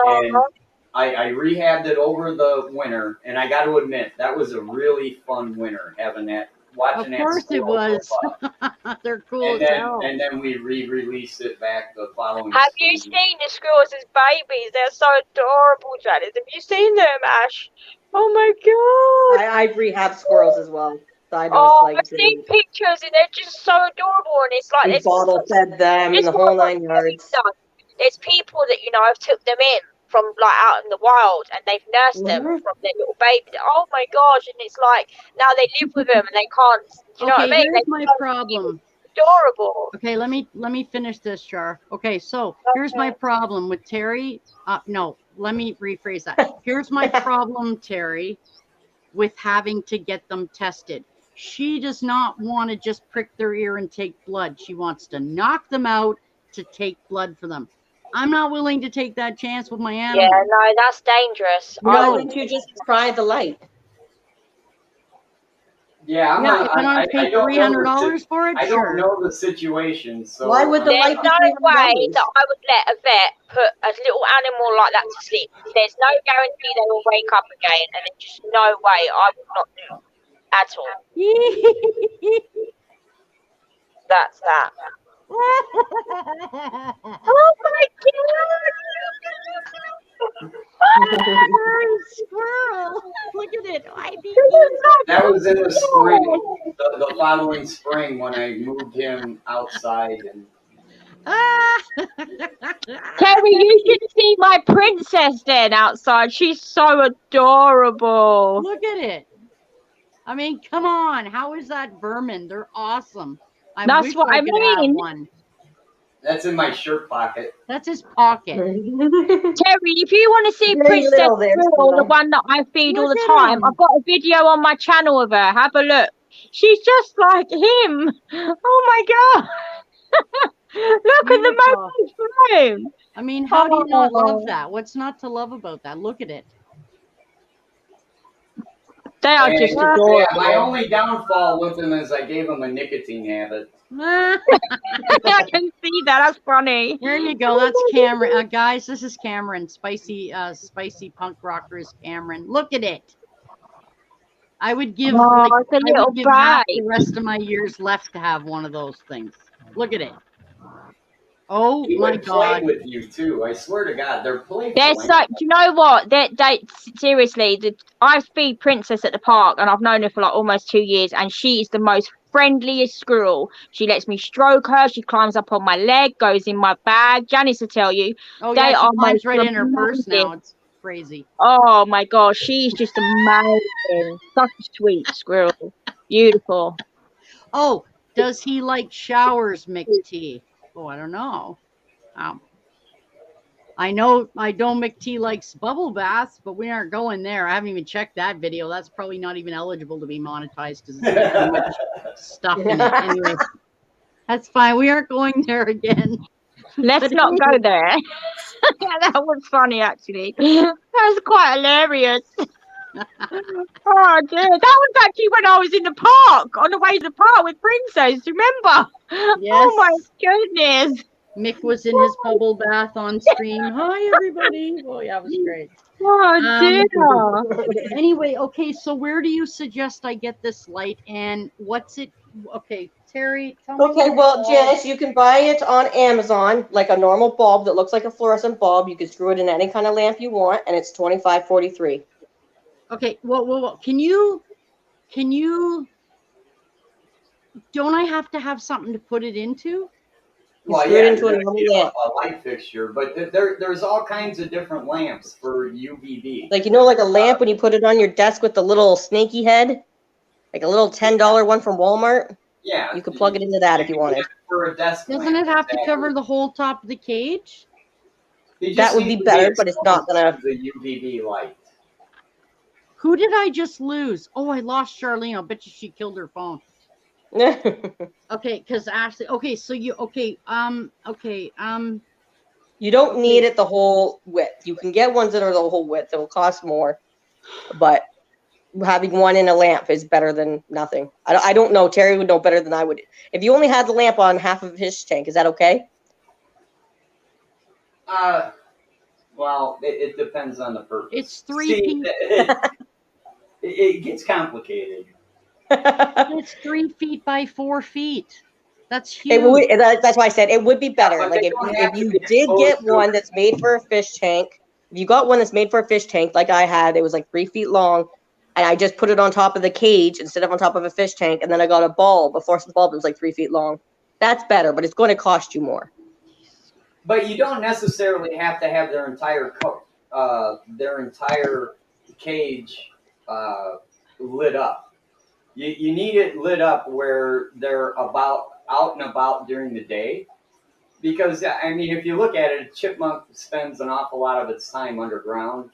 I rehabbed it over the winter, and I got to admit that was a really fun winter having that. Watching that. Of course it was. They're cool as hell. And then we re-released it back the following. Have you seen the squirrels as babies? They're so adorable, Janice. Have you seen them, Ash? Oh my god! I've rehabbed squirrels as well. So I've seen pictures and they're just so adorable, and it's like we bottle fed them in the whole 9 yards. There's people that have took them in from like out in the wild, and they've nursed them from their little baby. Oh my gosh! And it's like now they live with them and they can't. You know what I mean? Here's my problem. Adorable. Okay, let me finish this, Char. Okay, so here's my problem with Terry. No, let me rephrase that. Here's my problem, Terry, with having to get them tested. She does not want to just prick their ear and take blood. She wants to knock them out to take blood for them. I'm not willing to take that chance with my animal. Yeah, no, that's dangerous. Why wouldn't you just try the light? Yeah, I'm not. If I don't pay $300 for it, I don't know the situation. So why would the light be $300? There's no way that I would let a vet put a little animal like that to sleep. There's no guarantee they will wake up again, and there's just no way I would not do it at all. That's that. Oh my god! Squirrel! Look at it. That was in the spring, the following spring when I moved him outside. And Terry, you should see my princess then outside. She's so adorable. Look at it. I mean, come on. How is that vermin? They're awesome. That's what I mean. One. That's in my shirt pocket. That's his pocket. Terry, if you want to see Very Princess little there, Squirrel, the Squirrel. one that I feed all Look the at time, him. I've got a video on my channel of her. Have a look. She's just like him. Oh my god. Look at the Beautiful. mobile phone. I mean, how do you not love Oh. that? What's not to love about that? Look at it. They are And, just yeah, adorable. my only downfall with him is I gave him a nicotine habit. I can see that. That's funny. There you go. That's Cameron. Guys, this is Cameron. Spicy punk rocker is Cameron. Look at it. I would give, Oh, like, it's a I little would give half bite. the rest of my years left to have one of those things. Look at it. Oh He my would play God. with you too. I swear to God, they're playful. They're so. Do you know what? They seriously. I feed Princess at the park, and I've known her for like almost 2 years, and she is the most friendliest squirrel. She lets me stroke her. She climbs up on my leg, goes in my bag. Janice will tell you. Oh They yeah, she are climbs most right in her purse amazing. now. It's crazy. Oh my gosh, she's just amazing. Such a sweet squirrel. Beautiful. Oh, does he like showers, McT? Oh, I don't know. I know McT likes bubble baths, but we aren't going there. I haven't even checked that video. That's probably not even eligible to be monetized because it's got too much stuff in it. Anyway, that's fine. We aren't going there again. Let's not go there. That was funny, actually. That was quite hilarious. Oh, dear. That was actually when I was in the park, on the way to the park with Princess. Remember? Yes. Oh, my goodness. Mick was in his bubble bath on stream. Hi, everybody. Oh, yeah, it was great. Oh, dear. Anyway, okay, so where do you suggest I get this light, and what's it? Okay, Terry, tell me. Okay, well, Janice, you can buy it on Amazon, like a normal bulb that looks like a fluorescent bulb. You can screw it in any kind of lamp you want, and it's $25.43. Okay, well, can you? Don't I have to have something to put it into? Well, screw it into a normal lamp. A light fixture, but there's all kinds of different lamps for UVB. Like, you know, like a lamp when you put it on your desk with the little snaky head? Like a little $10 one from Walmart? Yeah. You could plug it into that if you wanted. For a desk Doesn't lamp, it have to cover the whole top of the cage? That would be better, but it's not gonna. The UVB light. Who did I just lose? Oh, I lost Charlene. I'll bet you she killed her phone. Okay, because Ashley. Okay, so you. Okay. You don't need it the whole width. You can get ones that are the whole width. It will cost more, but having one in a lamp is better than nothing. I don't know. Terry would know better than I would. If you only had the lamp on half of his tank, is that okay? Well, it depends on the purpose. It's 3 feet. It gets complicated. It's 3 feet by 4 feet. That's huge. That's why I said it would be better. Yeah, like if you did get one that's made for a fish tank, if you got one that's made for a fish tank, like I had, it was like 3 feet long, and I just put it on top of the cage instead of on top of a fish tank, and then I got a bulb, a fluorescent bulb that was like 3 feet long. That's better, but it's going to cost you more. But you don't necessarily have to have their entire cage lit up. You need it lit up where they're out and about during the day, because I mean, if you look at it, a chipmunk spends an awful lot of its time underground.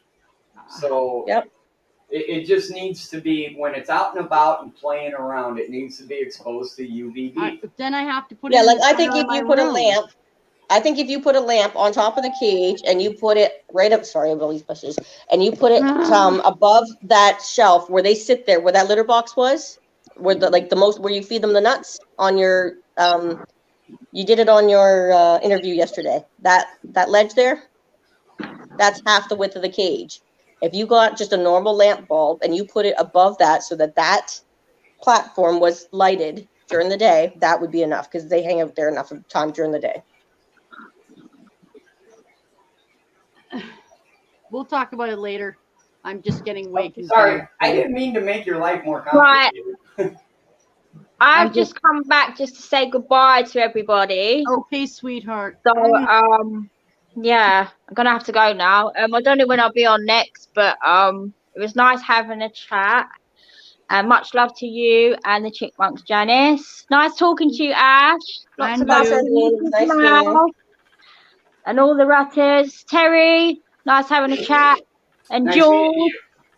So yep. It just needs to be, when it's out and about and playing around, it needs to be exposed to UVB. Then I have to put it. Yeah, like I think if you put a lamp. I think if you put a lamp on top of the cage and you put it right up, sorry about these bushes, and you put it above that shelf where they sit there, where that litter box was, where where you feed them the nuts on your, you did it on your interview yesterday. That ledge there, that's half the width of the cage. If you got just a normal lamp bulb and you put it above that so that platform was lighted during the day, that would be enough, because they hang out there enough of time during the day. We'll talk about it later. I'm just getting way confused. Sorry, I didn't mean to make your life more complicated. Right. I've just come back just to say goodbye to everybody. Okay, sweetheart. So, yeah, I'm gonna have to go now. I don't know when I'll be on next, but it was nice having a chat. And much love to you and the Chipmunks, Janice. Nice talking to you, Ash. Lots of love And to you. Nice meeting you. And all the Rutters. Terry, nice having a chat. And Nice Jules.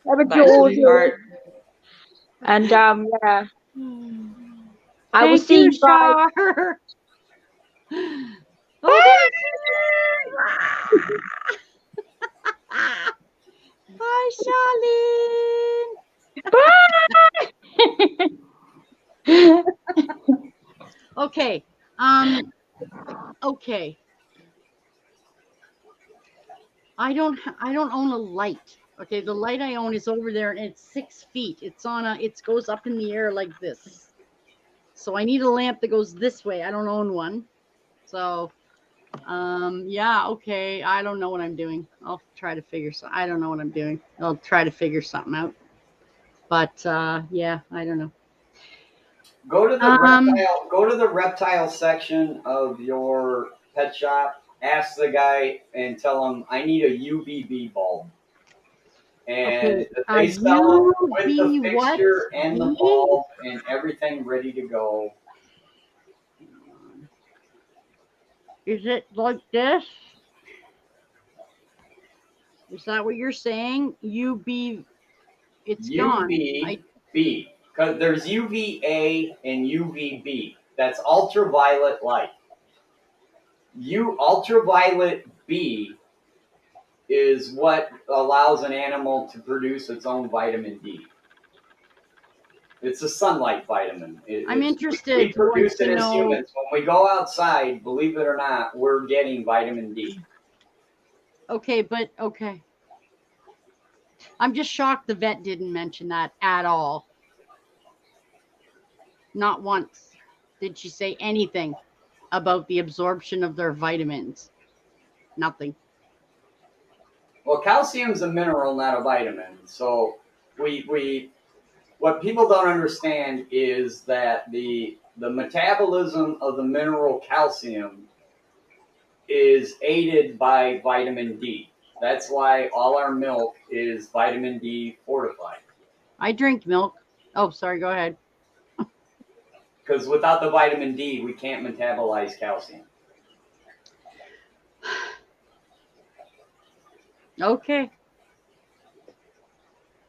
Have a Bye, Jules. sweetheart. And yeah. I will thank see you, you guys. Char. Oh, bye, Charlene. Bye. Okay. Okay. I don't own a light. Okay, the light I own is over there and it's 6 feet. It goes up in the air like this. So I need a lamp that goes this way. I don't own one. So yeah, okay. I don't know what I'm doing. I'll try to figure I don't know what I'm doing. I'll try to figure something out. But yeah, I don't know. Go to the reptile section of your pet shop. Ask the guy and tell him I need a UVB bulb. And Okay, they sell them with the UV fixture what? and the bulb and everything ready to go. Is it like this? Is that what you're saying? UV, it's gone. UVB, because there's UVA and UVB. That's ultraviolet light. Ultraviolet B is what allows an animal to produce its own vitamin D. It's a sunlight vitamin. I'm interested. We produce it as humans. When we go outside, believe it or not, we're getting vitamin D. Okay, but okay. I'm just shocked the vet didn't mention that at all. Not once did she say anything about the absorption of their vitamins. Nothing. Well, calcium's a mineral, not a vitamin. So what people don't understand is that the metabolism of the mineral calcium is aided by vitamin D. That's why all our milk is vitamin D fortified. I drink milk. Oh, sorry, go ahead. Because without the vitamin D, we can't metabolize calcium. Okay.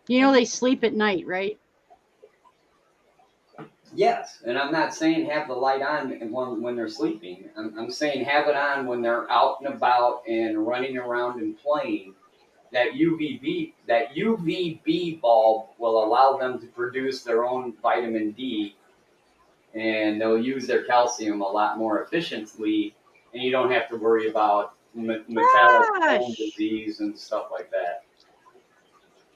You know they sleep at night, right? Yes, and I'm not saying have the light on when they're sleeping. I'm saying have it on when they're out and about and running around and playing. That UVB bulb will allow them to produce their own vitamin D, and they'll use their calcium a lot more efficiently, and you don't have to worry about metallic bone disease and stuff like that.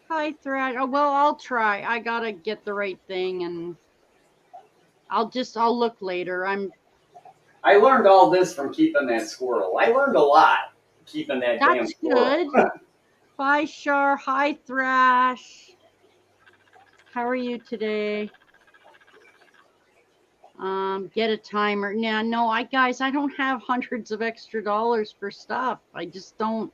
Hi, Thread. Oh, well, I'll try. I gotta get the right thing, and I'll look later. I learned all this from keeping that squirrel. I learned a lot keeping that damn squirrel. Good. Bye, Shar. Hi, Thrash. How are you today? Get a timer. No, guys, I don't have hundreds of extra dollars for stuff. I just don't.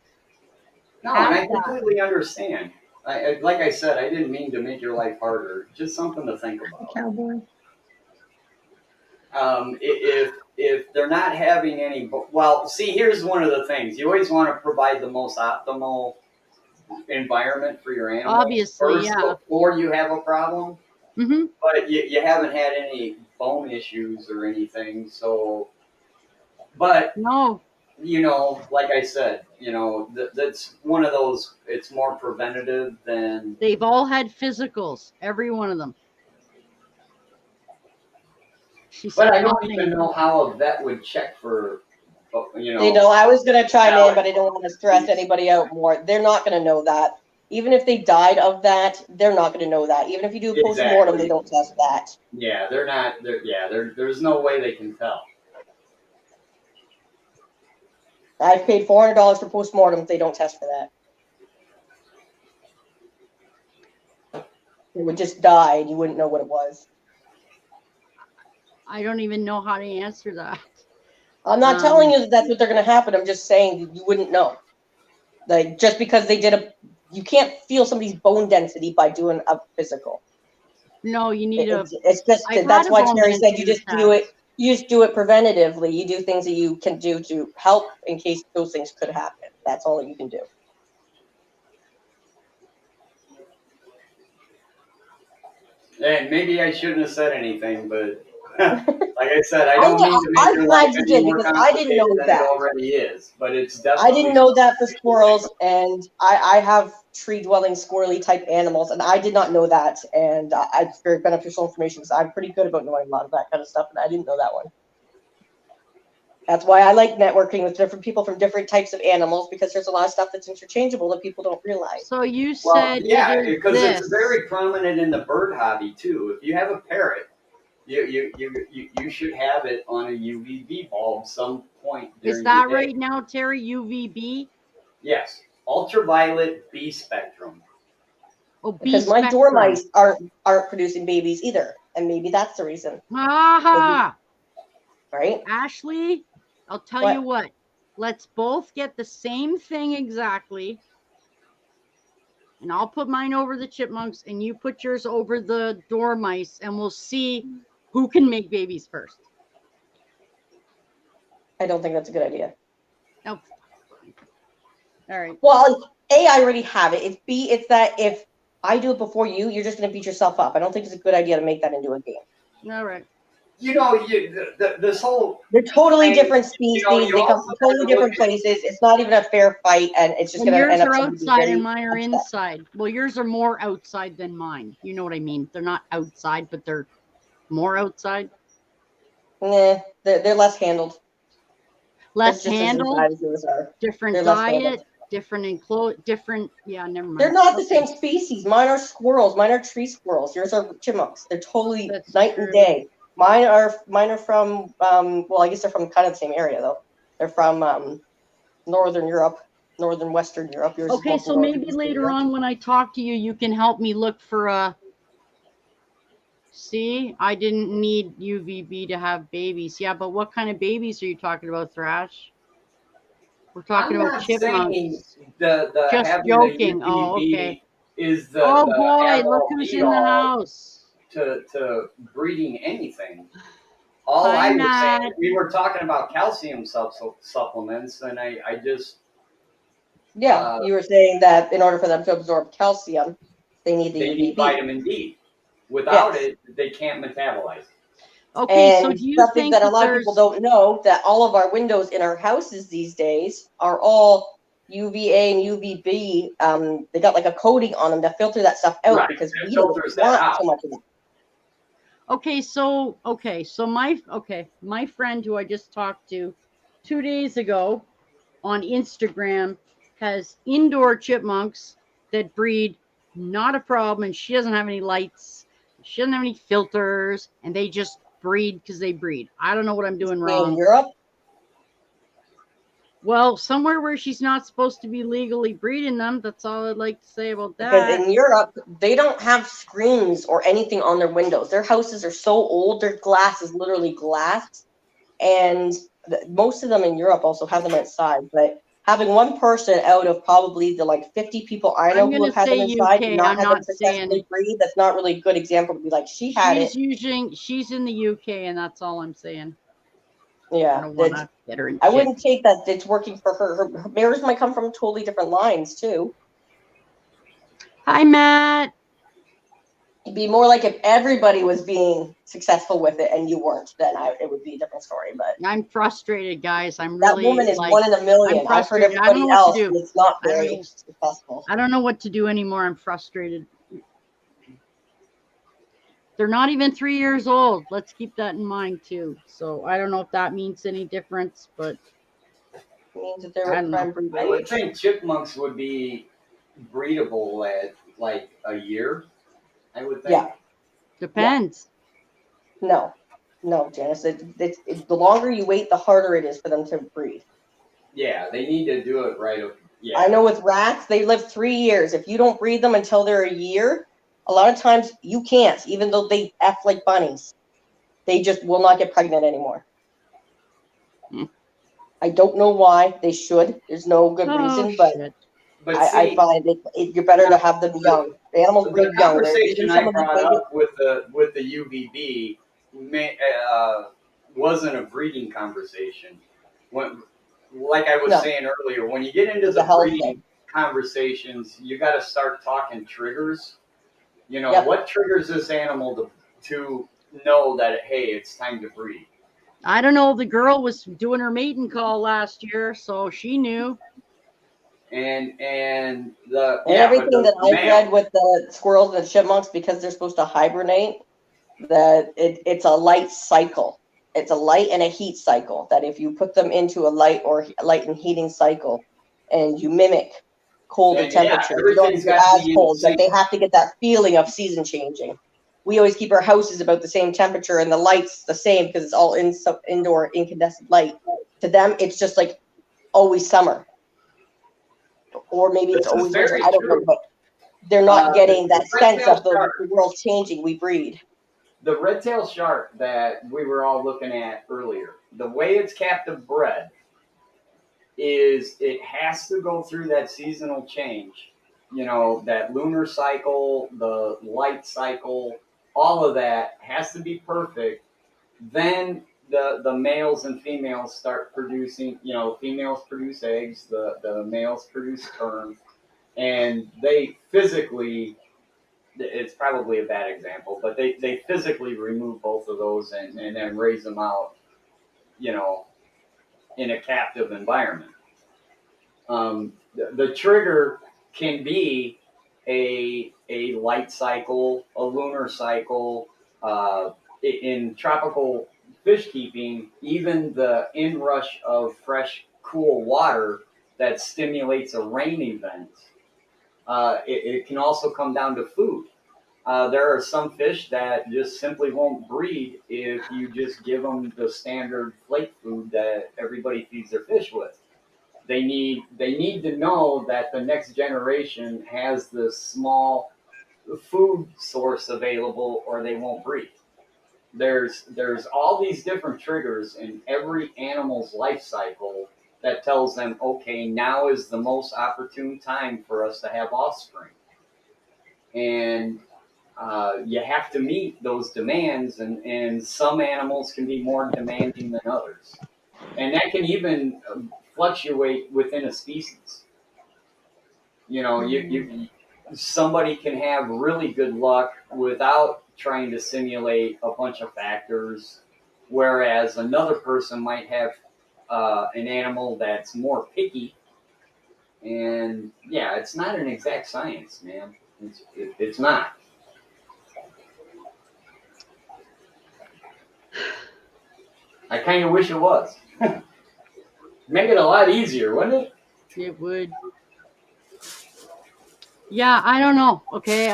No, and I completely understand. Like I said, I didn't mean to make your life harder. Just something to think about. Cowboy. If they're not having any, well, see, here's one of the things. You always want to provide the most optimal environment for your animals. Obviously, first, yeah. Before you have a problem. Mm-hmm. But you haven't had any bone issues or anything, so. But no. You know, like I said, you know, that's one of those. It's more preventative than. They've all had physicals, every one of them. But I don't even know how a vet would check for, you know. You know, I was going to chime in, but I don't want to stress anybody out more. They're not going to know that. Even if they died of that, they're not going to know that. Even if you do a post-mortem, they don't test that. Yeah, they're not. There's no way they can tell. I've paid $400 for post-mortem if they don't test for that. They would just die and you wouldn't know what it was. I don't even know how to answer that. I'm not telling you that that's what they're going to happen. I'm just saying you wouldn't know. Like, just because they did you can't feel somebody's bone density by doing a physical. No, you need it's just I've that's had a why bone Terry said you density just do it. You just do it preventatively. You do things that you can do to help in case those things could happen. That's all that you can do. And maybe I shouldn't have said anything, but like I said, I don't mean to make I'm your glad life you any did more because I didn't complicated know than that. it already is. But it's I definitely. didn't know that for squirrels, and I have tree-dwelling squirrely type animals, and I did not know that, and it's very beneficial information because I'm pretty good about knowing a lot of that kind of stuff, and I didn't know that one. That's why I like networking with different people from different types of animals because there's a lot of stuff that's interchangeable that people don't realize. So you said because it's very prominent in the bird hobby too. If you have a parrot, you should have it on a UVB bulb some point during Is that the day. right now, Terry? UVB? Yes, ultraviolet B spectrum. Oh, B because spectrum. my dormice aren't producing babies either, and maybe that's the reason. Aha! Right? Ashley, I'll tell you what. Let's both get the same thing exactly. And I'll put mine over the chipmunks and you put yours over the dormice and we'll see who can make babies first. I don't think that's a good idea. Oh. All right. Well, A, I already have it. It's B, it's that if I do it before you, you're just going to beat yourself up. I don't think it's a good idea to make that into a game. All right. You know, this whole... They're totally different species. They come from totally different places. It's not even a fair fight, and it's just going to end up... Yours are outside and mine are inside. Well, yours are more outside than mine. You know what I mean? They're not outside, but they're more outside. Nah, they're less handled. Less handled? Different diet? Different enclosed, different, yeah, never mind. They're not the same species. Mine are squirrels. Mine are tree squirrels. Yours are chipmunks. They're totally night and day. Mine are from, well, I guess they're from kind of the same area, though. They're from Northern Europe, Western Europe. Yours okay, so maybe later on when I talk to you, you can help me look for a... See, I didn't need UVB to have babies. Yeah, but what kind of babies are you talking about, Thrash? We're talking about chipmunks. Just joking. Oh, okay. Is the oh boy, look who's in the house. To breeding anything. All I was saying, we were talking about calcium supplements, and I just... Yeah, you were saying that in order for them to absorb calcium, they need the UVB. Need vitamin D. Without it, they can't metabolize it. Okay, and so do you something think that a lot of people don't know, that all of our windows in our houses these days are all UVA and UVB. They got like a coating on them to filter that stuff out because we don't want so much of that. Okay, so my friend who I just talked to 2 days ago on Instagram has indoor chipmunks that breed not a problem, and she doesn't have any lights, she doesn't have any filters, and they just breed because they breed. I don't know what I'm doing wrong. In Europe? Well, somewhere where she's not supposed to be legally breeding them. That's all I'd like to say about that. Because in Europe, they don't have screens or anything on their windows. Their houses are so old, their glass is literally glass. And most of them in Europe also have them outside. But having one person out of probably the like 50 people I know who have had them inside and not have them successfully breed, that's not really a good example to be like, she's in the UK, and that's all I'm saying. Yeah, I wouldn't take that it's working for her. Her bears might come from totally different lines too. Hi, Matt. It'd be more like if everybody was being successful with it and you weren't, then it would be a different story. But I'm frustrated, guys. I'm that really woman is one in a million. I've heard everybody else, and it's not very successful. I don't know what to do anymore. I'm frustrated. They're not even 3 years old. Let's keep that in mind too. So I don't know if that means any difference, but it means that they're I would think chipmunks would be breedable at like a year. I would think. Yeah. Depends. Yeah. No, Janice. The longer you wait, the harder it is for them to breed. Yeah, they need to do it right. Yeah. I know with rats, they live 3 years. If you don't breed them until they're a year, a lot of times you can't, even though they act like bunnies. They just will not get pregnant anymore. I don't know why they should. There's no good reason, but I find you're better to have them young. The animals breed young. The conversation I brought up with the UVB wasn't a breeding conversation. Like I was saying earlier, when you get into the breeding conversations, you got to start talking triggers. You know, what triggers this animal to know that, hey, it's time to breed? I don't know. The girl was doing her mating call last year, so she knew. And everything that I've read with the squirrels and chipmunks, because they're supposed to hibernate, that it's a light cycle. It's a light and a heat cycle. That if you put them into a light and heating cycle, and you mimic colder temperatures, you don't do as cold. Like they have to get that feeling of season changing. We always keep our houses about the same temperature and the lights the same because it's all indoor incandescent light. To them, it's just like always summer. Or maybe it's always winter. I don't know, but they're not getting that sense of the world changing. We breed. The red-tailed shark that we were all looking at earlier, the way it's captive bred is it has to go through that seasonal change. You know, that lunar cycle, the light cycle, all of that has to be perfect. Then the males and females start producing, you know, females produce eggs, the males produce sperm, and they physically, it's probably a bad example, but they physically remove both of those and then raise them out, you know, in a captive environment. The trigger can be a light cycle, a lunar cycle. In tropical fish keeping, even the inrush of fresh, cool water that stimulates a rain event. It can also come down to food. There are some fish that just simply won't breed if you just give them the standard flake food that everybody feeds their fish with. They need to know that the next generation has this small food source available, or they won't breed. There's all these different triggers in every animal's life cycle that tells them, okay, now is the most opportune time for us to have offspring. And you have to meet those demands, and some animals can be more demanding than others. And that can even fluctuate within a species. You know, somebody can have really good luck without trying to simulate a bunch of factors, whereas another person might have an animal that's more picky. And yeah, it's not an exact science, man. It's not. I kind of wish it was. Make it a lot easier, wouldn't it? It would. Yeah, I don't know. Okay,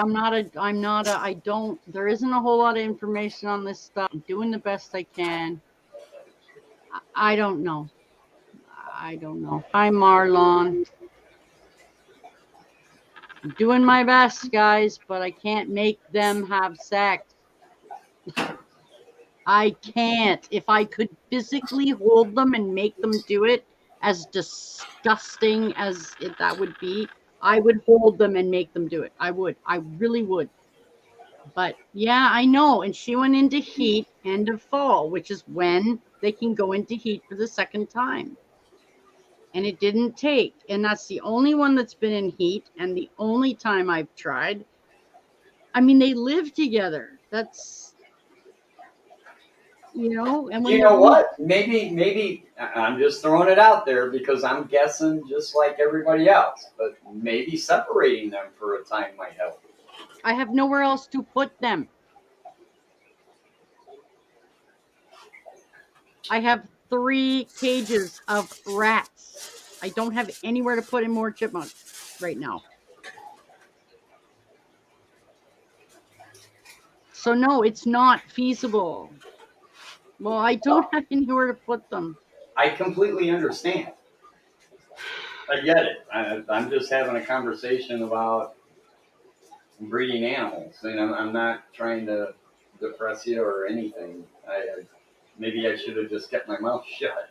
there isn't a whole lot of information on this stuff. I'm doing the best I can. I don't know. Hi, Marlon. I'm doing my best, guys, but I can't make them have sex. I can't. If I could physically hold them and make them do it, as disgusting as that would be, I would hold them and make them do it. I would. I really would. But yeah, I know. And she went into heat end of fall, which is when they can go into heat for the second time. And it didn't take. And that's the only one that's been in heat and the only time I've tried. I mean, they live together. That's, you know, and when you know what? Maybe I'm just throwing it out there because I'm guessing just like everybody else, but maybe separating them for a time might help. I have nowhere else to put them. I have 3 cages of rats. I don't have anywhere to put in more chipmunks right now. So no, it's not feasible. Well, I don't have anywhere to put them. I completely understand. I get it. I'm just having a conversation about breeding animals, and I'm not trying to depress you or anything. Maybe I should have just kept my mouth shut.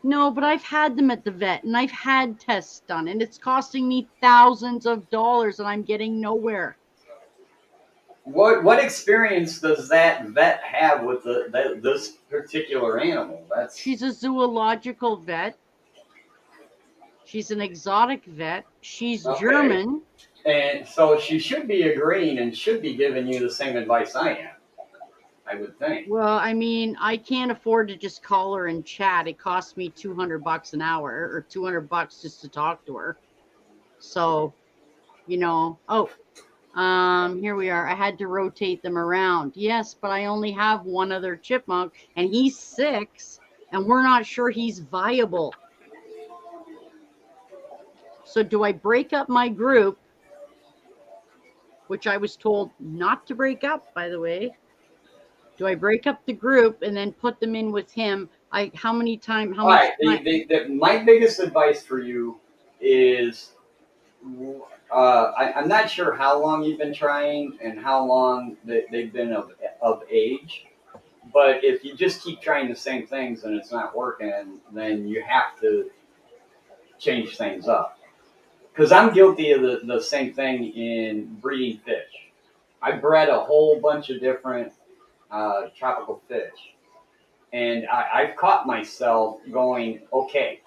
No, but I've had them at the vet and I've had tests done and it's costing me thousands of dollars and I'm getting nowhere. What experience does that vet have with this particular animal? She's a zoological vet. She's an exotic vet. She's okay. German. And so she should be agreeing and should be giving you the same advice I am, I would think. Well, I mean, I can't afford to just call her and chat. It costs me $200 an hour or $200 just to talk to her. So, you know, here we are. I had to rotate them around. Yes, but I only have one other chipmunk and he's 6 and we're not sure he's viable. So do I break up my group, which I was told not to break up, by the way? Do I break up the group and then put them in with him? How many times? How much? My biggest advice for you is, I'm not sure how long you've been trying and how long they've been of age, but if you just keep trying the same things and it's not working, then you have to change things up. Because I'm guilty of the same thing in breeding fish. I bred a whole bunch of different tropical fish. And I've caught myself going, okay,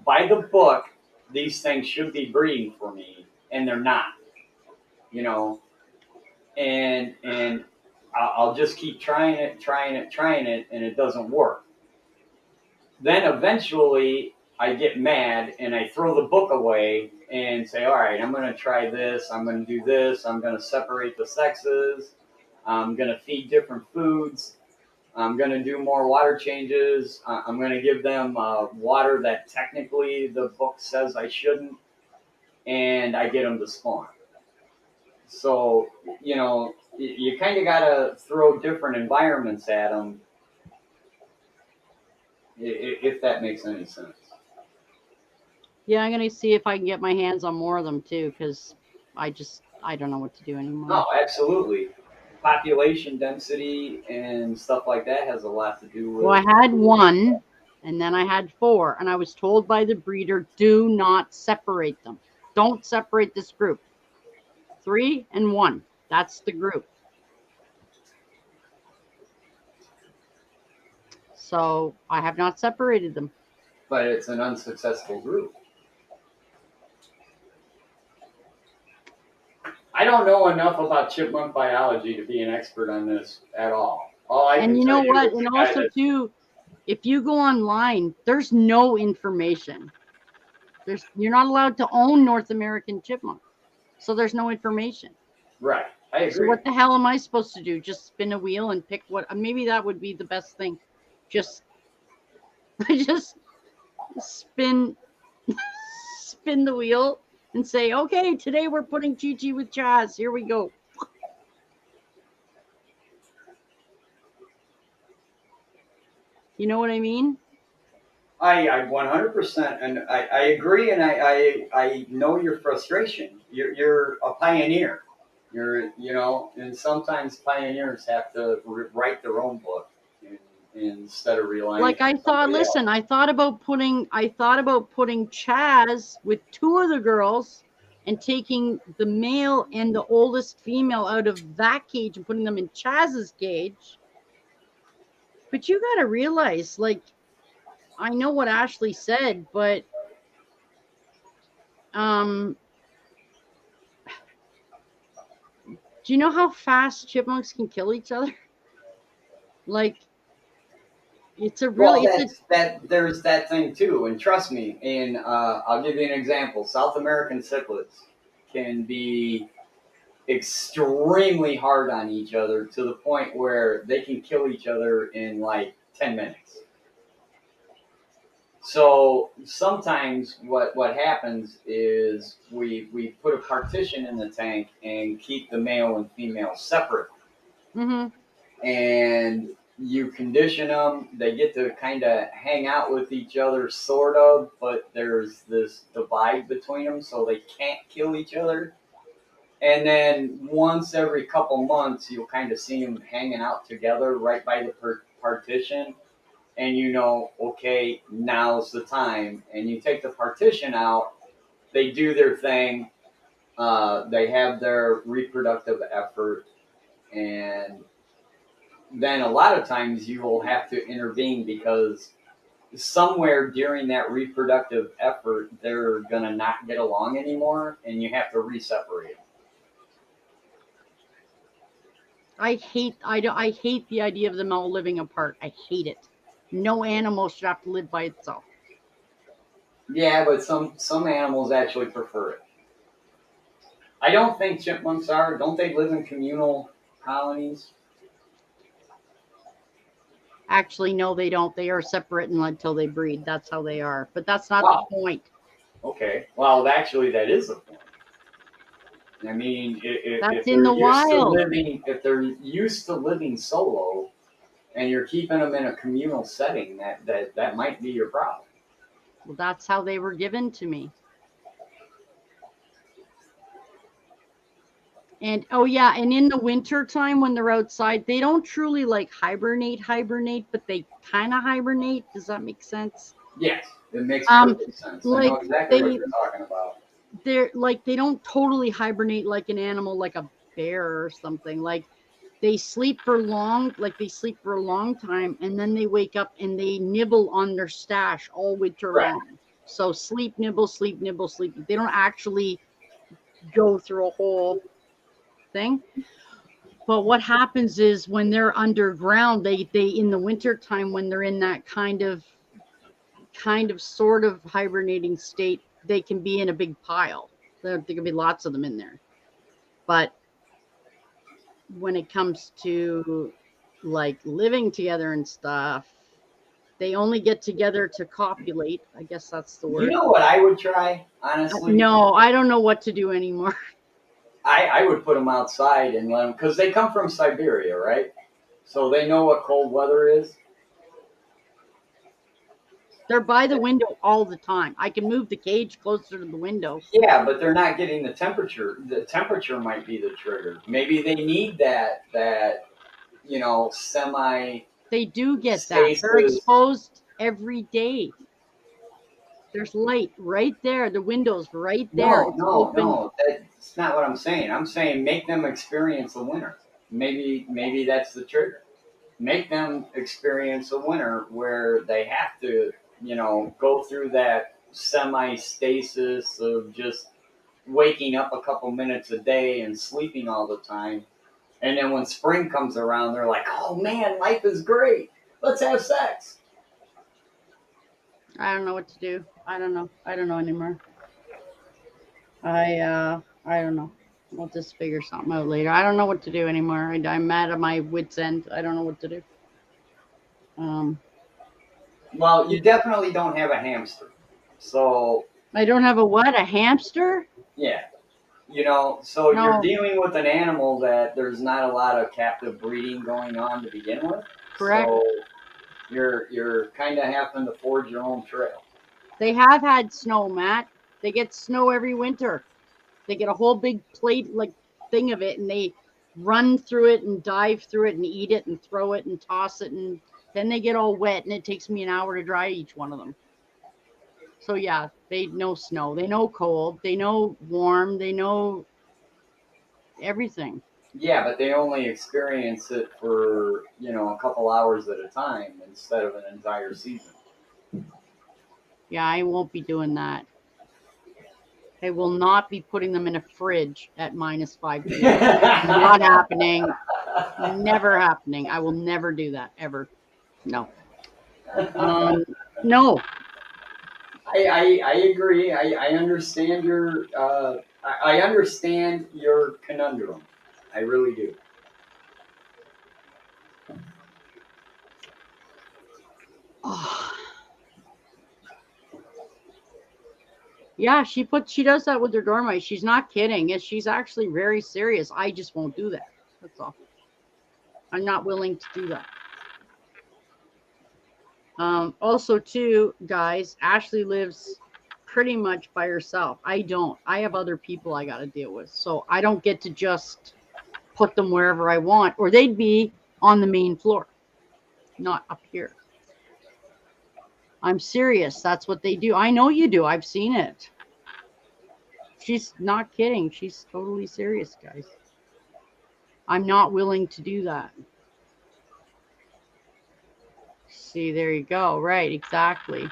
by the book, these things should be breeding for me, and they're not, you know. And I'll just keep trying it, and it doesn't work. Then eventually I get mad and I throw the book away and say, all right, I'm going to try this. I'm going to do this. I'm going to separate the sexes. I'm going to feed different foods. I'm going to do more water changes. I'm going to give them water that technically the book says I shouldn't. And I get them to spawn. So, you know, you kind of got to throw different environments at them, if that makes any sense. Yeah, I'm going to see if I can get my hands on more of them too, because I don't know what to do anymore. No, absolutely. Population density and stuff like that has a lot to do with. Well, I had 1 and then I had 4 and I was told by the breeder, do not separate them. Don't separate this group. 3 and 1. That's the group. So I have not separated them. But it's an unsuccessful group. I don't know enough about chipmunk biology to be an expert on this at all. And you know what? And also too, if you go online, there's no information. You're not allowed to own North American chipmunk. So there's no information. Right. I agree. So what the hell am I supposed to do? Just spin a wheel and pick what? Maybe that would be the best thing. Just spin the wheel and say, okay, today we're putting Chi-Chi with Chaz. Here we go. You know what I mean? I 100%, and I agree, and I know your frustration. You're a pioneer. And sometimes pioneers have to write their own book instead of relying. Like I thought. Listen, I thought about putting Chaz with 2 of the girls, and taking the male and the oldest female out of that cage and putting them in Chaz's cage. But you got to realize, like, I know what Ashley said, but do you know how fast chipmunks can kill each other? Like, it's a really there's that thing too, and trust me. And I'll give you an example. South American cichlids can be extremely hard on each other to the point where they can kill each other in like 10 minutes. So sometimes what happens is we put a partition in the tank and keep the male and female separate. Mm-hmm. And you condition them. They get to kind of hang out with each other, sort of, but there's this divide between them, so they can't kill each other. And then once every couple months, you'll kind of see them hanging out together right by the partition. and you know, okay, now's the time, and you take the partition out, they do their thing, they have their reproductive effort, and then a lot of times you will have to intervene because somewhere during that reproductive effort, they're gonna not get along anymore, and you have to re-separate them. I hate the idea of them all living apart. I hate it. No animal should have to live by itself. Yeah, but some animals actually prefer it. I don't think chipmunks are. Don't they live in communal colonies? Actually, no, they don't. They are separate until they breed. That's how they are. But that's not Wow. the point. Okay. Well, actually, that is the point. I mean, That's in the wild. If they're used to living solo, and you're keeping them in a communal setting, that might be your problem. Well, that's how they were given to me. And oh yeah, and in the winter time when they're outside, they don't truly like hibernate, but they kind of hibernate. Does that make sense? Yes, it makes perfect sense. Like I know exactly what you're talking about. They're like, they don't totally hibernate like an animal, like a bear or something. Like they sleep for a long time, and then they wake up and they nibble on their stash all winter long. So sleep, nibble, sleep, nibble, sleep. They don't actually go through a whole thing. But what happens is when they're underground, they in the winter time, when they're in that kind of sort of hibernating state, they can be in a big pile. There can be lots of them in there. But when it comes to like living together and stuff, they only get together to copulate. I guess that's the word. You know what I would try, honestly? No, I don't know what to do anymore. I would put them outside and let them, because they come from Siberia, right? So they know what cold weather is. They're by the window all the time. I can move the cage closer to the window. Yeah, but they're not getting the temperature. The temperature might be the trigger. Maybe they need that semi. They do get stasis. that. They're exposed every day. There's light right there. The window's right there. No. That's not what I'm saying. I'm saying make them experience the winter. Maybe that's the trigger. Make them experience a winter where they have to, go through that semi-stasis of just waking up a couple minutes a day and sleeping all the time. And then when spring comes around, they're like, oh man, life is great. Let's have sex. I don't know what to do. I don't know anymore. I don't know. We'll just figure something out later. I don't know what to do anymore. I'm mad at my wit's end. I don't know what to do. Well, you definitely don't have a hamster. So I don't have a what? A hamster? Yeah. So no. You're dealing with an animal that there's not a lot of captive breeding going on to begin with. Correct. So you're kind of having to forge your own trail. They have had snow, Matt. They get snow every winter. They get a whole big plate thing of it, and they run through it and dive through it and eat it and throw it and toss it, and then they get all wet, and it takes me an hour to dry each one of them. So yeah, they know snow, they know cold, they know warm, they know everything. Yeah, but they only experience it for, a couple hours at a time instead of an entire season. Yeah, I won't be doing that. I will not be putting them in a fridge at -5 degrees. Not happening. Never happening. I will never do that, ever. No. No. I agree. I understand your I understand your conundrum. I really do. Oh. Yeah, she does that with her dormice. She's not kidding. She's actually very serious. I just won't do that. That's all. I'm not willing to do that. Also, too, guys, Ashley lives pretty much by herself. I don't. I have other people I got to deal with. So I don't get to just put them wherever I want, or they'd be on the main floor, not up here. I'm serious. That's what they do. I know you do. I've seen it. She's not kidding. She's totally serious, guys. I'm not willing to do that. See, there you go. Right, exactly.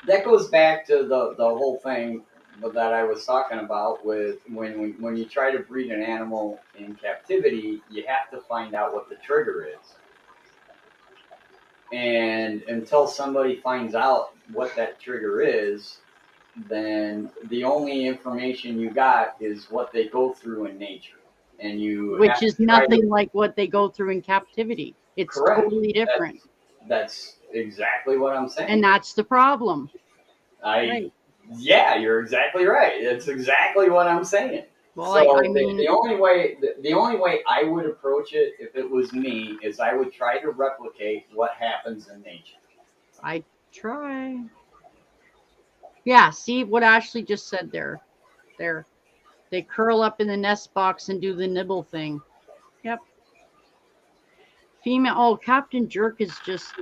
That goes back to the whole thing that I was talking about with when you try to breed an animal in captivity, you have to find out what the trigger is. And until somebody finds out what that trigger is, then the only information you got is what they go through in nature. And which is nothing like what they go through in captivity. It's correct. Totally different. That's exactly what I'm saying. And that's the problem. Right. Yeah, you're exactly right. It's exactly what I'm saying. Well, so I mean, the only way I would approach it if it was me is I would try to replicate what happens in nature. I try. Yeah, see what Ashley just said there. There. They curl up in the nest box and do the nibble thing. Yep. Female. Oh, Captain Jerk is just.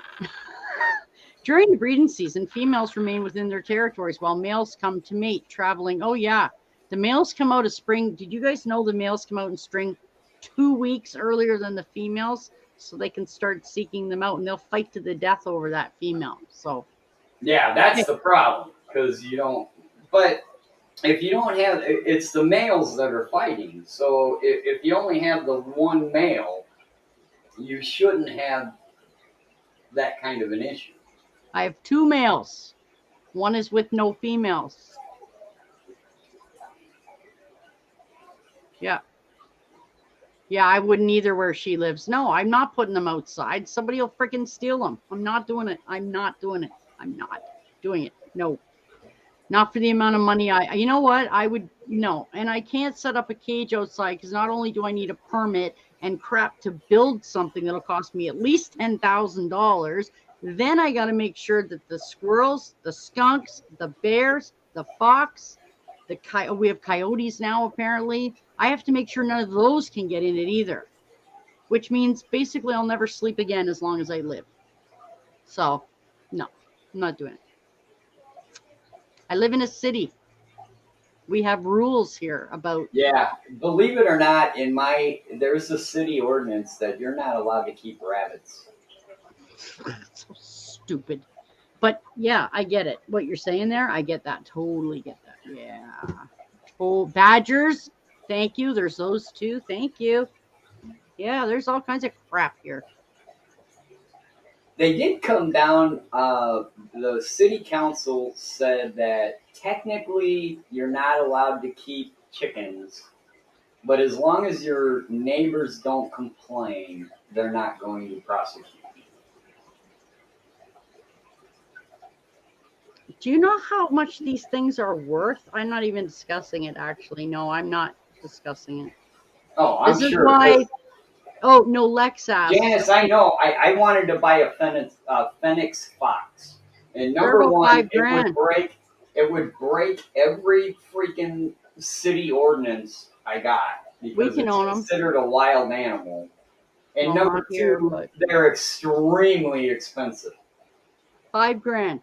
During the breeding season, females remain within their territories while males come to mate, traveling. Oh, yeah. The males come out of spring. Did you guys know the males come out in spring 2 weeks earlier than the females? So they can start seeking them out, and they'll fight to the death over that female. So. Yeah, that's the problem. Because you don't. But if you don't have. It's the males that are fighting. So if you only have the one male, you shouldn't have that kind of an issue. I have 2 males. One is with no females. Yeah. Yeah, I wouldn't either where she lives. No, I'm not putting them outside. Somebody will freaking steal them. I'm not doing it. I'm not doing it. I'm not doing it. No. Not for the amount of money you know what? I would, no. And I can't set up a cage outside because not only do I need a permit and crap to build something that'll cost me at least $10,000, then I got to make sure that the squirrels, the skunks, the bears, the fox, we have coyotes now apparently. I have to make sure none of those can get in it either, which means basically I'll never sleep again as long as I live. So, no, I'm not doing it. I live in a city. We have rules here about. Yeah, believe it or not, there's a city ordinance that you're not allowed to keep rabbits. So stupid. But yeah, I get it. What you're saying there, I get that. Totally get that. Yeah. Oh, badgers. Thank you. There's those too. Thank you. Yeah, there's all kinds of crap here. They did come down. The city council said that technically you're not allowed to keep chickens, but as long as your neighbors don't complain, they're not going to prosecute you. Do you know how much these things are worth? I'm not even discussing it, actually. No, I'm not discussing it. Oh, I'm this sure. Is why. Oh, no, Lex asked. Janice, I know. I wanted to buy a Phoenix fox. And number one, it would break every freaking city ordinance I got. Because it's considered a wild animal. And number two, they're extremely expensive. $5,000.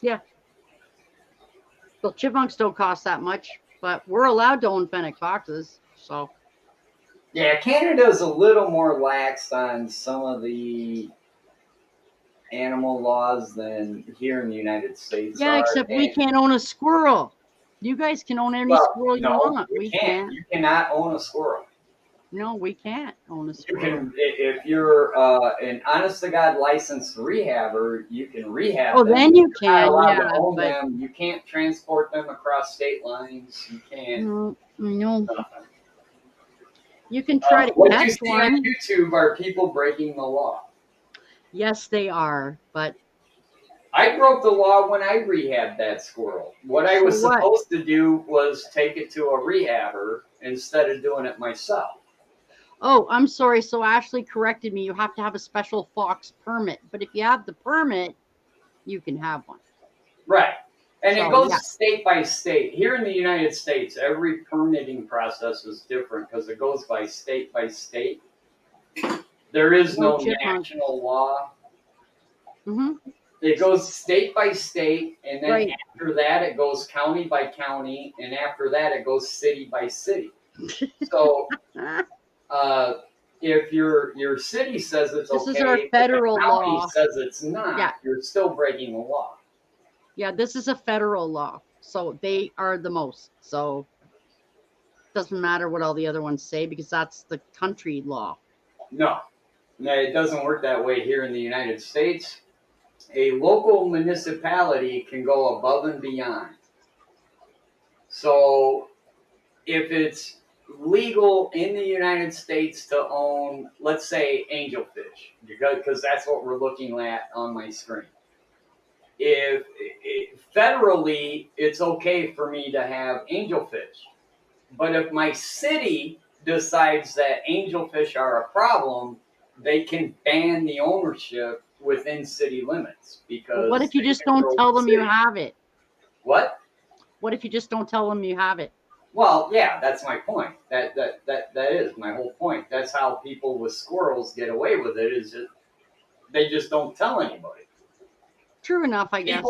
Yeah. Well, chipmunks don't cost that much, but we're allowed to own fennec foxes, so. Yeah, Canada's a little more lax on some of the animal laws than here in the United States. Yeah, except we can't own a squirrel. You guys can own any squirrel you want. We can't. You cannot own a squirrel. No, we can't own a squirrel. You can, if you're an honest-to-God licensed rehabber, you can rehab them. Oh, then you can, to own them. You can't transport them across state lines. You can't. No. You can try to catch one. What you see on YouTube are people breaking the law. Yes, they are, but... I broke the law when I rehabbed that squirrel. What I was supposed to do was take it to a rehabber instead of doing it myself. Oh, I'm sorry. So Ashley corrected me. You have to have a special fox permit. But if you have the permit, you can have one. Right. And it goes state by state. Here in the United States, every permitting process is different because it goes by state by state. There is no chipmunk. national law. Mm-hmm. It goes state by state, and then Right. after that it goes county by county, and after that it goes city by city. So if your city says it's This okay, is our federal but the county law. says it's not, Yeah. you're still breaking the law. Yeah, this is a federal law, so they are the most. So it doesn't matter what all the other ones say because that's the country law. No, it doesn't work that way here in the United States. A local municipality can go above and beyond. So if it's legal in the United States to own, let's say, angelfish, because that's what we're looking at on my screen. If federally, it's okay for me to have angelfish, but if my city decides that angelfish are a problem, they can ban the ownership within city limits. Because But what if you just don't tell them you have it? What? What if you just don't tell them you have it? Well, yeah, that's my point. That is my whole point. That's how people with squirrels get away with it. Is that they just don't tell anybody. True enough, I guess.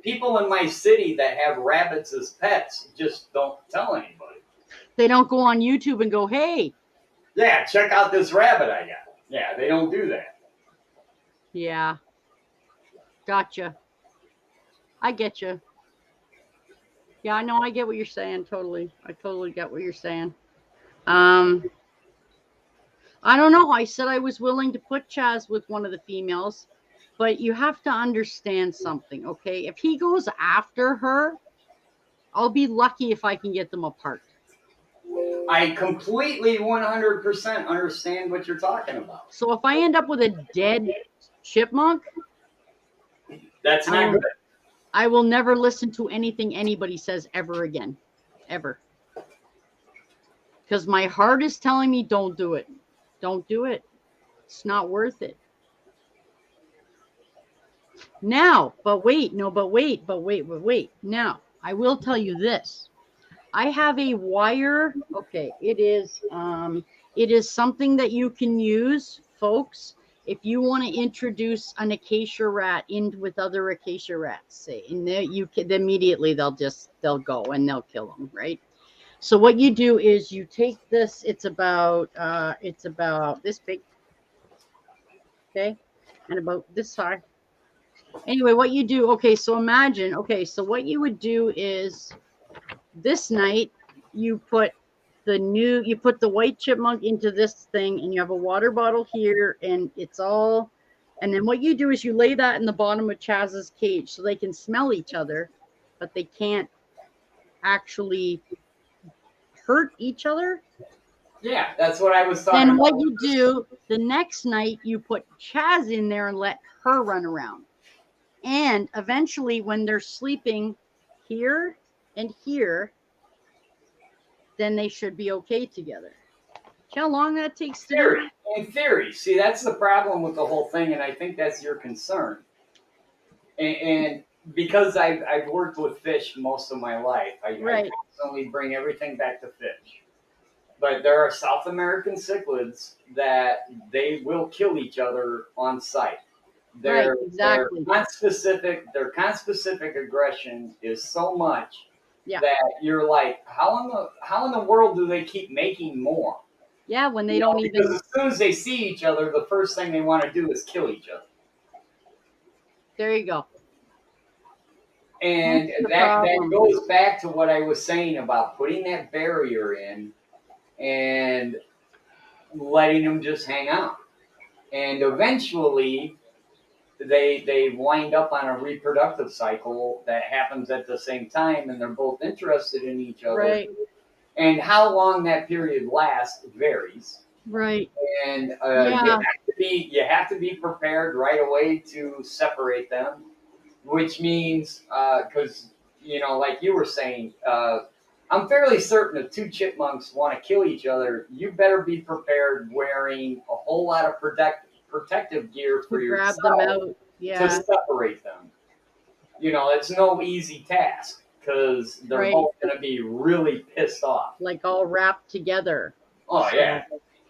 People in my city that have rabbits as pets just don't tell anybody. They don't go on YouTube and go, "Hey, yeah, check out this rabbit I got." Yeah, they don't do that. Yeah. Gotcha. I get you. Yeah, I know. I get what you're saying. Totally. I totally get what you're saying. I don't know. I said I was willing to put Chaz with one of the females, but you have to understand something, okay? If he goes after her, I'll be lucky if I can get them apart. I completely 100% understand what you're talking about. So if I end up with a dead chipmunk, that's not good. I will never listen to anything anybody says ever again. Ever. Because my heart is telling me don't do it. Don't do it. It's not worth it. Now, but wait. Now, I will tell you this. I have a wire. Okay, it is something that you can use, folks, if you want to introduce an acacia rat in with other acacia rats, say, and you can immediately they'll go and they'll kill them, right? So what you do is you take this. It's about this big, okay, and about this high. Anyway, what you do? Okay, so imagine. Okay, so what you would do is this night you put the white chipmunk into this thing, and you have a water bottle here, and it's all, and then what you do is you lay that in the bottom of Chaz's cage so they can smell each other, but they can't actually hurt each other. Yeah, that's what I was talking then about. Then what you do the next night, you put Chaz in there and let her run around, and eventually when they're sleeping here and here, then they should be okay together. How long that takes to do? In theory. See, that's the problem with the whole thing, and I think that's your concern. And because I've worked with fish most of my life, I constantly bring everything back to fish. But there are South American cichlids that they will kill each other on sight. Their conspecific aggression is so much that you're like, how in the world do they keep making more? Yeah, when they don't even. Because as soon as they see each other, the first thing they want to do is kill each other. There you go. And that goes back to what I was saying about putting that barrier in and letting them just hang out. And eventually they wind up on a reproductive cycle that happens at the same time, and they're both interested in each other. Right. And how long that period lasts varies. Right. And you have to be prepared right away to separate them, which means because like you were saying, I'm fairly certain if two chipmunks want to kill each other, you better be prepared wearing a whole lot of protective gear for yourself grab them out. Yeah. to separate them. It's no easy task because they're both going to be really pissed off. Like all wrapped together. Oh, yeah.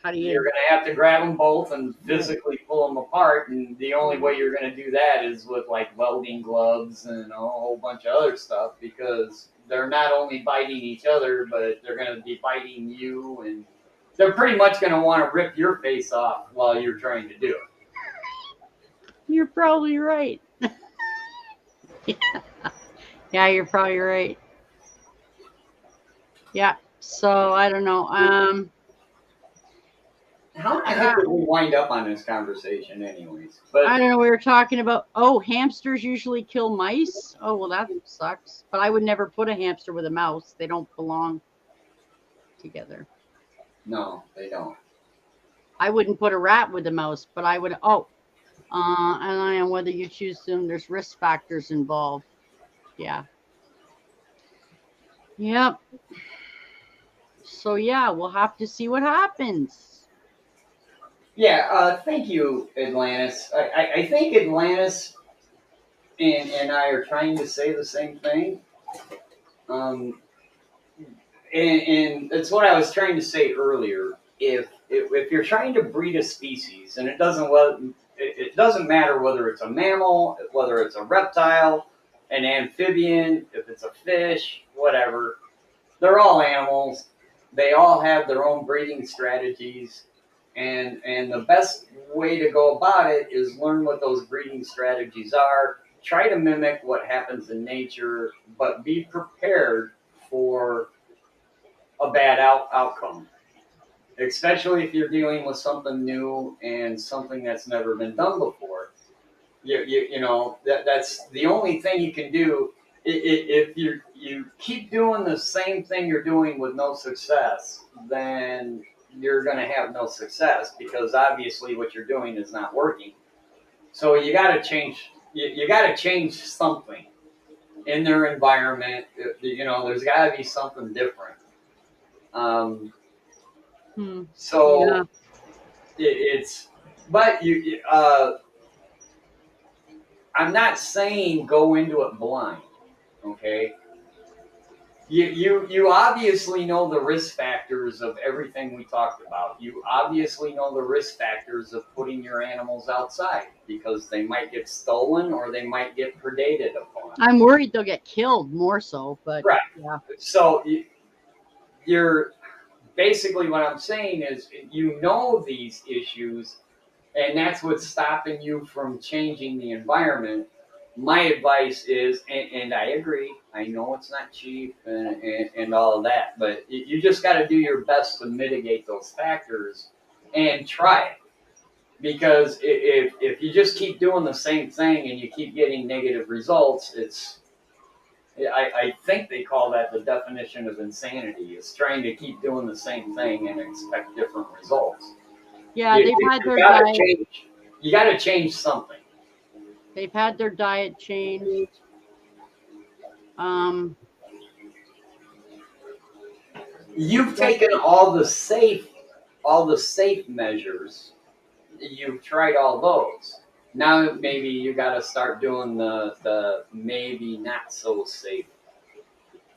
How do you? You're going to have to grab them both and physically pull them apart, and the only way you're going to do that is with like welding gloves and a whole bunch of other stuff, because they're not only biting each other, but they're going to be biting you, and they're pretty much going to want to rip your face off while you're trying to do it. You're probably right. Yeah, you're probably right. Yeah. So I don't know. How the heck did we wind up on this conversation, anyways? But I don't know. We were talking about hamsters usually kill mice. Oh well, that sucks. But I would never put a hamster with a mouse. They don't belong together. No, they don't. I wouldn't put a rat with a mouse, but I would. And I don't know whether you choose them. There's risk factors involved. Yeah. Yep. So yeah, we'll have to see what happens. Yeah, thank you, Atlantis. I think Atlantis and I are trying to say the same thing. And that's what I was trying to say earlier. If you're trying to breed a species, and it doesn't matter whether it's a mammal, whether it's a reptile, an amphibian, if it's a fish, whatever, they're all animals. They all have their own breeding strategies. And the best way to go about it is learn what those breeding strategies are. Try to mimic what happens in nature, but be prepared for a bad outcome. Especially if you're dealing with something new and something that's never been done before. You know, that's the only thing you can do. If you keep doing the same thing you're doing with no success, then you're going to have no success, because obviously what you're doing is not working. So you got to change. You got to change something in their environment. You know, there's got to be something different. So yeah. But I'm not saying go into it blind. Okay. You obviously know the risk factors of everything we talked about. You obviously know the risk factors of putting your animals outside, because they might get stolen or they might get predated upon. I'm worried they'll get killed more so, but right. Yeah. So you're basically, what I'm saying is, you know these issues, and that's what's stopping you from changing the environment. My advice is, and I agree, I know it's not cheap and all of that, but you just got to do your best to mitigate those factors and try it. Because if you just keep doing the same thing and you keep getting negative results, I think they call that the definition of insanity, is trying to keep doing the same thing and expect different results. Yeah, they've had their diet. You got to change something. They've had their diet changed. You've taken all the safe measures. You've tried all those. Now maybe you got to start doing the maybe not so safe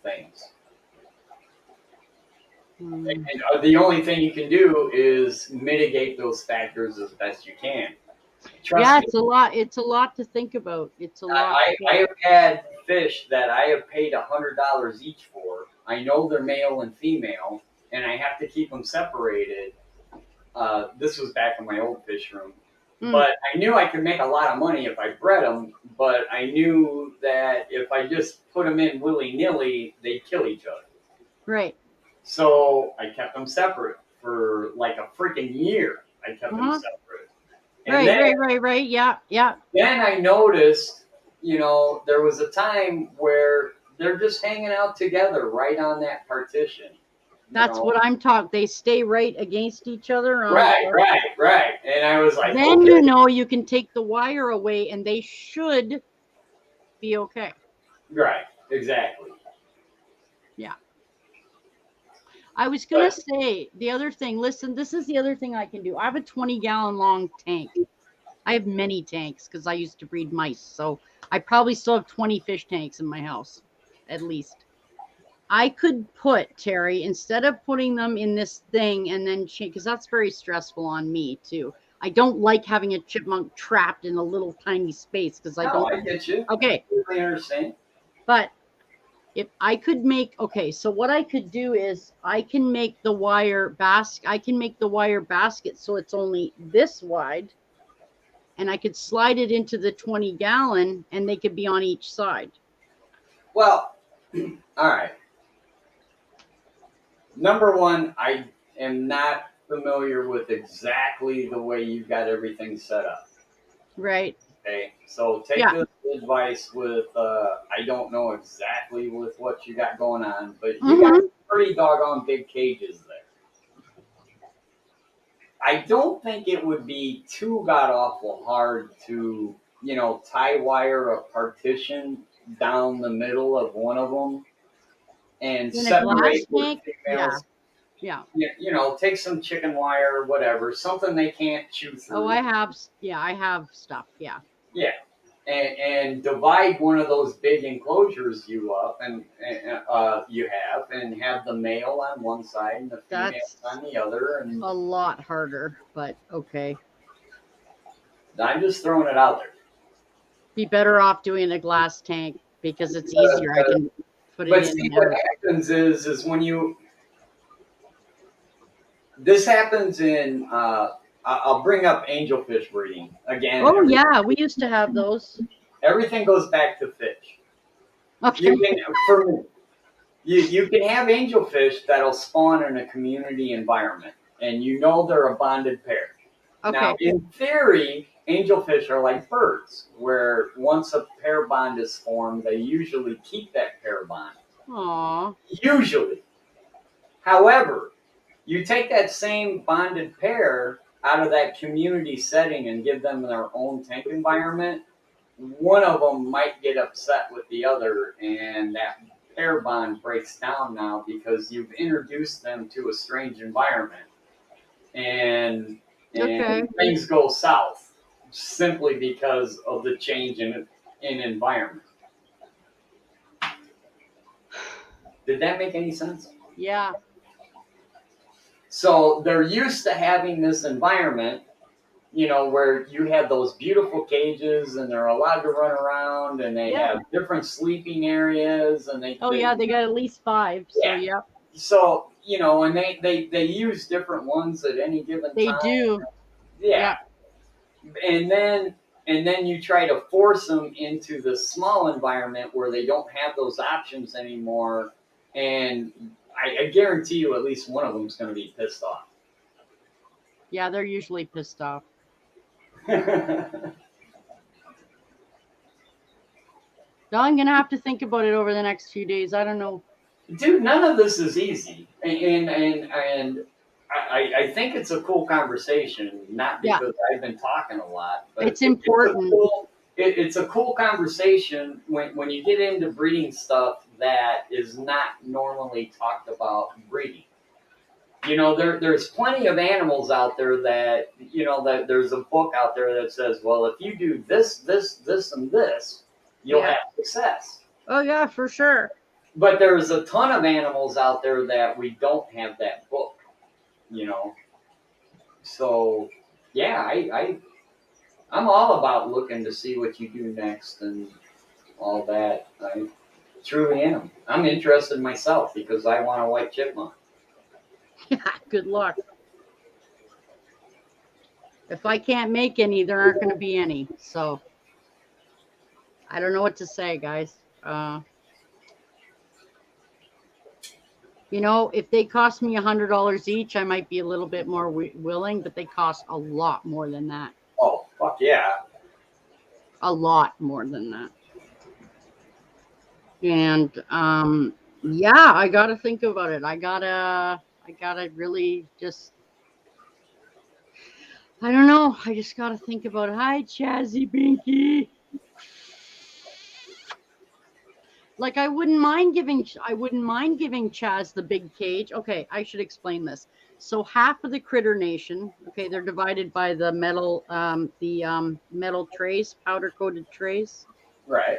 things. And the only thing you can do is mitigate those factors as best you can. Trust me. It's a lot to think about. It's a lot. I have had fish that I have paid $100 each for. I know they're male and female, and I have to keep them separated. This was back in my old fish room. But I knew I could make a lot of money if I bred them, but I knew that if I just put them in willy-nilly, they'd kill each other. Right. So I kept them separate for like a freaking year. I kept them separate. And Right. Yeah. Then I noticed, there was a time where they're just hanging out together right on that partition. That's what I'm talking. They stay right against each other. Right. And I was like, then you can take the wire away and they should be okay. Right, exactly. Yeah. I was going to say the other thing. Listen, this is the other thing I can do. I have a 20-gallon long tank. I have many tanks because I used to breed mice. So I probably still have 20 fish tanks in my house, at least. I could put, Terry, instead of putting them in this thing and then because that's very stressful on me too. I don't like having a chipmunk trapped in a little tiny space because I don't. I get you. Okay. I understand. But if I could make, okay, so what I could do is I can make the wire basket. I can make the wire basket so it's only this wide, and I could slide it into the 20-gallon, and they could be on each side. Well, all right. Number one, I am not familiar with exactly the way you've got everything set up. Right. Okay, so take this advice with, I don't know exactly with what you got going on, but you got pretty doggone big cages there. I don't think it would be too god-awful hard to, tie wire a partition down the middle of one of them and separate the females. Yeah. Take some chicken wire or whatever, something they can't chew through. Oh, I have stuff. Yeah. Yeah. And divide one of those big enclosures you have and have the male on one side and the female on the other. And a lot harder, but okay. I'm just throwing it out there. Be better off doing a glass tank because it's easier. I can put it in there. What happens is when you. This happens in. I'll bring up angelfish breeding again. Oh yeah, we used to have those. Everything goes back to fish. Okay. You can have angelfish that'll spawn in a community environment, and they're a bonded pair. Okay. Now, in theory, angelfish are like birds, where once a pair bond is formed, they usually keep that pair bond. Aww. Usually. However, you take that same bonded pair out of that community setting and give them their own tank environment, one of them might get upset with the other, and that pair bond breaks down now because you've introduced them to a strange environment, and things go south simply because of the change in environment. Did that make any sense? Yeah. So they're used to having this environment, where you have those beautiful cages and they're allowed to run around and they have different sleeping areas and they got at least 5. So yeah. So, and they use different ones at any given time. They do. Yeah. And then you try to force them into the small environment where they don't have those options anymore, and I guarantee you at least one of them is going to be pissed off. Yeah, they're usually pissed off. So I'm going to have to think about it over the next few days. I don't know. Dude, none of this is easy. And I think it's a cool conversation, not because I've been talking a lot. But it's important. It's a cool conversation when you get into breeding stuff that is not normally talked about breeding. There's plenty of animals out there that, that there's a book out there that says, well, if you do this, this, this, and this, you'll have success. Oh, yeah, for sure. But there's a ton of animals out there that we don't have that book, So, yeah, I'm all about looking to see what you do next and all that. I truly am. I'm interested myself because I want a white chipmunk. Yeah, good luck. If I can't make any, there aren't going to be any. So, I don't know what to say, guys. If they cost me $100 each, I might be a little bit more willing, but they cost a lot more than that. Oh, fuck yeah. A lot more than that. And, I got to think about it. I gotta really just, I don't know. I just got to think about it. Hi, Chazzy Binky. Like, I wouldn't mind giving Chaz the big cage. Okay, I should explain this. So half of the Critter Nation, okay, they're divided by the metal, metal trays, powder coated trays. Right.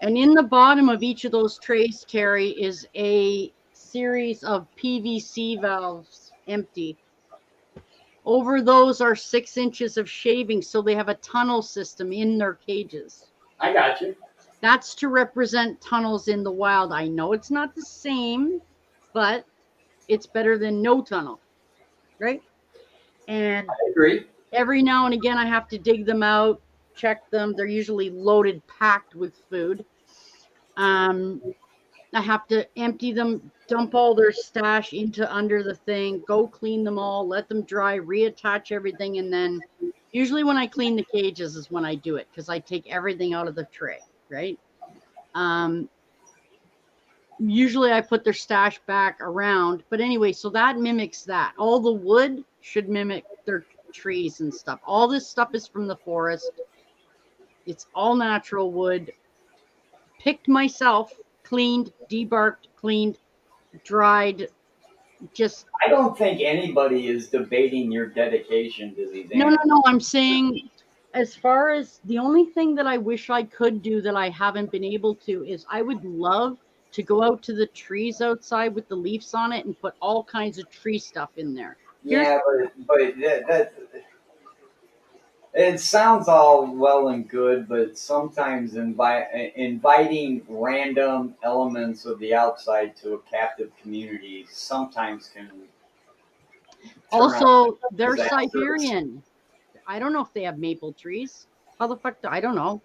And in the bottom of each of those trays, Terry, is a series of PVC valves, empty. Over those are 6 inches of shaving, so they have a tunnel system in their cages. I got you. That's to represent tunnels in the wild. I know it's not the same, but it's better than no tunnel, right? And I agree. every now and again, I have to dig them out, check them. They're usually loaded, packed with food. I have to empty them, dump all their stash into under the thing, go clean them all, let them dry, reattach everything, and then usually when I clean the cages is when I do it because I take everything out of the tray, right? Usually I put their stash back around, but anyway, so that mimics that. All the wood should mimic their trees and stuff. All this stuff is from the forest. It's all natural wood. Picked myself, cleaned, debarked, cleaned, dried. Just I don't think anybody is debating your dedication to these no, animals. no. I'm saying, as far as the only thing that I wish I could do that I haven't been able to is I would love to go out to the trees outside with the leaves on it and put all kinds of tree stuff in there. Yeah, but that it sounds all well and good, but sometimes inviting random elements of the outside to a captive community sometimes can turn Also, out they're disasters. Siberian. I don't know if they have maple trees. How the fuck I don't know.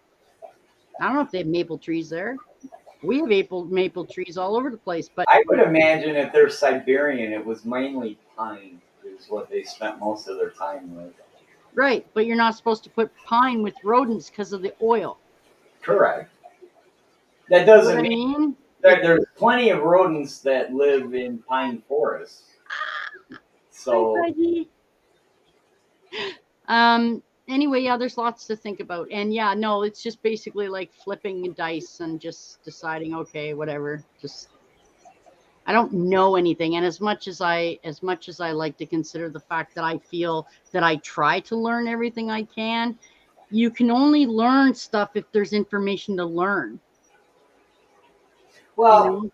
I don't know if they have maple trees there. We have maple trees all over the place, but I would imagine if they're Siberian, it was mainly pine is what they spent most of their time with. right, but you're not supposed to put pine with rodents because of the oil. Correct. That You doesn't know what I mean mean? there's plenty of rodents that live in pine forests. So Hi, anyway, yeah, there's lots to think about. And yeah, no, it's just basically like flipping dice and just deciding, okay, whatever. Just I don't know anything. And as much as I like to consider the fact that I feel that I try to learn everything I can, you can only learn stuff if there's information to learn. well, You know?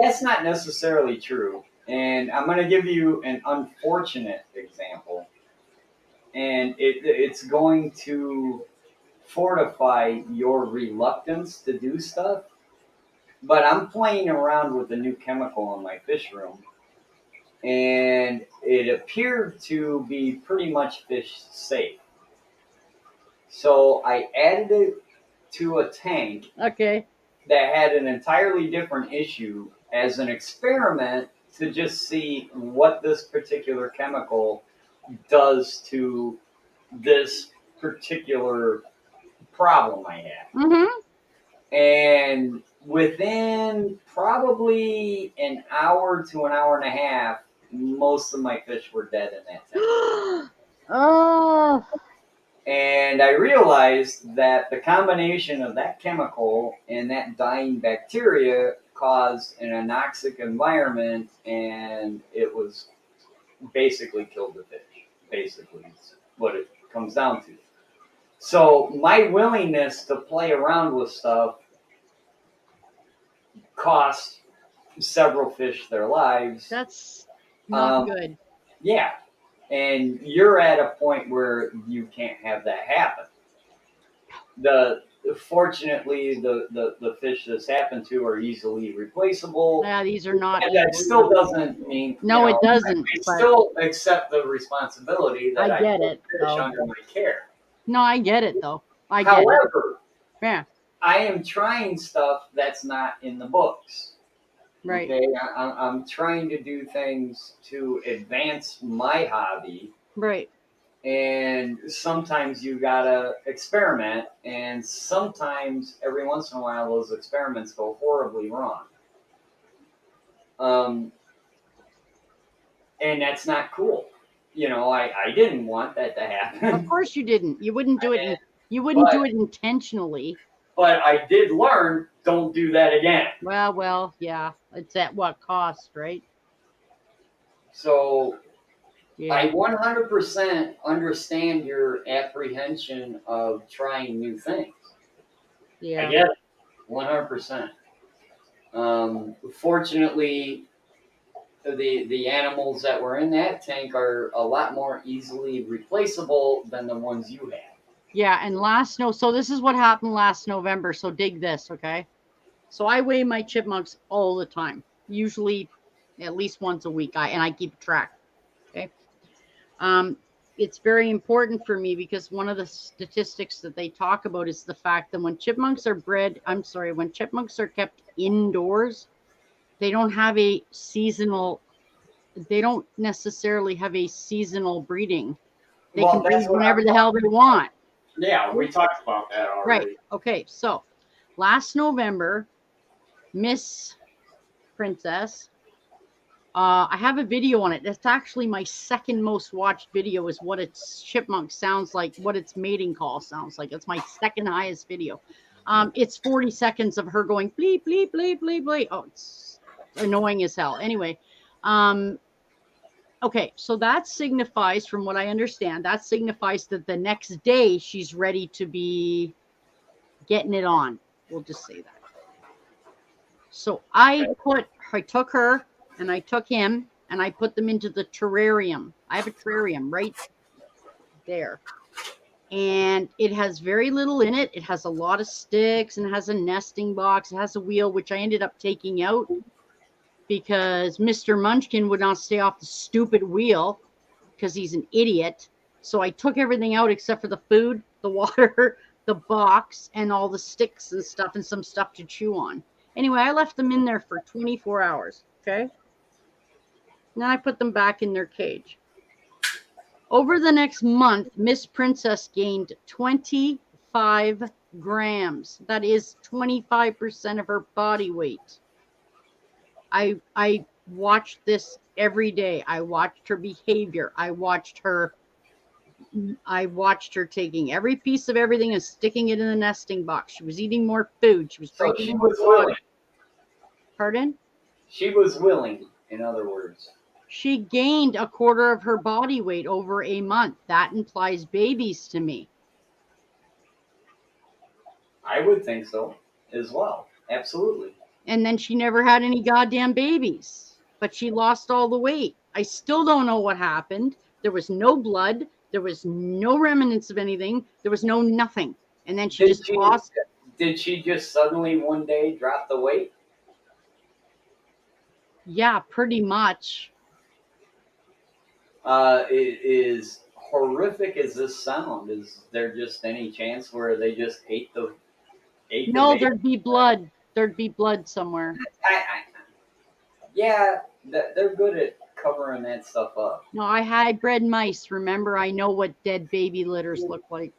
that's not necessarily true. And I'm going to give you an unfortunate example. And it's going to fortify your reluctance to do stuff. But I'm playing around with a new chemical in my fish room. And it appeared to be pretty much fish safe. So I added it to a tank Okay. that had an entirely different issue as an experiment to just see what this particular chemical does to this particular problem I had. Mm-hmm. And within probably an hour to an hour and a half, most of my fish were dead in that tank. Oh. And I realized that the combination of that chemical and that dying bacteria caused an anoxic environment, and it was basically killed the fish. Basically, is what it comes down to. So my willingness to play around with stuff cost several fish their lives. That's not good. Yeah. And you're at a point where you can't have that happen. Fortunately, the fish this happened to are easily replaceable. Yeah, these are not. And that still doesn't mean no, it doesn't. I still accept the responsibility that I get put it, fish though. under my care. No, I get it though. I get However, it. Yeah. I am trying stuff that's not in the books. Right. Okay, I'm trying to do things to advance my hobby. Right. And sometimes you gotta experiment, and sometimes every once in a while those experiments go horribly wrong. And that's not cool. You know, I didn't want that to happen. Of course you didn't. You wouldn't do it. You wouldn't do it intentionally. But I did learn, don't do that again. Well, yeah. It's at what cost, right? So yeah. I 100% understand your apprehension of trying new things. Yeah. I get it. 100%. Fortunately, the animals that were in that tank are a lot more easily replaceable than the ones you had. Yeah, and so this is what happened last November. So dig this, okay? So I weigh my chipmunks all the time, usually at least once a week. I keep track. Okay. It's very important for me because one of the statistics that they talk about is the fact that when chipmunks are when chipmunks are kept indoors, they don't necessarily have a seasonal breeding. They can breed whenever the hell they want. Yeah, we talked about that already. Right. Okay. So last November, Miss Princess, I have a video on it. That's actually my second most watched video, is what its chipmunk sounds like, what its mating call sounds like. It's my second highest video. It's 40 seconds of her going bleep, bleep, bleep, bleep, bleep. Oh, it's annoying as hell. Anyway, okay, so that signifies, from what I understand, that signifies that the next day she's ready to be getting it on. We'll just say that. So I took her and I took him and I put them into the terrarium. I have a terrarium right there. And it has very little in it. It has a lot of sticks and it has a nesting box. It has a wheel, which I ended up taking out because Mr. Munchkin would not stay off the stupid wheel because he's an idiot. So I took everything out except for the food, the water, the box, and all the sticks and stuff and some stuff to chew on. Anyway, I left them in there for 24 hours, okay? Then I put them back in their cage. Over the next month, Miss Princess gained 25 grams. That is 25% of her body weight. I watched this every day. I watched her behavior. I watched her taking every piece of everything and sticking it in the nesting box. She was eating more food. She was drinking more water. Pardon? She was willing, in other words. She gained a quarter of her body weight over a month. That implies babies to me. I would think so as well. Absolutely. And then she never had any goddamn babies, but she lost all the weight. I still don't know what happened. There was no blood. There was no remnants of anything. There was no nothing. And then she lost. Did she just suddenly one day drop the weight? Yeah, pretty much. It is horrific as this sound. Is there just any chance where they just ate the No, there'd be blood. There'd be blood somewhere. Yeah, they're good at covering that stuff up. No, I hybrid mice. Remember, I know what dead baby litters look like.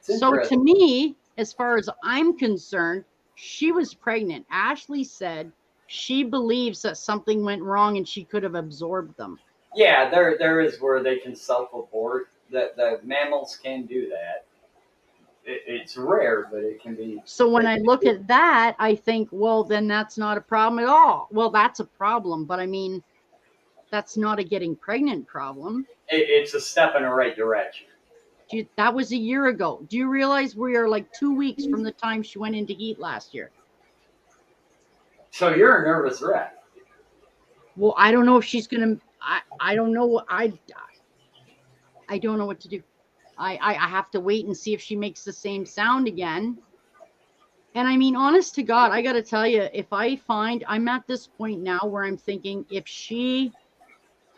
So to me, as far as I'm concerned, she was pregnant. Ashley said she believes that something went wrong and she could have absorbed them. Yeah, there is where they can self-abort. The mammals can do that. It's rare, but it can be. So when I look at that, I think, well, then that's not a problem at all. Well, that's a problem, but I mean, that's not a getting pregnant problem. It's a step in the right direction. That was a year ago. Do you realize we are like 2 weeks from the time she went into heat last year? So you're a nervous wreck. Well, I don't know if she's gonna. I don't know. I don't know what to do. I have to wait and see if she makes the same sound again. And I mean, honest to God, I got to tell you, if I find, I'm at this point now where I'm thinking, if she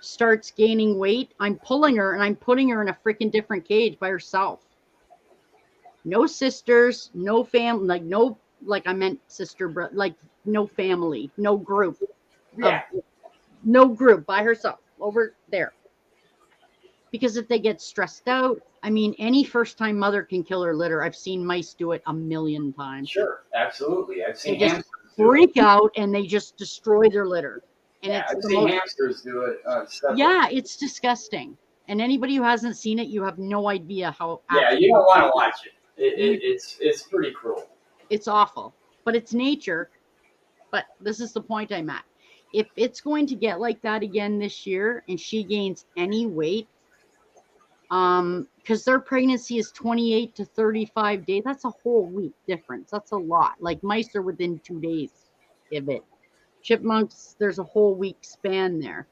starts gaining weight, I'm pulling her and I'm putting her in a freaking different cage by herself. No sisters, no family, I meant sister, like no family, no group. Yeah. No group, by herself over there. Because if they get stressed out, I mean, any first-time mother can kill her litter. I've seen mice do it a million times. Sure, absolutely. I've seen they just freak out and they just destroy their litter. And yeah, I've seen hamsters do it. Yeah, it's disgusting. And anybody who hasn't seen it, you have no idea how. Yeah, you don't want to watch it. It's pretty cruel. It's awful, but it's nature. But this is the point I'm at. If it's going to get like that again this year and she gains any weight, because their pregnancy is 28 to 35 days. That's a whole week difference. That's a lot. Like mice are within 2 days of it. Chipmunks, there's a whole week span there.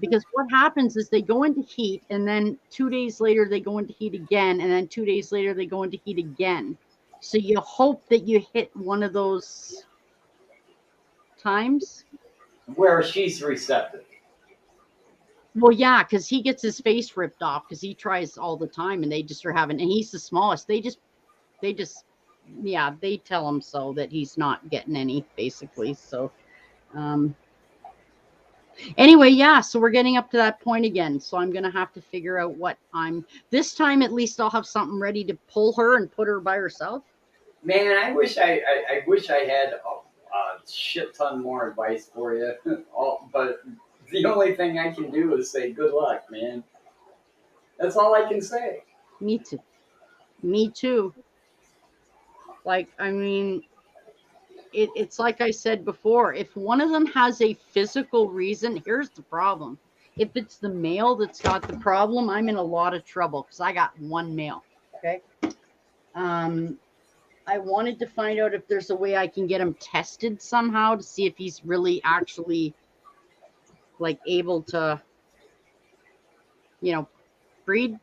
Because what happens is they go into heat, and then 2 days later they go into heat again, and then 2 days later they go into heat again. So you hope that you hit one of those times where she's receptive. Well, yeah, because he gets his face ripped off because he tries all the time, and they just are having, and he's the smallest. They just, yeah, they tell him so that he's not getting any, basically. So, anyway, yeah, so we're getting up to that point again. So I'm gonna have to figure out what this time. At least I'll have something ready to pull her and put her by herself. Man, I wish I had a shit ton more advice for you. But the only thing I can do is say good luck, man. That's all I can say. Me too. Me too. Like, I mean, it's like I said before, if one of them has a physical reason, here's the problem. If it's the male that's got the problem, I'm in a lot of trouble because I got one male. Okay. I wanted to find out if there's a way I can get him tested somehow to see if he's really actually like able to, breed.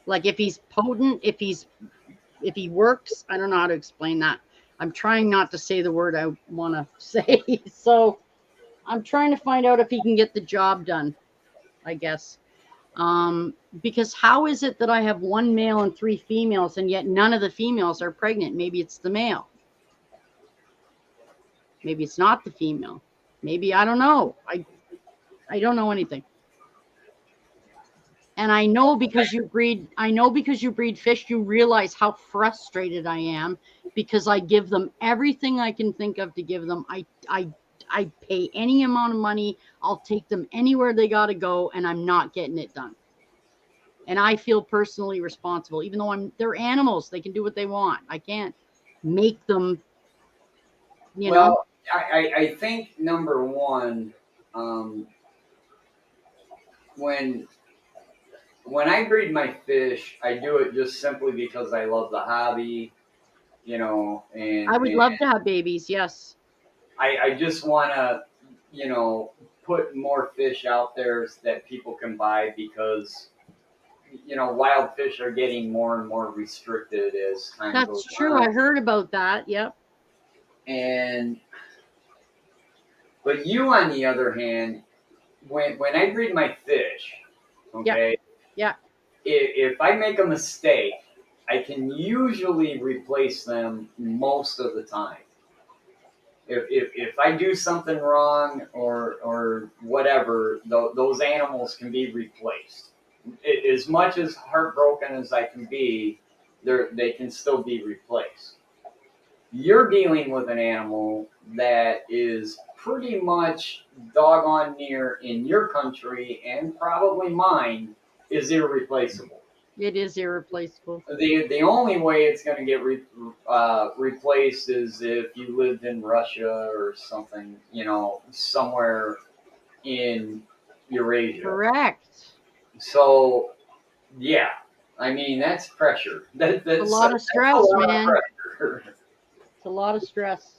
Like if he's potent, if he works. I don't know how to explain that. I'm trying not to say the word I want to say. So I'm trying to find out if he can get the job done, I guess. Because how is it that I have one male and 3 females, and yet none of the females are pregnant? Maybe it's the male. Maybe it's not the female. Maybe, I don't know. I don't know anything. And I know because you breed fish, you realize how frustrated I am because I give them everything I can think of to give them. I pay any amount of money. I'll take them anywhere they got to go, and I'm not getting it done. And I feel personally responsible, even though they're animals. They can do what they want. I can't make them, Well, I think number one, when I breed my fish, I do it just simply because I love the hobby, and I would love to have babies. Yes. I just want to, put more fish out there that people can buy because, wild fish are getting more and more restricted as time goes on. That's true. I heard about that. Yep. But you, on the other hand, when I breed my fish, okay? Yeah. If I make a mistake, I can usually replace them most of the time. If I do something wrong or whatever, those animals can be replaced. As much as heartbroken as I can be, they can still be replaced. You're dealing with an animal that is pretty much doggone near in your country and probably mine is irreplaceable. It is irreplaceable. The only way it's going to get replaced is if you lived in Russia or something, somewhere in Eurasia. Correct. So, yeah, I mean that's pressure. That's a lot of stress, man. It's a lot of stress.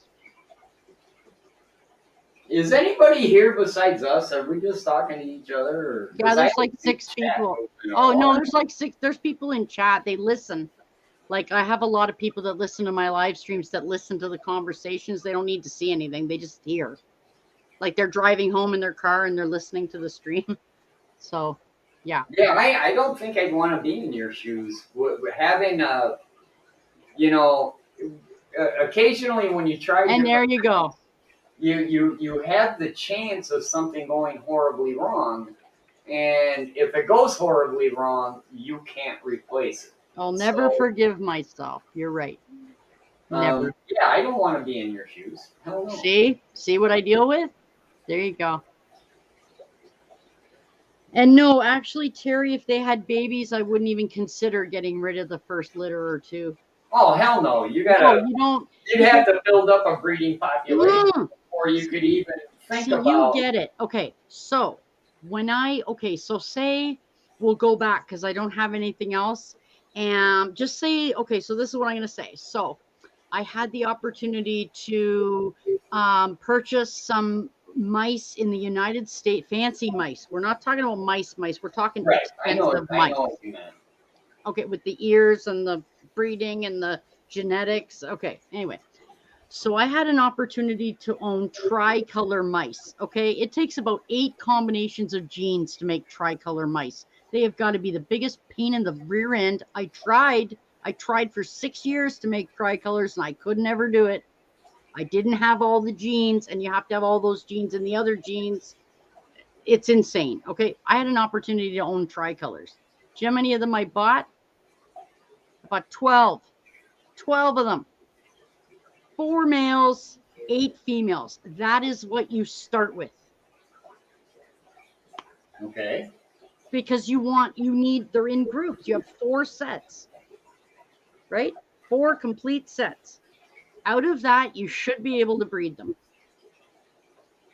Is anybody here besides us? Are we just talking to each other? Or, yeah, there's like 6 people. Oh no, there's like 6. There's people in chat. They listen. Like I have a lot of people that listen to my live streams that listen to the conversations. They don't need to see anything. They just hear. Like they're driving home in their car and they're listening to the stream. So, yeah. Yeah, I don't think I'd want to be in your shoes. Having occasionally when you try. And there you go. You have the chance of something going horribly wrong, and if it goes horribly wrong, you can't replace it. I'll never forgive myself. You're right. Never. Yeah, I don't want to be in your shoes. Hell no. See what I deal with? There you go. And no, actually, Terry, if they had babies, I wouldn't even consider getting rid of the first litter or 2. Oh hell no! You gotta. You'd have to build up a breeding population. Or you could even think about. You get it. Okay, so so say we'll go back because I don't have anything else. And just say, okay, so this is what I'm going to say. So I had the opportunity to purchase some mice in the United States, fancy mice. We're not talking about mice. We're talking expensive mice. Okay, with the ears and the breeding and the genetics. Okay, anyway. So I had an opportunity to own tricolor mice. Okay, it takes about 8 combinations of genes to make tricolor mice. They have got to be the biggest pain in the rear end. I tried for 6 years to make tricolors and I could never do it. I didn't have all the genes, and you have to have all those genes and the other genes. It's insane. Okay, I had an opportunity to own tricolors. Do you know how many of them I bought? About 12 of them. 4 males, 8 females. That is what you start with. Okay. Because they're in groups. You have 4 sets, right? 4 complete sets. Out of that, you should be able to breed them.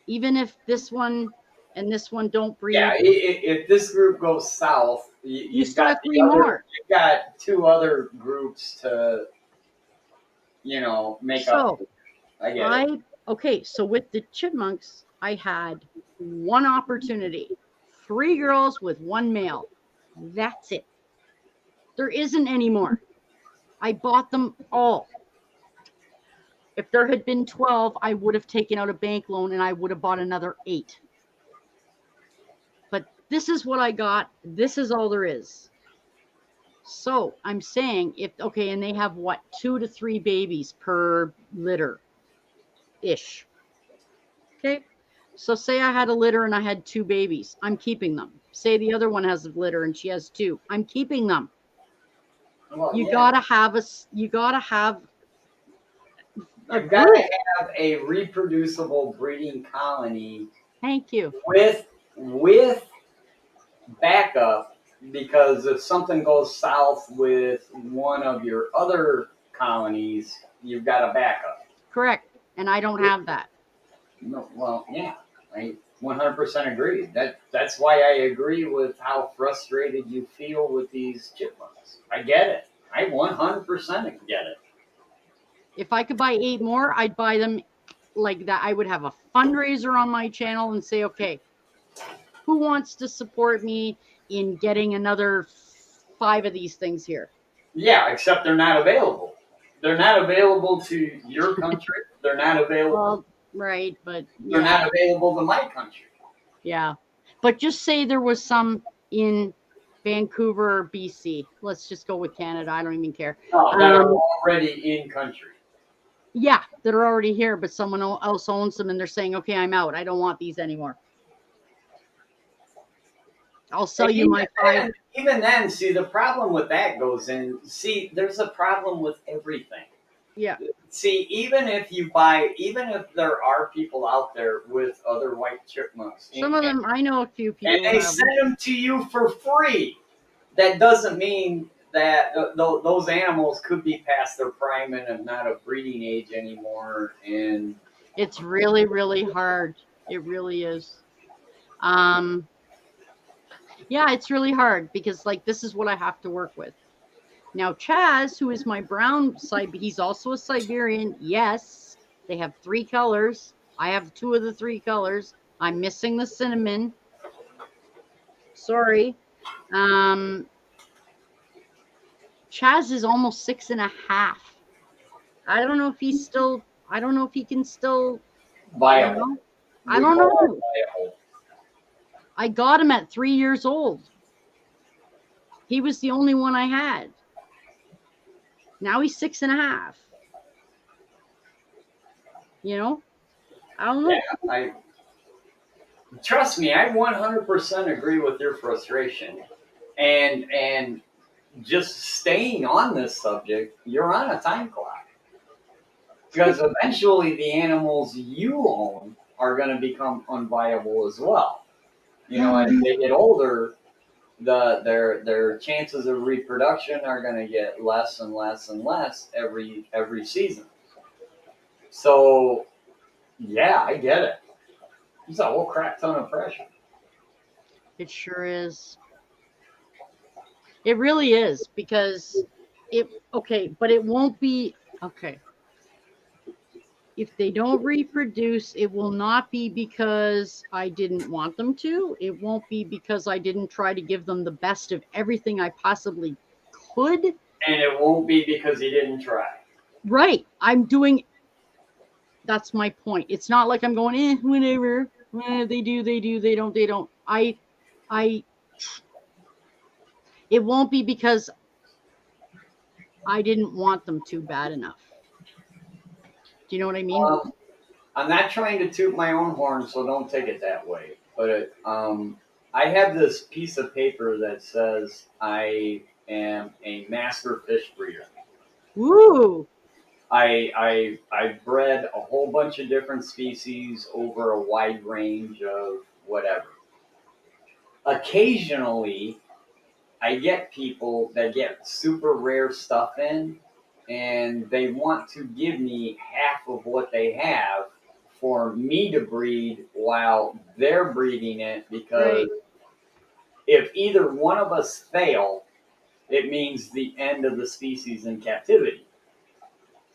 Even if this one and this one don't breed. Yeah, if this group goes south, you still have 3 more. You've got 2 other groups to, make up. I get it. Okay, so with the chipmunks, I had 1 opportunity. 3 girls with 1 male. That's it. There isn't any more. I bought them all. If there had been 12, I would have taken out a bank loan and I would have bought another 8. But this is what I got. This is all there is. So I'm saying and they have 2 to 3 babies per litter-ish. Okay. So say I had a litter and I had 2 babies. I'm keeping them. Say the other one has a litter and she has 2. I'm keeping them. Well, you gotta have You've got to have a reproducible breeding colony. Thank you. With backup, because if something goes south with one of your other colonies, you've got a backup. Correct. And I don't have that. No, well, yeah, I 100% agree. That's why I agree with how frustrated you feel with these chipmunks. I get it. I 100% get it. If I could buy 8 more, I'd buy them like that. I would have a fundraiser on my channel and say, okay, who wants to support me in getting another 5 of these things here? Yeah, except they're not available. They're not available to your country. They're not available. Well, right, but they're not available to my country. Yeah, but just say there was some in Vancouver or BC. Let's just go with Canada. I don't even care. No, that are already in country. Yeah, that are already here, but someone else owns them and they're saying, okay, I'm out. I don't want these anymore. I'll sell you my 5. Even then, see, the problem with that goes in. See, there's a problem with everything. Yeah. See, even if there are people out there with other white chipmunks. Some of them, I know a few people. And they send them to you for free. That doesn't mean that those animals could be past their prime and not of breeding age anymore. And it's really, really hard. It really is. Yeah, it's really hard because this is what I have to work with. Now, Chaz, who is my brown he's also a Siberian. Yes, they have 3 colors. I have 2 of the 3 colors. I'm missing the cinnamon. Sorry. Chaz is almost 6.5. I don't know if he can still viable. I don't know. I got him at 3 years old. He was the only one I had. Now he's 6.5. I don't know. Yeah, trust me, I 100% agree with your frustration. And just staying on this subject, you're on a time clock. Because eventually the animals you own are going to become unviable as well. As they get older, their chances of reproduction are going to get less and less and less every season. So, yeah, I get it. It's a whole crap ton of pressure. It sure is. It really is, because but it won't be, okay. If they don't reproduce, it will not be because I didn't want them to. It won't be because I didn't try to give them the best of everything I possibly could. And it won't be because you didn't try. Right. That's my point. It's not like I'm going, whatever. They do, they don't. It won't be because I didn't want them to bad enough. Do you know what I mean? I'm not trying to toot my own horn, so don't take it that way. But I have this piece of paper that says I am a master fish breeder. Woo! I bred a whole bunch of different species over a wide range of whatever. Occasionally, I get people that get super rare stuff in, and they want to give me half of what they have for me to breed while they're breeding it, because if either one of us fail, it means the end of the species in captivity.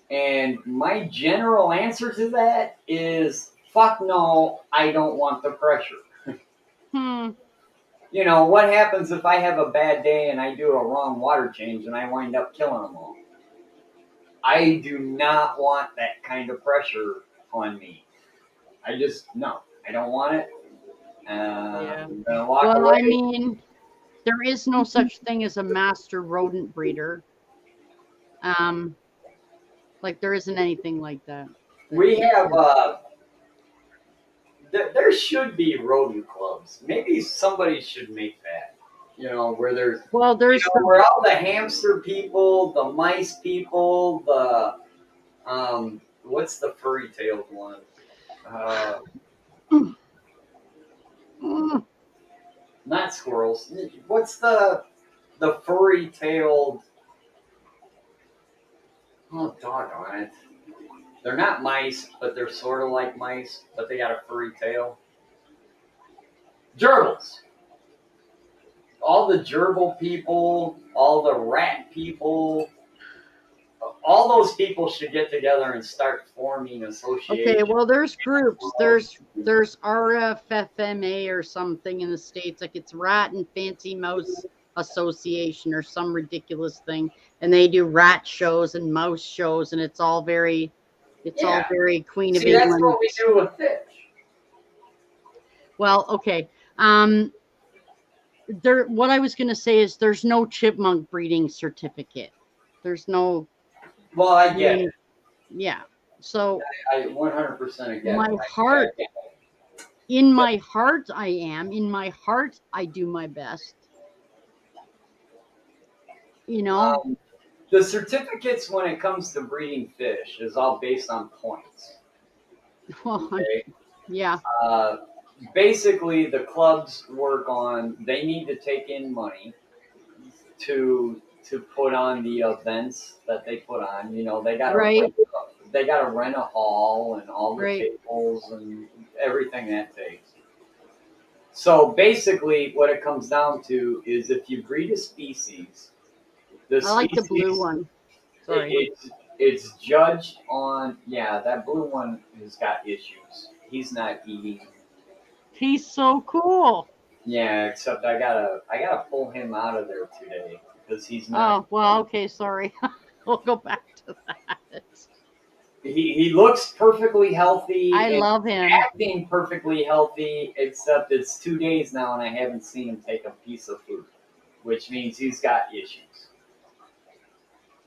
And my general answer to that is, fuck no, I don't want the pressure. You know, what happens if I have a bad day and I do a wrong water change and I wind up killing them all? I do not want that kind of pressure on me. I don't want it. I'm gonna walk away. I mean, there is no such thing as a master rodent breeder. Like, there isn't anything like that. We have there should be rodent clubs. Maybe somebody should make that. You know, where there's where all the hamster people, the mice people, the what's the furry-tailed one? Not squirrels. What's the furry-tailed? Oh, doggone it! They're not mice, but they're sort of like mice, but they got a furry tail. Gerbils. All the gerbil people, all the rat people, all those people should get together and start forming associations. Okay, well, there's groups. There's RFFMA or something in the States, like it's Rat and Fancy Mouse Association or some ridiculous thing, and they do rat shows and mouse shows, and it's all very Queen of England. That's what we do with fish. Well, okay. What I was going to say is there's no chipmunk breeding certificate. There's no. Well, I get it. Yeah. So I 100% get my heart. In my heart, I am. In my heart, I do my best. You know. The certificates when it comes to breeding fish is all based on points. Well, okay? Yeah. Basically, the clubs work on, they need to take in money to put on the events that they put on. You know, they got to rent a hall and all the tables and everything that takes. So basically, what it comes down to is if you breed a species, I like the blue one. Sorry. It's judged on, that blue one has got issues. He's not eating. He's so cool. Yeah, except I gotta pull him out of there today because he's not. Oh, well, okay, sorry. We'll go back to that. He looks perfectly healthy. I love him. Acting perfectly healthy, except it's 2 days now and I haven't seen him take a piece of food, which means he's got issues.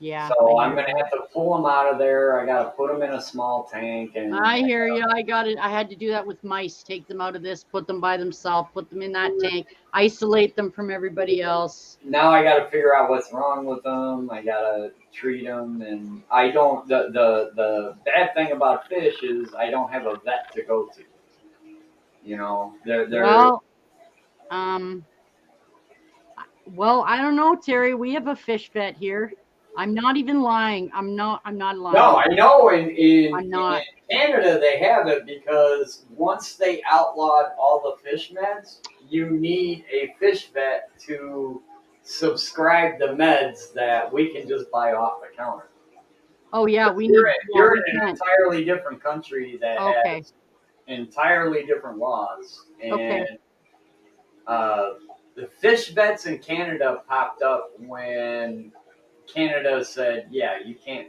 Yeah. So I'm going to have to pull him out of there. I got to put him in a small tank. And I hear you. I got it. I had to do that with mice. Take them out of this, put them by themselves, put them in that tank, isolate them from everybody else. Now I got to figure out what's wrong with them. I got to treat them. And I don't, the bad thing about fish is I don't have a vet to go to. You know, well, I don't know, Terry. We have a fish vet here. I'm not even lying. I'm not lying. No, I know in Canada they have it because once they outlawed all the fish meds, you need a fish vet to subscribe the meds that we can just buy off the counter. Oh yeah, you're in an entirely different country that okay. has entirely different laws, and okay. The fish vets in Canada popped up when Canada said, "Yeah, you can't."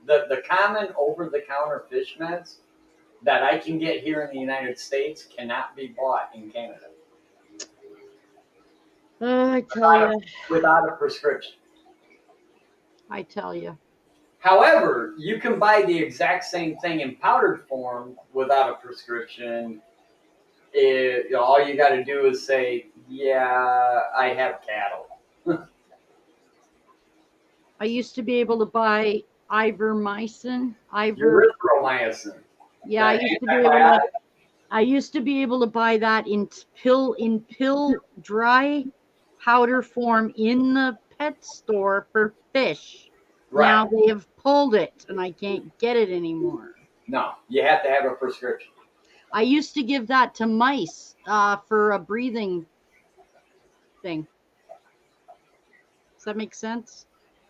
The common over-the-counter fish meds that I can get here in the United States cannot be bought in Canada. I tell you. Without a prescription. I tell you. However, you can buy the exact same thing in powdered form without a prescription. All you got to do is say, "Yeah, I have cattle." I used to be able to buy ivermectin. Erythromycin. Yeah, I used to be able to buy that in pill dry powder form in the pet store for fish. Right. Now they have pulled it and I can't get it anymore. No, you have to have a prescription. I used to give that to mice for a breathing thing. Does that make sense?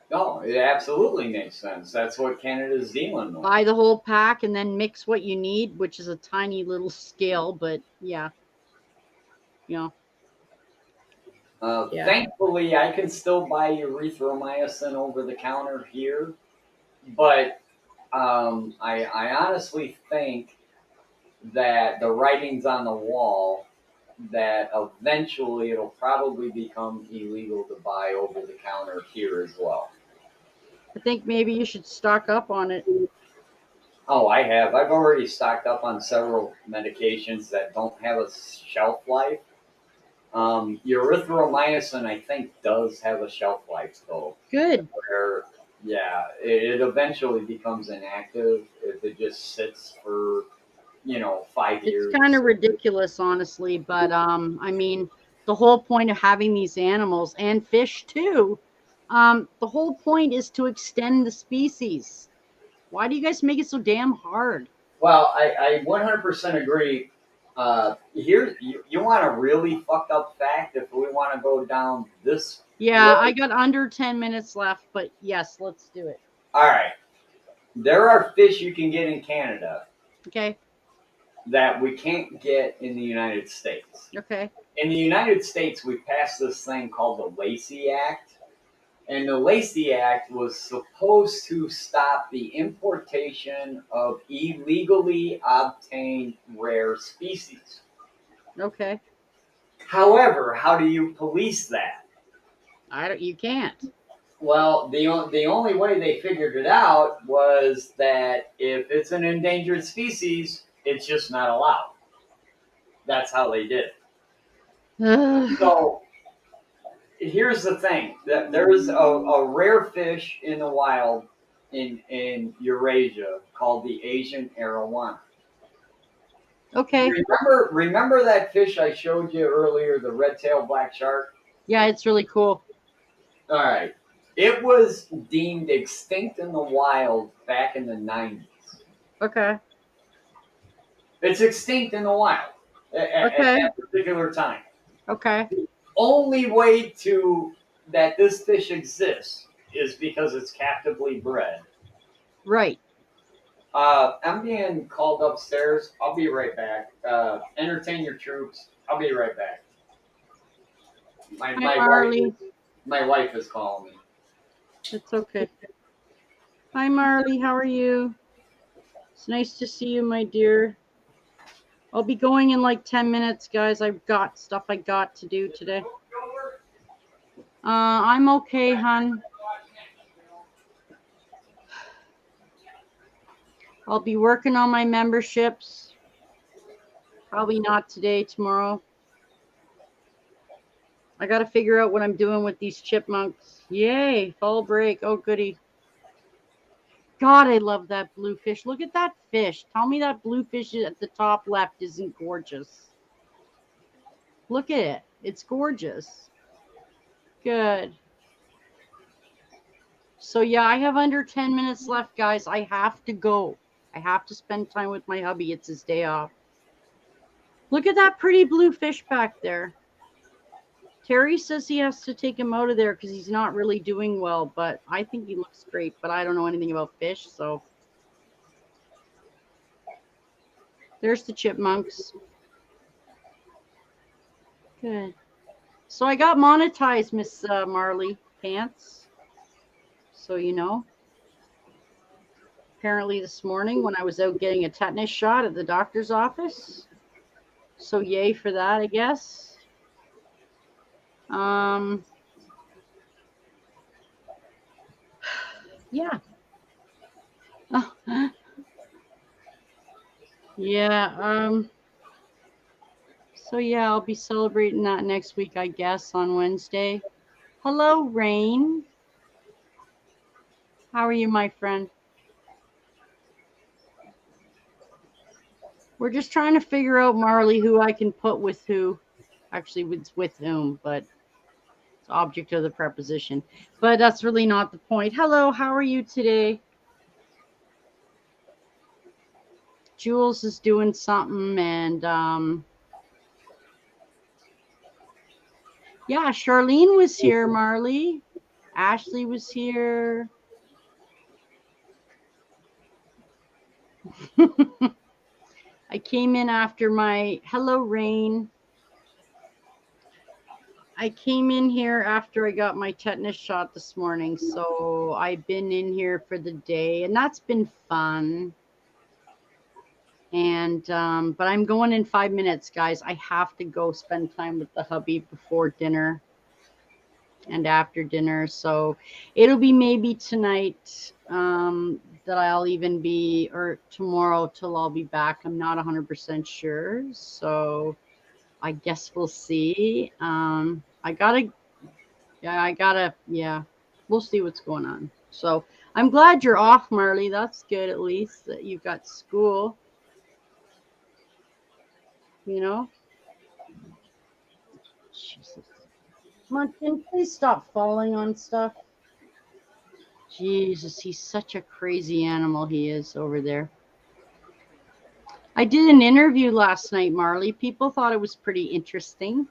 No, it absolutely makes sense. That's what Canada's dealing with. Buy the whole pack and then mix what you need, which is a tiny little scale, but yeah. Yeah. Thankfully, I can still buy erythromycin over the counter here, but I honestly think that the writing's on the wall that eventually it'll probably become illegal to buy over the counter here as well. I think maybe you should stock up on it. Oh, I have. I've already stocked up on several medications that don't have a shelf life. Erythromycin, I think, does have a shelf life, though. Good. Where, yeah, it eventually becomes inactive if it just sits for, 5 years. It's kind of ridiculous, honestly, but I mean, the whole point of having these animals and fish too, the whole point is to extend the species. Why do you guys make it so damn hard? Well, I 100% agree. Here, you want a really fucked up fact if we want to go down this. Yeah, road? I got under 10 minutes left, but yes, let's do it. All right. There are fish you can get in Canada. Okay. That we can't get in the United States. Okay. In the United States, we passed this thing called the Lacey Act. And the Lacey Act was supposed to stop the importation of illegally obtained rare species. Okay. However, how do you police that? You can't. Well, the only way they figured it out was that if it's an endangered species, it's just not allowed. That's how they did it. So here's the thing: that there is a rare fish in the wild in Eurasia called the Asian arowana. Okay. Remember that fish I showed you earlier, the red-tailed black shark? Yeah, it's really cool. All right. It was deemed extinct in the wild back in the 90s. Okay. It's extinct in the wild at that particular time. Okay. The only way that this fish exists is because it's captively bred. Right. I'm being called upstairs. I'll be right back. Entertain your troops. I'll be right back. My wife is calling me. It's okay. Hi, Marley. How are you? It's nice to see you, my dear. I'll be going in like 10 minutes, guys. I've got stuff I got to do today. I'm okay, hon. I'll be working on my memberships. Probably not today, tomorrow. I got to figure out what I'm doing with these chipmunks. Yay, fall break. Oh, goody. God, I love that blue fish. Look at that fish. Tell me that blue fish at the top left isn't gorgeous. Look at it. It's gorgeous. Good. So, yeah, I have under 10 minutes left, guys. I have to go. I have to spend time with my hubby. It's his day off. Look at that pretty blue fish back there. Terry says he has to take him out of there because he's not really doing well, but I think he looks great, but I don't know anything about fish, so. There's the chipmunks. Good. So I got monetized, Miss Marley Pants. So you know. Apparently this morning when I was out getting a tetanus shot at the doctor's office. So yay for that, I guess. Yeah. Oh. Yeah, so yeah, I'll be celebrating that next week, I guess, on Wednesday. Hello, Rain. How are you, my friend? We're just trying to figure out, Marley, who I can put with who. Actually, it's with whom, but it's object of the preposition. But that's really not the point. Hello, how are you today? Jules is doing something, and yeah, Charlene was here, Marley. Ashley was here. I came in after my hello, Rain. I came in here after I got my tetanus shot this morning, so I've been in here for the day, and that's been fun. And but I'm going in 5 minutes, guys. I have to go spend time with the hubby before dinner and after dinner, so it'll be maybe tonight that I'll even be, or tomorrow till I'll be back. I'm not 100% sure, so I guess we'll see. Yeah, we'll see what's going on. So I'm glad you're off, Marley. That's good, at least that you've got school. You know? Jesus. Come on, Tim, please stop falling on stuff. Jesus, he's such a crazy animal, he is over there. I did an interview last night, Marley. People thought it was pretty interesting.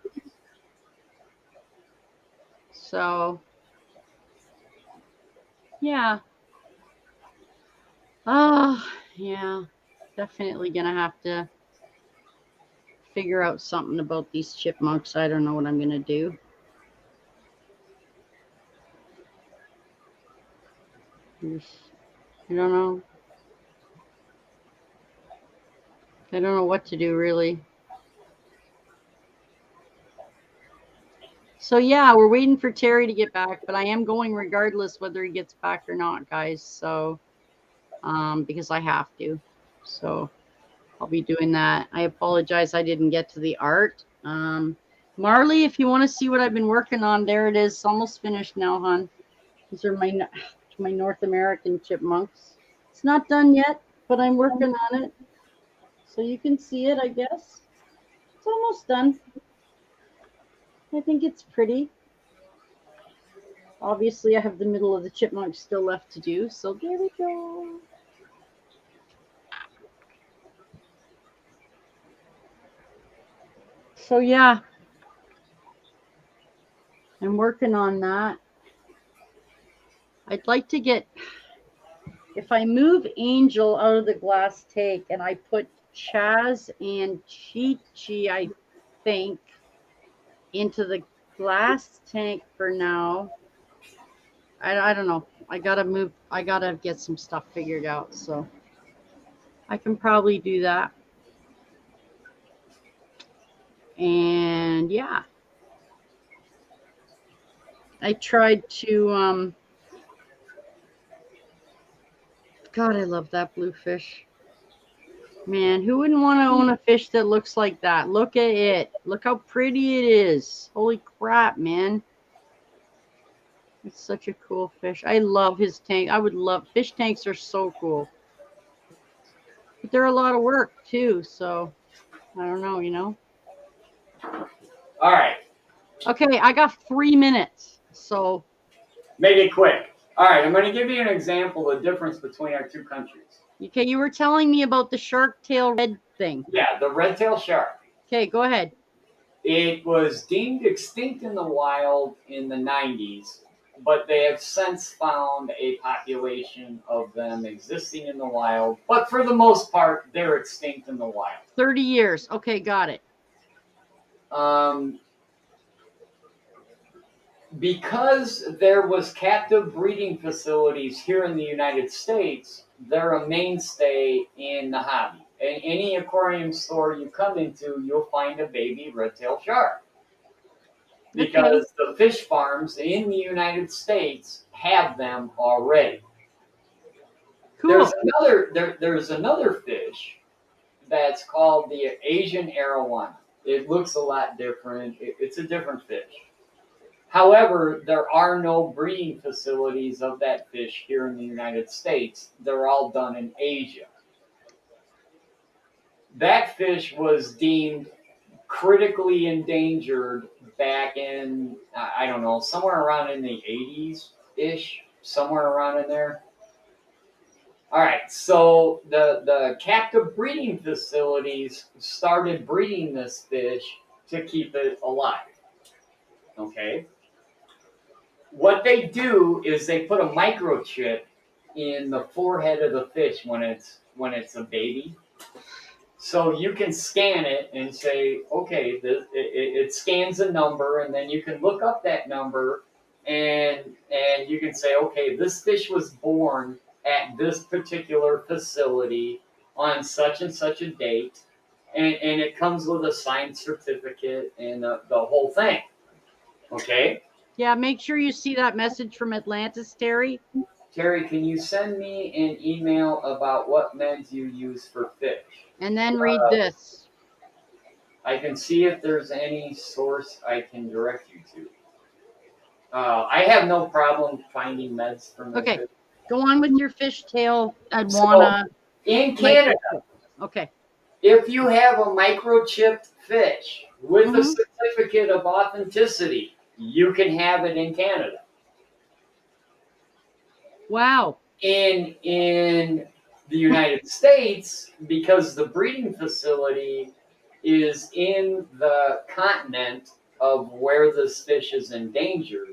So, yeah. Oh, yeah. Definitely gonna have to figure out something about these chipmunks. I don't know what I'm gonna do. I don't know. I don't know what to do, really. So yeah, we're waiting for Terry to get back, but I am going regardless whether he gets back or not, guys. So, because I have to. So I'll be doing that. I apologize I didn't get to the art. Marley, if you want to see what I've been working on, there it is. Almost finished now, hon. These are my North American chipmunks. It's not done yet, but I'm working on it. So you can see it, I guess. It's almost done. I think it's pretty. Obviously, I have the middle of the chipmunk still left to do, so there we go. So yeah, I'm working on that. I'd like to get, if I move Angel out of the glass tank and I put Chaz and Chi-Chi, I think, into the glass tank for now. I don't know. I gotta get some stuff figured out, so I can probably do that. And yeah, I tried to God, I love that blue fish. Man, who wouldn't want to own a fish that looks like that? Look at it. Look how pretty it is. Holy crap, man. It's such a cool fish. I love his tank. I would love, fish tanks are so cool. But they're a lot of work too, so I don't know, you know. All right. Okay, I got 3 minutes, so. Make it quick. All right, I'm going to give you an example of the difference between our two countries. Okay, you were telling me about the shark tail red thing. Yeah, the red tail shark. Okay, go ahead. It was deemed extinct in the wild in the 90s, but they have since found a population of them existing in the wild. But for the most part, they're extinct in the wild. 30 years. Okay, got it. Because there was captive breeding facilities here in the United States, they're a mainstay in the hobby. In any aquarium store you come into, you'll find a baby red-tailed shark. Because the fish farms in the United States have them already. Cool. There's another fish that's called the Asian arowana. It looks a lot different. It's a different fish. However, there are no breeding facilities of that fish here in the United States. They're all done in Asia. That fish was deemed critically endangered back in, I don't know, somewhere around in the 80s-ish, somewhere around in there. All right, so the captive breeding facilities started breeding this fish to keep it alive. Okay? What they do is they put a microchip in the forehead of the fish when it's a baby. So you can scan it and say, okay, it scans a number, and then you can look up that number, and you can say, okay, this fish was born at this particular facility on such and such a date, and it comes with a signed certificate and the whole thing. Okay? Yeah, make sure you see that message from Atlantis, Terry. Terry, can you send me an email about what meds you use for fish? And then read this. I can see if there's any source I can direct you to. I have no problem finding meds for my fish. Go on with your fishtail iguana. So, in Canada, okay, if you have a microchipped fish with a certificate of authenticity, you can have it in Canada. Wow. In the United States, because the breeding facility is in the continent of where this fish is endangered,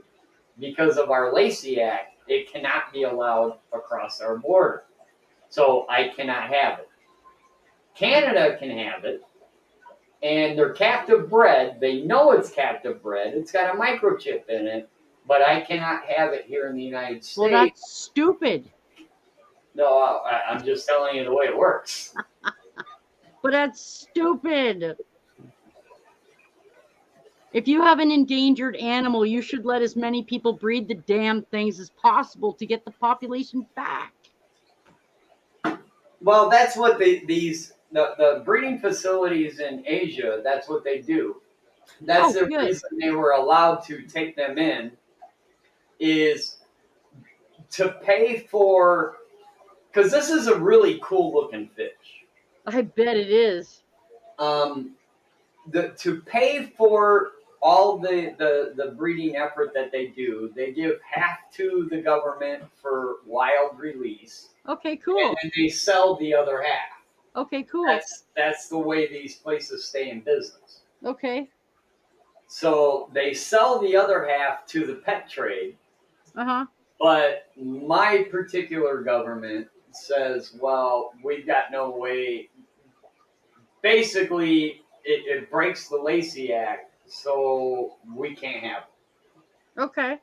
because of our Lacey Act, it cannot be allowed across our border. So I cannot have it. Canada can have it, and they're captive bred. They know it's captive bred. It's got a microchip in it, but I cannot have it here in the United States. Well, that's stupid. No, I'm just telling you the way it works. But that's stupid. If you have an endangered animal, you should let as many people breed the damn things as possible to get the population back. Well, that's what the breeding facilities in Asia, that's what they do. That's the reason they were allowed to take them in, is to pay for, because this is a really cool looking fish. I bet it is. To pay for all the breeding effort that they do, they give half to the government for wild release. Okay, cool. And they sell the other half. Okay, cool. That's the way these places stay in business. Okay. So they sell the other half to the pet trade. Uh-huh. But my particular government says, well, we've got no way. Basically, it breaks the Lacey Act, so we can't have it. Okay.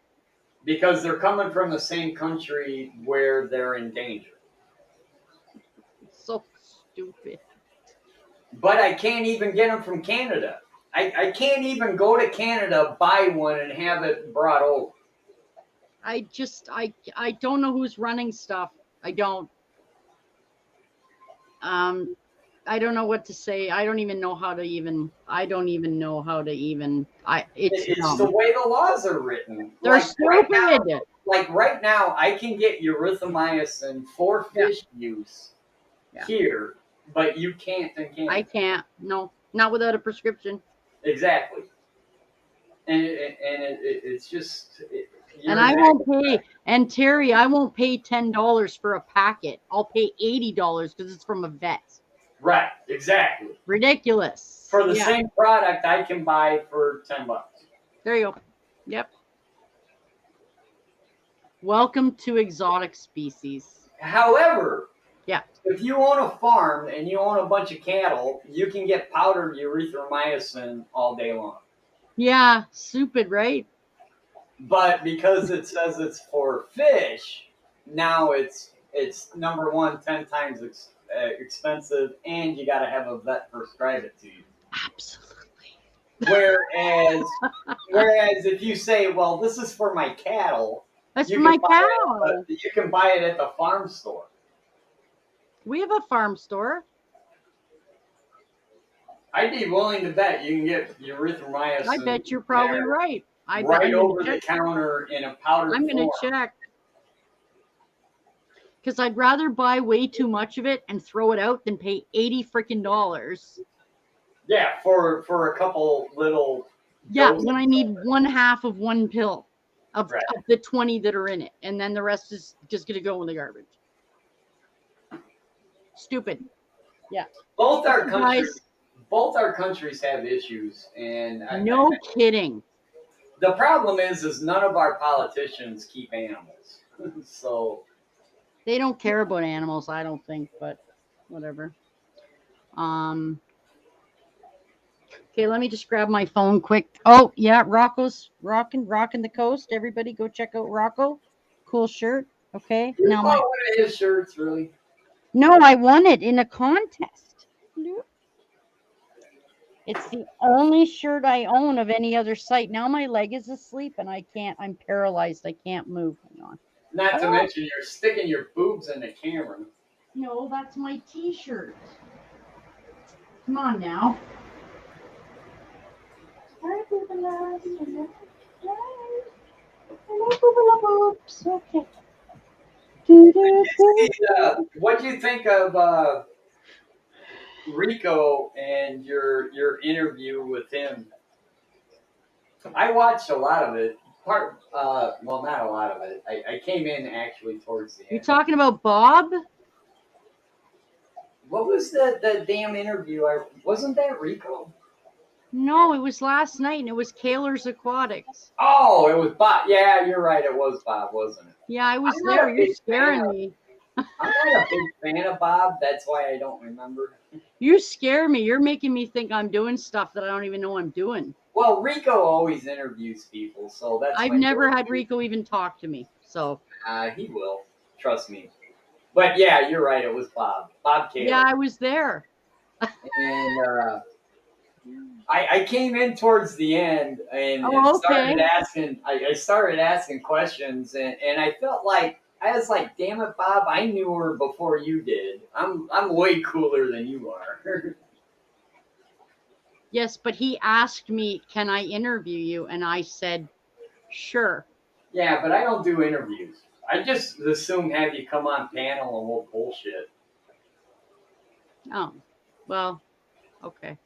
Because they're coming from the same country where they're in danger. So stupid. But I can't even get them from Canada. I can't even go to Canada, buy one, and have it brought over. I don't know who's running stuff. I don't. I don't know what to say. I don't even know how to even. It's the way the laws are written. They're stupid. Right now, I can get erythromycin for fish use here, but you can't in Canada. I can't. No, not without a prescription. Exactly. And it's just. And I won't pay. And Terry, I won't pay $10 for a packet. I'll pay $80 because it's from a vet. Right, exactly. Ridiculous. For the same product I can buy for $10. There you go. Yep. Welcome to exotic species. However, yeah, if you own a farm and you own a bunch of cattle, you can get powdered erythromycin all day long. Yeah, stupid, right? But because it says it's for fish, now it's number one, 10 times expensive, and you got to have a vet prescribe it to you. Absolutely. Whereas if you say, well, this is for my cattle, that's for my cow. You can buy it at the farm store. We have a farm store. I'd be willing to bet you can get erythromycin. I bet you're probably right. Right over the counter in a powdered I'm going to check. Because I'd rather buy way too much of it and throw it out than pay $80 freaking. Yeah, for a couple little. Yeah, when I need one half of one pill of the 20 that are in it, and then the rest is just going to go in the garbage. Stupid. Yeah. Both our countries have issues, and no kidding. The problem is none of our politicians keep animals, so they don't care about animals, I don't think, but whatever. Okay, let me just grab my phone quick. Oh yeah, Rocco's rocking the coast. Everybody, go check out Rocco. Cool shirt. Okay, now one of his shirts, really. No, I won it in a contest. It's the only shirt I own of any other site. Now my leg is asleep and I can't. I'm paralyzed. I can't move. Hang on. Not to mention you're sticking your boobs in the camera. No, that's my T-shirt. Come on now. Okay. What do you think of Rico and your interview with him? I watched a lot of it. Well, not a lot of it. I came in actually towards the end. You're talking about Bob? What was the damn interview? Wasn't that Rico? No, it was last night, and it was Kaler's Aquatics. Oh, it was Bob. Yeah, you're right. It was Bob, wasn't it? Yeah, I was there. You're scaring me. I'm not a big fan of Bob. That's why I don't remember. You scare me. You're making me think I'm doing stuff that I don't even know I'm doing. Well, Rico always interviews people, so that's. I've never had Rico even talk to me, so. He will. Trust me. But yeah, you're right. It was Bob. Bob Kaler. Yeah, I was there. And I came in towards the end and, I started asking questions and I felt like I was like, damn it, Bob, I knew her before you did. I'm way cooler than you are. Yes, but he asked me, can I interview you? And I said, sure. Yeah, but I don't do interviews. I just assume have you come on panel and we'll bullshit. Oh, well, okay.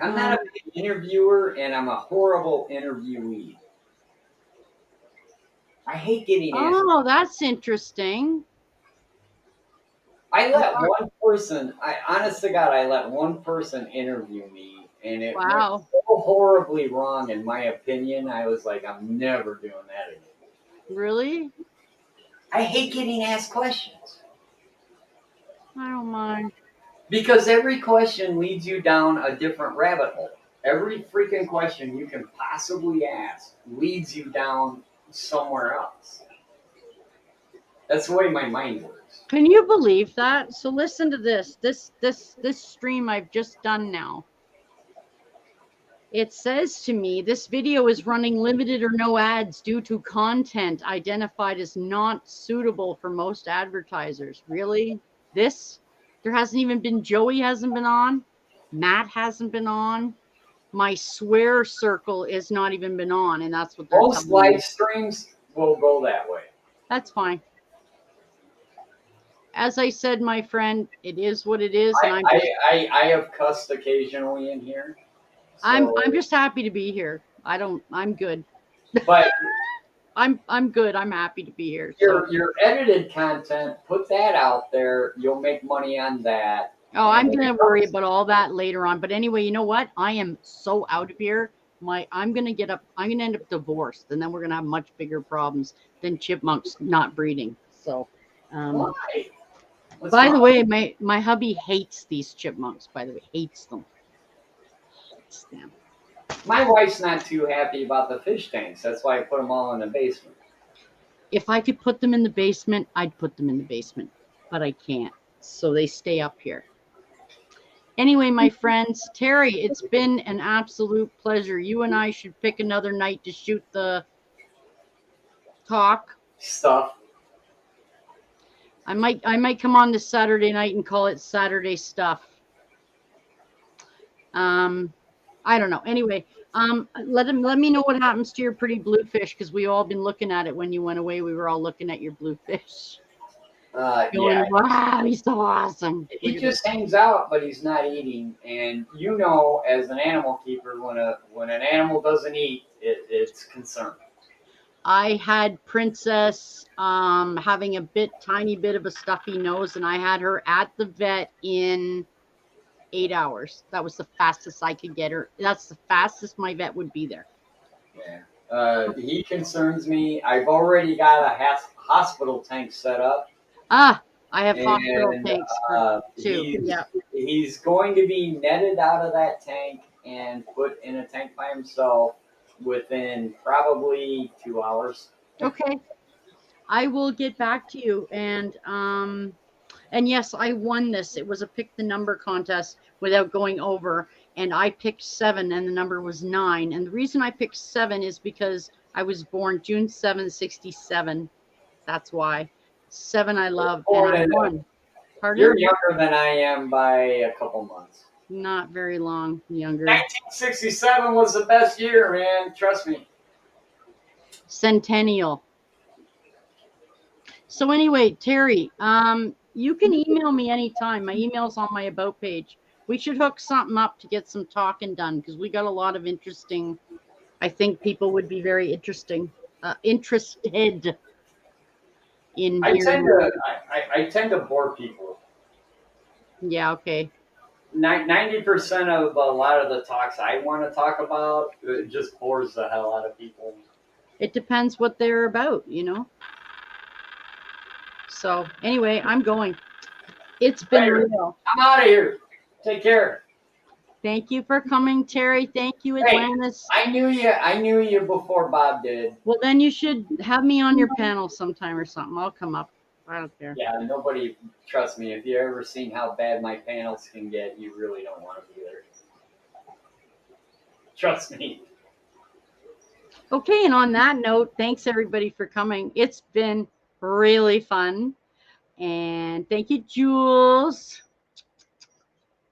I'm not a big interviewer, and I'm a horrible interviewee. I hate getting asked. Oh, that's interesting. I let one person, honest to God, I let one person interview me, and it went so horribly wrong, in my opinion. I was like, I'm never doing that again. Really? I hate getting asked questions. I don't mind. Because every question leads you down a different rabbit hole. Every freaking question you can possibly ask leads you down somewhere else. That's the way my mind works. Can you believe that? So listen to this. This stream I've just done now. It says to me, this video is running limited or no ads due to content identified as not suitable for most advertisers. Really? This? There hasn't even been, Joey hasn't been on. Matt hasn't been on. My swear circle is not even been on. And that's what they're most live streams will go that way. That's fine. As I said, my friend, it is what it is. And I have cussed occasionally in here. So. I'm just happy to be here. I'm good. But I'm good. I'm happy to be here. Your edited content, put that out there. You'll make money on that. Oh, I'm gonna worry about all that later on. But anyway, you know what? I am so out of here. I'm gonna end up divorced, and then we're gonna have much bigger problems than chipmunks not breeding. So, Why? by the way, my hubby hates these chipmunks. By the way, hates them. Hates them. My wife's not too happy about the fish tanks. That's why I put them all in the basement. If I could put them in the basement, I'd put them in the basement, but I can't. So they stay up here. Anyway, my friends, Terry, it's been an absolute pleasure. You and I should pick another night to shoot the talk stuff. I might come on this Saturday night and call it Saturday Stuff. I don't know. Anyway, let me know what happens to your pretty bluefish, because we all been looking at it when you went away. We were all looking at your bluefish. Yeah. Wow, he's so awesome. He just hangs out, but he's not eating. And you know, as an animal keeper, when an animal doesn't eat, it's concern. I had Princess having a tiny bit of a stuffy nose, and I had her at the vet in 8 hours. That was the fastest I could get her. That's the fastest my vet would be there. Yeah. He concerns me. I've already got a hospital tank set up. I have hospital tanks too. He's going to be netted out of that tank and put in a tank by himself within probably 2 hours. Okay. I will get back to you. And yes, I won this. It was a pick the number contest without going over. And I picked 7 and the number was 9. And the reason I picked 7 is because I was born June 7, 67. That's why. 7 I love, and I won. Pardon? You're younger than I am by a couple months. Not very long younger. 1967 was the best year, man. Trust me. Centennial. So anyway, Terry, you can email me anytime. My email's on my About page. We should hook something up to get some talking done, because we got a lot of interesting. I think people would be very interested in hearing. I tend to bore people. Yeah, okay. 90% of a lot of the talks I want to talk about, it just bores the hell out of people. It depends what they're about, you know. So anyway, I'm going. It's been real. I'm out of here. Take care. Thank you for coming, Terry. Thank you, Atlantis. Hey, I knew you before Bob did. Well, then you should have me on your panel sometime or something. I'll come up. I don't care. Yeah, nobody, trust me, if you ever seen how bad my panels can get, you really don't want to be there. Trust me. Okay, and on that note, thanks everybody for coming. It's been really fun. And thank you, Jules.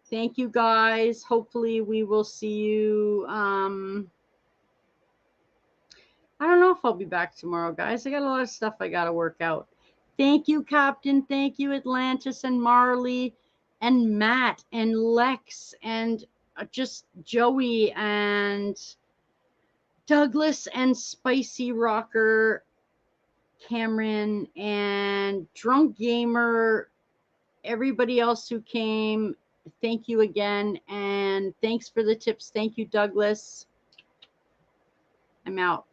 Thank you, guys. Hopefully we will see you. I don't know if I'll be back tomorrow, guys. I got a lot of stuff I got to work out. Thank you, Captain. Thank you, Atlantis and Marley and Matt and Lex and just Joey and Douglas and Spicy Rocker, Cameron and Drunk Gamer, everybody else who came. Thank you again. And thanks for the tips. Thank you, Douglas. I'm out.